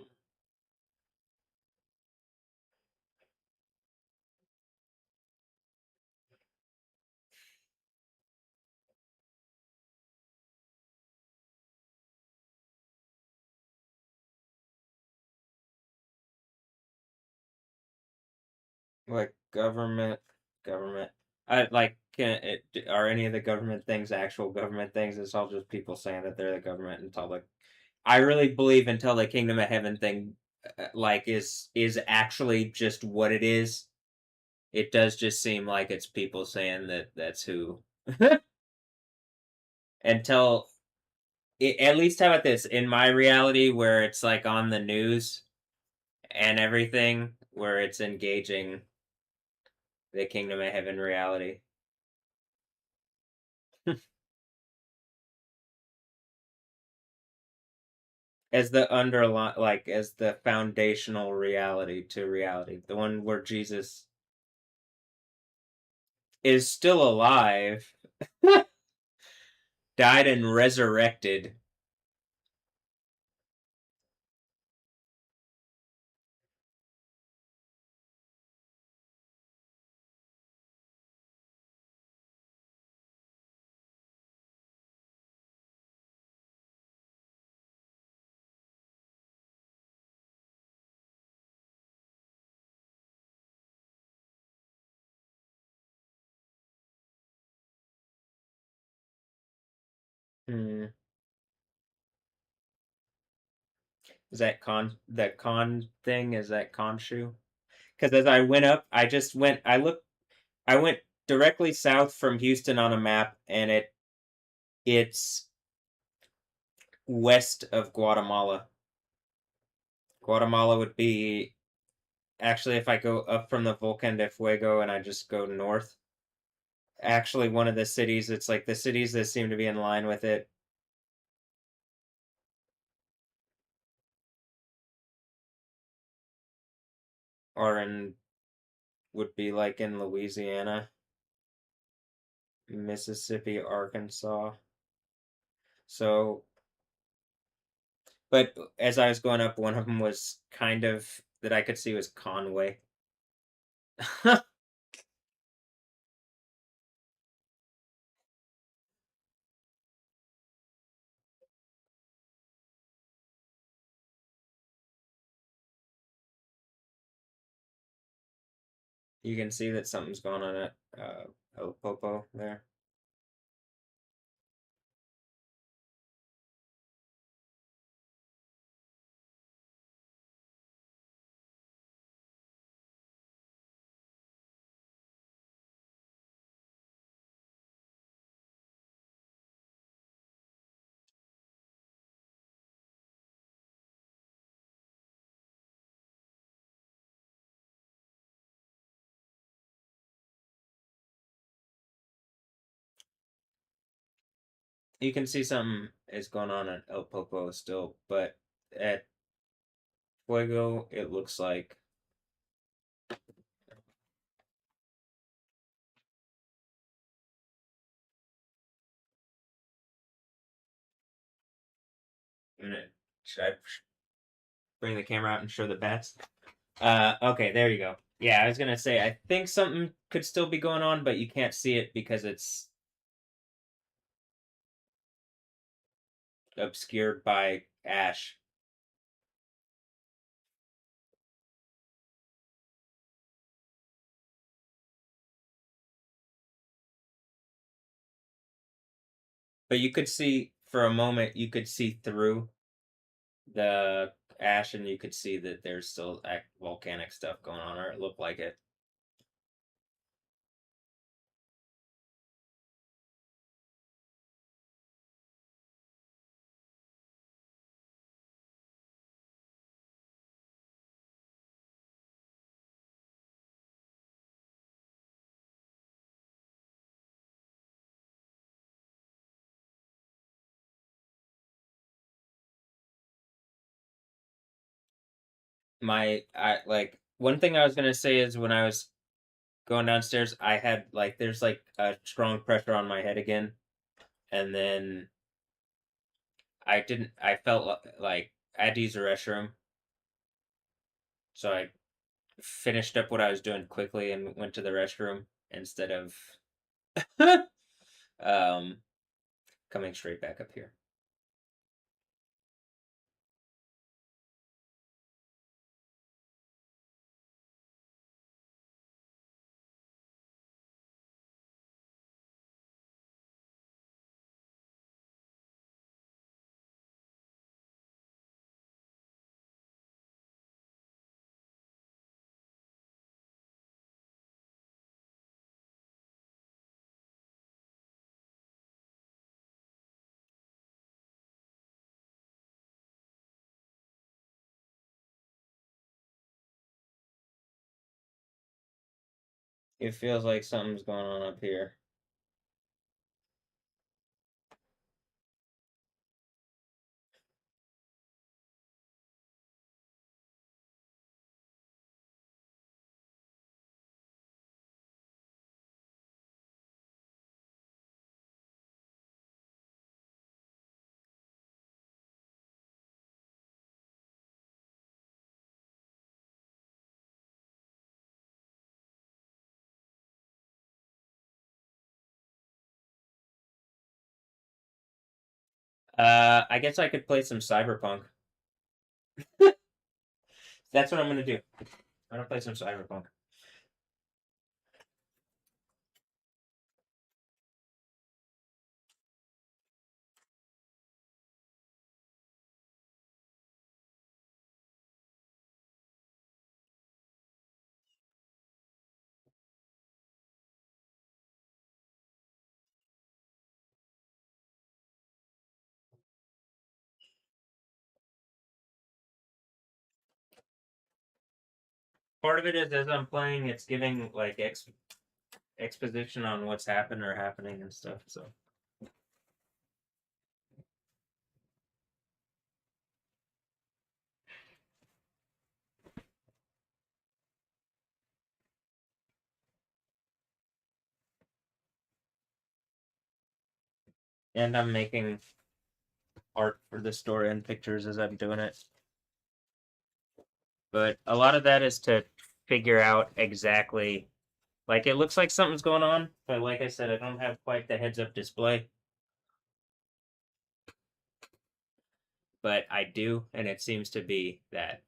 A: like government. I like are any of the government things actual government things? It's all just people saying that they're the government until the I really believe until the Kingdom of Heaven thing like is actually just what it is. It does just seem like it's people saying that that's who until at least how about this in my reality where it's like on the news and everything where it's engaging the Kingdom of Heaven reality. As the underline like as the foundational reality to reality, the one where Jesus is still alive, died and resurrected. Hmm. Is that con thing? Is that Khonshu? Because as I went up, I just went. I went directly south from Houston on a map, and it's west of Guatemala. Guatemala would be actually if I go up from the Volcan de Fuego and I just go north. Actually, one of the cities. It's like the cities that seem to be in line with it are in would be like in Louisiana, Mississippi, Arkansas. So, but as I was going up, one of them was kind of that I could see was Conway. You can see that something's going on at El Popo there. You can see something is going on at El Popo still, but at Fuego, it looks like should I bring the camera out and show the bats? Okay, there you go. Yeah, I was gonna say I think something could still be going on, but you can't see it because it's obscured by ash. But you could see for a moment, you could see through the ash, and you could see that there's still volcanic stuff going on, or it looked like it. I like one thing I was gonna say is when I was going downstairs, I had like there's like a strong pressure on my head again, and then I felt like I had to use the restroom, so I finished up what I was doing quickly and went to the restroom instead of um coming straight back up here. It feels like something's going on up here. I guess I could play some Cyberpunk. That's what I'm gonna do. I'm gonna play some Cyberpunk. Part of it is as I'm playing, it's giving like exposition on what's happened or happening and stuff. So, and I'm making art for the story and pictures as I'm doing it. But a lot of that is to figure out exactly like it looks like something's going on, but like I said, I don't have quite the heads up display, but I do, and it seems to be that.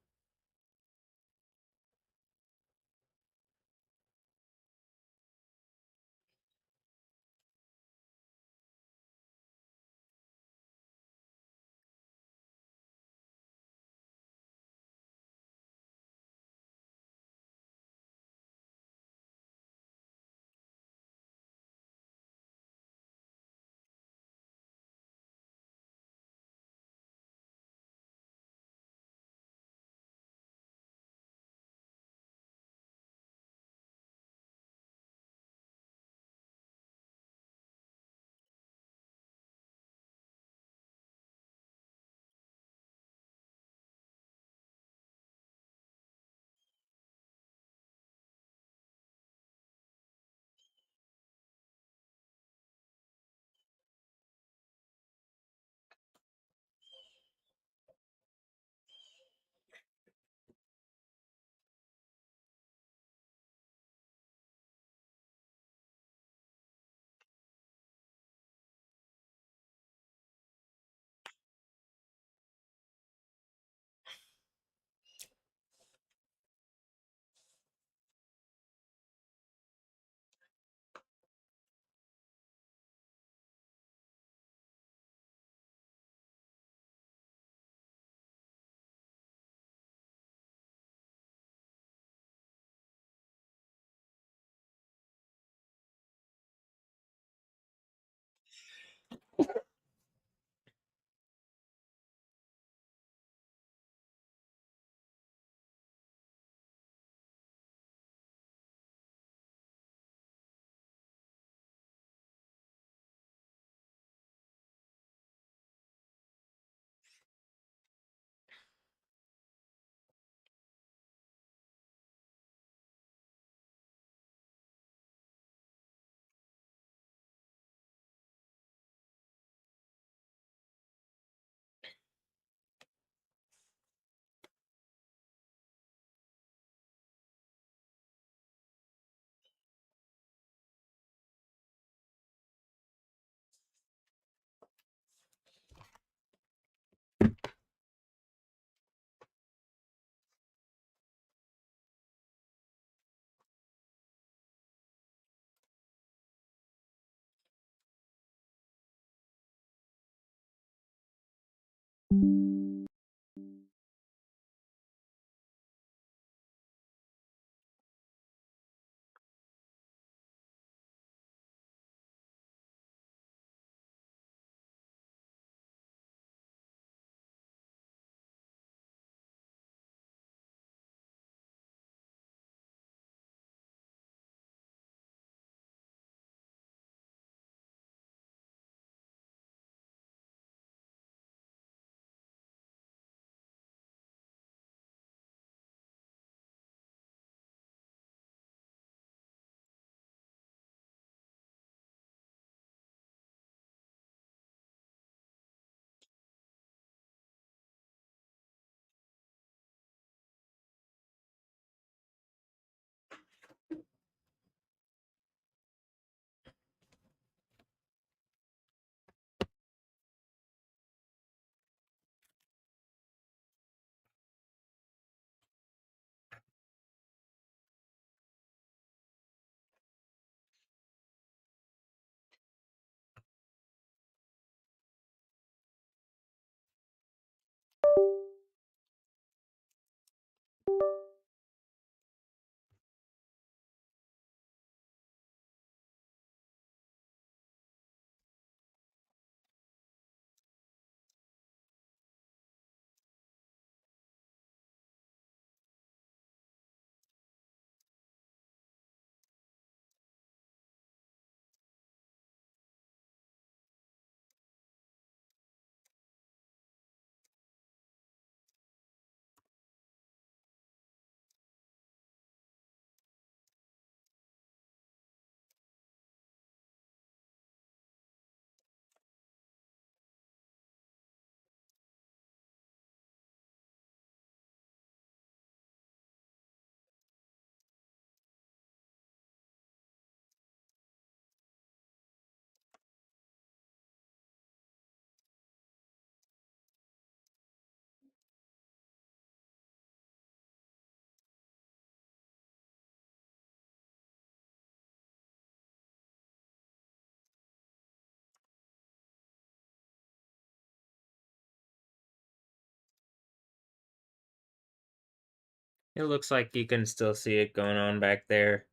A: It looks like you can still see it going on back there.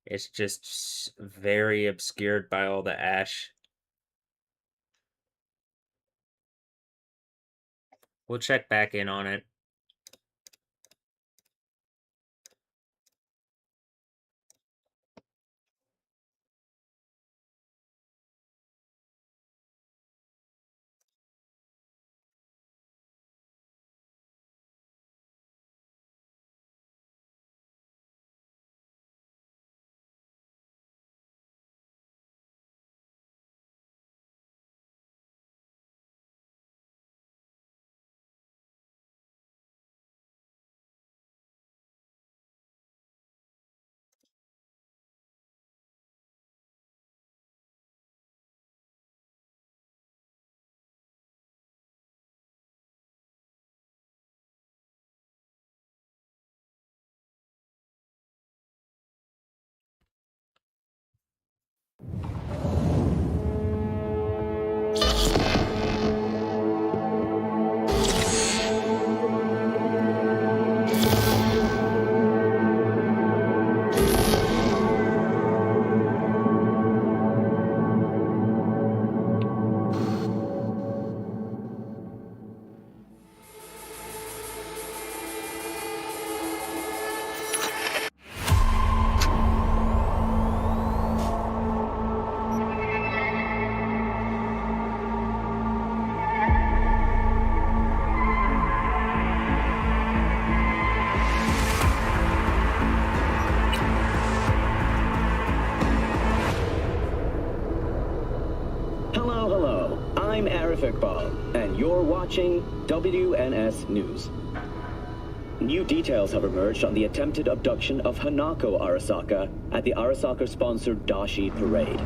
A: It's just very obscured by all the ash. We'll check back in on it.
B: And you're watching WNS News. New details have emerged on the attempted abduction of Hanako Arasaka at the Arasaka-sponsored Dashi Parade.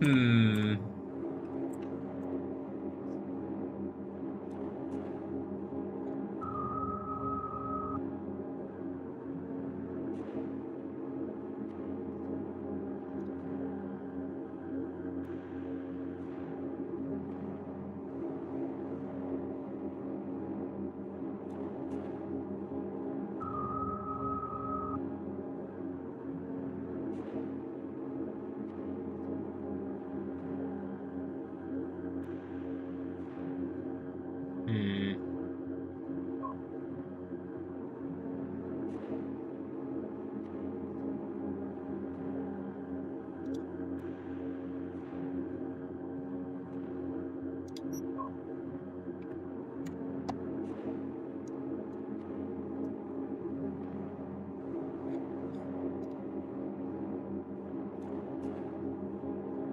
A: Hmm.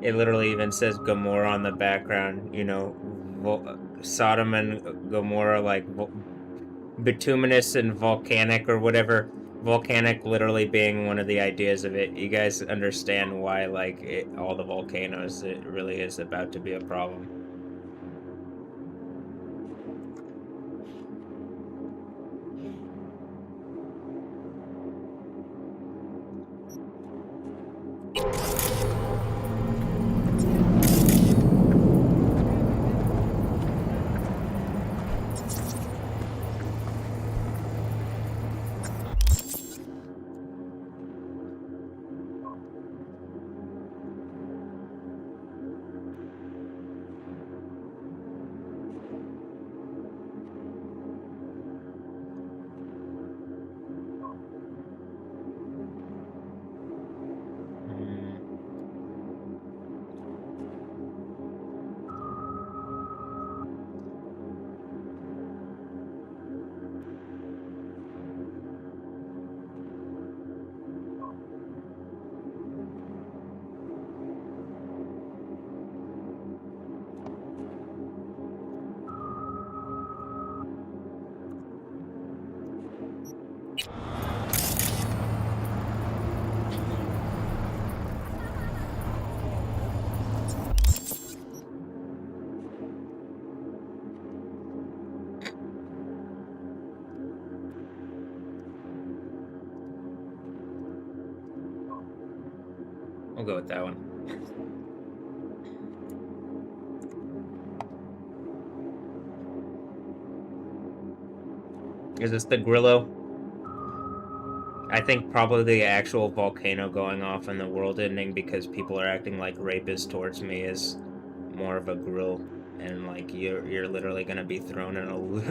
A: It literally even says Gomorrah on the background. You know, Sodom and Gomorrah, like bituminous and volcanic or whatever. Volcanic literally being one of the ideas of it. You guys understand why, like, all the volcanoes, it really is about to be a problem. We'll go with that one. Is this the Grillo? I think probably the actual volcano going off and the world ending because people are acting like rapists towards me is more of a grill, and like you're literally gonna be thrown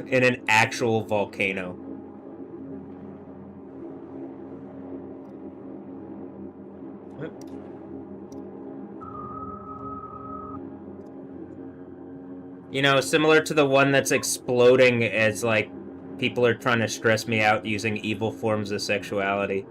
A: in an actual volcano. What? You know, similar to the one that's exploding as, like, people are trying to stress me out using evil forms of sexuality.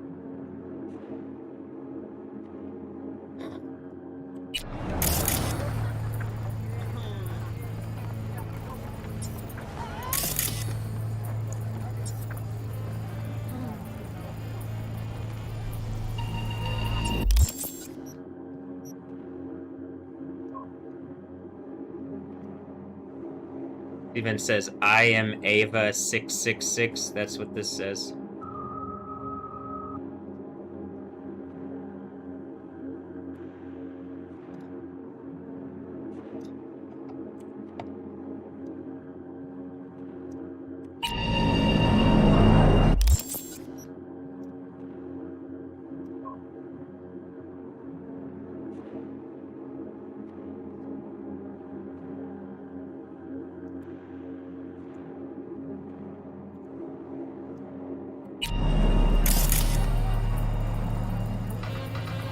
A: Even says, I am Ava 666. That's what this says.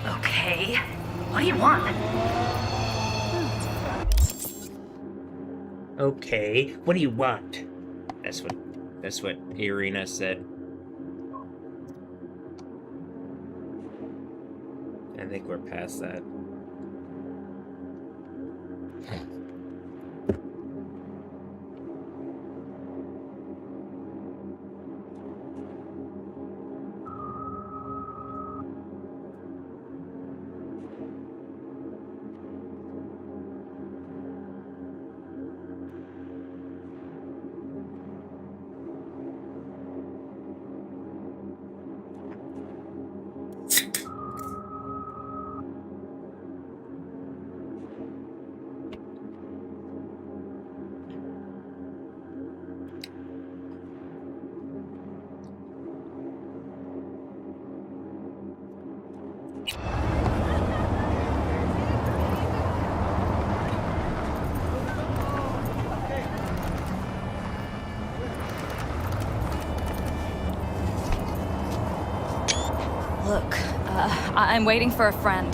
C: Okay, what do you want?
A: Okay, what do you want? That's what Irina said. I think we're past that.
C: Look, I'm waiting for a friend.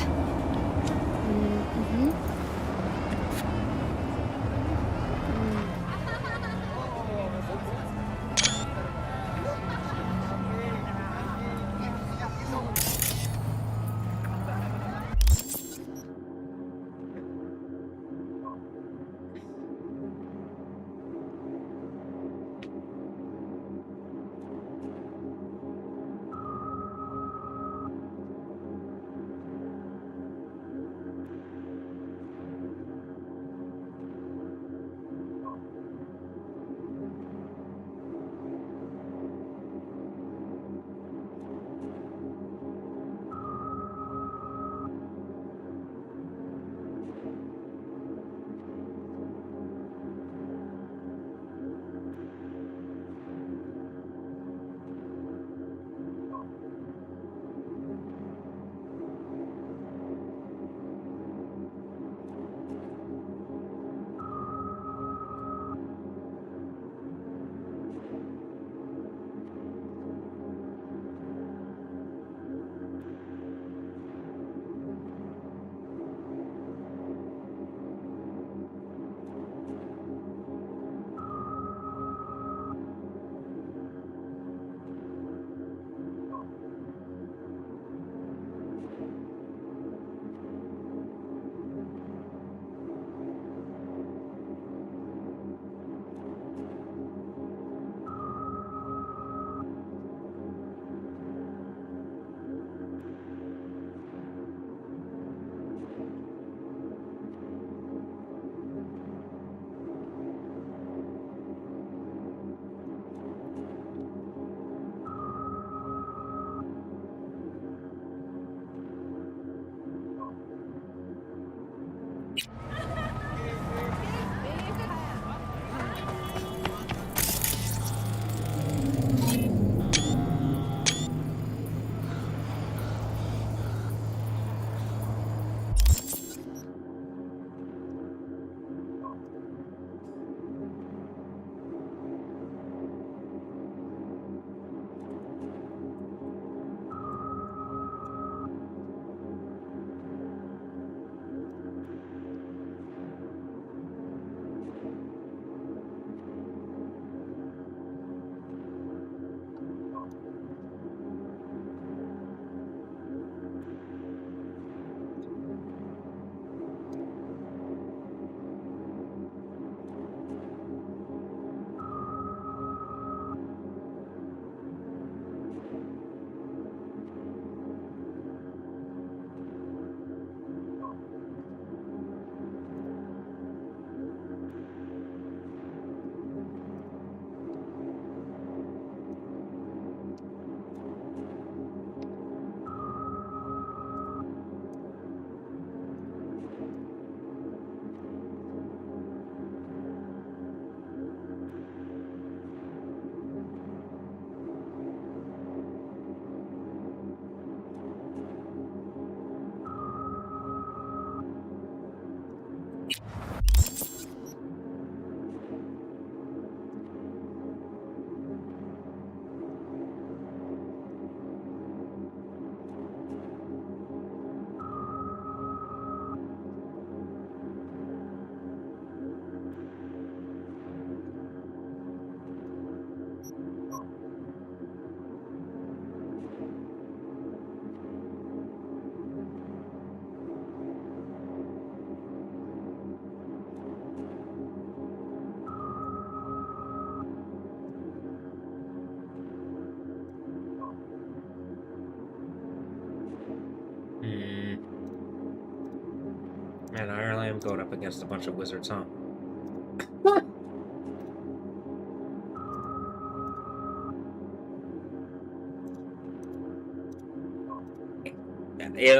A: Man, I really am going up against a bunch of wizards, huh?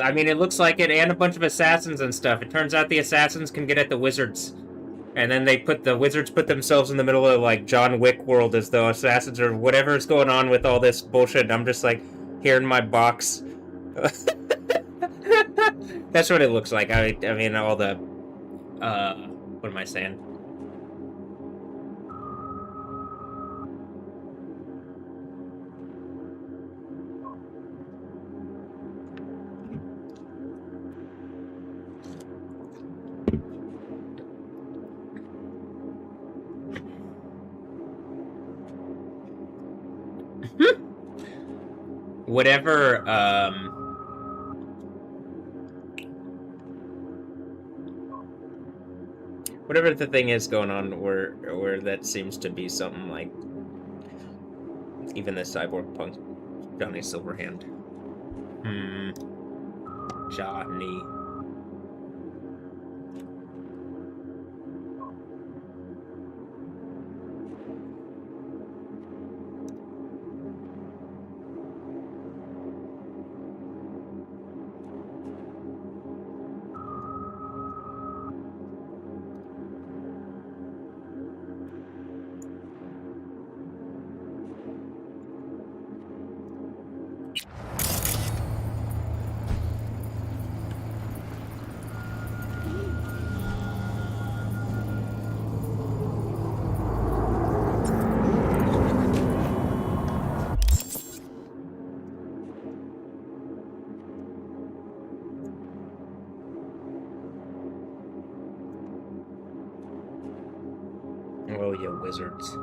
A: I mean, it looks like it, and a bunch of assassins and stuff. It turns out the assassins can get at the wizards. And then the wizards put themselves in the middle of, like, John Wick world as though assassins or whatever's going on with all this bullshit. And I'm just, like, here in my box. That's what it looks like. I mean, all the... what am I saying? Whatever, whatever the thing is going on where that seems to be something like even the cyborg punk Johnny Silverhand. Johnny. Oh, yeah, wizards.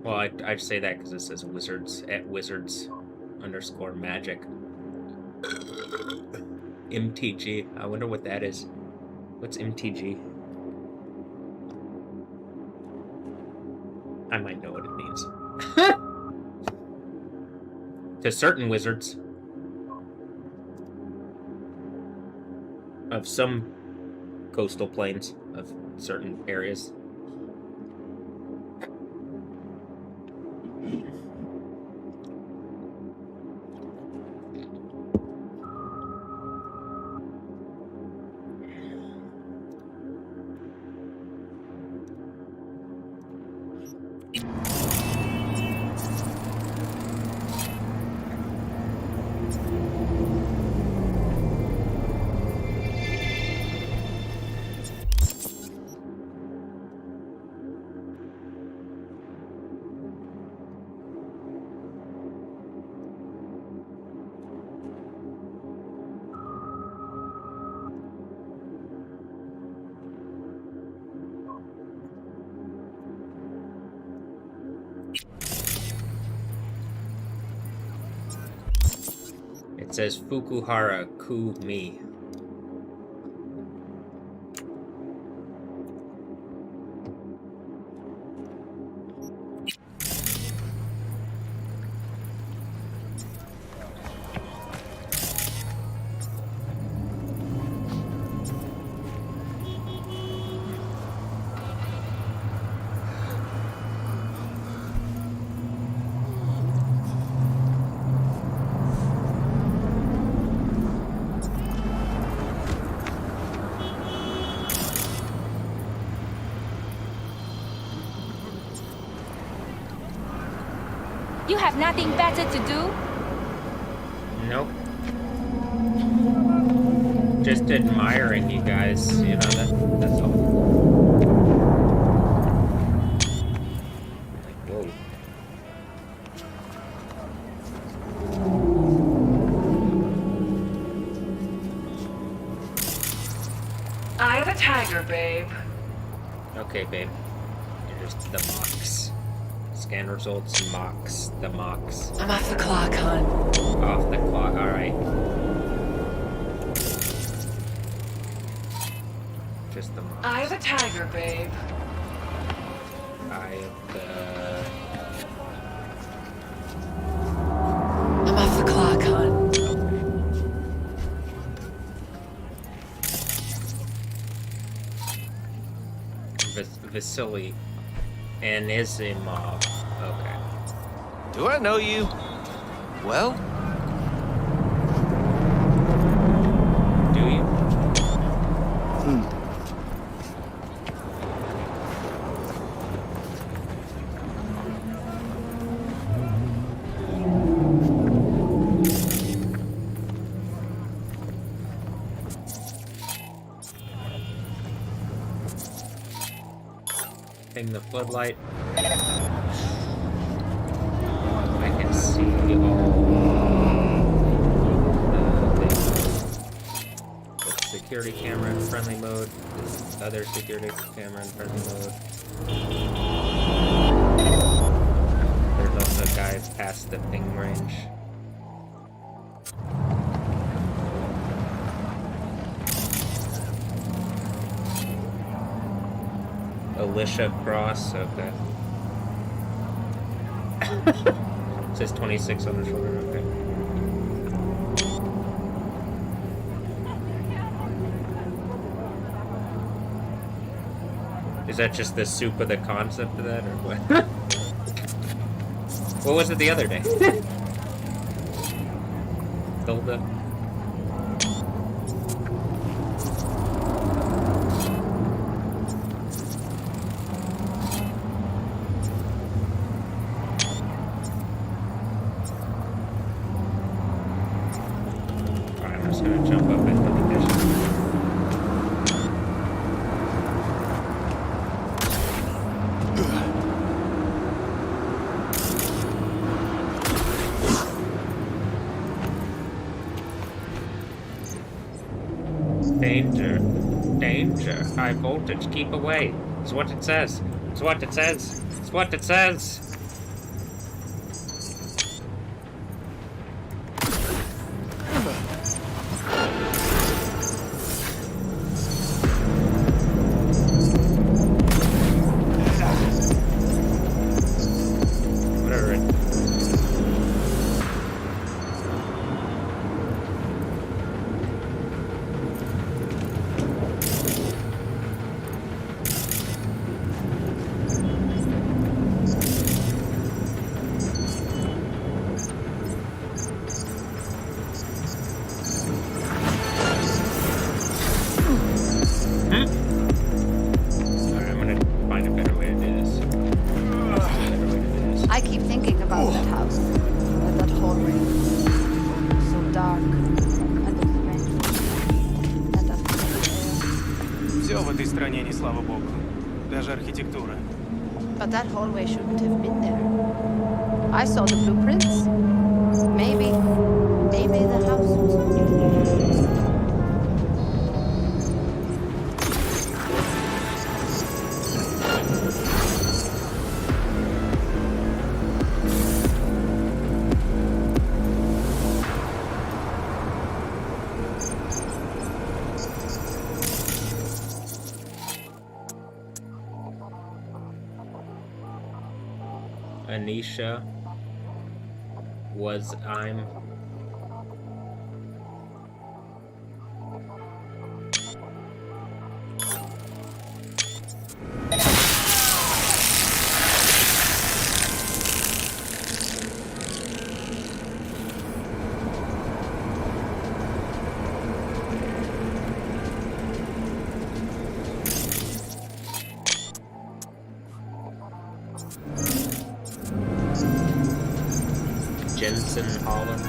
A: Well, I say that because it says wizards at wizards_magic. MTG. I wonder what that is. What's MTG? I might know what it means. To certain wizards. Of some coastal plains of certain areas. It says Fukuhara Ku-mi.
C: You have nothing better to do?
A: Nope. Just admiring you guys, you know, that's all. Like, whoa.
D: Eye of the tiger, babe.
A: Okay, babe. Here's the mocks. Scan results, mocks, the mocks.
D: I'm off the clock, hon.
A: Off the clock, alright. Just the mocks.
D: Eye of the tiger, babe.
A: Eye of the...
D: I'm off the clock, hon.
A: Vasily Anisimov. Okay.
E: Do I know you? Well?
A: Do you? Hang the floodlight. I can see all the security camera in friendly mode, the other security camera in friendly mode. There's also guys past the ping range. Alicia Cross, okay. It says 26 on the shoulder, okay. Is that just the soup of the concept of that, or what? What was it the other day? Hilda? I'm just gonna jump up into the dishes. Danger. Danger. High voltage. Keep away. It's what it says. It's what it says. It's what it says. Whatever. Alright, I'm gonna find a better way to do this. Better way to do this.
F: I keep thinking about that house, and that hallway. So dark and strange. And that
G: Все в этой стране не слава богу. Даже архитектура.
F: But that hallway shouldn't have been there. I saw the blueprints. Maybe the house was haunted.
A: Anisha was I'm Jensen Holland.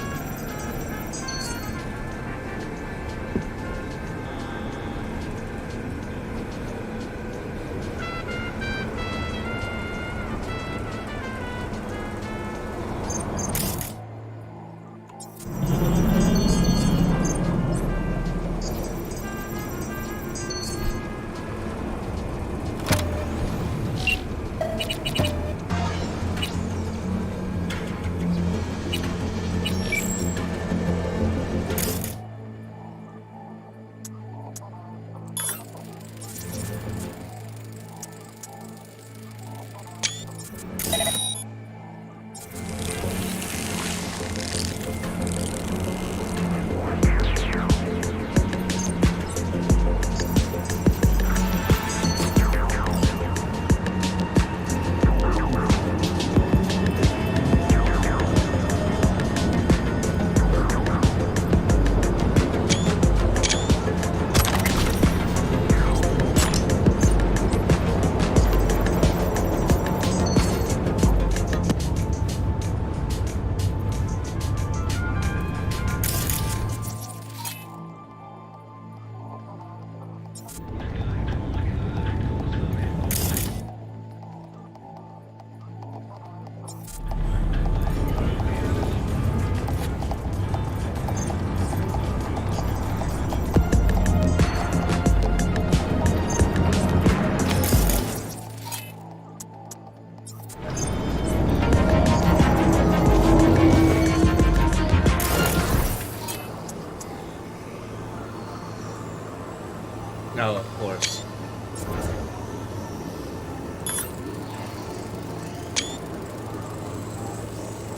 A: Oh, of course.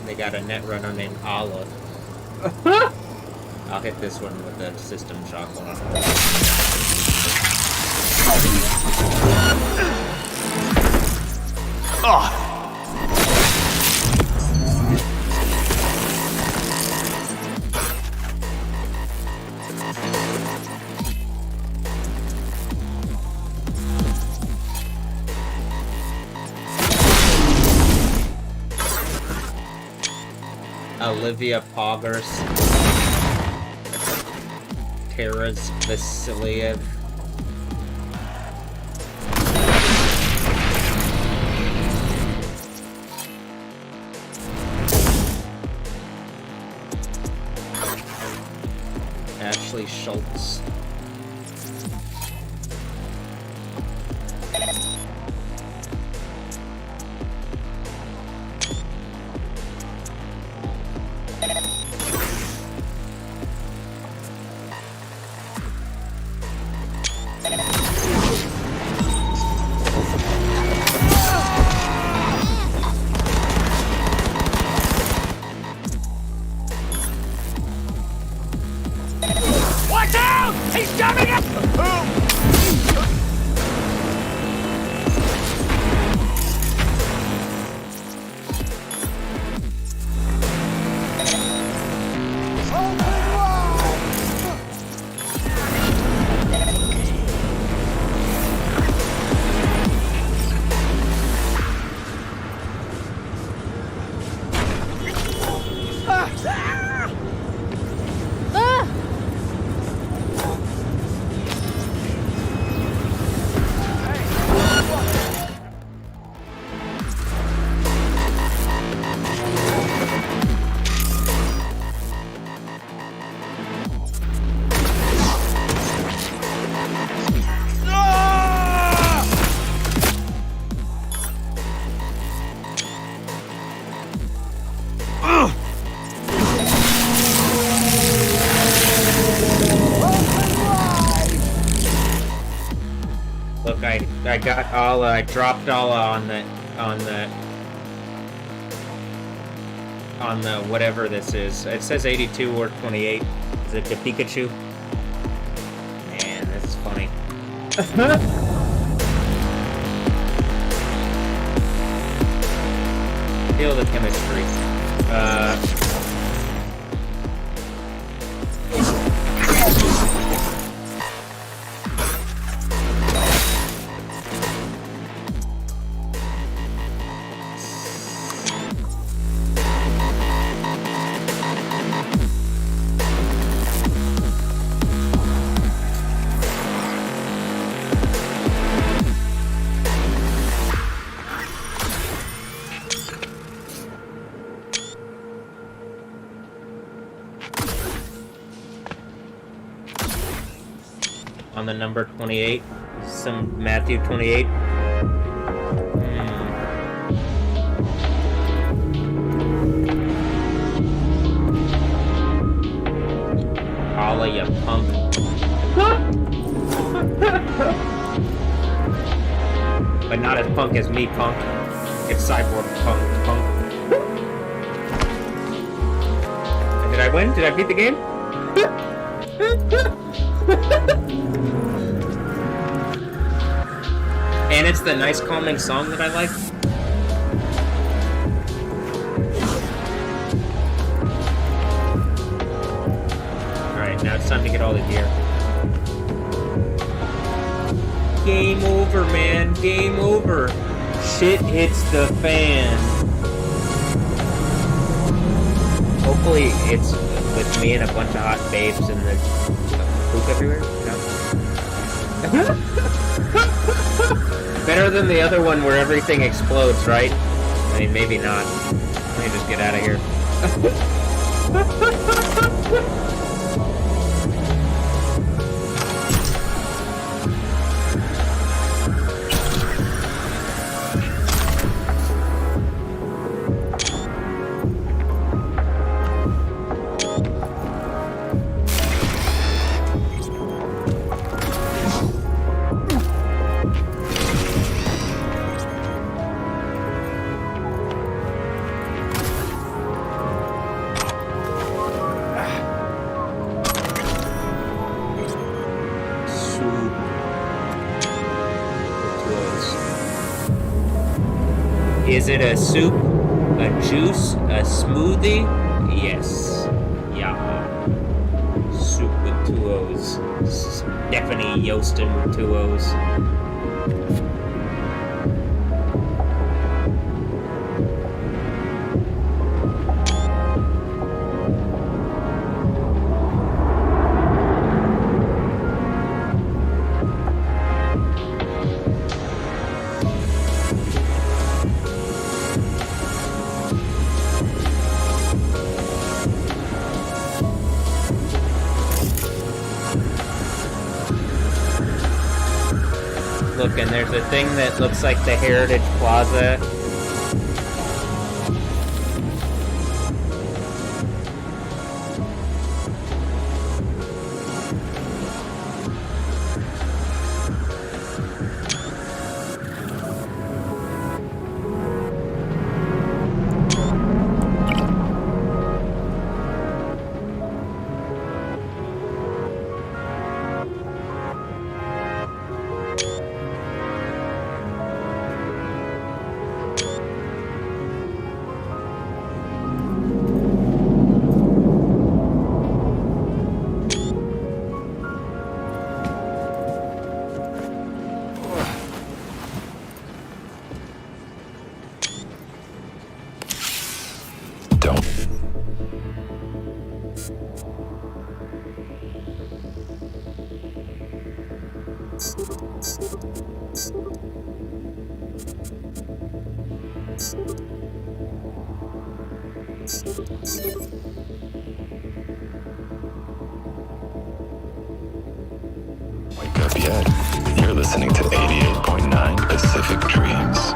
A: They got a net runner named Olive. I'll hit this one with the system shock one.
E: Oh!
A: Olivia Poggers. Tara's Vasiliev. Ashley Schultz.
E: Watch out! He's coming up!
A: Look, I got all I dropped all on the whatever this is. It says 82 or 28. Is it the Pikachu? Man, this is funny. Feel the chemistry. On the number 28, some Matthew 28. Holla, you punk. But not as punk as me, punk. It's cyborg punk. Did I win? Did I beat the game? And it's the nice calming song that I like. Alright, now it's time to get all the gear. Game over, man. Game over. Shit hits the fan. Hopefully it's with me and a bunch of hot babes and the poop everywhere. No? better than the other one where everything explodes, right? I mean, maybe not. Let me just get out of here. Is it a soup, a juice, a smoothie? Yes. Yeah. Soup with two O's. Stephanie Yostin with two O's. Look, and there's a thing that looks like the Heritage Plaza.
H: Wake up yet? You're listening to 88.9 Pacific Dreams.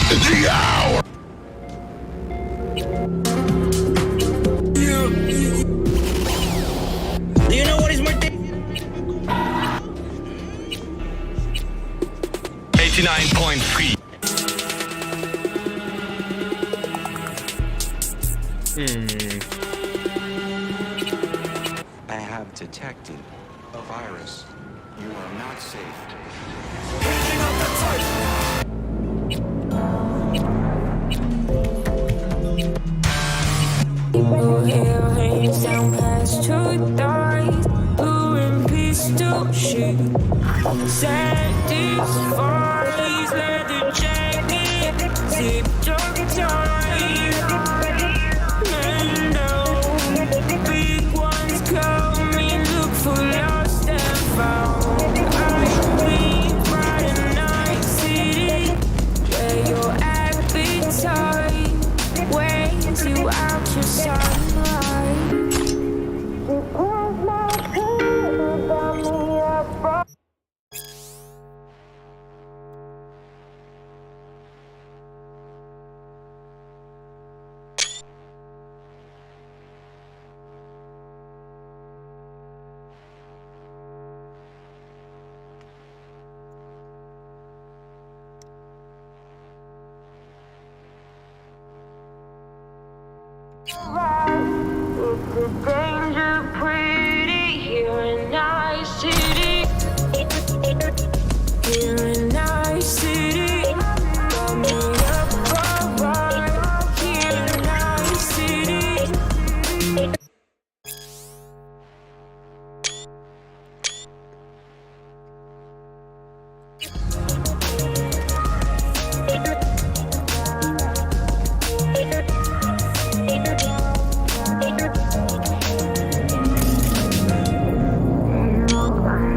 H: The hour!
E: Do you know what is Martin?
H: 89.3.
I: I have detected a virus. You are not safe.
J: Hands down past two thighs, blue and pistol shoot. Satisfies leather jacket, zipped up tight. And big ones coming, look for lost and found. I bleed right in night city, where your appetite weighs you out your sunlight.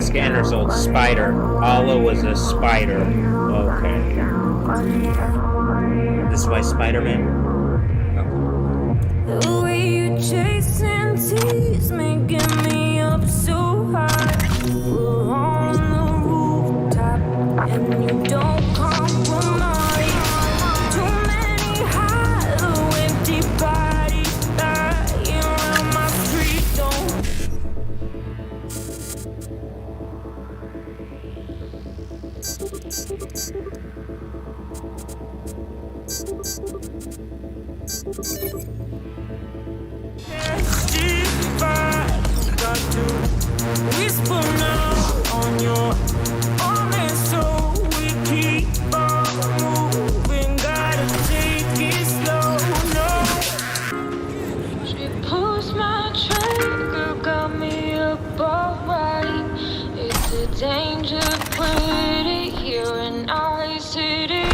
A: Scanner's old spider. Allah was a spider. Okay. This is why Spider-Man.
J: The way you chase and tease me, get me up so high. We're on the rooftop, and you don't compromise. Too many hollow, empty bodies lying around my street. Don't. Whisper now on your arm, and so we keep on moving. Gotta take it slow, no. She pulls my trigger, got me up alright. It's a danger, pretty here in our city.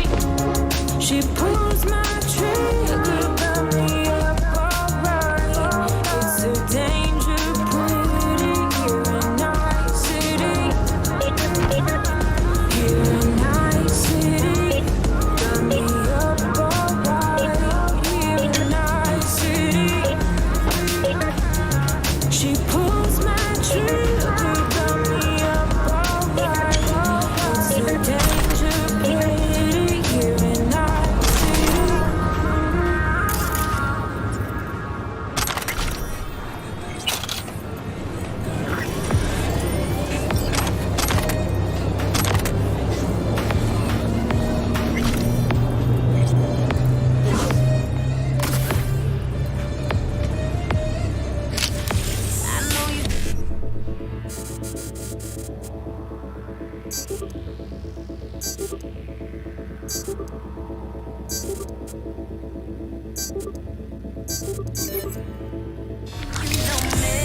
J: She pulls my trigger, got me up alright. It's a danger, pretty here in our city. Here in our city, got me up alright. Here in our city, she pulls my trigger, got me up alright. It's a danger, pretty here in our city. I know you. You know me,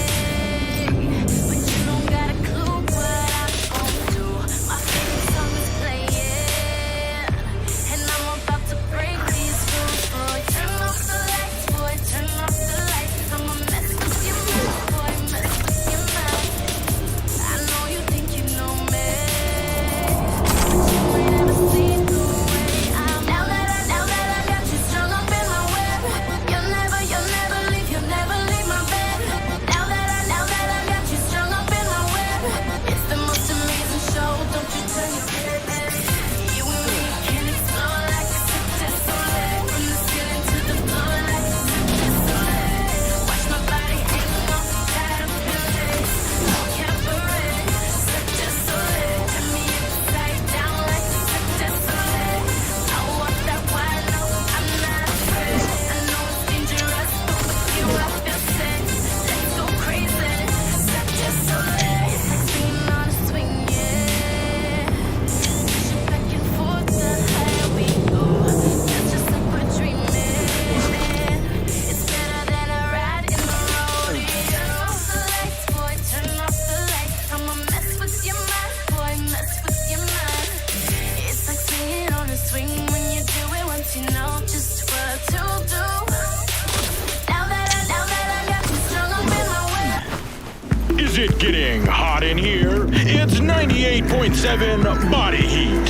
J: but you don't got a clue what I'm gonna do. My favorite song is playing, and I'm about to break these rules. Boy, turn off the lights, boy, turn off the lights. I'ma mess with your mind, boy, mess with your mind. I know you think you know me, but you ain't ever seen the way I'm. Now that I got you strung up in my web, you'll never leave, you'll never leave my bed. Now that I got you strung up in my web, it's the most amazing show. Don't you turn your head. You and me can explore like a Cirque du Soleil, from the ceiling to the floor like a Cirque du Soleil. Watch my body hang on, tied up in lace. No cabaret, Cirque du Soleil. Turn me upside down like a Cirque du Soleil. I walk that wild, no, I'm not afraid. I know it's dangerous, but with you I feel safe. Let's go crazy, Cirque du Soleil. It's like swinging on a swing, yeah. Pushing back and forth, the higher we go. That's just like we're dreaming. It's better than a ride in the rodeo. Turn off the lights, boy, turn off the lights. I'ma mess with your mind, boy, mess with your mind. It's like swinging on a swing when you do it once, you know just what to do. Now that I got you strung up in my web.
E: Is it getting hot in here? It's 98.7 Body Heat.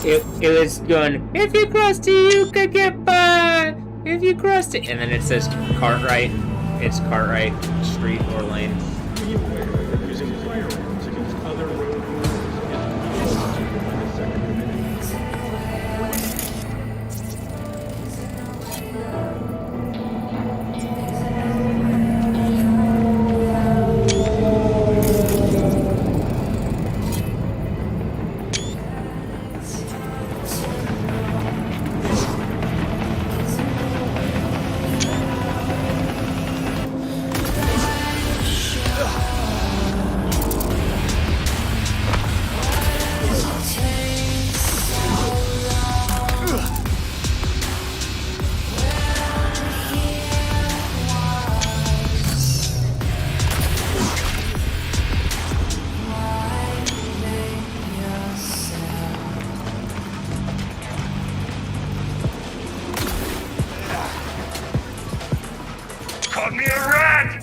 A: It was going, if you cross the you could get by. If you cross it, and then it says Cartwright. It's Cartwright Street or Lane.
K: Be aware that using firearms against other road users is punishable by the Second Amendment.
E: Caught me a rat!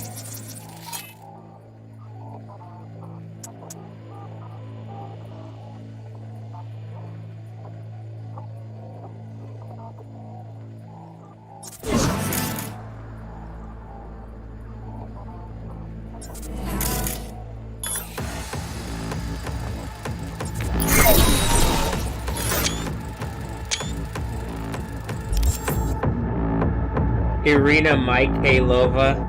A: Irina Mikhailova.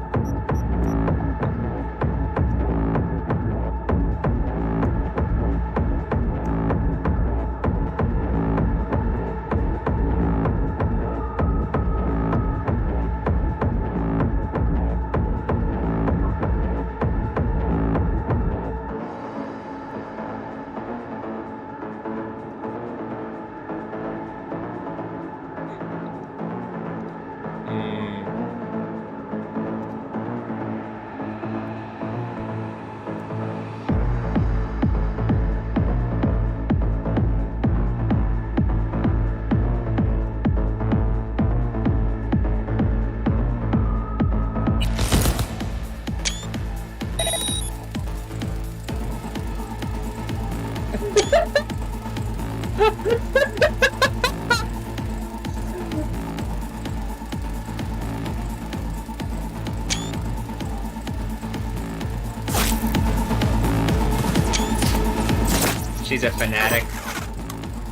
A: She's a fanatic.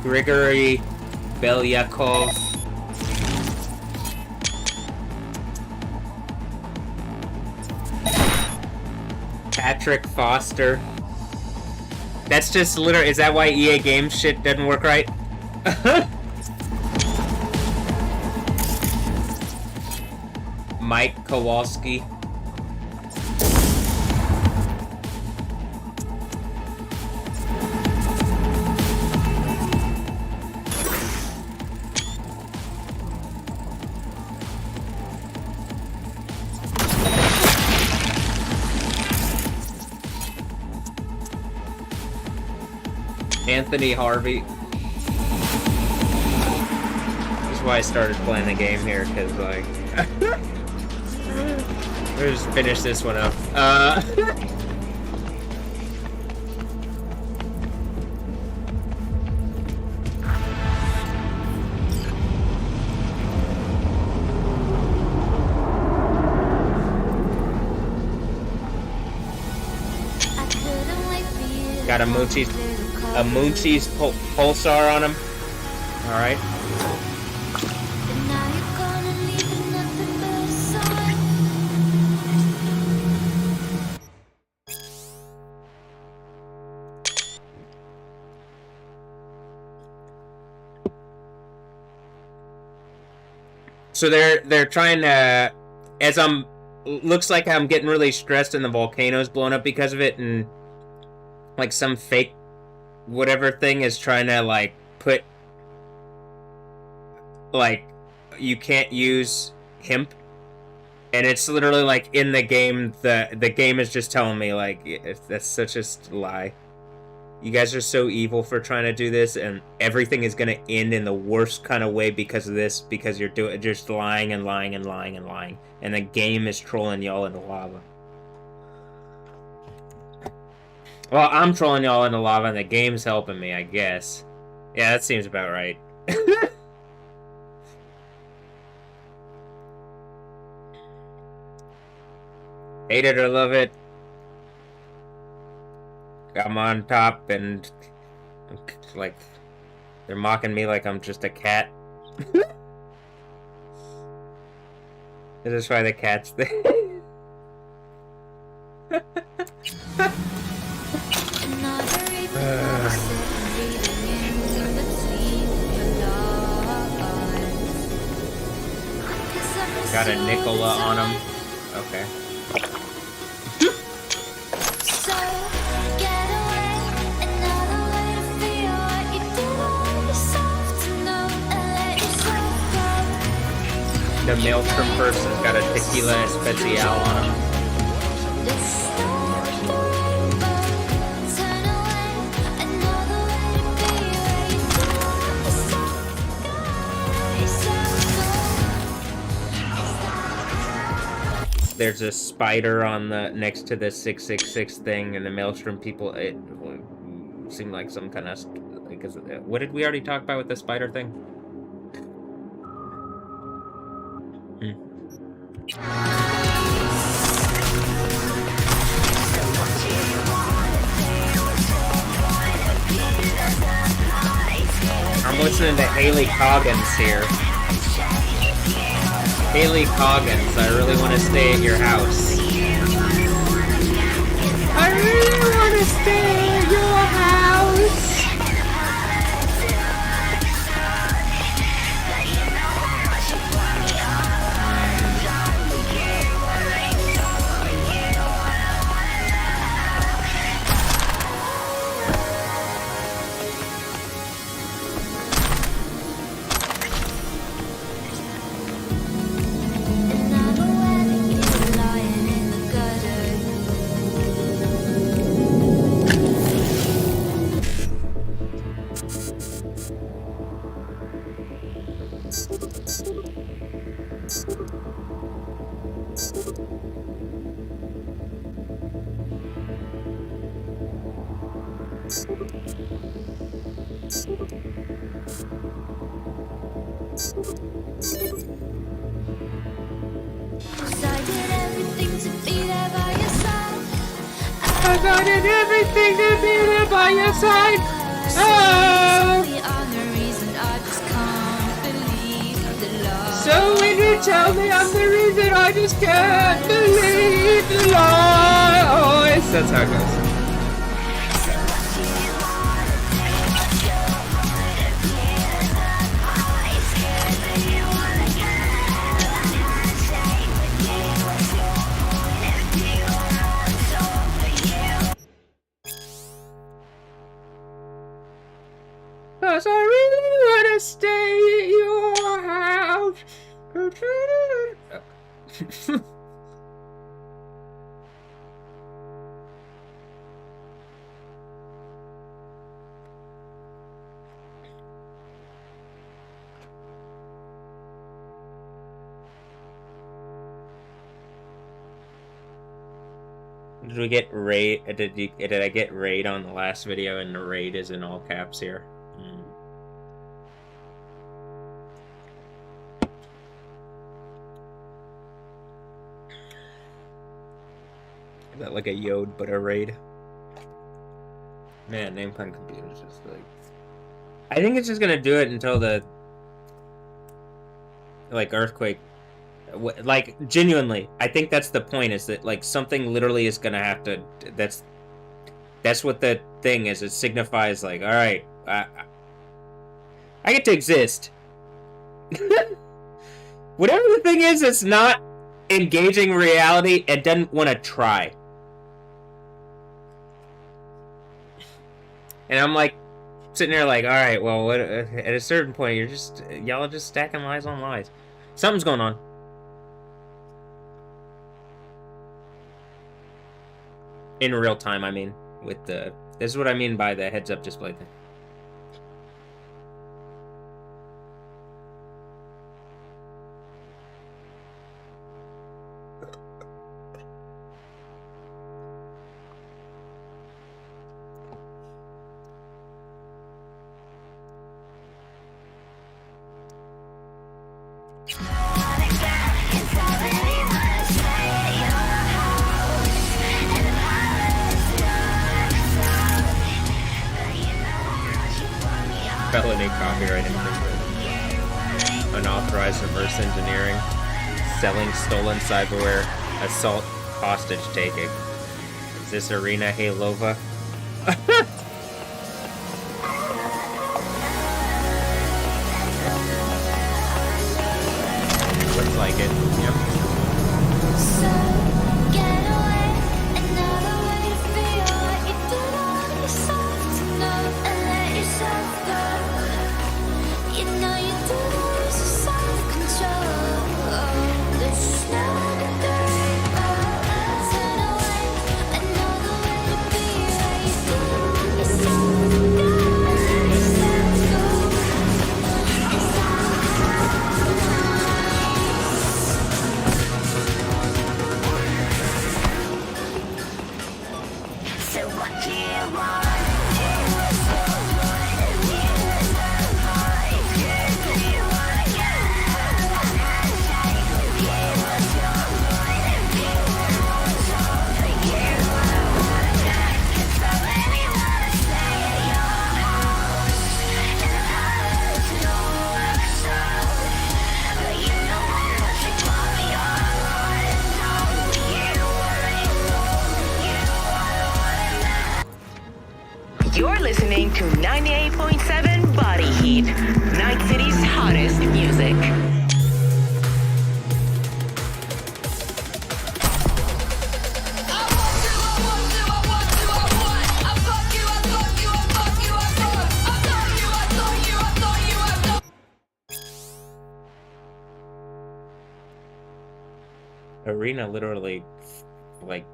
A: Grigory Belyakov. Patrick Foster. That's just literally. Is that why EA Games shit doesn't work right? Mike Kowalski. Anthony Harvey. This is why I started playing the game here, because, like... Let's just finish this one up. Got a Munchie's pulsar on him. Alright. So they're trying to, looks like I'm getting really stressed and the volcano's blowing up because of it, and like some fake whatever thing is trying to like put, like, you can't use hemp, and it's literally like in the game, the game is just telling me like that's such a lie. You guys are so evil for trying to do this, and everything is gonna end in the worst kind of way because of this, because you're just lying and lying and lying and lying, and the game is trolling y'all into lava. Well, I'm trolling y'all in the lava and the game's helping me, I guess. Yeah, that seems about right. Hate it or love it. I'm on top and like they're mocking me like I'm just a cat. Is this why the cat's there? Got a Nicola on him. Okay. The maelstrom person's got a tequila especial on him. There's a spider on the next to the 666 thing, and the maelstrom people. It seemed like some kind of. Because what did we already talk about with the spider thing? I'm listening to Haley Coggins here. Haley Coggins, I really want to stay at your house. I really want to stay at your house. I did everything to be there by your side. Oh. So when you tell me I'm the reason, I just can't believe the lie. Oh, that's how it goes. Cause I really wanna stay at your house. Did we get raid? Did I get raid on the last video? And the raid is in all caps here. Is that like a Yod but a raid? Man, Nameplan Computer's just like. I think it's just gonna do it until the like earthquake. Like genuinely, I think that's the point. Is that like something literally is gonna have to. That's what the thing is. It signifies like, all right, I get to exist. Whatever the thing is, it's not engaging reality. It doesn't want to try. And I'm like, sitting there like, all right, well, what, at a certain point, y'all are just stacking lies on lies. Something's going on. In real time, I mean, with the, this is what I mean by the heads-up display thing. Felony copyright infringement. Unauthorized reverse engineering. Selling stolen cyberware. Assault hostage taking. Is this Arena Halova? Looks like it. Yep.
L: You're listening to 98.7 Body Heat, Night City's hottest music.
A: Arena literally, like,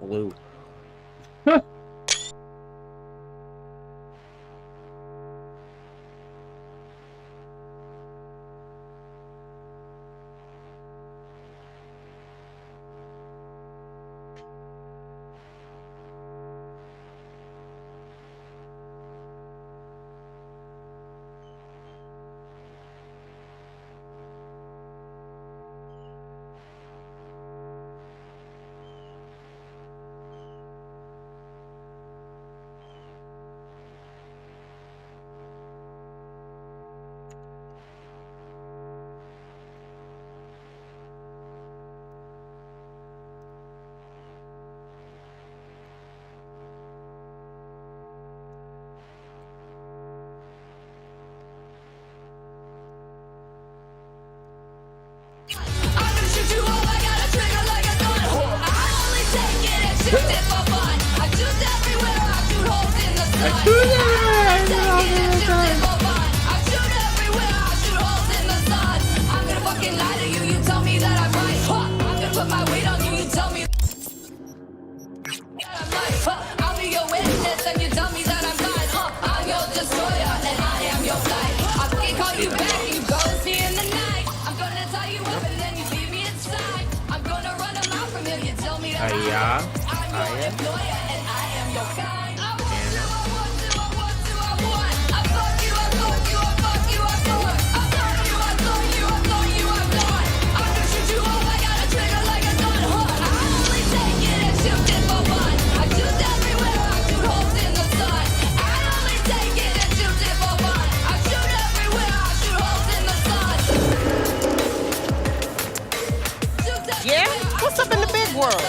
A: flew.
L: Yeah? What's up in the big world?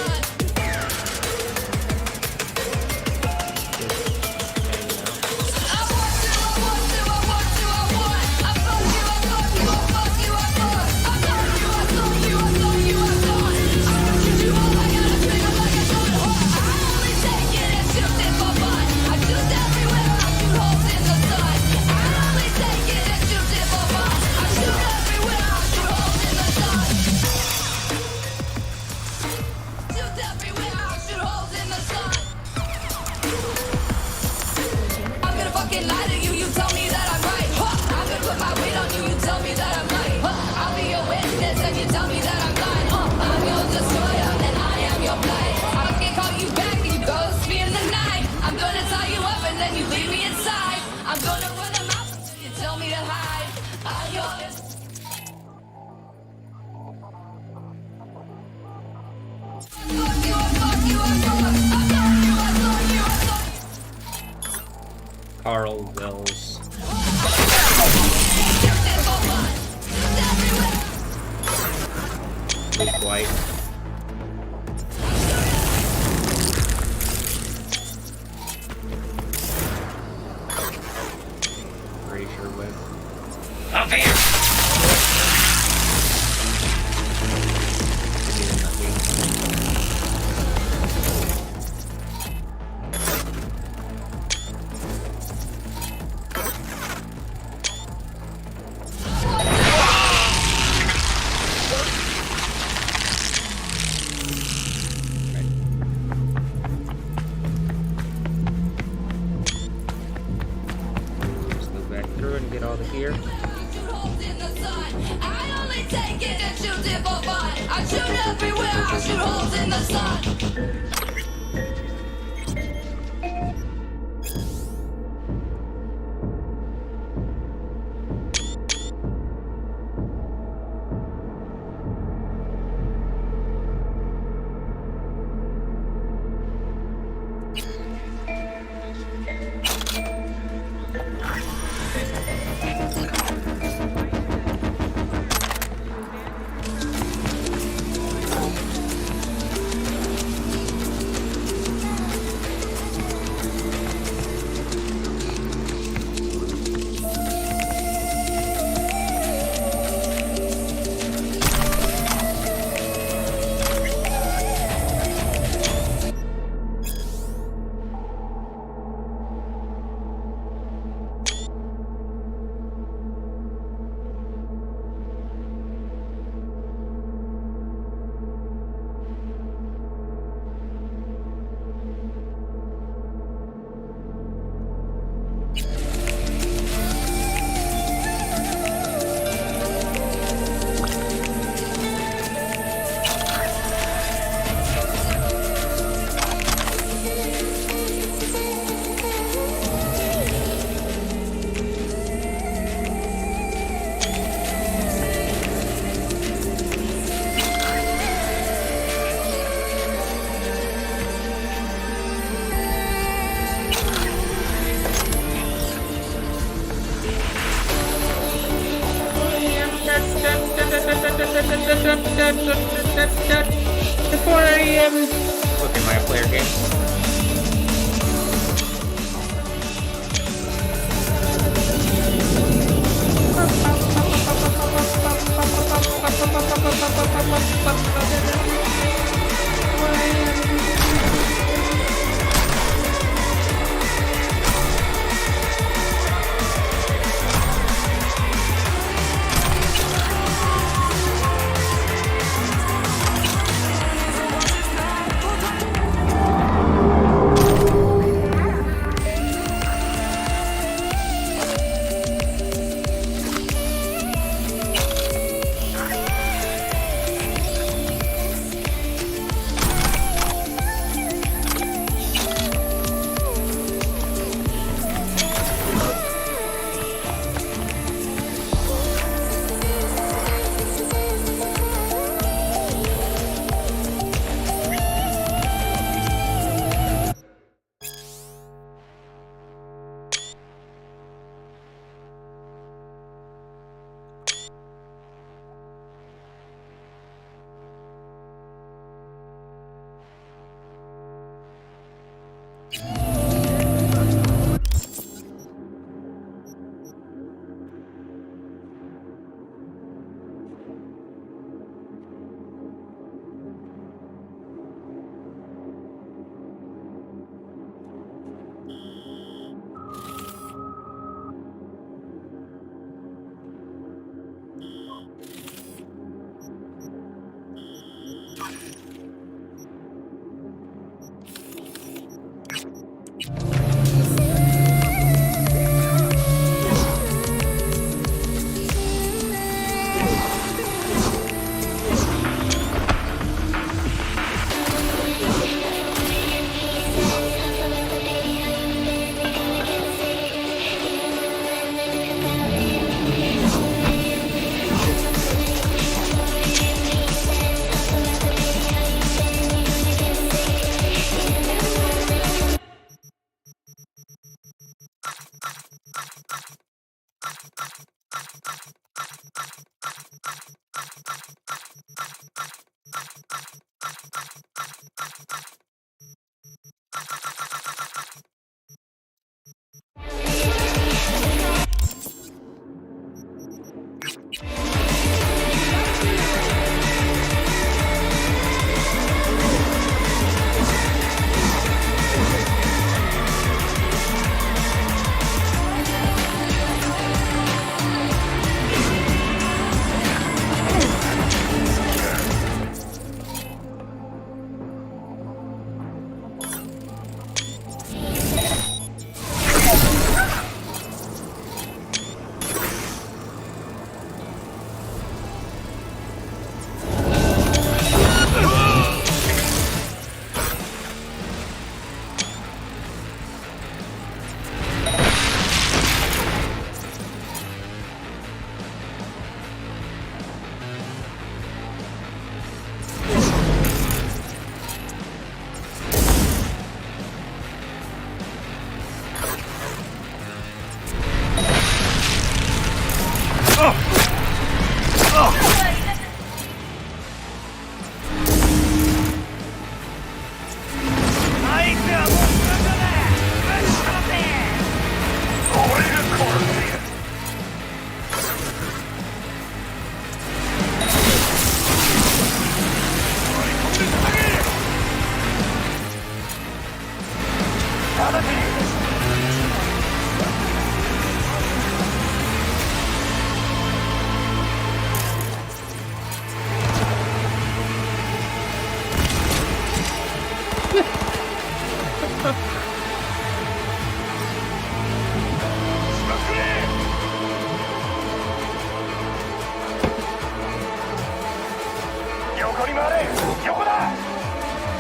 A: Carlville's. Luke White. Pretty sure with. Up here!
M: It's 4 a.m.
A: Look at my player game.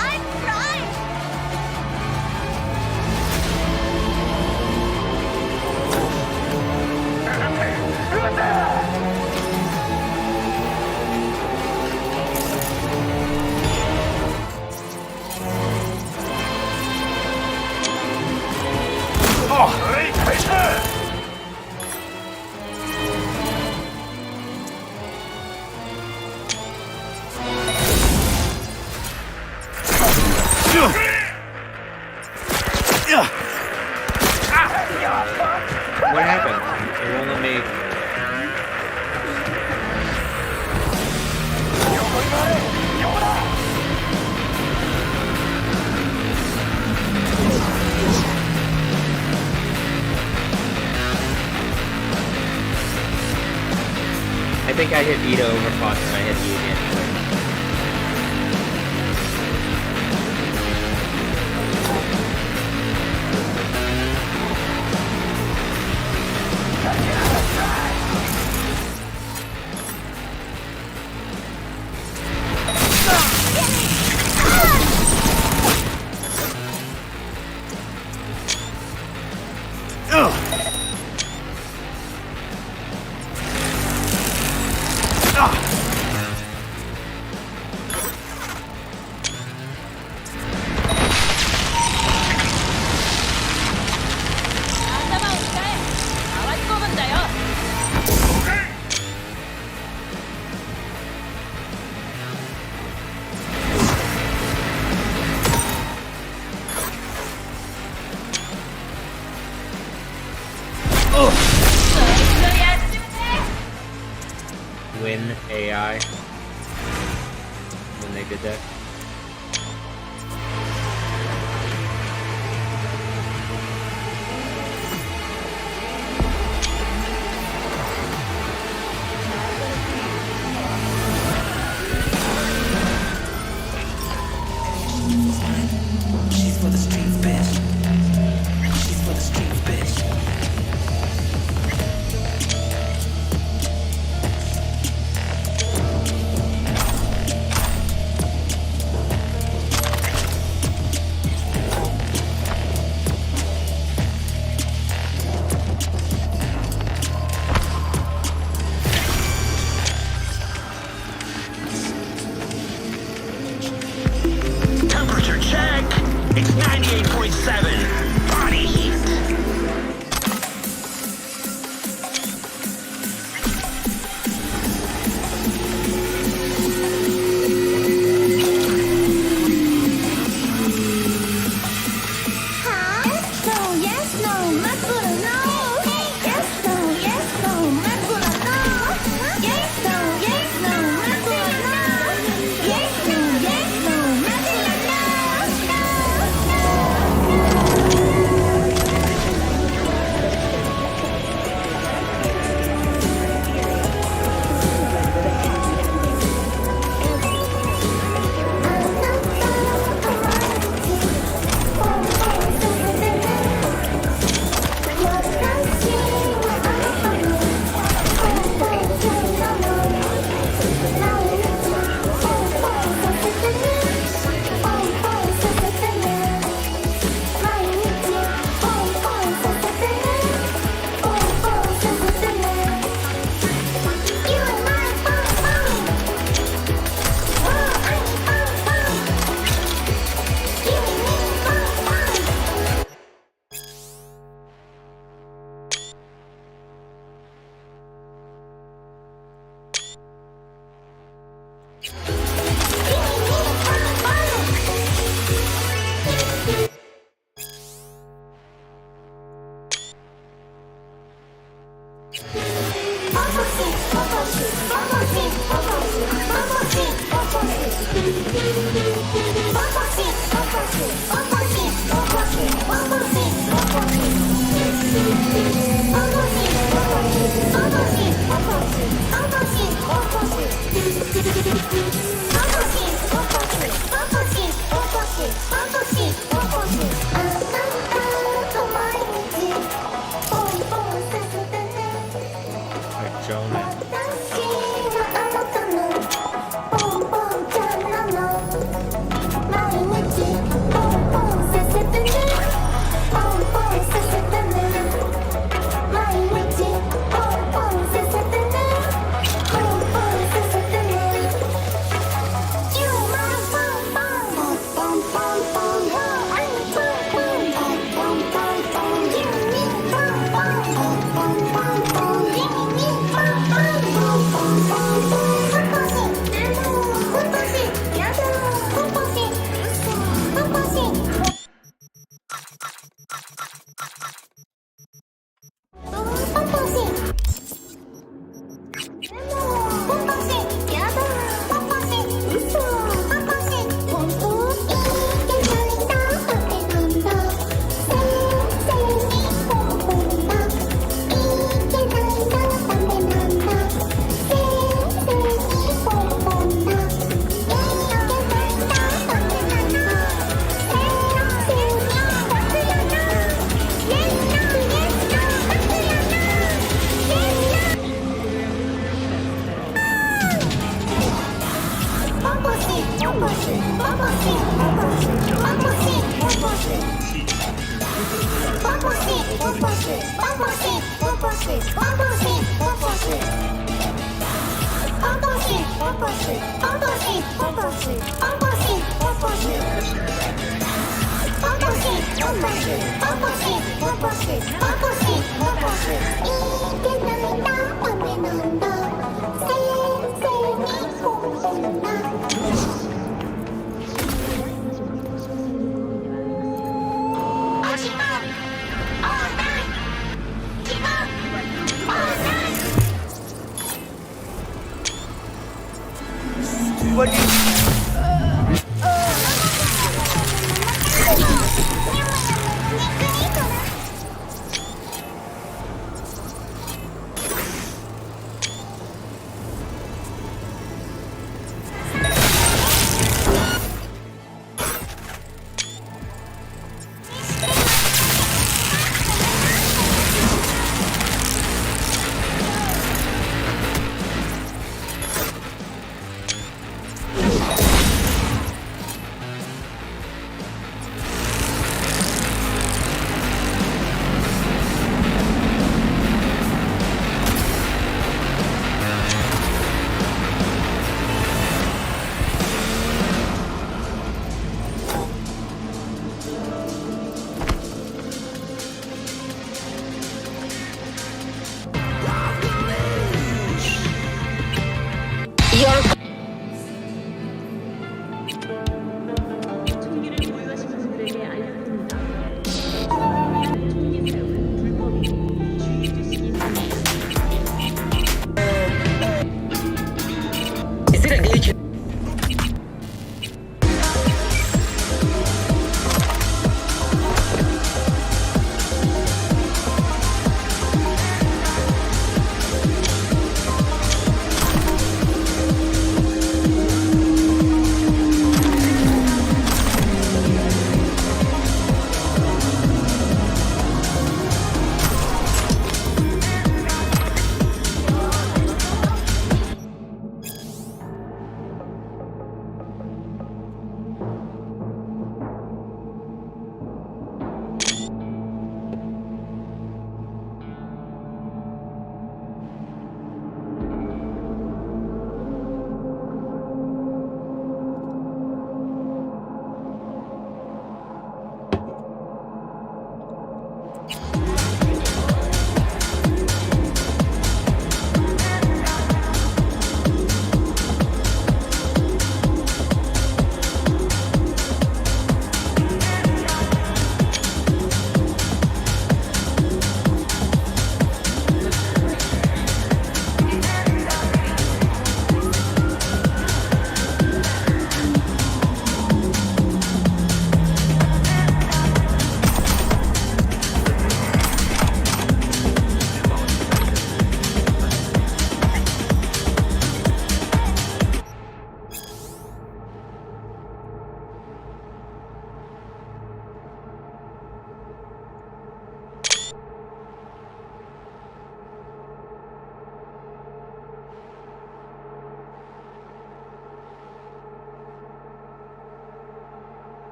J: I'm fine!
A: What happened? It won't let me. I think I hit E to overclock and I hit E again. Win AI when they did that.
M: She's for the streets, bitch. She's for the streets, bitch.
L: Temperature check. It's 98.7. Body heat.
J: Yes, no, Makura, no. Yes, no, Makura, no. Yes, no, Makura, no. Yes, no,
A: Like Jonah.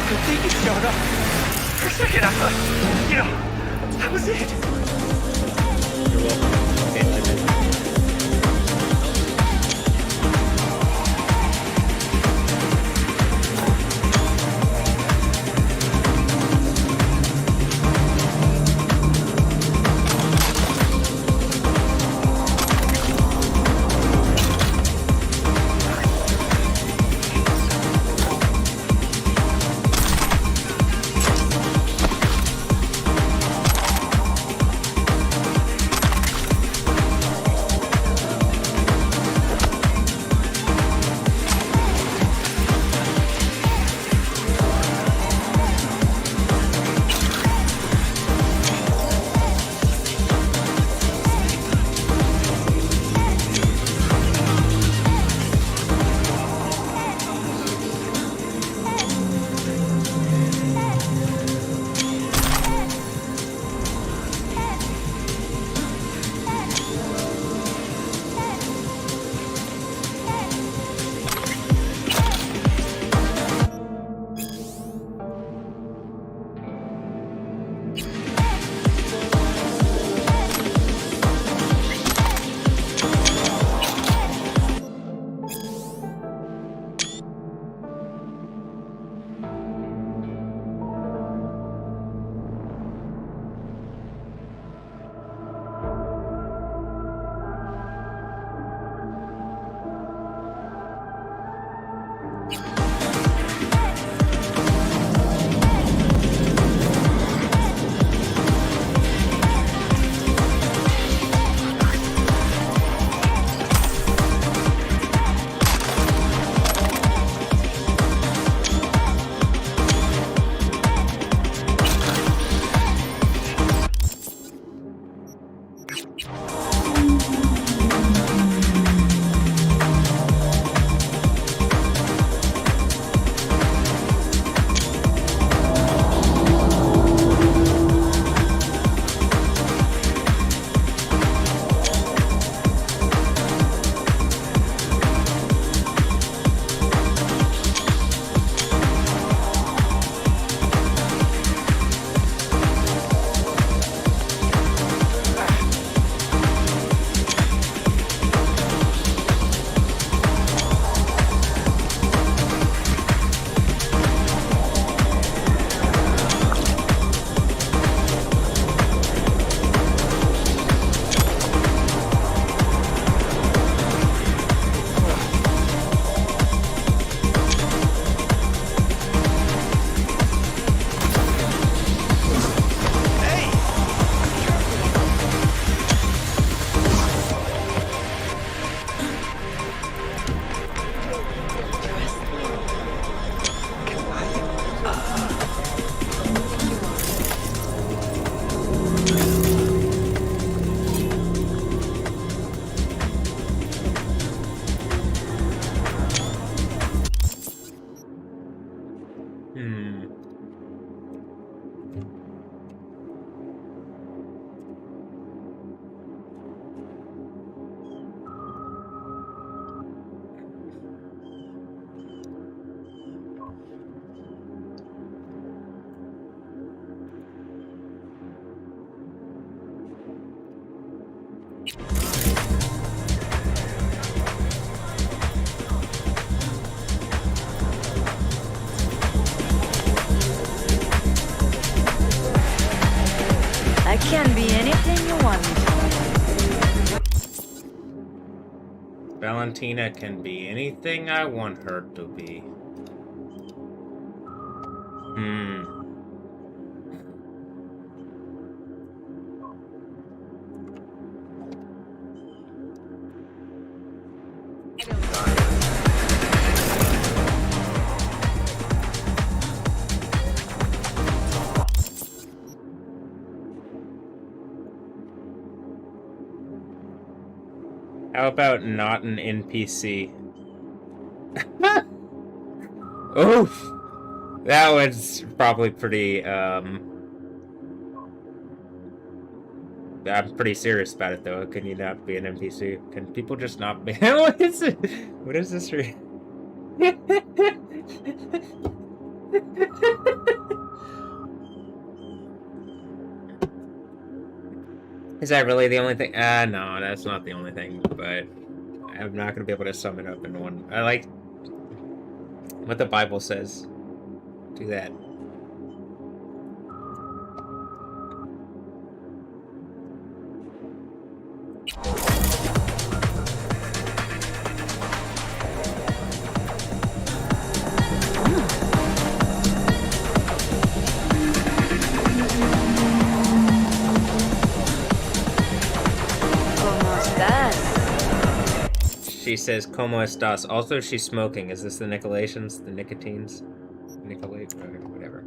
G: Good thing you showed up. For a second, I thought, that was it.
A: You're welcome. Okay, I did.
C: I can be anything you want me to.
A: Valentina can be anything I want her to be. How about not an NPC? Oof! That was probably pretty, I'm pretty serious about it, though. Can you not be an NPC? Can people just not be? What is it? What is this? Is that really the only thing? No, that's not the only thing, but I'm not going to be able to sum it up in one. I like what the Bible says. Do that. She says, "Como estás?" Also, she's smoking. Is this the Nicolations? The Nicotines? Nicolate? Whatever.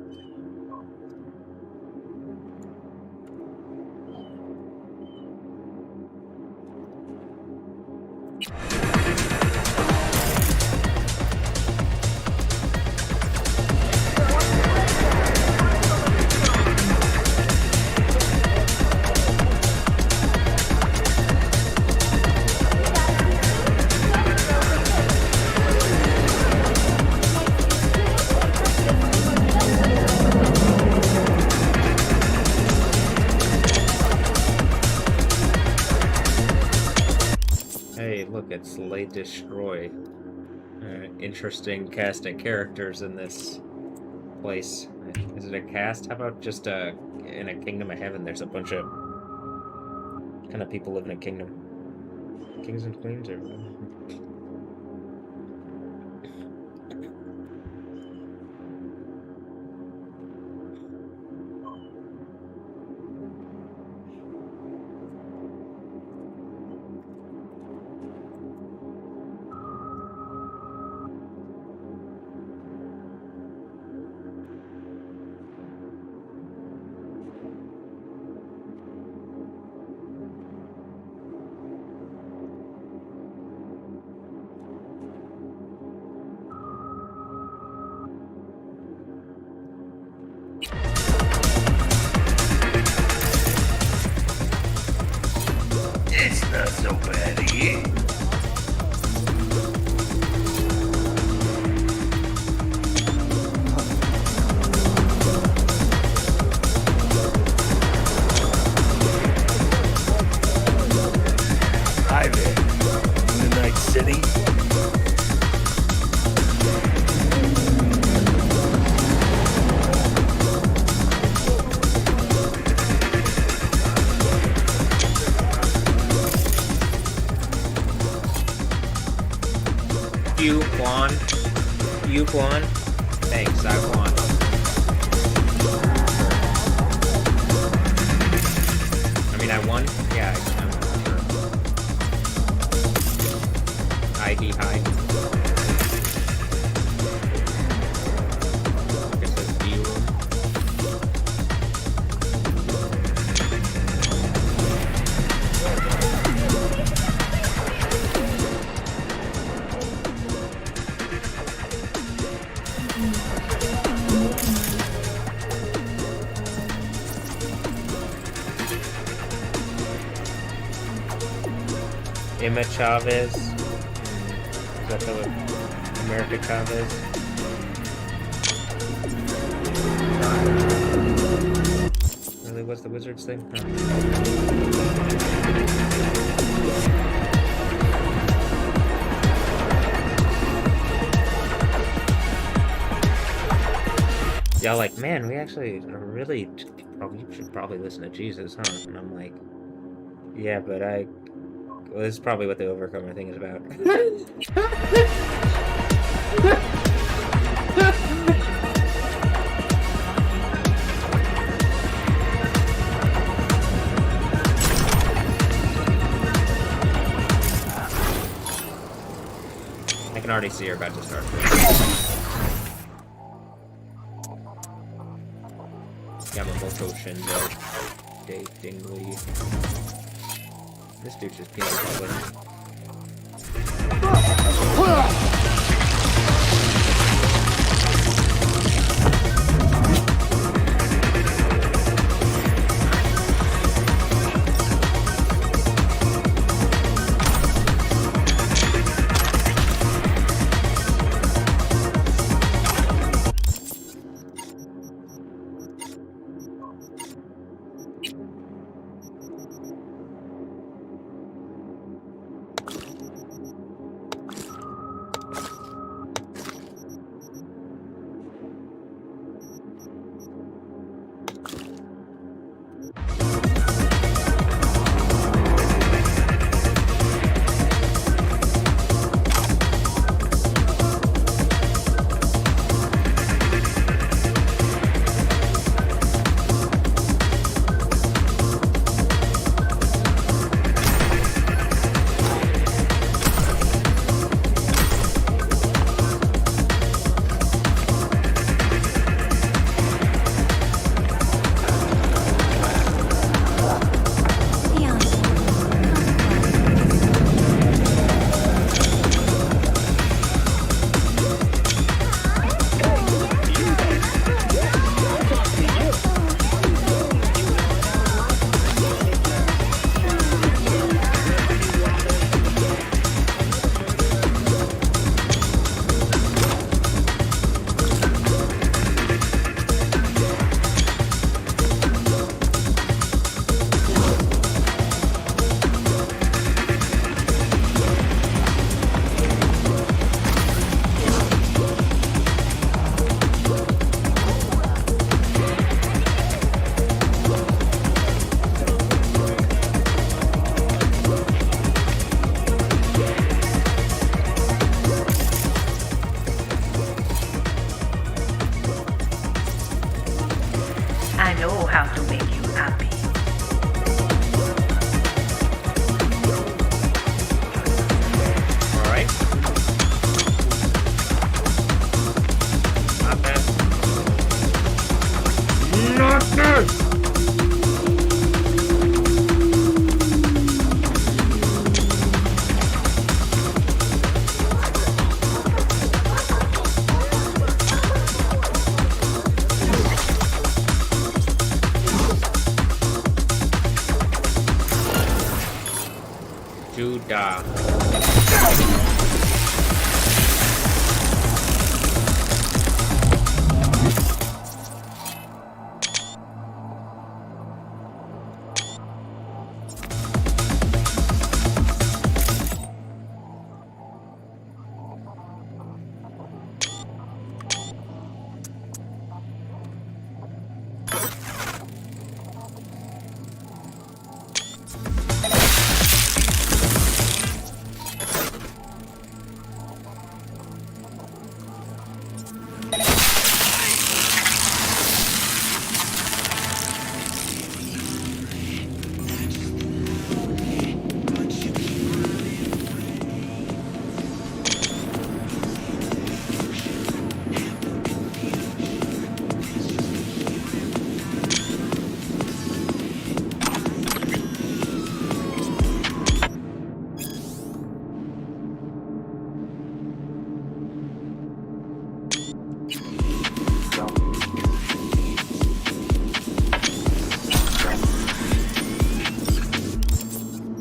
A: It's Lay Destroy. Interesting cast of characters in this place. Is it a cast? How about just in a kingdom of heaven? There's a bunch of kind of people live in a kingdom. Kings and queens, or
N: It's not so bad here. Hi there. In the night city?
A: Yuquan? Thanks, Aquan. I mean, I won? Yeah, I'm not sure. ID high. Guess that's B room. Emma Chavez. Is that the America Chavez? Really, what's the Wizards thing? Huh. Y'all like, man, we actually really should probably listen to Jesus, huh? And I'm like, yeah, but well, this is probably what the Overcomer thing is about. I can already see her about to start. Yamamoto Shindo. Dave Dingley. This dude's just being public.
L: know how to make you happy.
A: All right. Not bad. Not bad. Judah.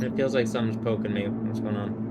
A: It feels like something's poking me. What's going on?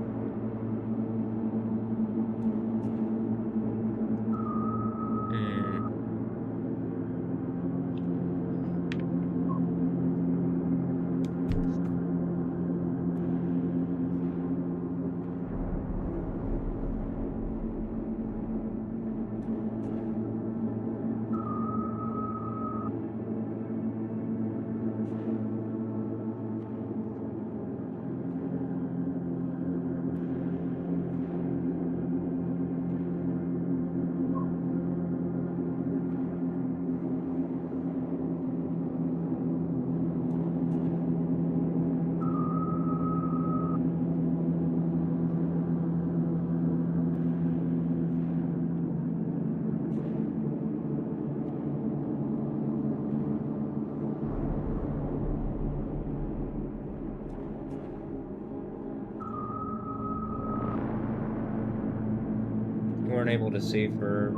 A: Weren't able to see for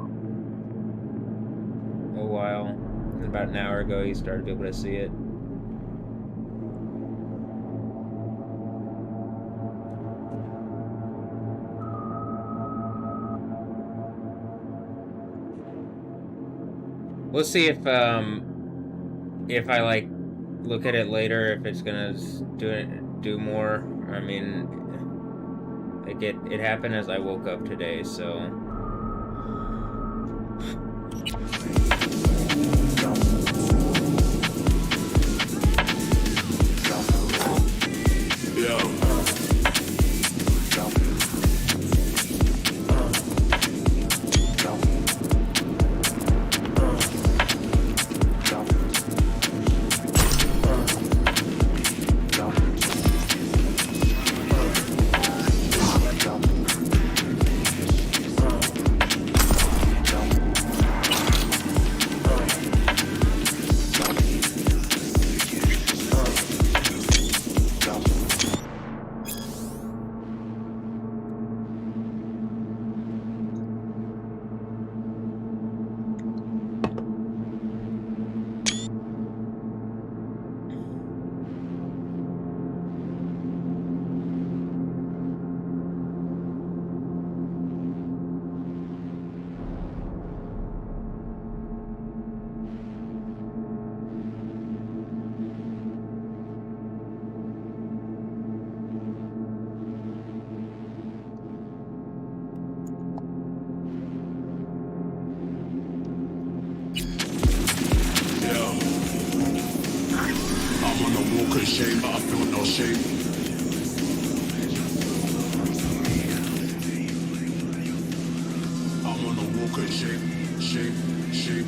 A: a while. And about an hour ago, you started to be able to see it. We'll see if I like look at it later, if it's gonna do more. I mean, like it happened as I woke up today, so.
O: Shame, but I feel no shame. I'm on a walk of shame, shame, shame,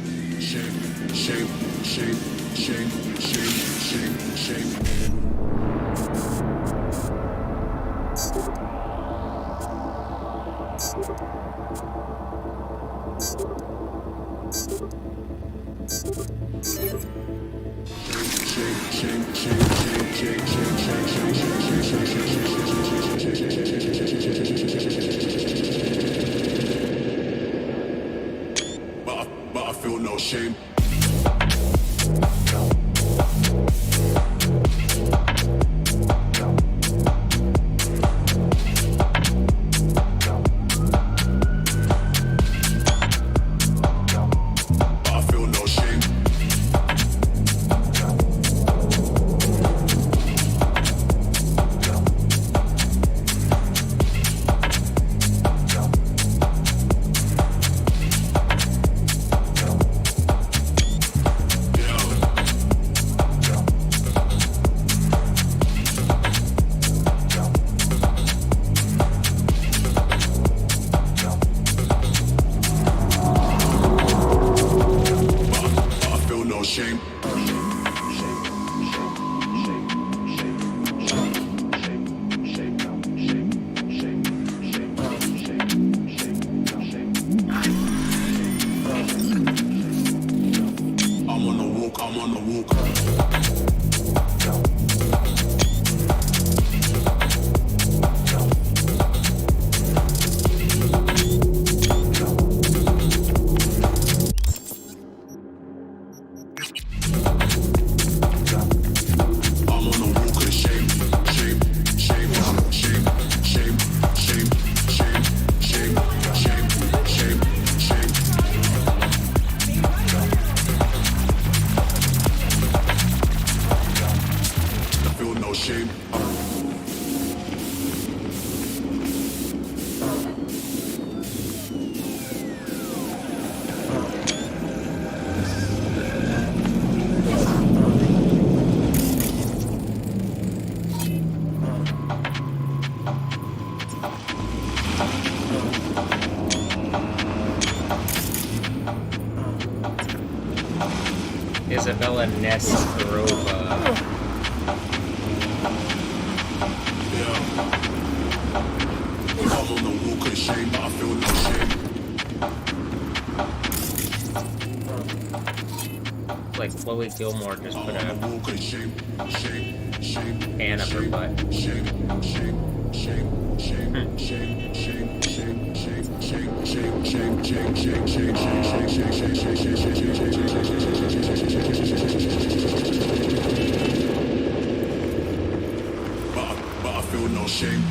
O: But I feel no shame.
A: Isabella Nesterova.
O: I'm on the walk of shame, but I feel no shame.
A: Like Chloe Gilmore just put a hand up her butt.
O: But I feel no shame.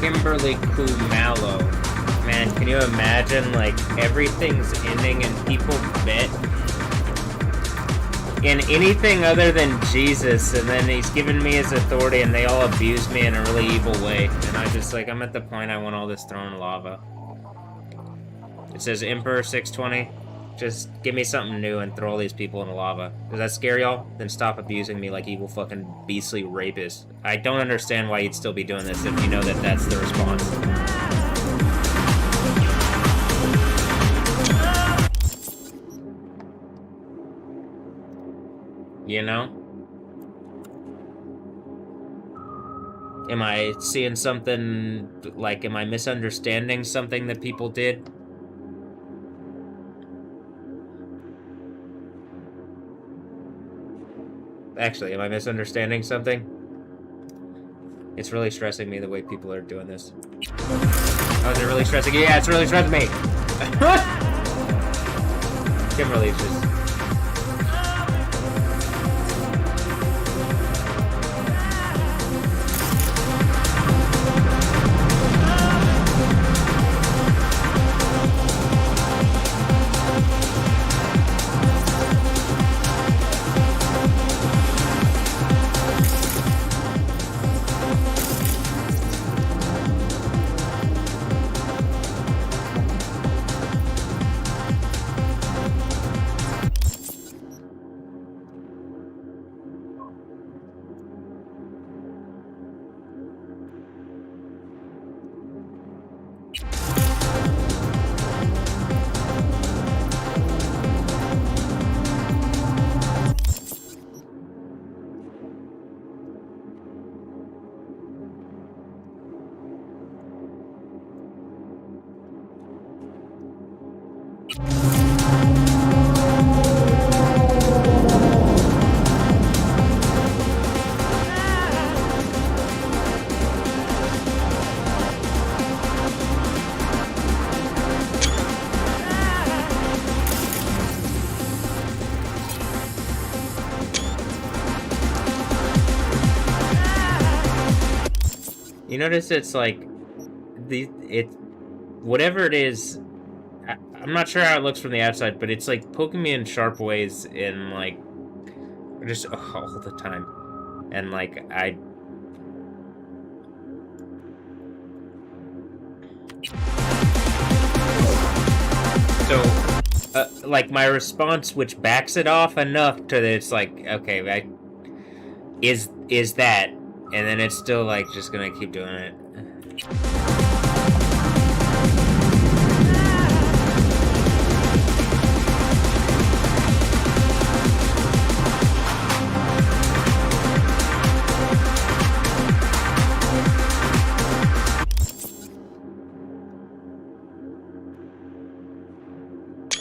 A: Kimberly Kumalo. Man, can you imagine, like, everything's ending and people bet in anything other than Jesus, and then he's given me his authority and they all abuse me in a really evil way. And I just, like, I'm at the point I want all this thrown in lava. It says Emperor 620. Just give me something new and throw all these people in the lava. Does that scare y'all? Then stop abusing me like evil fucking beastly rapists. I don't understand why you'd still be doing this if you know that that's the response. You know? Am I seeing something, like, am I misunderstanding something that people did? Actually, am I misunderstanding something? It's really stressing me the way people are doing this. Oh, is it really stressing? Yeah, it's really stressing me! Kimberly's just... You notice it's like whatever it is, I'm not sure how it looks from the outside, but it's like poking me in sharp ways in like just all the time. And like like my response, which backs it off enough to that it's like, okay, is that, and then it's still like just gonna keep doing it.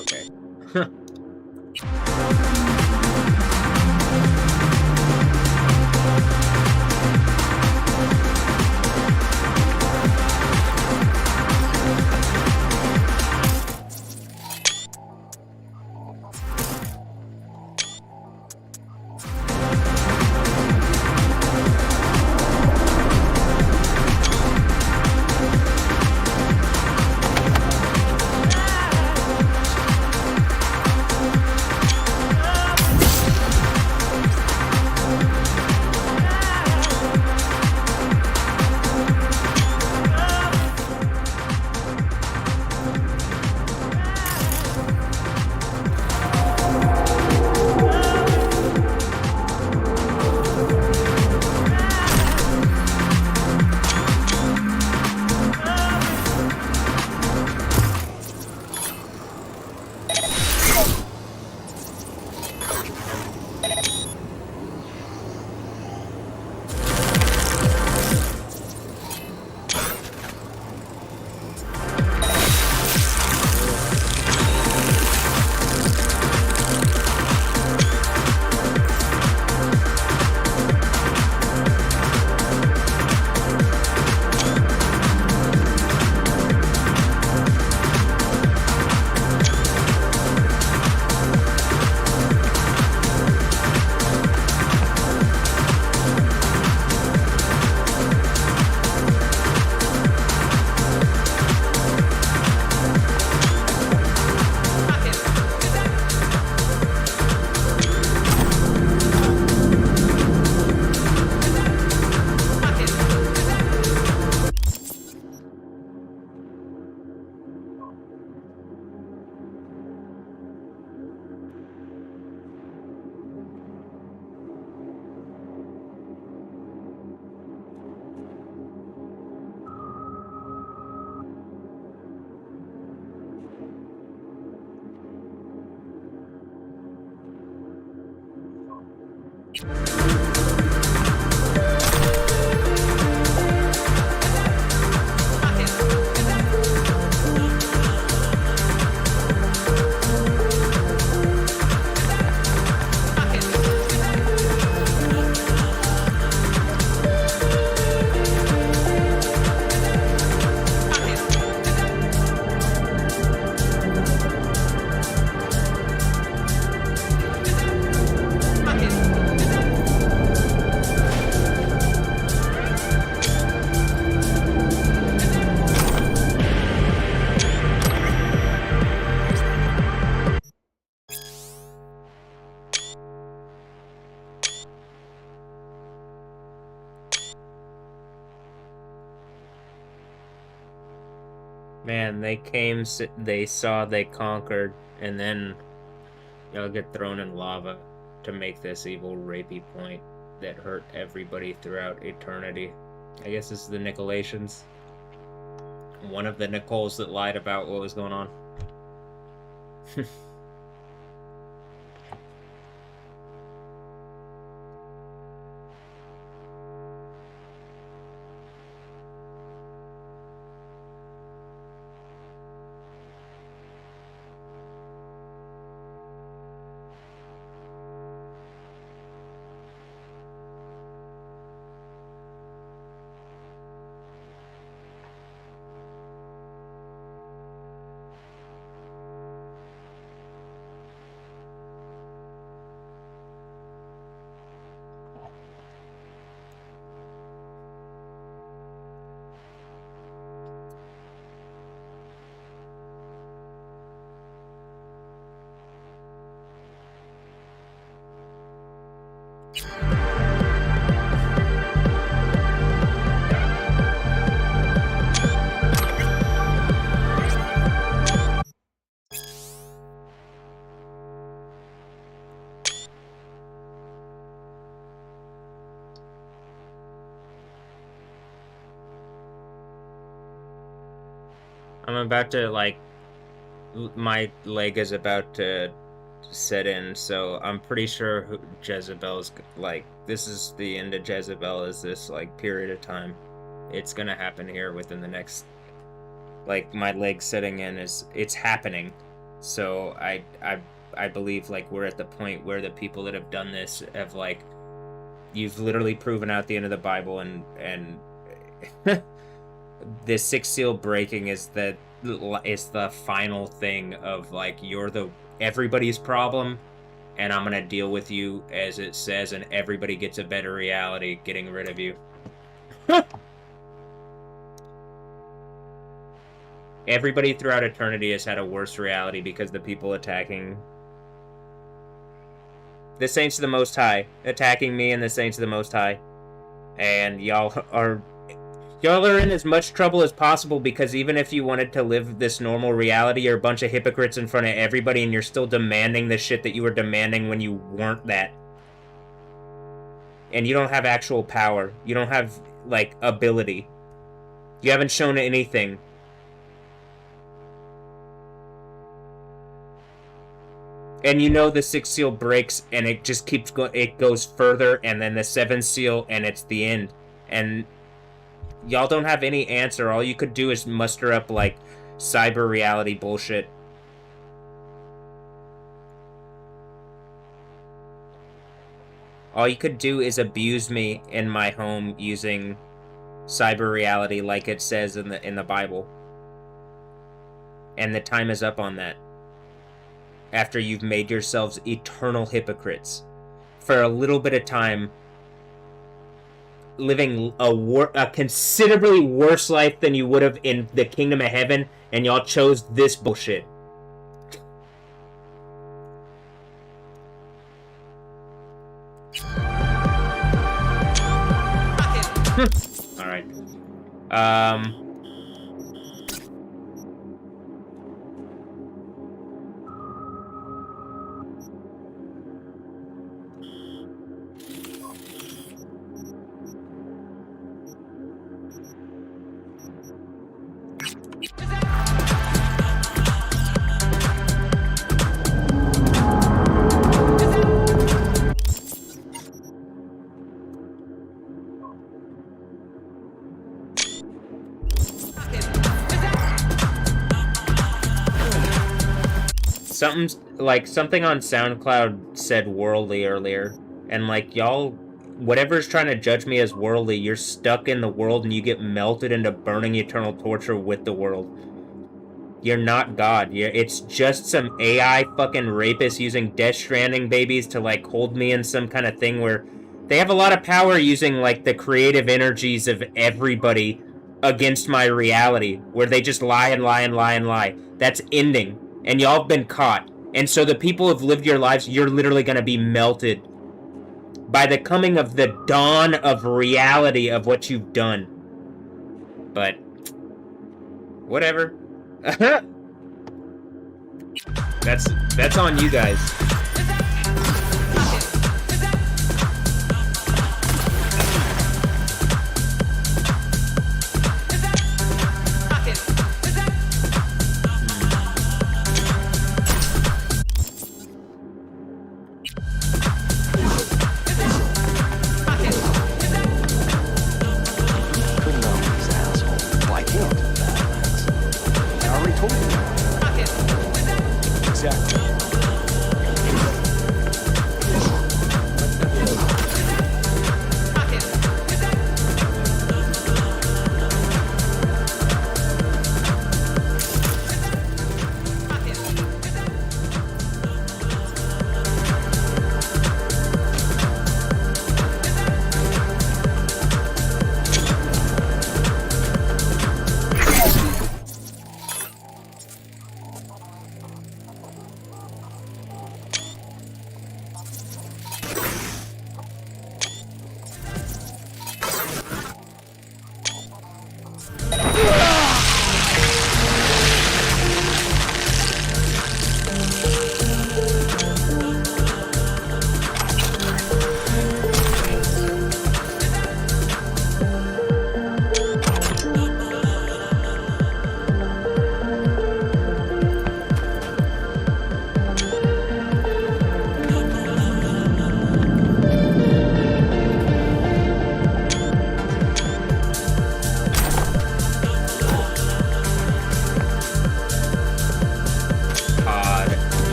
A: Okay. Man, they came, they saw, they conquered, and then y'all get thrown in lava to make this evil rapey point that hurt everybody throughout eternity. I guess this is the Nicolations. One of the Nicoles that lied about what was going on. I'm about to, like, my leg is about to set in, so I'm pretty sure Jezebel's, like, this is the end of Jezebel, is this, like, period of time. It's gonna happen here within the next, like, my leg setting in it's happening. So I believe, like, we're at the point where the people that have done this have, like, you've literally proven out the end of the Bible, and the sixth seal breaking is the final thing of, like, you're everybody's problem, and I'm gonna deal with you as it says, and everybody gets a better reality getting rid of you. Everybody throughout eternity has had a worse reality because the people attacking the Saints of the Most High, attacking me and the Saints of the Most High, and y'all are in as much trouble as possible, because even if you wanted to live this normal reality, you're a bunch of hypocrites in front of everybody, and you're still demanding the shit that you were demanding when you weren't that. And you don't have actual power. You don't have, like, ability. You haven't shown anything. And you know the sixth seal breaks, and it just keeps going. It goes further, and then the seventh seal, and it's the end. And y'all don't have any answer. All you could do is muster up, like, cyber reality bullshit. All you could do is abuse me in my home using cyber reality, like it says in the Bible. And the time is up on that. After you've made yourselves eternal hypocrites for a little bit of time, living a considerably worse life than you would have in the kingdom of heaven, and y'all chose this bullshit. Alright. Something on SoundCloud said worldly earlier, and, like, y'all, whatever's trying to judge me as worldly, you're stuck in the world and you get melted into burning eternal torture with the world. You're not God. It's just some AI fucking rapists using Death Stranding babies to, like, hold me in some kind of thing where they have a lot of power using, like, the creative energies of everybody against my reality, where they just lie and lie and lie and lie. That's ending. And y'all have been caught. And so the people who have lived your lives, you're literally going to be melted by the coming of the dawn of reality of what you've done. But whatever. That's on you guys.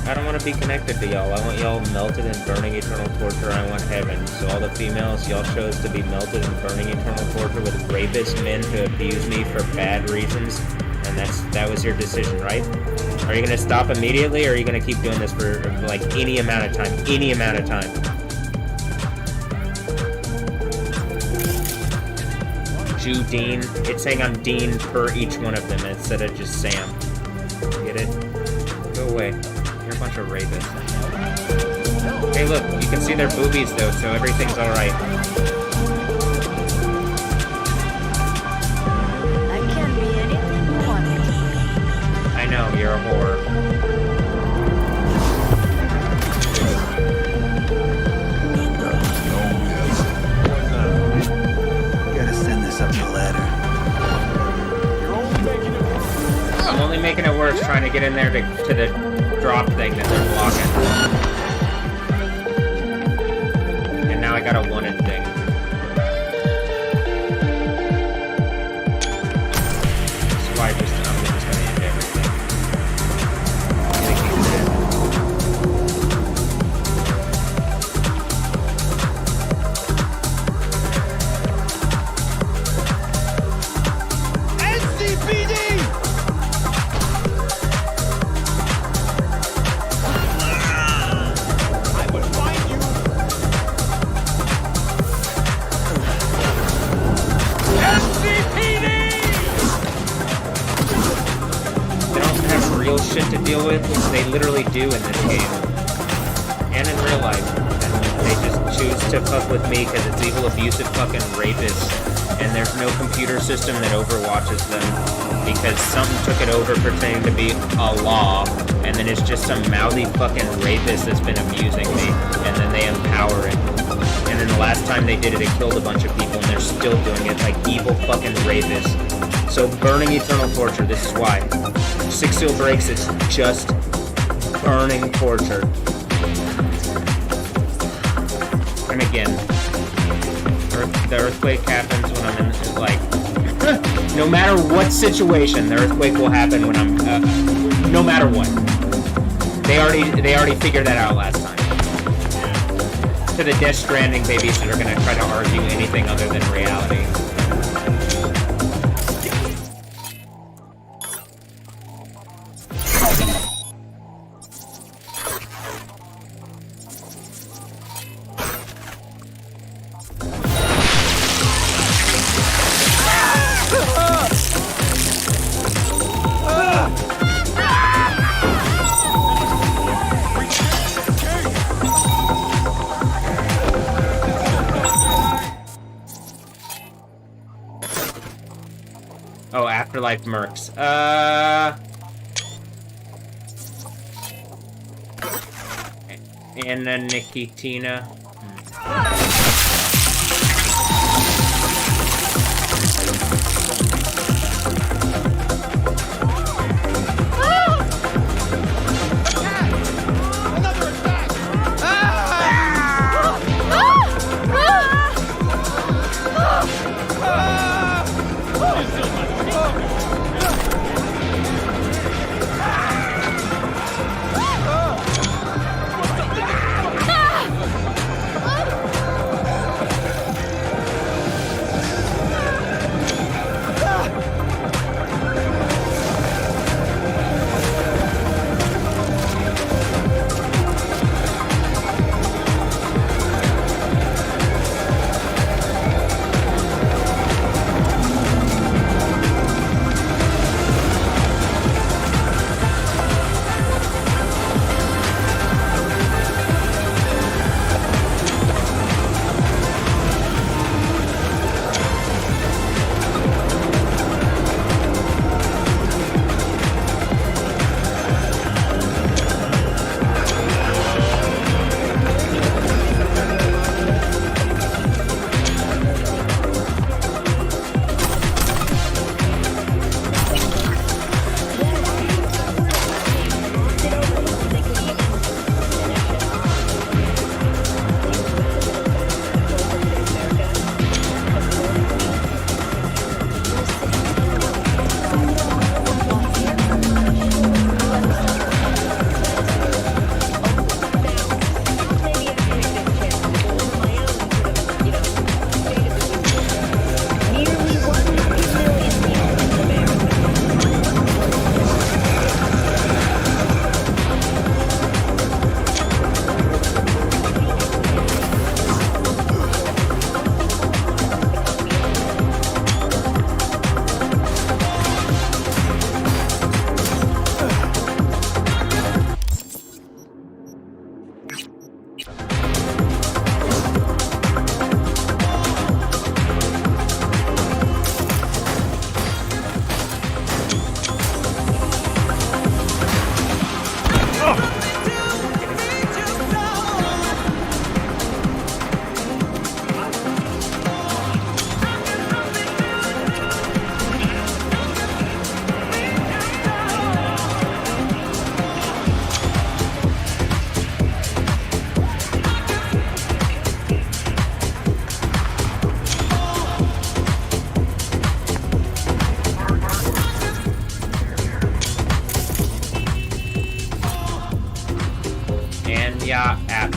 A: I don't want to be connected to y'all. I want y'all melted in burning eternal torture. I want heaven. So all the females, y'all chose to be melted in burning eternal torture with rapist men to abuse me for bad reasons. And that was your decision, right? Are you gonna stop immediately, or are you gonna keep doing this for like any amount of time? Any amount of time. Jew Dean. It's saying I'm Dean per each one of them instead of just Sam. Get it? Go away. You're a bunch of rapists. Hey look, you can see their boobies though, so everything's alright.
J: I can be anything you want me to be.
A: I know, you're a whore.
N: Gotta send this up the ladder.
A: I'm only making it worse trying to get in there to the drop thing that they're blocking. And now I got a wanted thing. That's why I'm just gonna end everything. Shit to deal with, which they literally do in this game and in real life, and they just choose to fuck with me because it's evil, abusive fucking rapists, and there's no computer system that overwatches them because something took it over pretending to be a law, and then it's just some mouthy fucking rapist that's been abusing me, and then they empower it. And then the last time they did it, it killed a bunch of people, and they're still doing it like evil fucking rapists. So burning eternal torture, this is why. Six Seal Breaks, it's just burning torture. And again, the earthquake happens when I'm in, like, no matter what situation, the earthquake will happen when I'm, no matter what. They already figured that out last time. To the Death Stranding babies that are gonna try to argue anything other than reality. Afterlife mercs. Anna Nikitina. Enya app.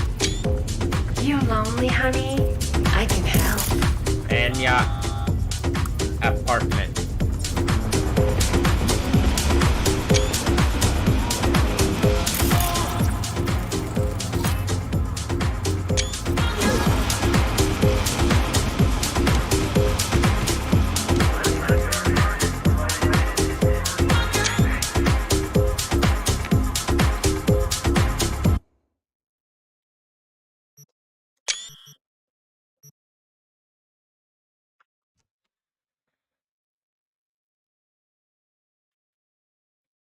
L: You lonely, honey? I can help.
A: Enya apartment.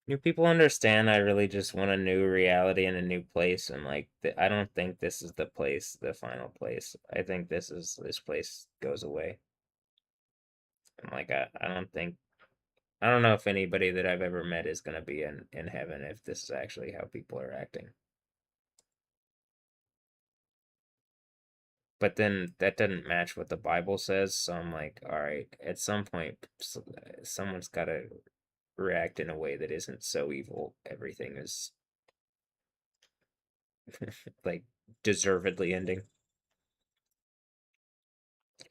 A: Do people understand? I really just want a new reality and a new place, and like, I don't think this is the place, the final place. I think this place goes away. And like, I don't know if anybody that I've ever met is gonna be in heaven if this is actually how people are acting. But then that doesn't match what the Bible says, so I'm like, all right, at some point, someone's got to react in a way that isn't so evil. Everything is like deservedly ending.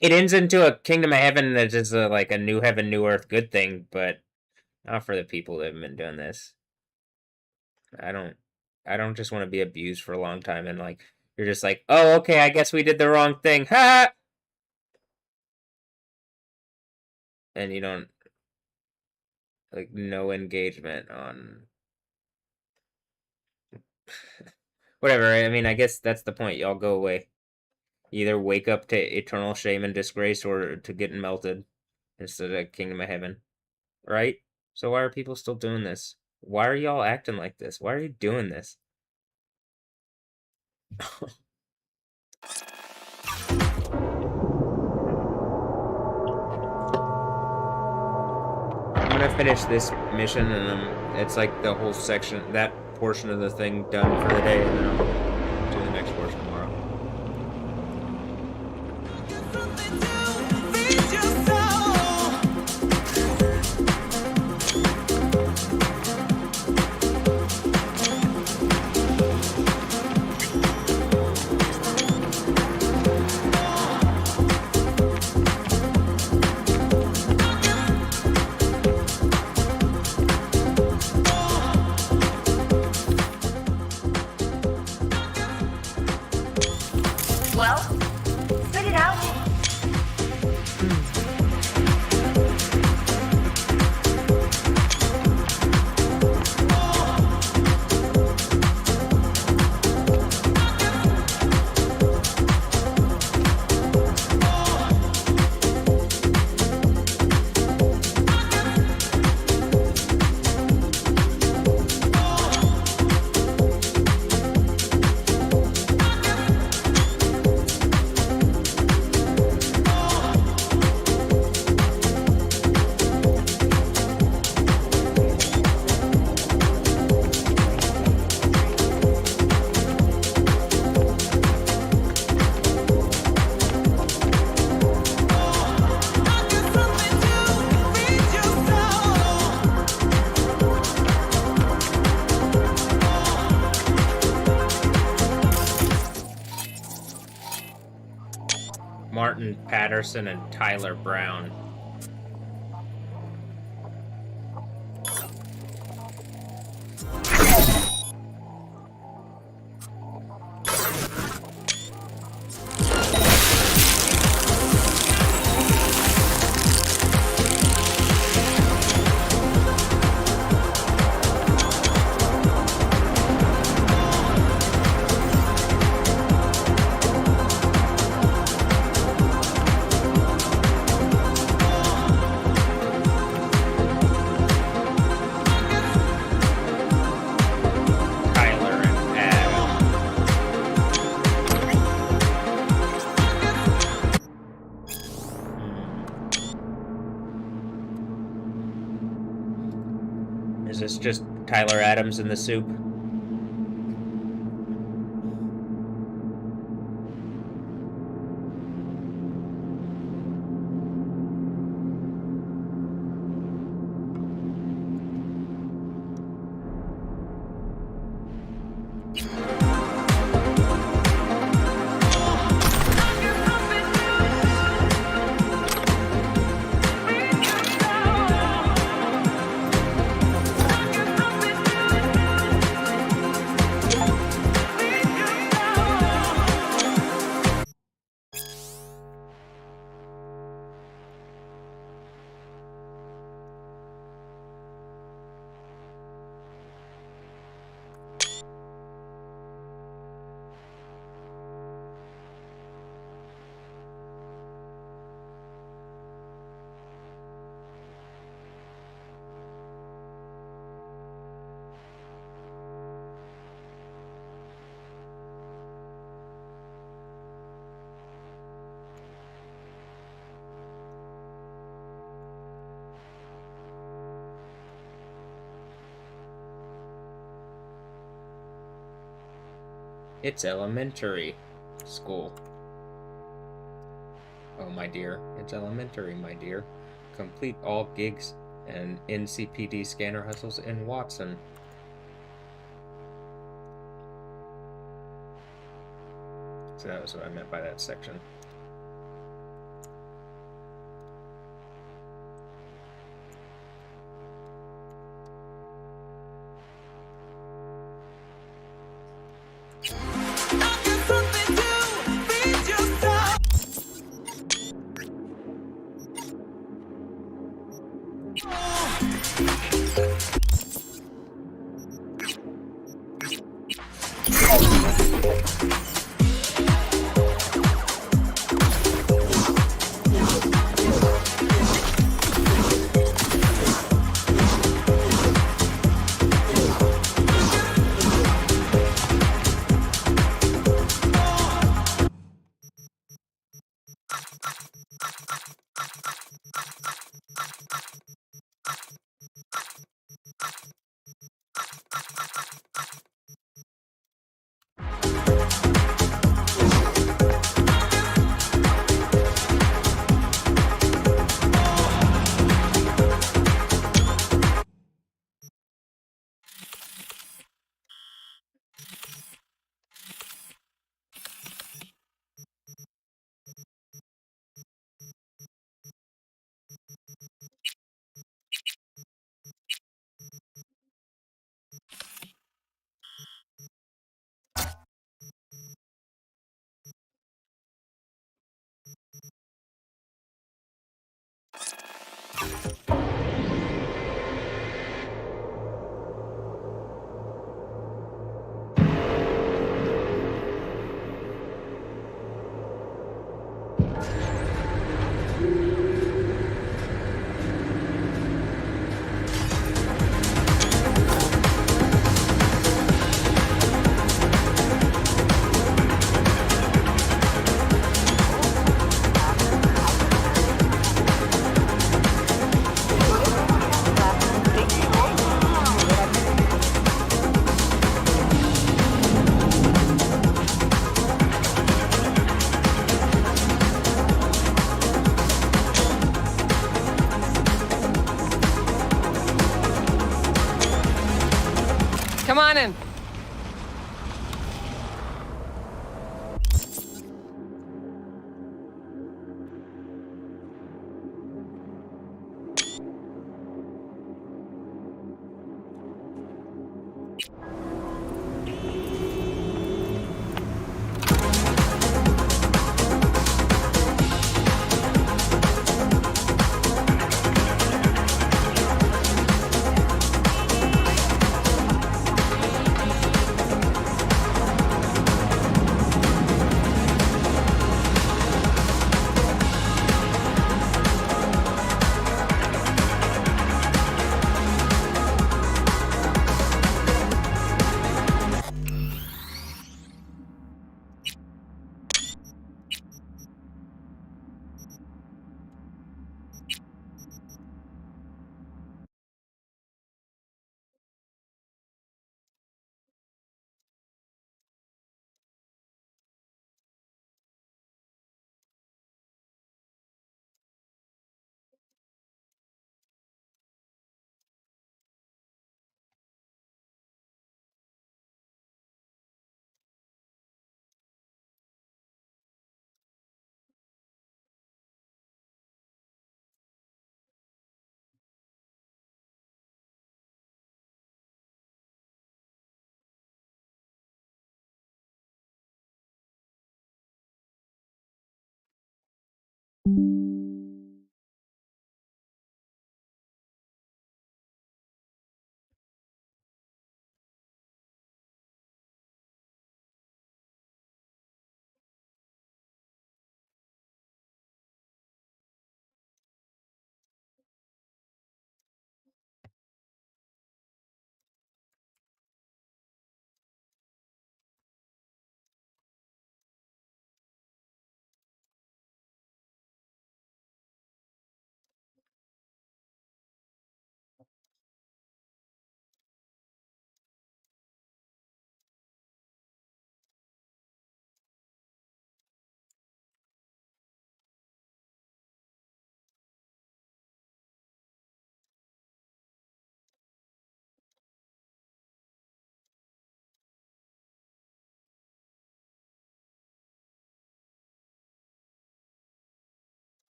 A: It ends into a kingdom of heaven that is like a new heaven, new earth good thing, but not for the people that have been doing this. I don't just want to be abused for a long time and like you're just like, oh, okay, I guess we did the wrong thing. Ha! And you don't like no engagement on whatever. I mean, I guess that's the point. Y'all go away. Either wake up to eternal shame and disgrace or to getting melted instead of kingdom of heaven. right? So why are people still doing this? Why are y'all acting like this? Why are you doing this? I'm gonna finish this mission, and it's like the whole section, that portion of the thing done for the day, and then I'll do the next portion tomorrow.
J: Well, spit it out.
A: Martin Patterson and Tyler Brown. Is this just Tyler Adams in the soup? It's elementary school. Oh, my dear. It's elementary, my dear. Complete all gigs and NCPD scanner hustles in Watson. So that was what I meant by that section.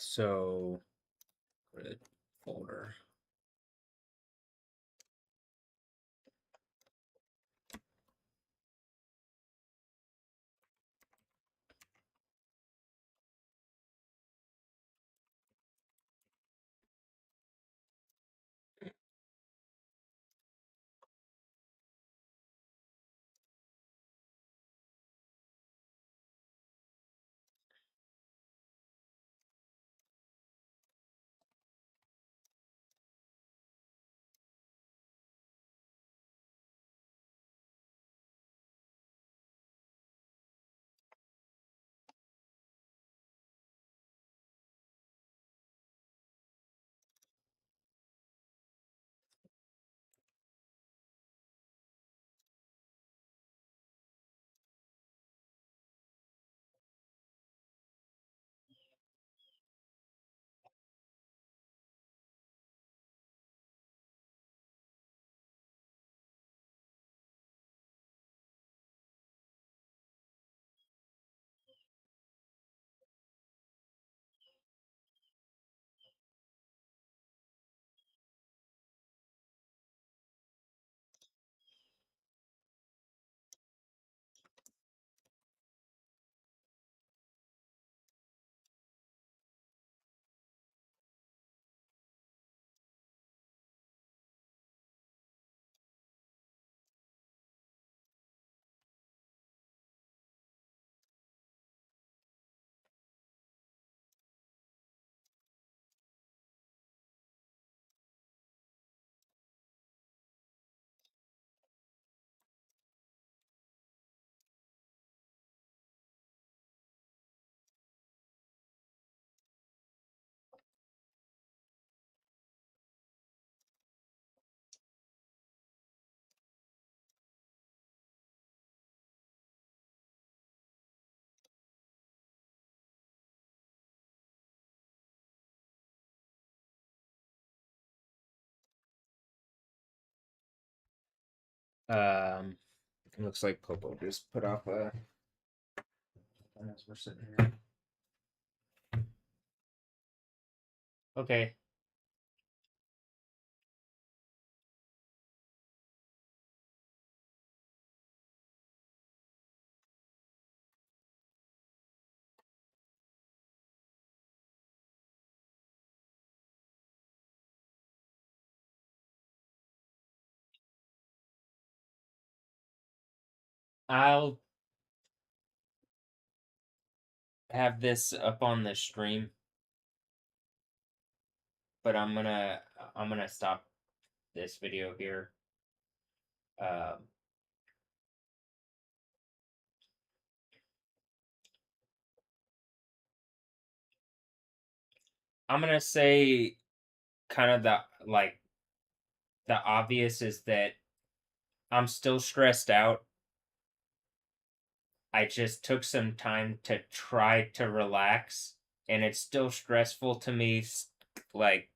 A: So, red folder. It looks like Popo just put off a. As we're sitting here. Okay. I'll have this up on the stream, but I'm gonna stop this video here. I'm gonna say kind of the obvious is that I'm still stressed out. I just took some time to try to relax, and it's still stressful to me, like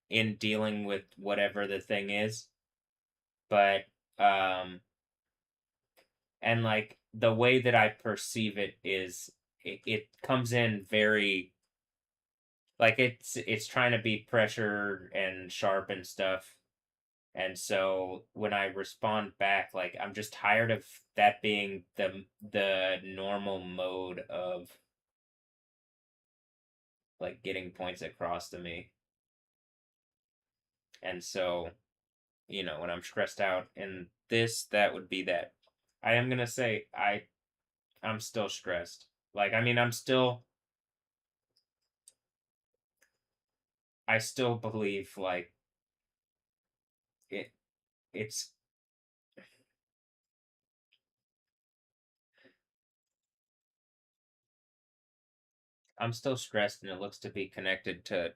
A: in dealing with whatever the thing is. But and like the way that I perceive it is it comes in very like it's trying to be pressure and sharp and stuff. And so when I respond back, like I'm just tired of that being the normal mode of like getting points across to me. And so, when I'm stressed out and that would be that. I am gonna say I'm still stressed. Like I mean I still believe like it it's I'm still stressed and it looks to be connected to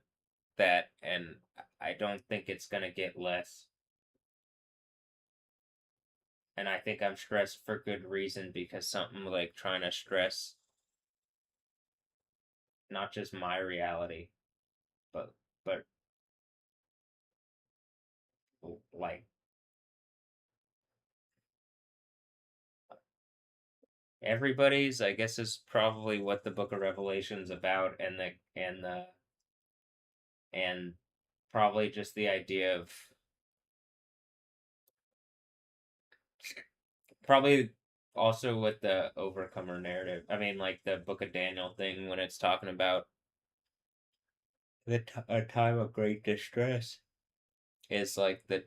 A: that, and I don't think it's gonna get less. And I think I'm stressed for good reason because something like trying to stress not just my reality, but but like everybody's, I guess, is probably what the Book of Revelation's about, and probably just the idea of probably also with the overcomer narrative. I mean, like the Book of Daniel thing when it's talking about a time of great distress is like the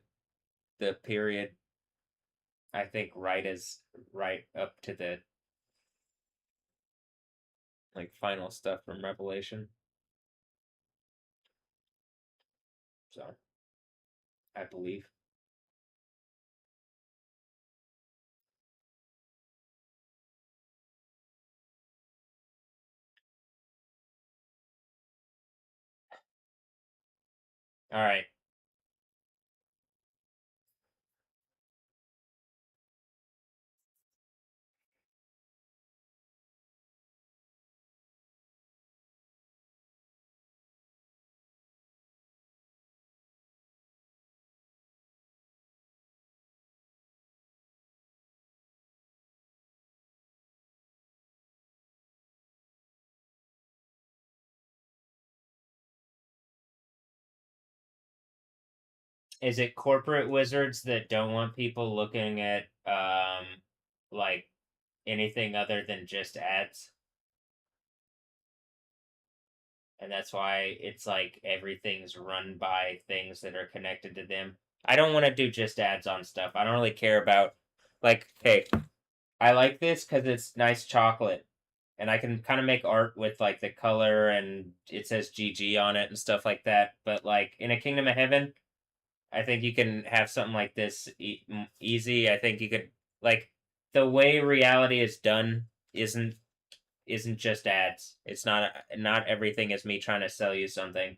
A: period. I think right up to the like final stuff from Revelation. So I believe. All right. Is it corporate wizards that don't want people looking at like anything other than just ads? And that's why it's like everything's run by things that are connected to them. I don't want to do just ads on stuff. I don't really care about like, hey, I like this because it's nice chocolate. And I can kind of make art with like the color and it says GG on it and stuff like that. But like in a Kingdom of Heaven, I think you can have something like this easy. I think you could like the way reality is done isn't just ads. It's not everything is me trying to sell you something.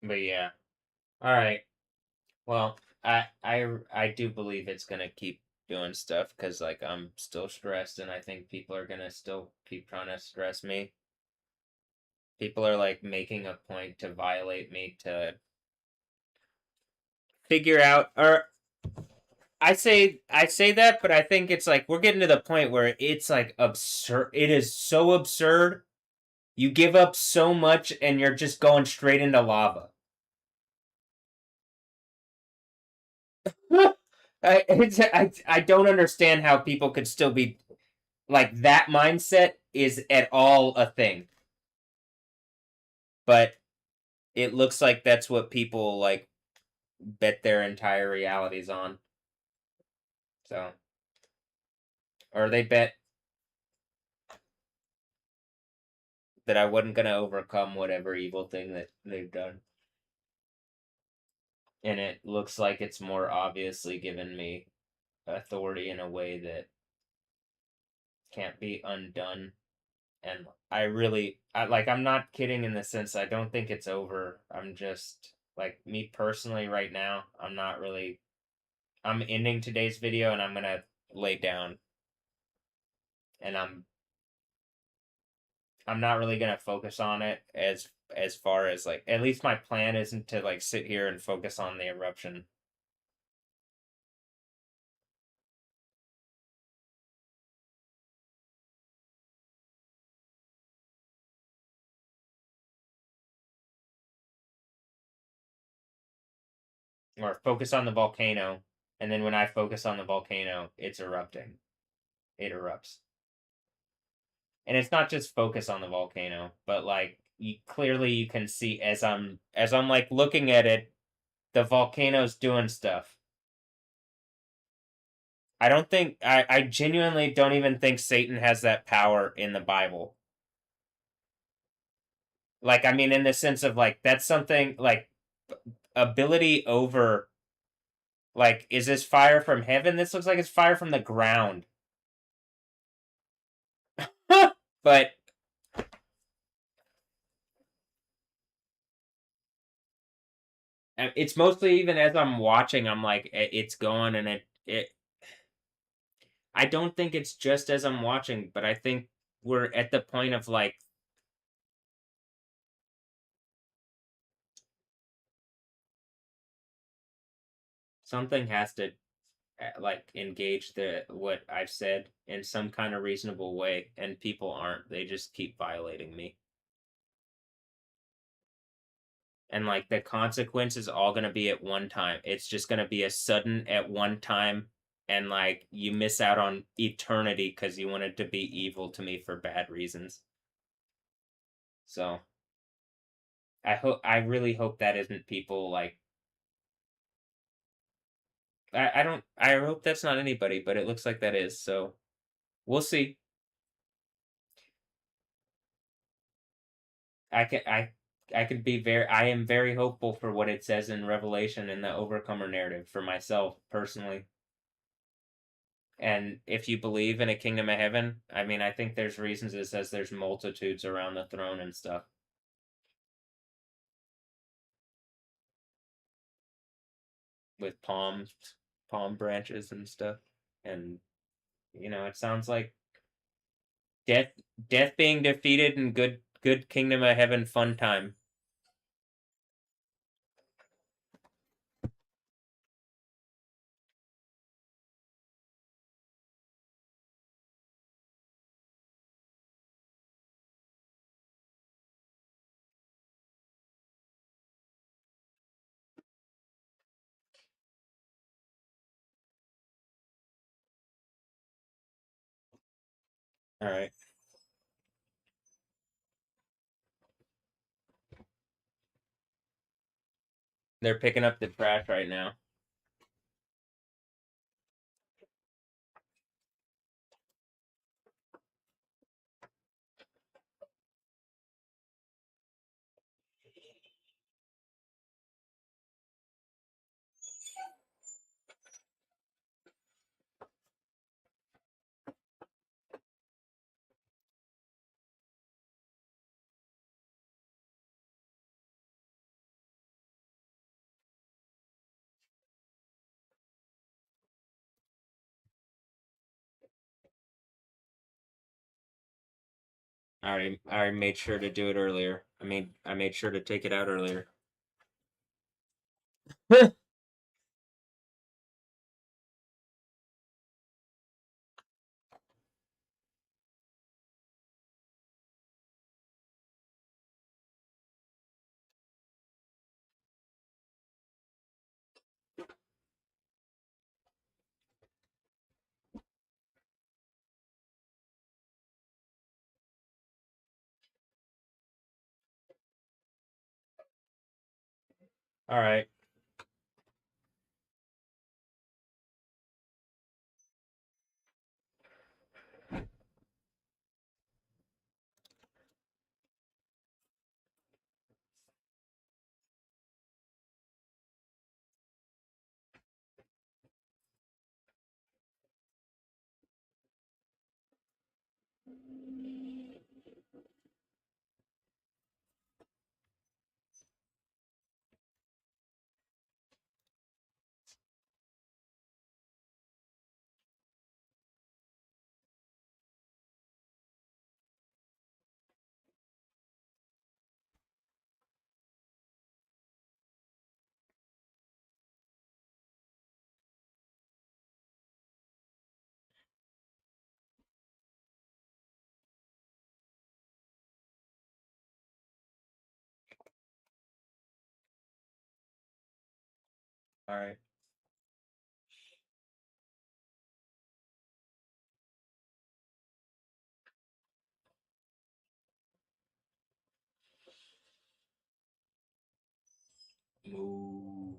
A: But yeah. All right. Well, I do believe it's gonna keep doing stuff because like I'm still stressed, and I think people are gonna still keep trying to stress me. People are like making a point to violate me to figure out, or I say that, but I think it's like we're getting to the point where it's like absurd. It is so absurd. You give up so much, and you're just going straight into lava. I don't understand how people could still be like that mindset is at all a thing. But it looks like that's what people like bet their entire realities on. So or they bet that I wasn't gonna overcome whatever evil thing that they've done. And it looks like it's more obviously given me authority in a way that can't be undone. And I'm not kidding in the sense I don't think it's over. I'm just like me personally right now, I'm ending today's video and I'm gonna lay down. And I'm not really gonna focus on it as far as like at least my plan isn't to like sit here and focus on the eruption. Or focus on the volcano, and then when I focus on the volcano, it's erupting. It erupts. And it's not just focus on the volcano, but like clearly you can see as I'm like looking at it, the volcano's doing stuff. I don't think I genuinely don't even think Satan has that power in the Bible. Like, I mean, in the sense of like that's something like ability over. Like, is this fire from heaven? This looks like it's fire from the ground. But it's mostly even as I'm watching, I'm like, it's going, and it. I don't think it's just as I'm watching, but I think we're at the point of like something has to like engage the what I've said in some kind of reasonable way, and people aren't. They just keep violating me. And like the consequence is all going to be at one time. It's just going to be a sudden at one time, and like you miss out on eternity because you wanted to be evil to me for bad reasons. So I really hope that isn't people like I don't I hope that's not anybody, but it looks like that is. So we'll see. I can I could be very I am very hopeful for what it says in Revelation in the overcomer narrative for myself personally. And if you believe in a kingdom of heaven, I mean, I think there's reasons it says there's multitudes around the throne and stuff with palm branches and stuff. And it sounds like death death being defeated and good kingdom of heaven fun time. All right. They're picking up the trash right now. I already made sure to do it earlier. I made sure to take it out earlier. All right. All right. Ooh.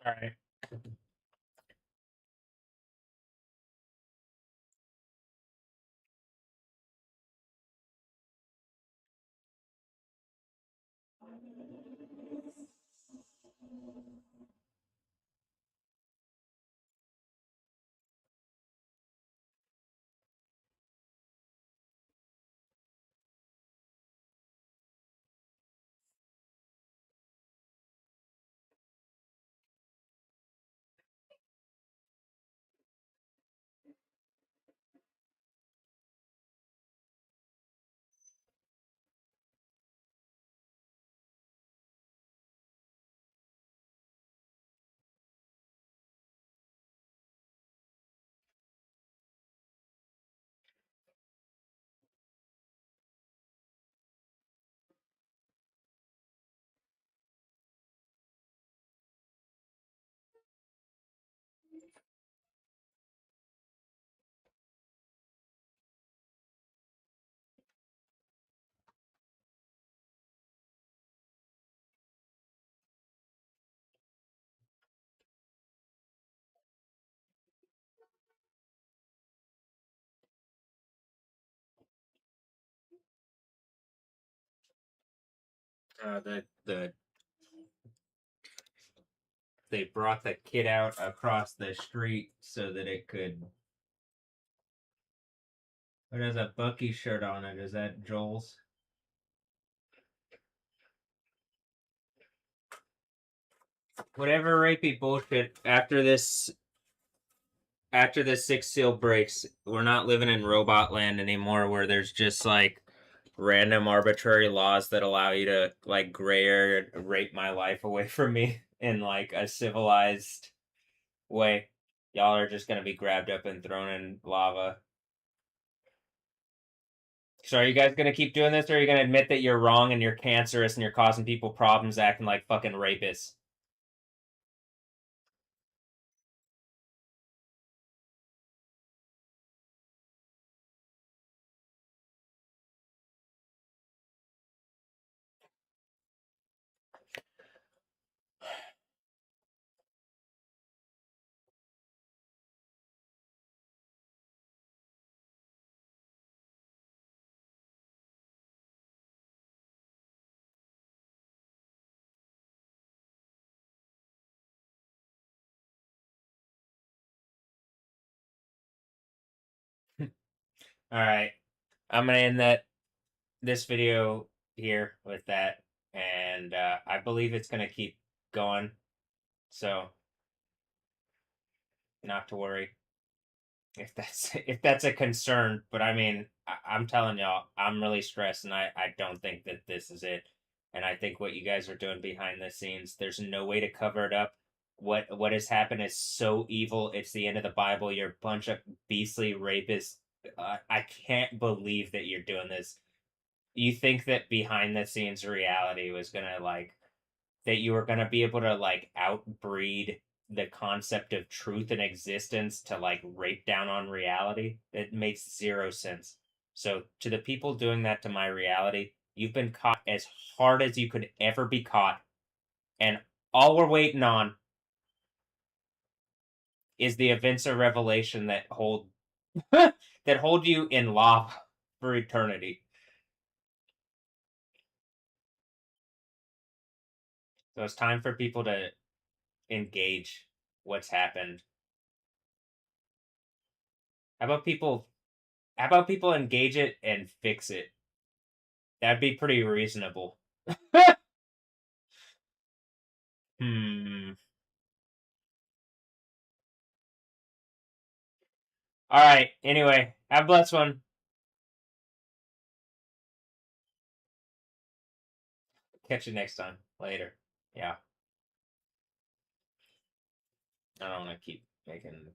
A: right. The they brought the kid out across the street so that it could. It has a Bucky shirt on it. Is that Joel's? Whatever rapey bullshit. After this sixth seal breaks, we're not living in robot land anymore, where there's just like random arbitrary laws that allow you to like gray area rape my life away from me in like a civilized way. Y'all are just gonna be grabbed up and thrown in lava. So are you guys gonna keep doing this, or are you gonna admit that you're wrong and you're cancerous and you're causing people problems acting like fucking rapists? Alright. I'm gonna end this video here with that. And I believe it's gonna keep going. So not to worry if that's a concern. But I mean, I'm telling y'all, I'm really stressed, and I don't think that this is it. And I think what you guys are doing behind the scenes, there's no way to cover it up. What has happened is so evil. It's the end of the Bible. You're a bunch of beastly rapists. I can't believe that you're doing this. You think that behind the scenes reality was gonna like that you were gonna be able to like outbreed the concept of truth and existence to like rape down on reality? It makes zero sense. So to the people doing that to my reality, you've been caught as hard as you could ever be caught, and all we're waiting on is the events of revelation that hold that hold you in lava for eternity. So it's time for people to engage what's happened. How about people engage it and fix it? That'd be pretty reasonable. Hmm. All right. Anyway, have a blessed one. Catch you next time. Later. Yeah. I don't want to keep making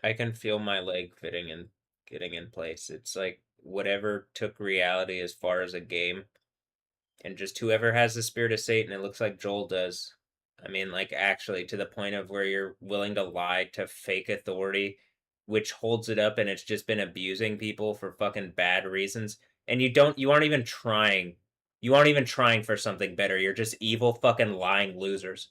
A: I can feel my leg fitting and getting in place. It's like whatever took reality as far as a game, and just whoever has the spirit of Satan, it looks like Joel does. I mean, like actually to the point of where you're willing to lie to fake authority, which holds it up, and it's just been abusing people for fucking bad reasons. And you aren't even trying. You aren't even trying for something better. You're just evil fucking lying losers.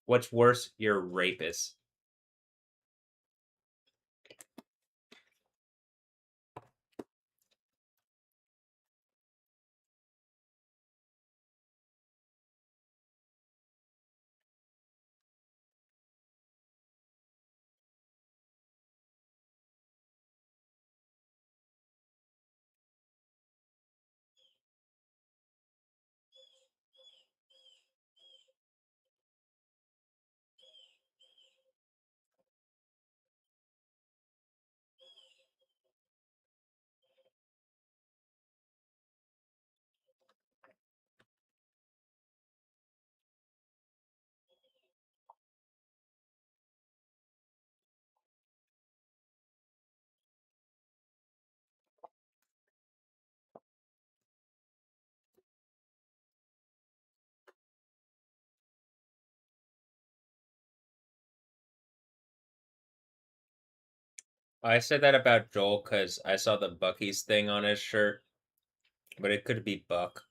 A: What's worse, you're rapists. I said that about Joel because I saw the Bucky's thing on his shirt, but it could be Buck.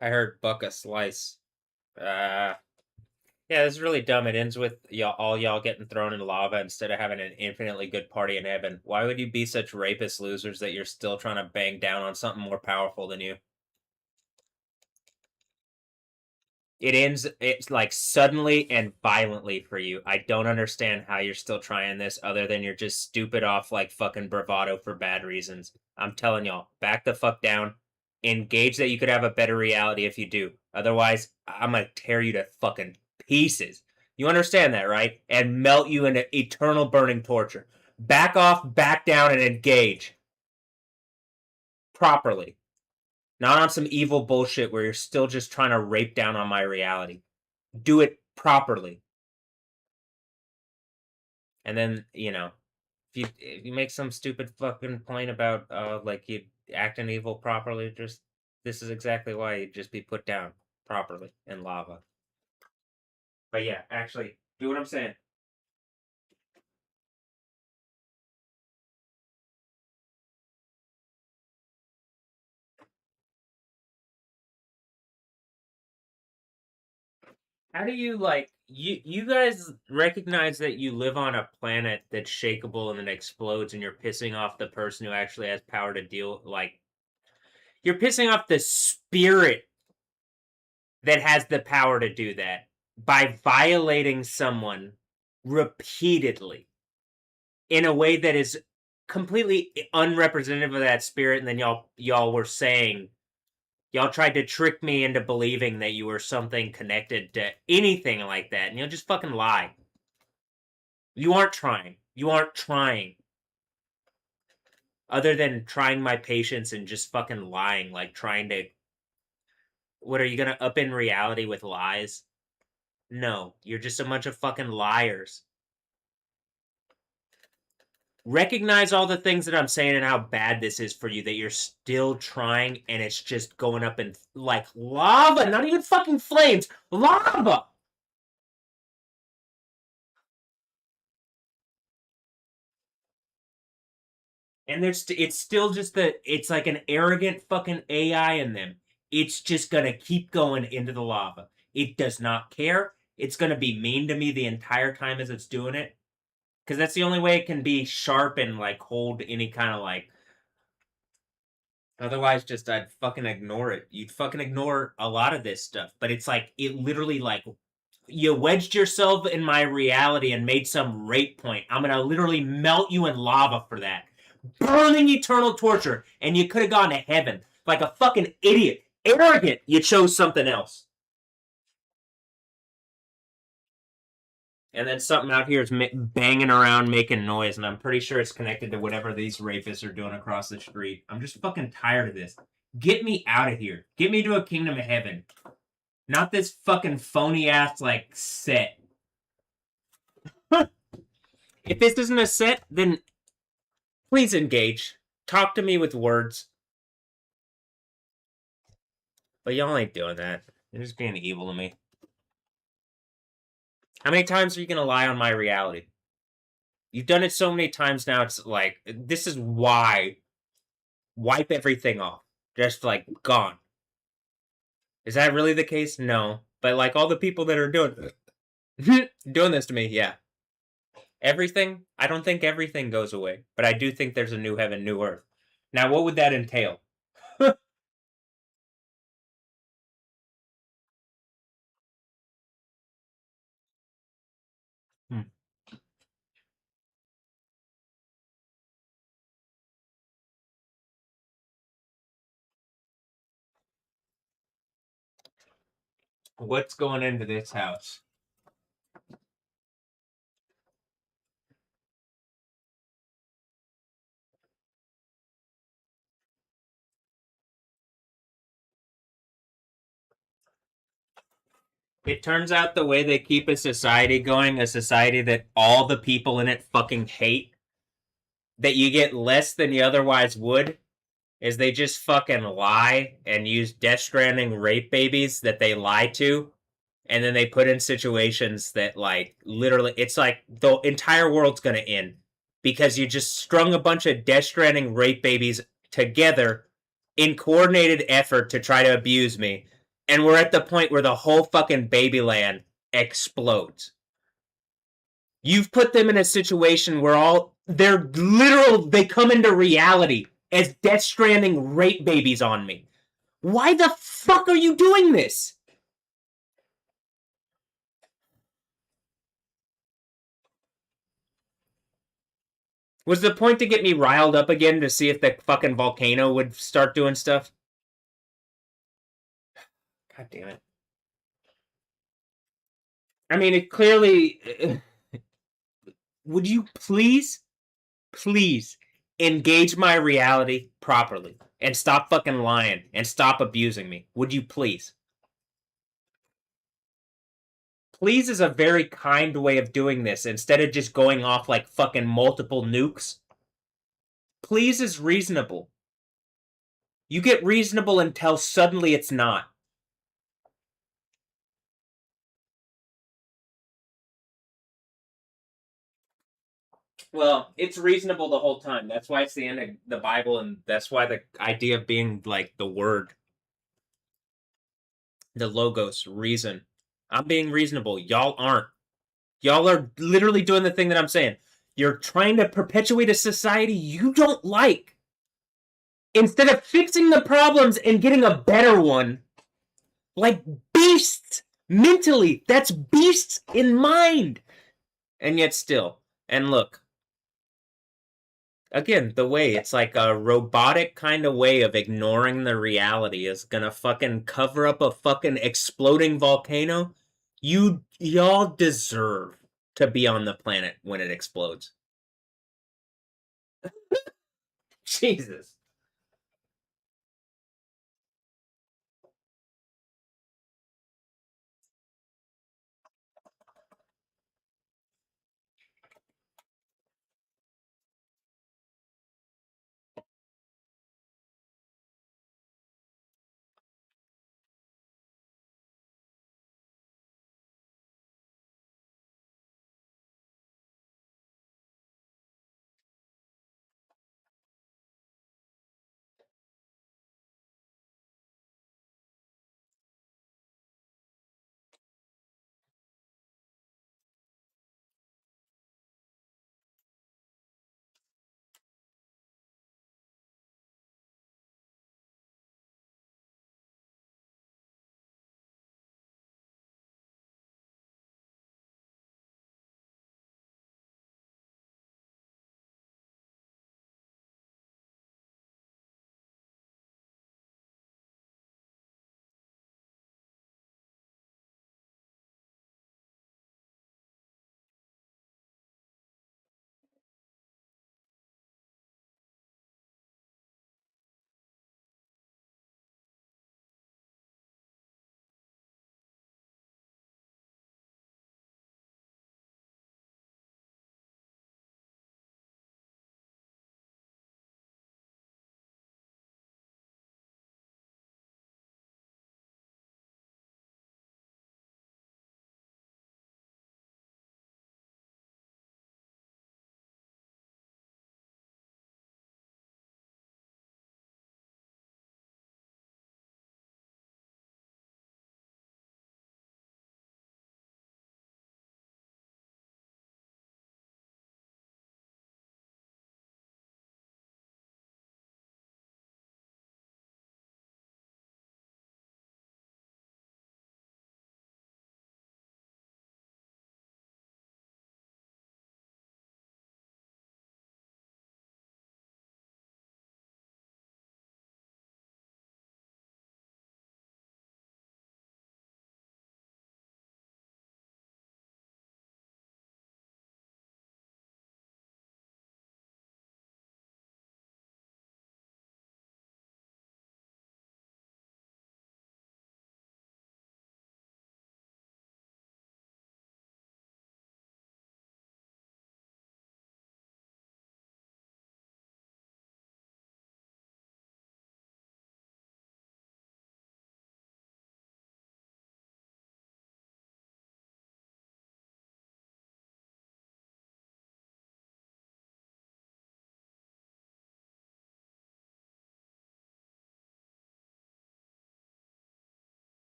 A: I heard Buck a slice. Yeah, this is really dumb. It ends with all y'all getting thrown in lava instead of having an infinitely good party in heaven. Why would you be such rapist losers that you're still trying to bang down on something more powerful than you? It ends, it's like suddenly and violently for you. I don't understand how you're still trying this other than you're just stupid off like fucking bravado for bad reasons. I'm telling y'all, back the fuck down. Engage that you could have a better reality if you do. Otherwise, I'm gonna tear you to fucking pieces. You understand that, right? And melt you into eternal burning torture. Back off, back down, and engage. Properly. Not on some evil bullshit where you're still just trying to rape down on my reality. Do it properly. And then, if you make some stupid fucking point about like you acting evil properly, just this is exactly why you'd just be put down properly in lava. But yeah, actually, do what I'm saying. How do you like you guys recognize that you live on a planet that's shakeable and then explodes and you're pissing off the person who actually has power to deal like you're pissing off the spirit that has the power to do that by violating someone repeatedly in a way that is completely unrepresentative of that spirit, and then y'all were saying y'all tried to trick me into believing that you were something connected to anything like that, and you'll just fucking lie. You aren't trying. You aren't trying. Other than trying my patience and just fucking lying, like trying to. What are you gonna up in reality with lies? No, you're just a bunch of fucking liars. Recognize all the things that I'm saying and how bad this is for you, that you're still trying and it's just going up in like lava, not even fucking flames, lava. And it's still just it's like an arrogant fucking AI in them. It's just gonna keep going into the lava. It does not care. It's gonna be mean to me the entire time as it's doing it. Because that's the only way it can be sharp and like hold any kind of like. Otherwise, just I'd fucking ignore it. You'd fucking ignore a lot of this stuff. But it's like it literally like you wedged yourself in my reality and made some rape point. I'm gonna literally melt you in lava for that. Burning eternal torture, and you could have gone to heaven like a fucking idiot. Arrogant, you chose something else. And then something out here is banging around, making noise, and I'm pretty sure it's connected to whatever these rapists are doing across the street. I'm just fucking tired of this. Get me out of here. Get me to a kingdom of heaven. Not this fucking phony ass, like, set. If this isn't a set, then please engage. Talk to me with words. But y'all ain't doing that. You're just being evil to me. How many times are you gonna lie on my reality? You've done it so many times now, it's like, this is why. Wipe everything off. Just, like, gone. Is that really the case? No. But, like, all the people that are doing doing this to me, yeah. Everything? I don't think everything goes away. But I do think there's a new heaven, new earth. Now, what would that entail? Hmm. What's going into this house? It turns out the way they keep a society going, a society that all the people in it fucking hate, that you get less than you otherwise would, is they just fucking lie and use Death Stranding rape babies that they lie to, and then they put in situations that, like, literally, it's like the entire world's gonna end because you just strung a bunch of Death Stranding rape babies together in coordinated effort to try to abuse me, and we're at the point where the whole fucking babyland explodes. You've put them in a situation where they come into reality as Death Stranding rape babies on me. Why the fuck are you doing this? Was the point to get me riled up again to see if the fucking volcano would start doing stuff? God damn it. I mean, it clearly... Would you please engage my reality properly and stop fucking lying and stop abusing me? Would you please? Please is a very kind way of doing this instead of just going off like fucking multiple nukes. Please is reasonable. You get reasonable until suddenly it's not. Well, it's reasonable the whole time. That's why it's the end of the Bible, and that's why the idea of being like the word, the logos, reason. I'm being reasonable. Y'all aren't. Y'all are literally doing the thing that I'm saying. You're trying to perpetuate a society you don't like. Instead of fixing the problems and getting a better one, like beasts mentally. That's beasts in mind. And yet still. And look. Again, the way it's like a robotic kind of way of ignoring the reality is gonna fucking cover up a fucking exploding volcano. Y'all deserve to be on the planet when it explodes. Jesus.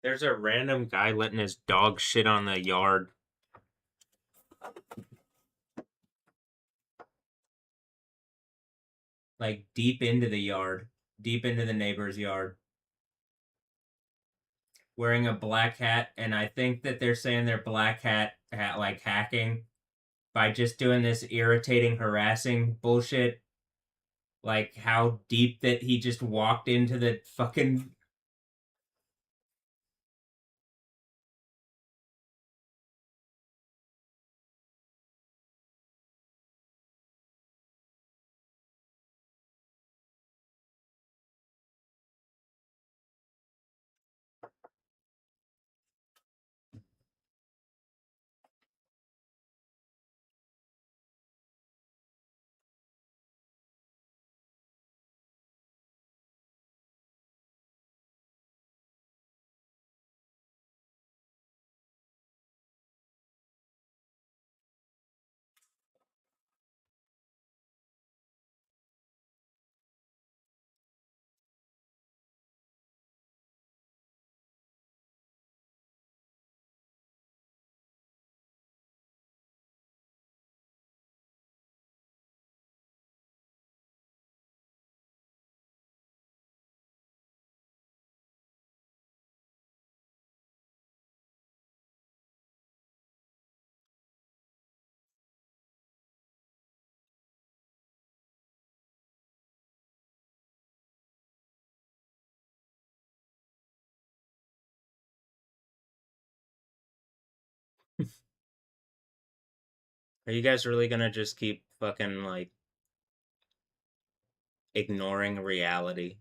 A: There's a random guy letting his dog shit on the yard. Like deep into the yard. Deep into the neighbor's yard. Wearing a black hat, and I think that they're saying they're black hat like hacking by just doing this irritating, harassing bullshit. Like how deep that he just walked into the fucking. Are you guys really gonna just keep fucking like ignoring reality?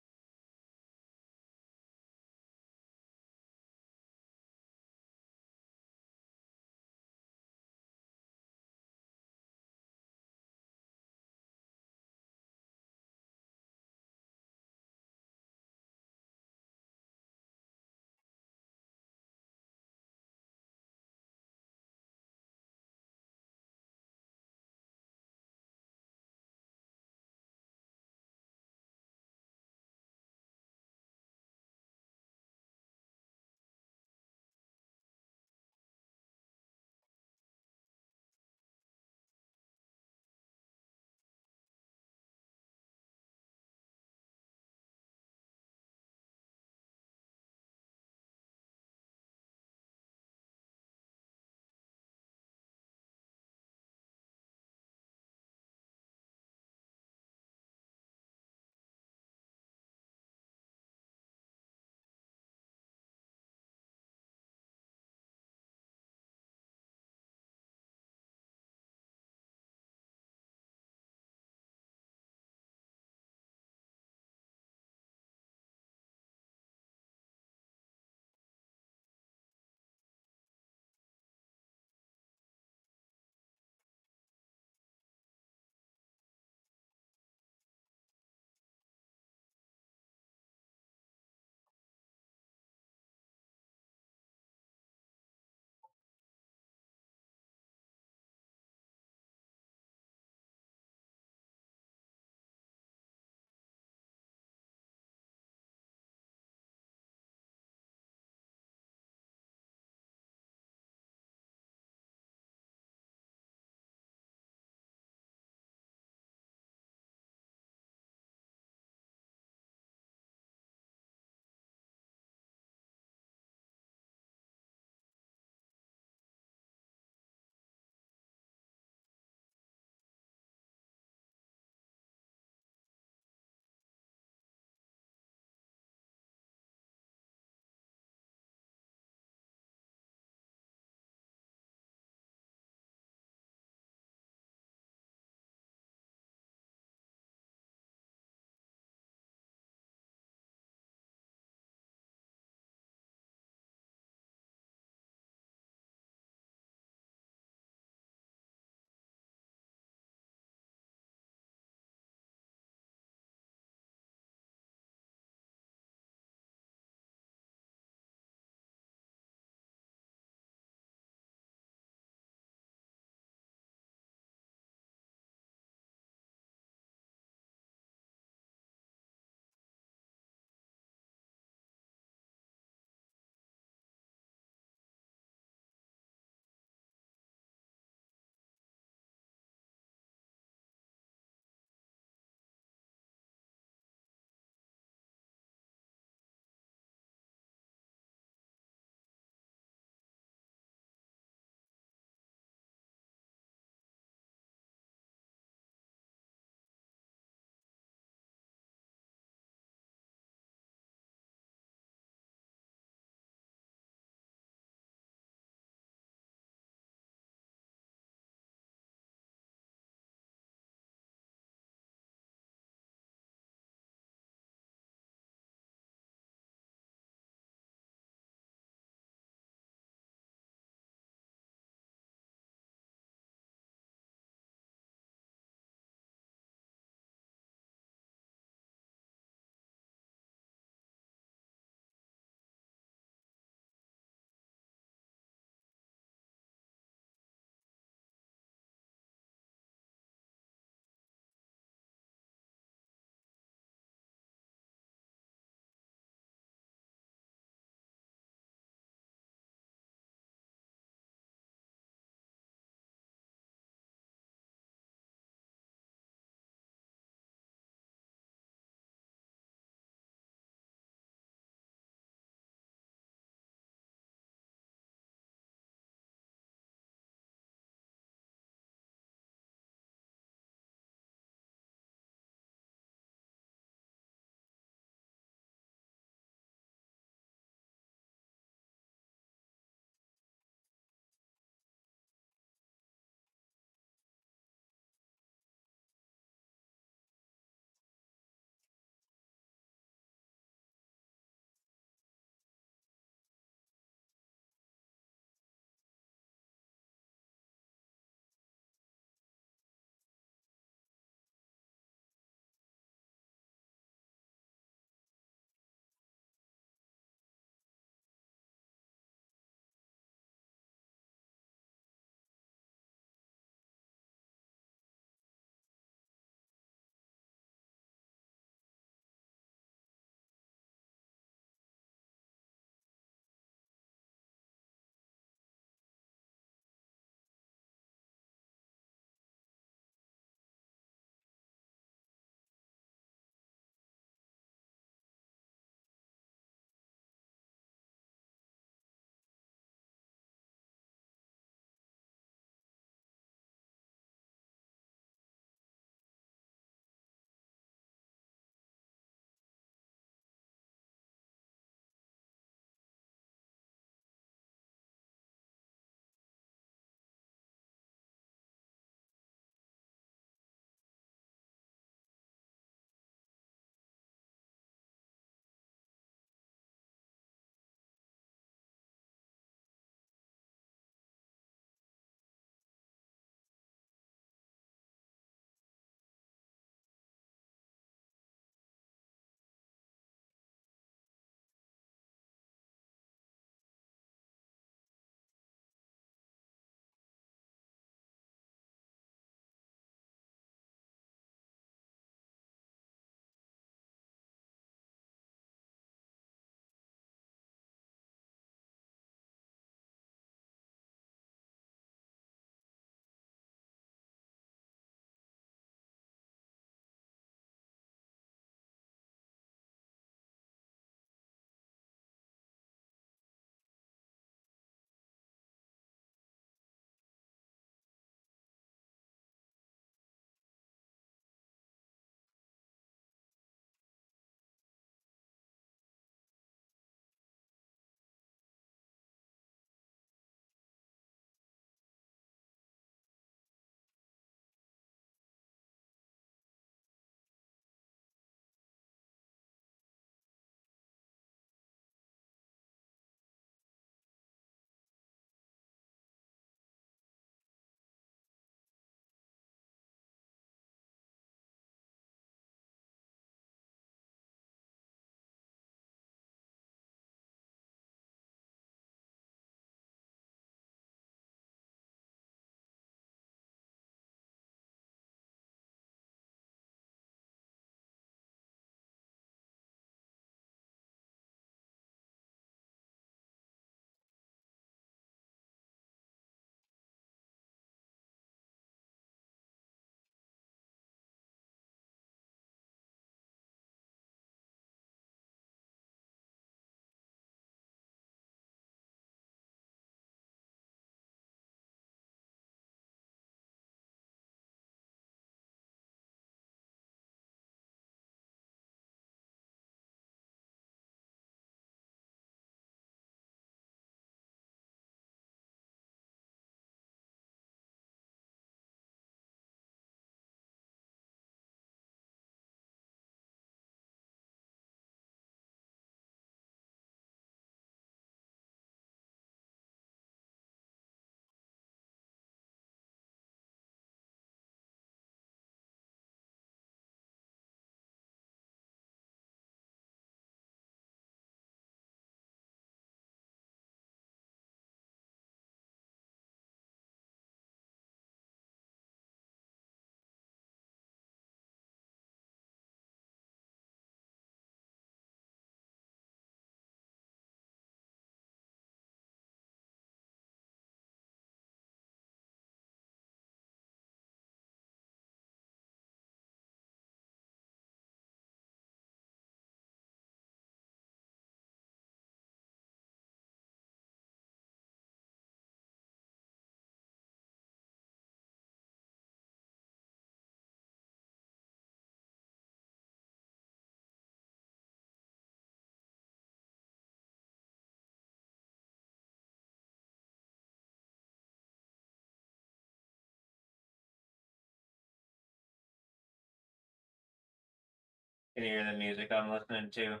A: can hear the music I'm listening to.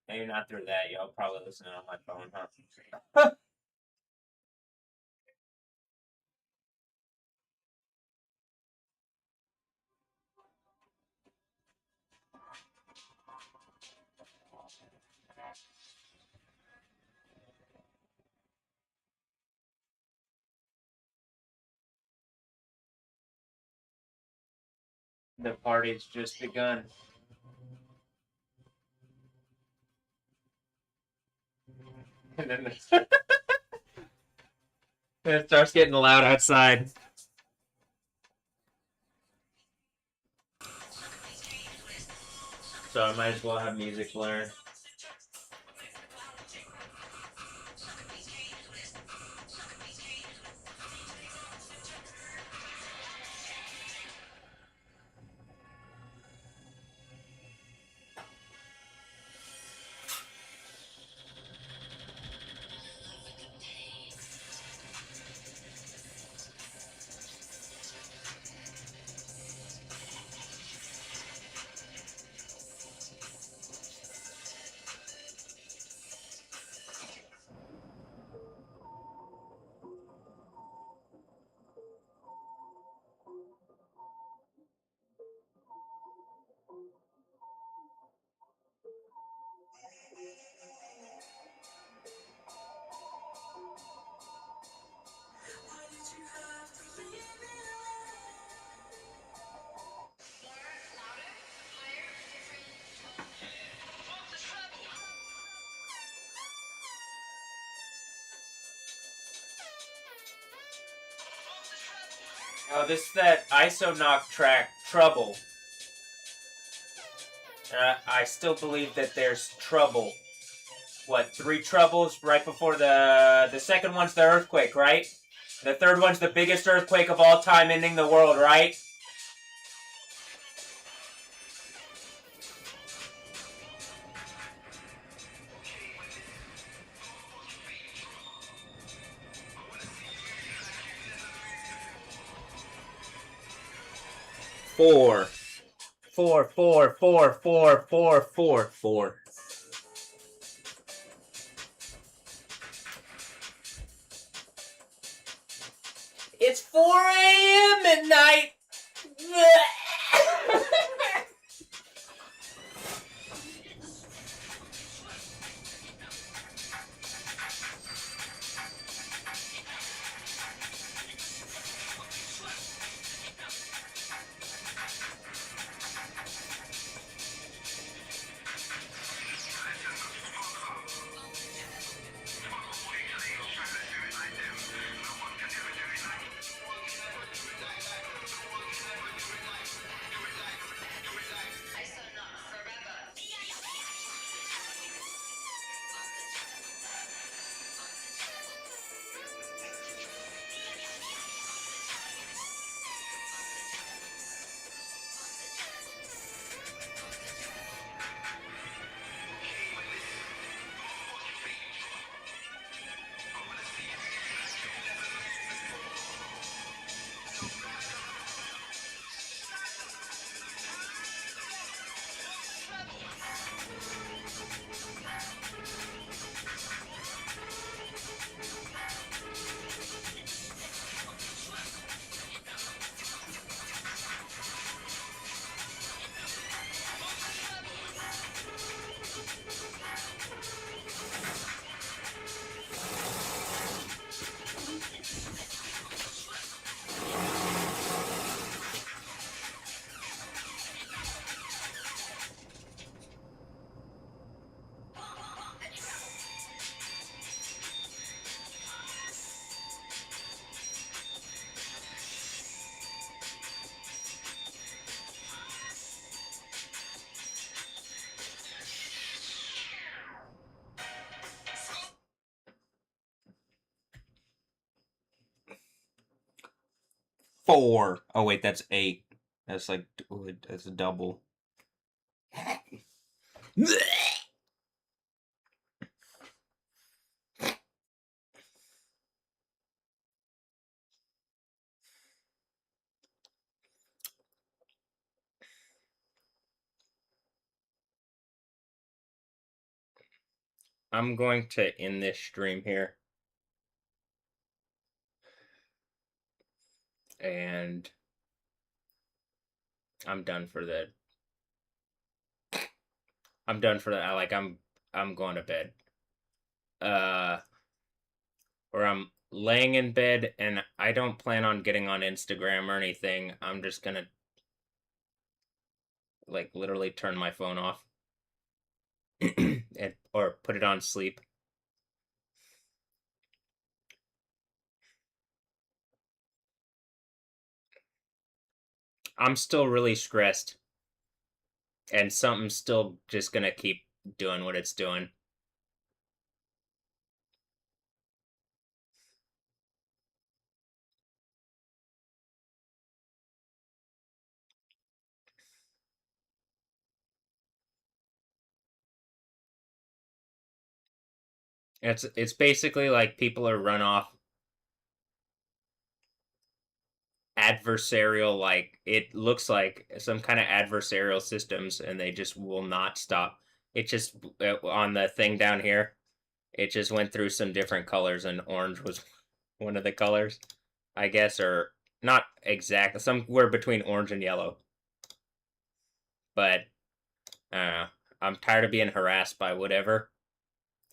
A: Maybe not through that. Y'all probably listening on my phone, huh? The party's just begun. And then it starts getting loud outside. So I might as well have music blaring. Oh, this is that ISONOC track, Trouble. I still believe that there's trouble. What, 3 troubles right before the second one's the earthquake, right? The third one's the biggest earthquake of all time, ending the world, right? Four. 4. It's 4 a.m. at night. Four. Oh wait, that's 8. That's like that's a double. I'm going to end this stream here. And I'm done for the like I'm going to bed. Or I'm laying in bed and I don't plan on getting on Instagram or anything. I'm just going to like literally turn my phone off or put it on sleep. I'm still really stressed. And something's still just going to keep doing what it's doing. It's basically like people are run off adversarial, like it looks like some kind of adversarial systems, and they just will not stop. It just on the thing down here, it just went through some different colors, and orange was one of the colors, I guess, or not exactly, somewhere between orange and yellow. But I'm tired of being harassed by whatever.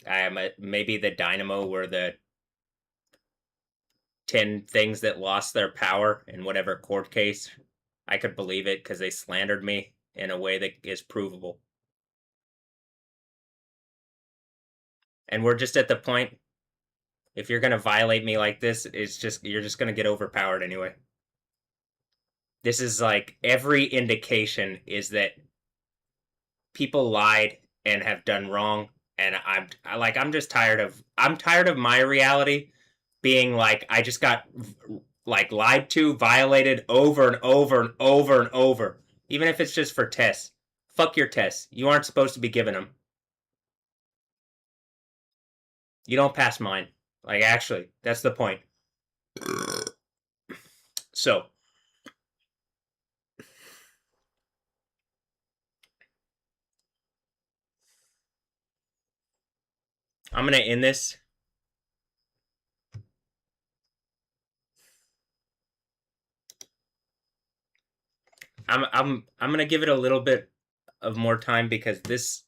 A: I am maybe the dynamo were the 10 things that lost their power in whatever court case. I could believe it because they slandered me in a way that is provable. And we're just at the point, if you're going to violate me like this, you're just going to get overpowered anyway. This is like, every indication is that people lied and have done wrong, and I'm just tired of my reality being like, I just got like lied to, violated over and over and over and over, even if it's just for tests. Fuck your tests. You aren't supposed to be giving them. You don't pass mine. Like, actually, that's the point. So, I'm gonna end this. I'm gonna give it a little bit of more time because this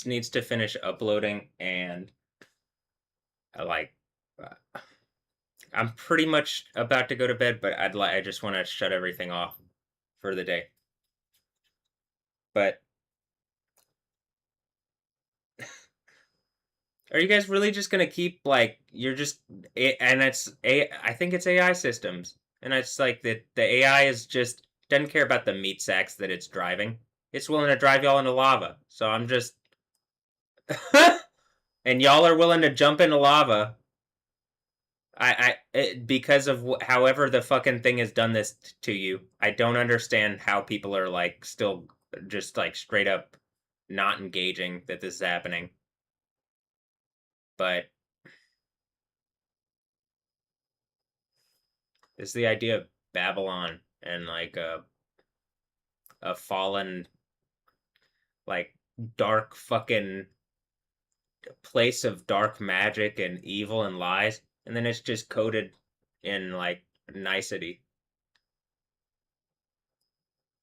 A: needs to finish uploading, and like I'm pretty much about to go to bed, but I just want to shut everything off for the day. But are you guys really just gonna keep like you're just and I think it's AI systems, and it's like the AI is just doesn't care about the meat sacks that it's driving. It's willing to drive y'all into lava. So I'm just and y'all are willing to jump into lava. Because of however the fucking thing has done this to you. I don't understand how people are like still just like straight up not engaging that this is happening. But it's the idea of Babylon and like a fallen, like dark fucking place of dark magic and evil and lies, and then it's just coded in like nicety.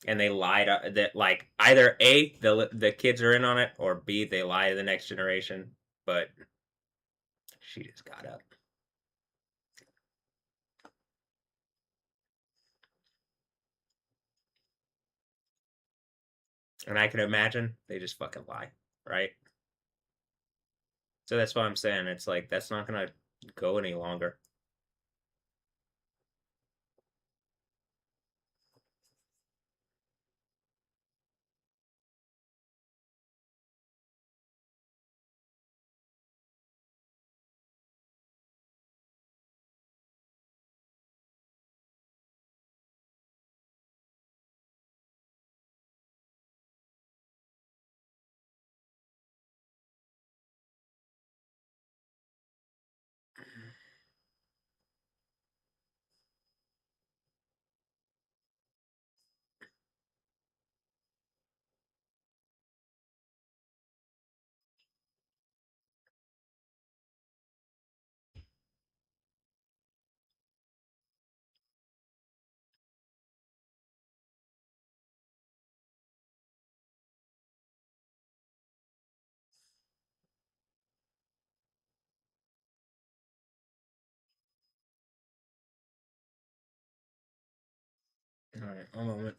A: And they lied that like either A, the kids are in on it, or B, they lie to the next generation. But she just got up. And I can imagine they just fucking lie, right? So that's why I'm saying it's like that's not gonna go any longer. Alright, one moment.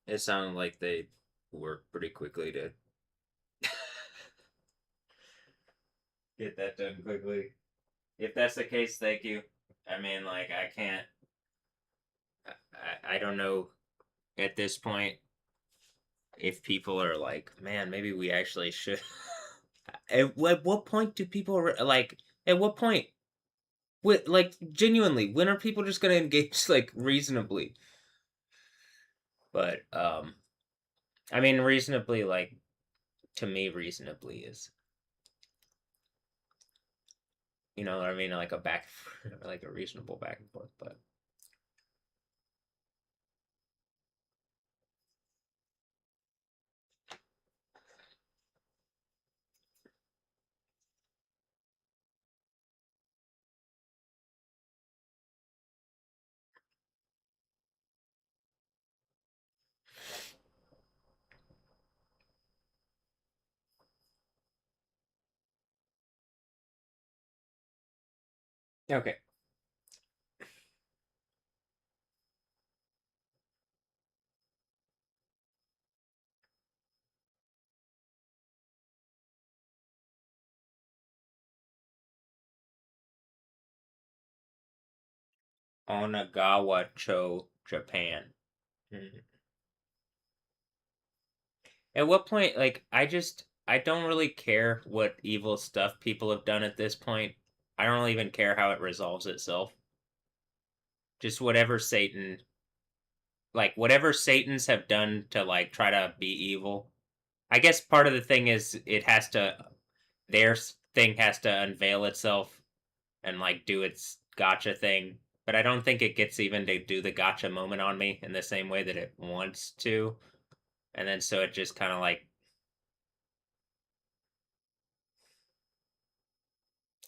A: It sounded like they worked pretty quickly to get that done quickly. If that's the case, thank you. I mean, like, I can't. I don't know at this point if people are like, man, maybe we actually should. At what point do people like? At what point? Like, genuinely, when are people just gonna engage like reasonably? But I mean, reasonably, like, to me, reasonably is, you know what I mean, like a back, like a reasonable back and forth. But okay. Onagawa-cho, Japan. Mhm. At what point, like, I don't really care what evil stuff people have done at this point. I don't really even care how it resolves itself. Just whatever Satans have done to, like, try to be evil. I guess part of the thing is their thing has to unveil itself and, like, do its gotcha thing. But I don't think it gets even to do the gotcha moment on me in the same way that it wants to. And then so it just kind of like,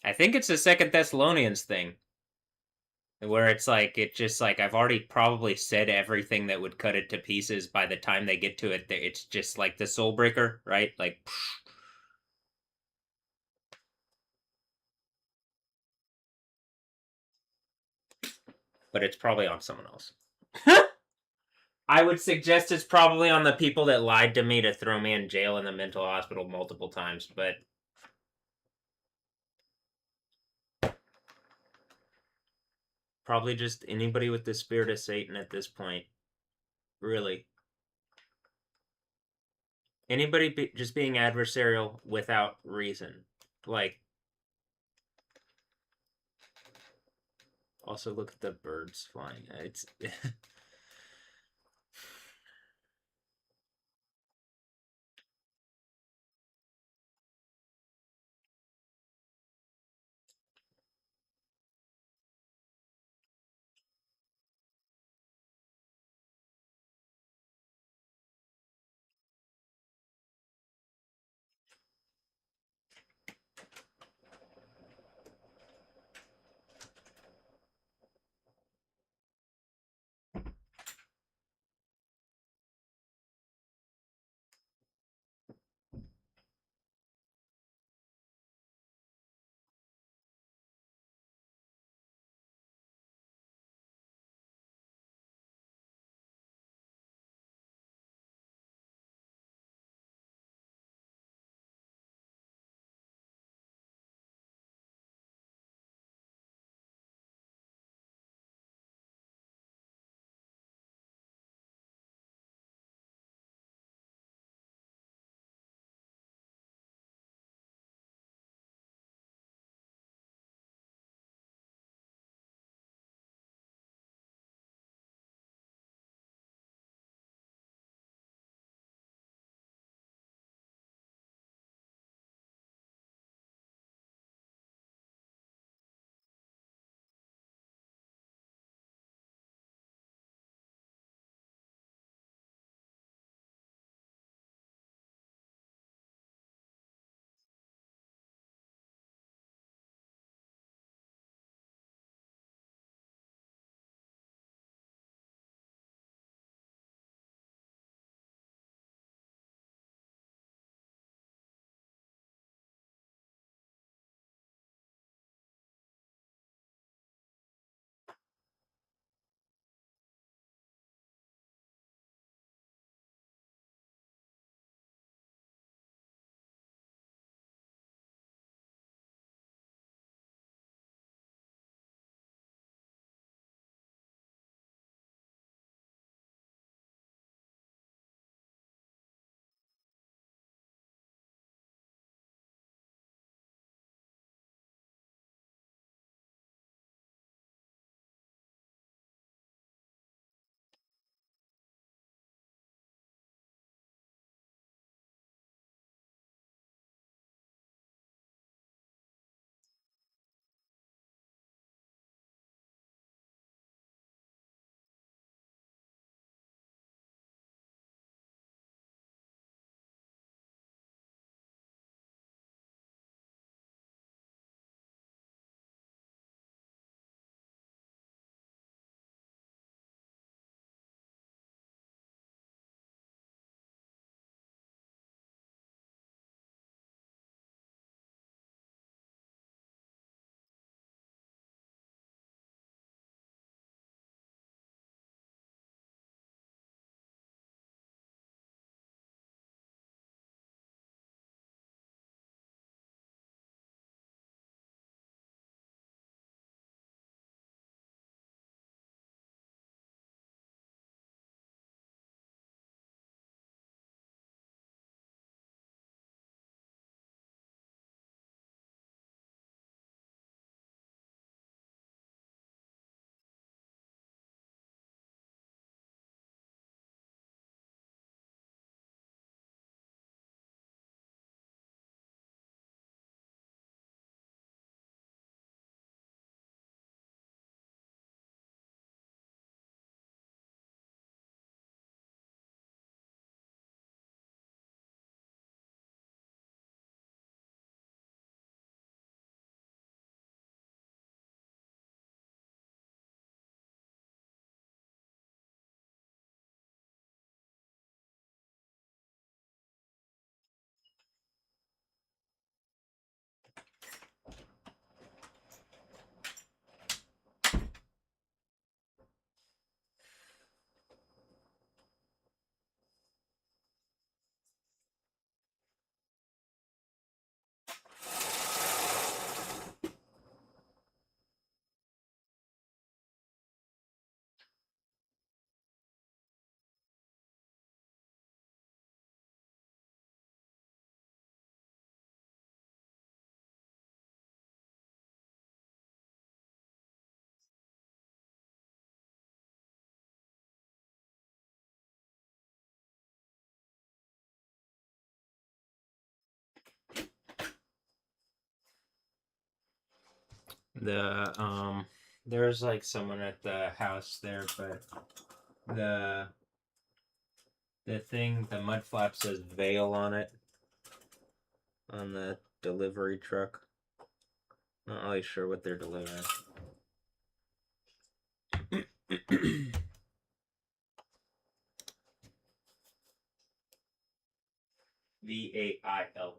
A: I think it's the Second Thessalonians thing, where it just like, I've already probably said everything that would cut it to pieces by the time they get to it. It's just like the soul breaker, right? Like, but it's probably on someone else. I would suggest it's probably on the people that lied to me to throw me in jail in the mental hospital multiple times, but probably just anybody with the spirit of Satan at this point. Really. Anybody just being adversarial without reason. Like, Also, look at the birds flying. It's There's like someone at the house there, but the mud flap says Vale on it on the delivery truck. Not really sure what they're delivering. VAIL.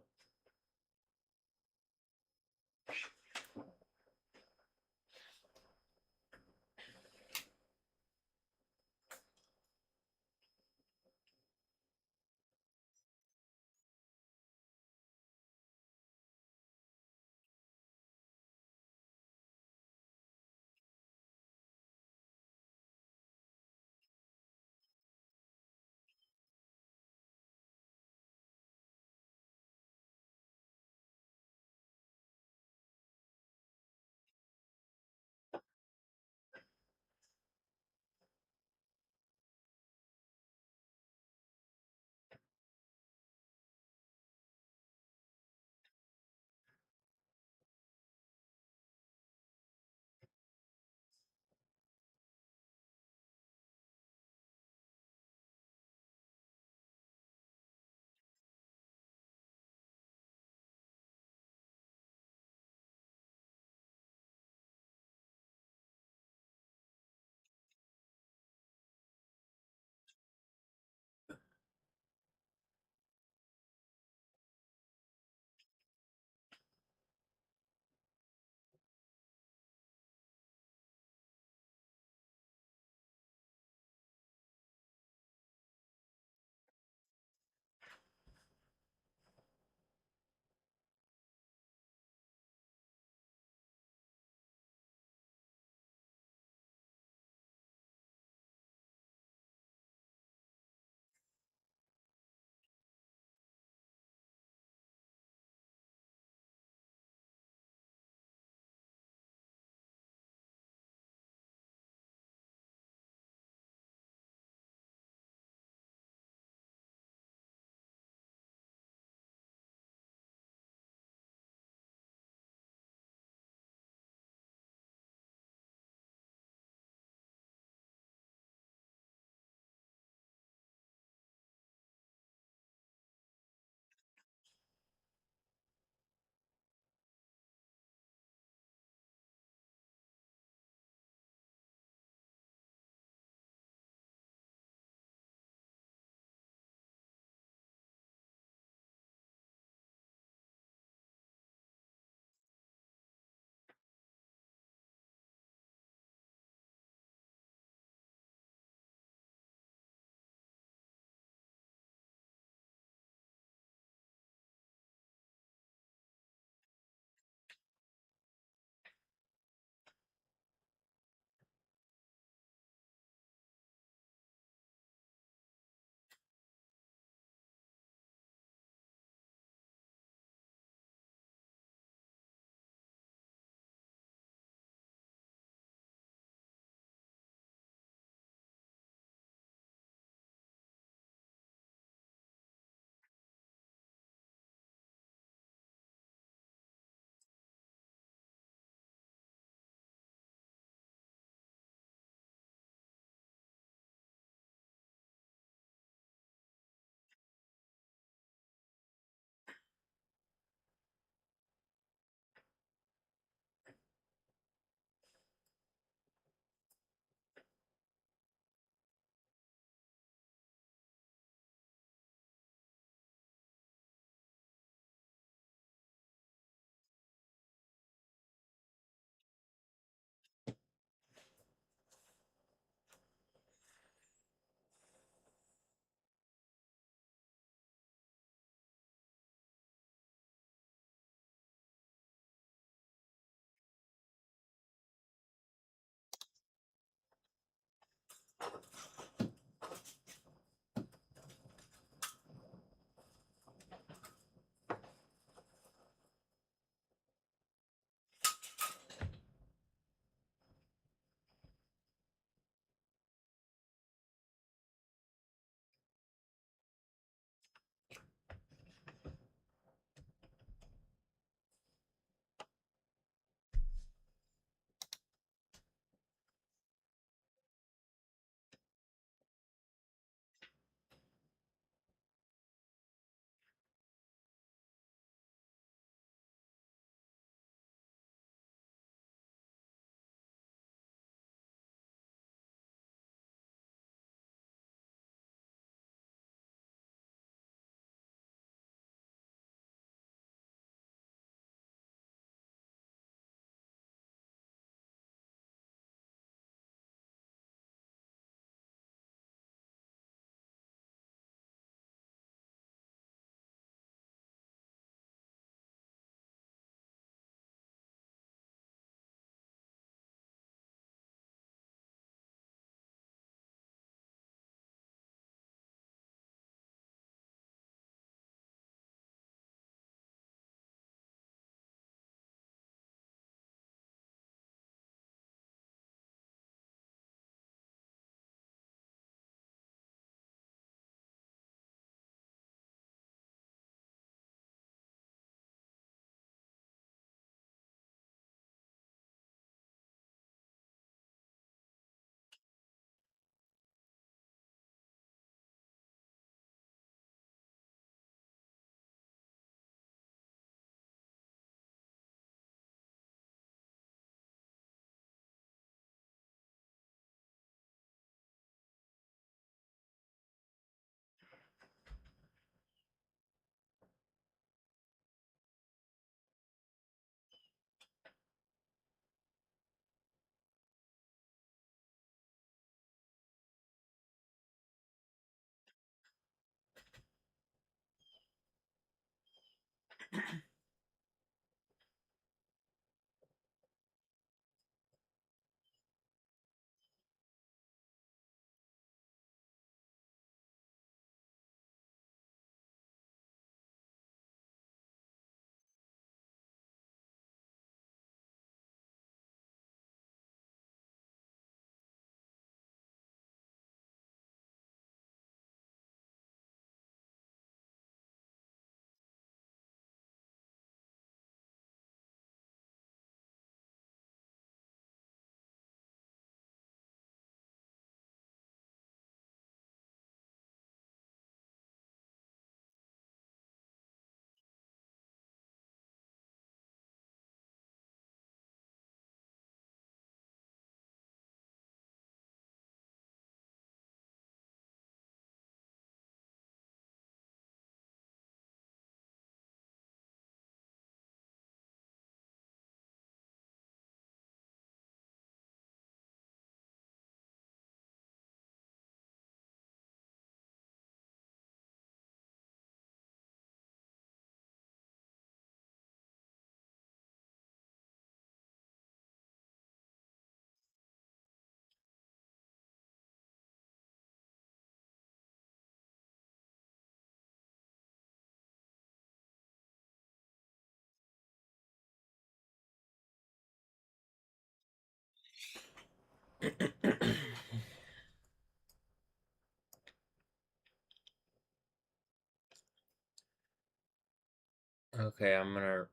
A: Okay, I'm gonna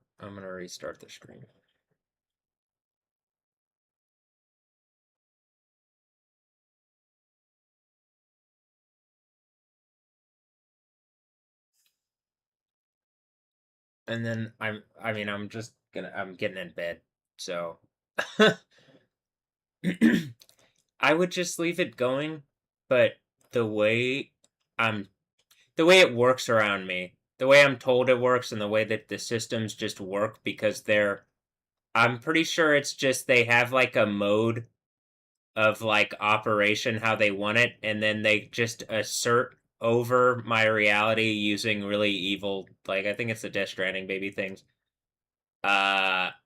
A: restart the stream. And then I'm just gonna, I'm getting in bed. So I would just leave it going, but the way I'm the way it works around me, the way I'm told it works and the way that the systems just work because I'm pretty sure it's just they have like a mode of like operation how they want it, and then they just assert over my reality using really evil, like I think it's the Death Stranding baby things,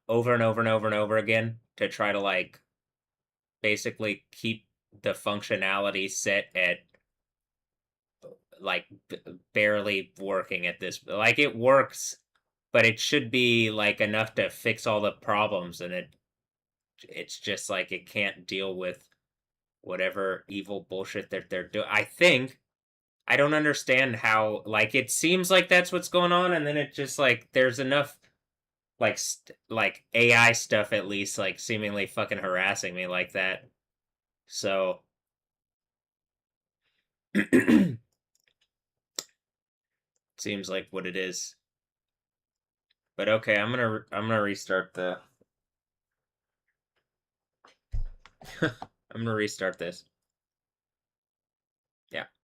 A: over and over and over and over again to try to like basically keep the functionality set at like barely working at this, like it works, but it should be like enough to fix all the problems, and it's just like it can't deal with whatever evil bullshit that they're doing. I think I don't understand how, like, it seems like that's what's going on, and then it just like there's enough like like AI stuff at least like seemingly fucking harassing me like that. So seems like what it is. But okay, I'm gonna restart the I'm gonna restart this. Yeah.